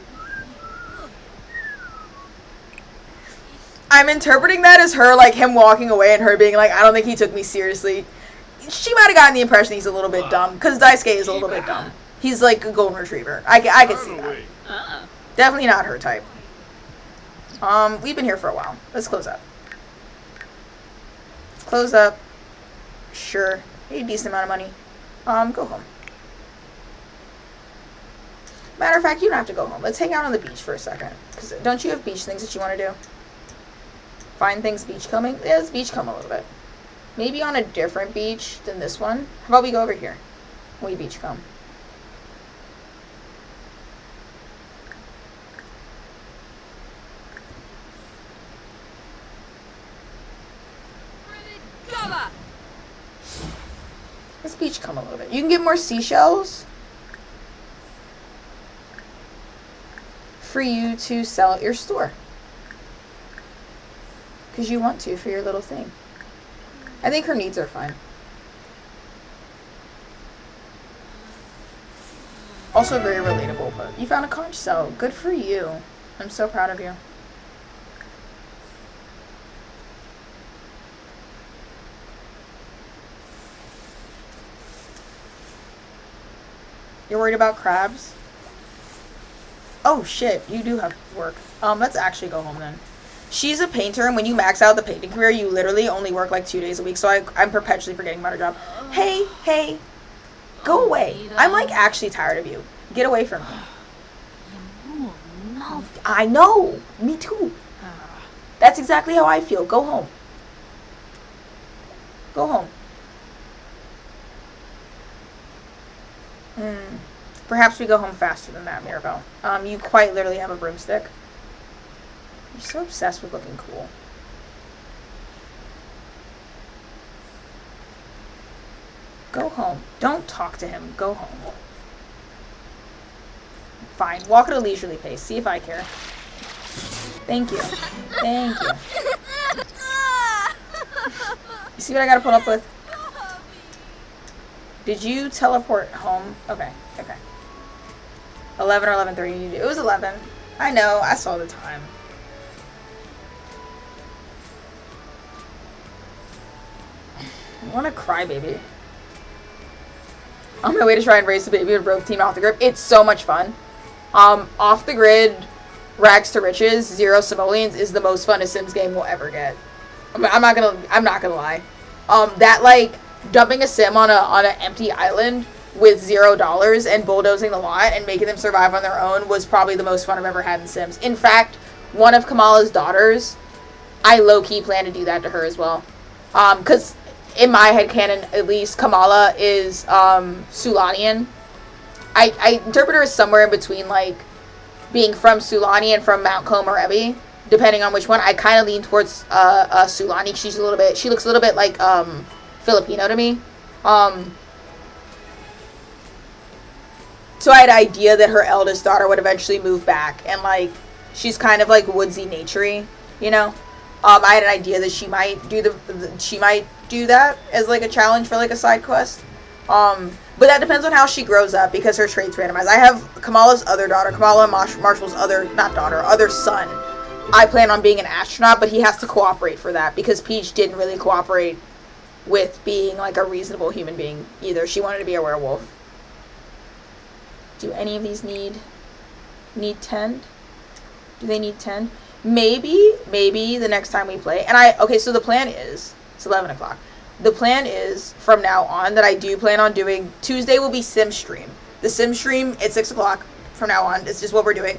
I'm interpreting that as her, like, him walking away and her being like, I don't think he took me seriously. She might have gotten the impression he's a little bit dumb, because Daisuke is a little bit dumb. He's like a golden retriever. I can see that. Definitely not her type. We've been here for a while. Let's close up. Let's close up. Sure. Made a decent amount of money. Go home. Matter of fact, you don't have to go home. Let's hang out on the beach for a second. Because don't you have beach things that you want to do? Find things beachcombing? Yeah, let's beachcomb a little bit. Maybe on a different beach than this one. How about we go over here? We beachcomb. Let's beachcomb a little bit. You can get more seashells for you to sell at your store. Because you want to for your little thing. I think her needs are fine. Also very relatable, but you found a conch shell. Good for you. I'm so proud of you. You're worried about crabs? Oh shit, you do have work. Let's actually go home then. She's a painter, and when you max out the painting career, you literally only work like 2 days a week, so I'm perpetually forgetting about her job. Hey, go away. I'm like actually tired of you. Get away from me. I know, me too. That's exactly how I feel. Go home. Go home. Perhaps we go home faster than that, Mirabelle. You quite literally have a broomstick. You're so obsessed with looking cool. Go home. Don't talk to him. Go home. Fine. Walk at a leisurely pace. See if I care. Thank you. Thank you. You see what I gotta put up with? Did you teleport home? Okay. 11 or 11:30. It was 11. I know. I saw the time. I want to cry, baby. On my way to try and raise the baby with Rogue Team Off the Grid. It's so much fun. Off the Grid, Rags to Riches, Zero Simoleons is the most fun a Sims game will ever get. I'm not gonna lie. That like dumping a sim on an empty island with $0 and bulldozing the lot and making them survive on their own was probably the most fun I've ever had in Sims. In fact, one of Kamala's daughters, I low-key plan to do that to her as well. Because in my headcanon, at least, Kamala is Sulanian. I interpret her as somewhere in between, like, being from Sulani and from Mount Komorebi, depending on which one. I kind of lean towards Sulani. She looks a little bit like Filipino to me. So I had an idea that her eldest daughter would eventually move back, and like she's kind of like woodsy, naturey, you know. I had an idea that she might do that as like a challenge for like a side quest. But that depends on how she grows up because her traits randomized. I have Kamala's other daughter, Kamala Marshall's other son. I plan on being an astronaut, but he has to cooperate for that because Peach didn't really cooperate with being like a reasonable human being either. She wanted to be a werewolf. Do any of these need 10? Do they need 10? Maybe the next time we play. And so the plan is, it's 11 o'clock. The plan is, from now on, that I do plan on doing, Tuesday will be Sim Stream. The Sim Stream at 6 o'clock from now on. It's just what we're doing.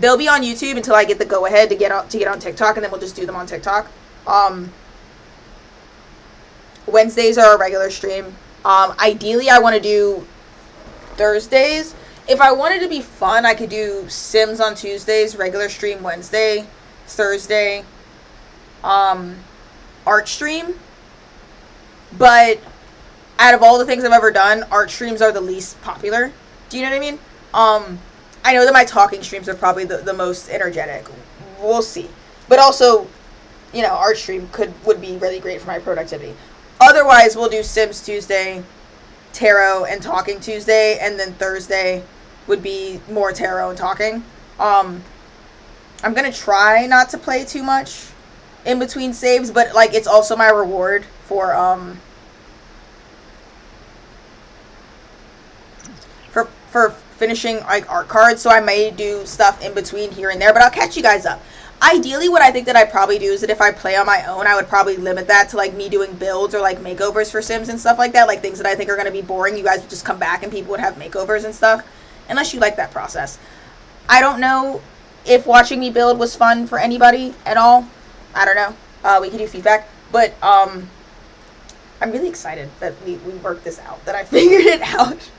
They'll be on YouTube until I get the go-ahead to get on TikTok, and then we'll just do them on TikTok. Wednesdays are a regular stream. Ideally, I want to do Thursdays. If I wanted to be fun, I could do Sims on Tuesdays, regular stream Wednesday, Thursday, art stream. But out of all the things I've ever done, art streams are the least popular. Do you know what I mean? I know that my talking streams are probably the most energetic. We'll see. But also, you know, art stream would be really great for my productivity. Otherwise, we'll do Sims Tuesday, Tarot, and Talking Tuesday, and then Thursday would be more Tarot and Talking. I'm gonna try not to play too much in between saves, but like it's also my reward for finishing like art cards, so I may do stuff in between here and there, but I'll catch you guys up. Ideally, what I think that I'd probably do is that if I play on my own, I would probably limit that to like me doing builds or like makeovers for Sims and stuff like that, like things that I think are going to be boring. You guys would just come back and people would have makeovers and stuff, unless you like that process. I don't know if watching me build was fun for anybody at all. I don't know. We can do feedback, but I'm really excited that we worked this out, that I figured it out.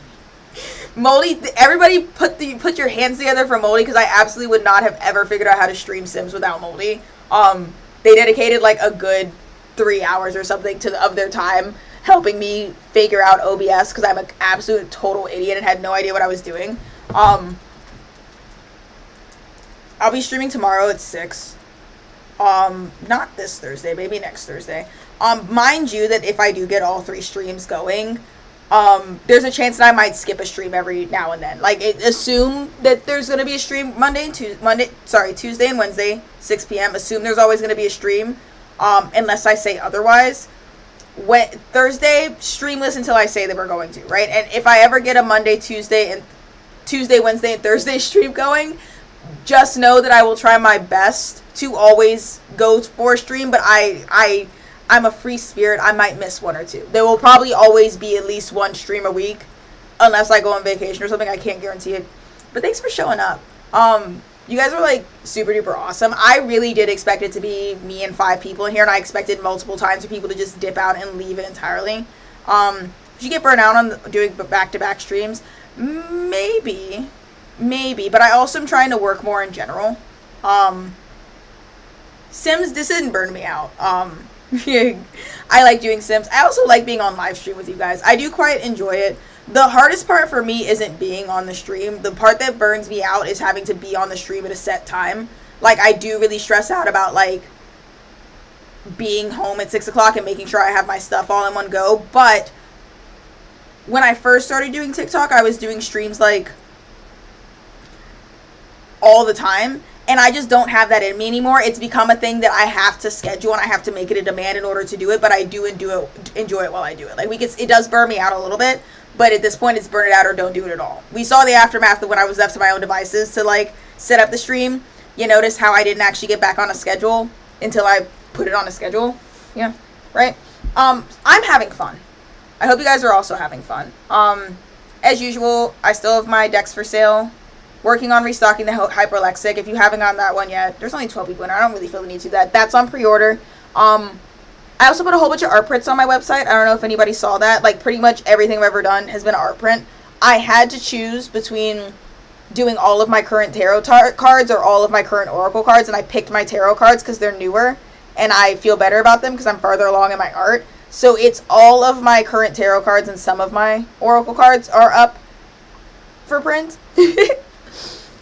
Moldy, everybody put your hands together for Moldy, because I absolutely would not have ever figured out how to stream Sims without Moldy. They dedicated like a good 3 hours or something of their time helping me figure out OBS, because I'm an absolute total idiot and had no idea what I was doing. I'll be streaming tomorrow at 6. Not this Thursday, maybe next Thursday. Mind you that if I do get all 3 streams going, there's a chance that I might skip a stream every now and then. Like, assume that there's going to be a stream Tuesday and Wednesday, 6 p.m. Assume there's always going to be a stream, unless I say otherwise. Thursday, streamless until I say that we're going to, right? And if I ever get a Monday, Tuesday, Wednesday, and Thursday stream going, just know that I will try my best to always go for a stream, but I'm a free spirit. I might miss one or two. There will probably always be at least one stream a week, unless I go on vacation or something. I can't guarantee it. But thanks for showing up. You guys are like super duper awesome. I really did expect it to be me and 5 people in here, and I expected multiple times for people to just dip out and leave it entirely. Did you get burnt out on doing back-to-back streams? Maybe, but I also am trying to work more in general. Sims, this didn't burn me out. I like doing Sims. I also like being on live stream with you guys. I do quite enjoy it. The hardest part for me isn't being on the stream. The part that burns me out is having to be on the stream at a set time. Like, I do really stress out about, like, being home at 6 o'clock and making sure I have my stuff all in one go. But when I first started doing TikTok, I was doing streams, like, all the time. And I just don't have that in me anymore. It's become a thing that I have to schedule and I have to make it a demand in order to do it. But I do enjoy it while I do it. Like, it does burn me out a little bit. But at this point, it's burn it out or don't do it at all. We saw the aftermath of when I was left to my own devices to, like, set up the stream. You notice how I didn't actually get back on a schedule until I put it on a schedule. Yeah, right? I'm having fun. I hope you guys are also having fun. As usual, I still have my decks for sale. Working on restocking the Hyperlexic. If you haven't gotten that one yet, there's only 12 people in there. I don't really feel the need to. That's on pre-order. I also put a whole bunch of art prints on my website. I don't know if anybody saw that. Like, pretty much everything I've ever done has been an art print. I had to choose between doing all of my current tarot cards or all of my current oracle cards, and I picked my tarot cards because they're newer, and I feel better about them because I'm farther along in my art. So it's all of my current tarot cards and some of my oracle cards are up for print.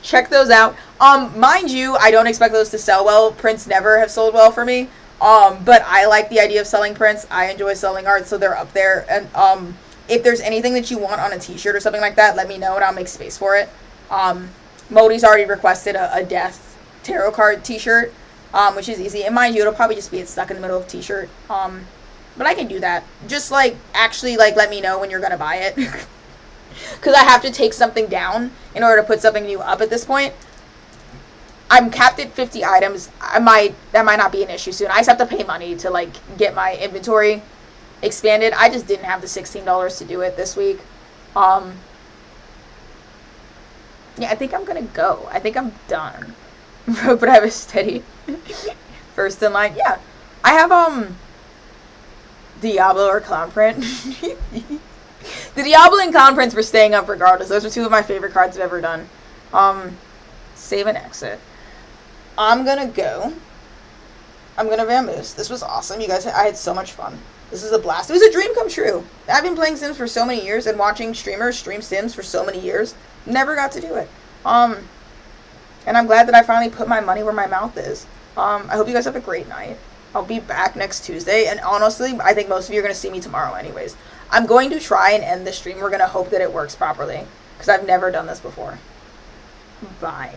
Check those out. Mind you, I don't expect those to sell well. Prints never have sold well for me. But I like the idea of selling prints. I enjoy selling art, so they're up there. And if there's anything that you want on a t-shirt or something like that, let me know and I'll make space for it. Modi's already requested a death tarot card t-shirt, which is easy. And mind you, it'll probably just be stuck in the middle of a t-shirt. But I can do that. Just, like, actually, like, let me know when you're gonna buy it. Because I have to take something down in order to put something new up at this point. I'm capped at 50 items. That might not be an issue soon. I just have to pay money to, like, get my inventory expanded. I just didn't have the $16 to do it this week. Yeah, I think I'm gonna go. I think I'm done. But I have a steady first in line. Yeah, I have Diablo or Clown Print. The Diablo and Clown Prints were staying up regardless. Those are 2 of my favorite cards I've ever done. Save and exit. I'm gonna go. I'm gonna vamoose. This was awesome. You guys, I had so much fun. This is a blast. It was a dream come true. I've been playing Sims for so many years and watching streamers stream Sims for so many years. Never got to do it. And I'm glad that I finally put my money where my mouth is. I hope you guys have a great night. I'll be back next Tuesday, and honestly, I think most of you are going to see me tomorrow anyways. I'm going to try and end the stream. We're going to hope that it works properly, because I've never done this before. Bye.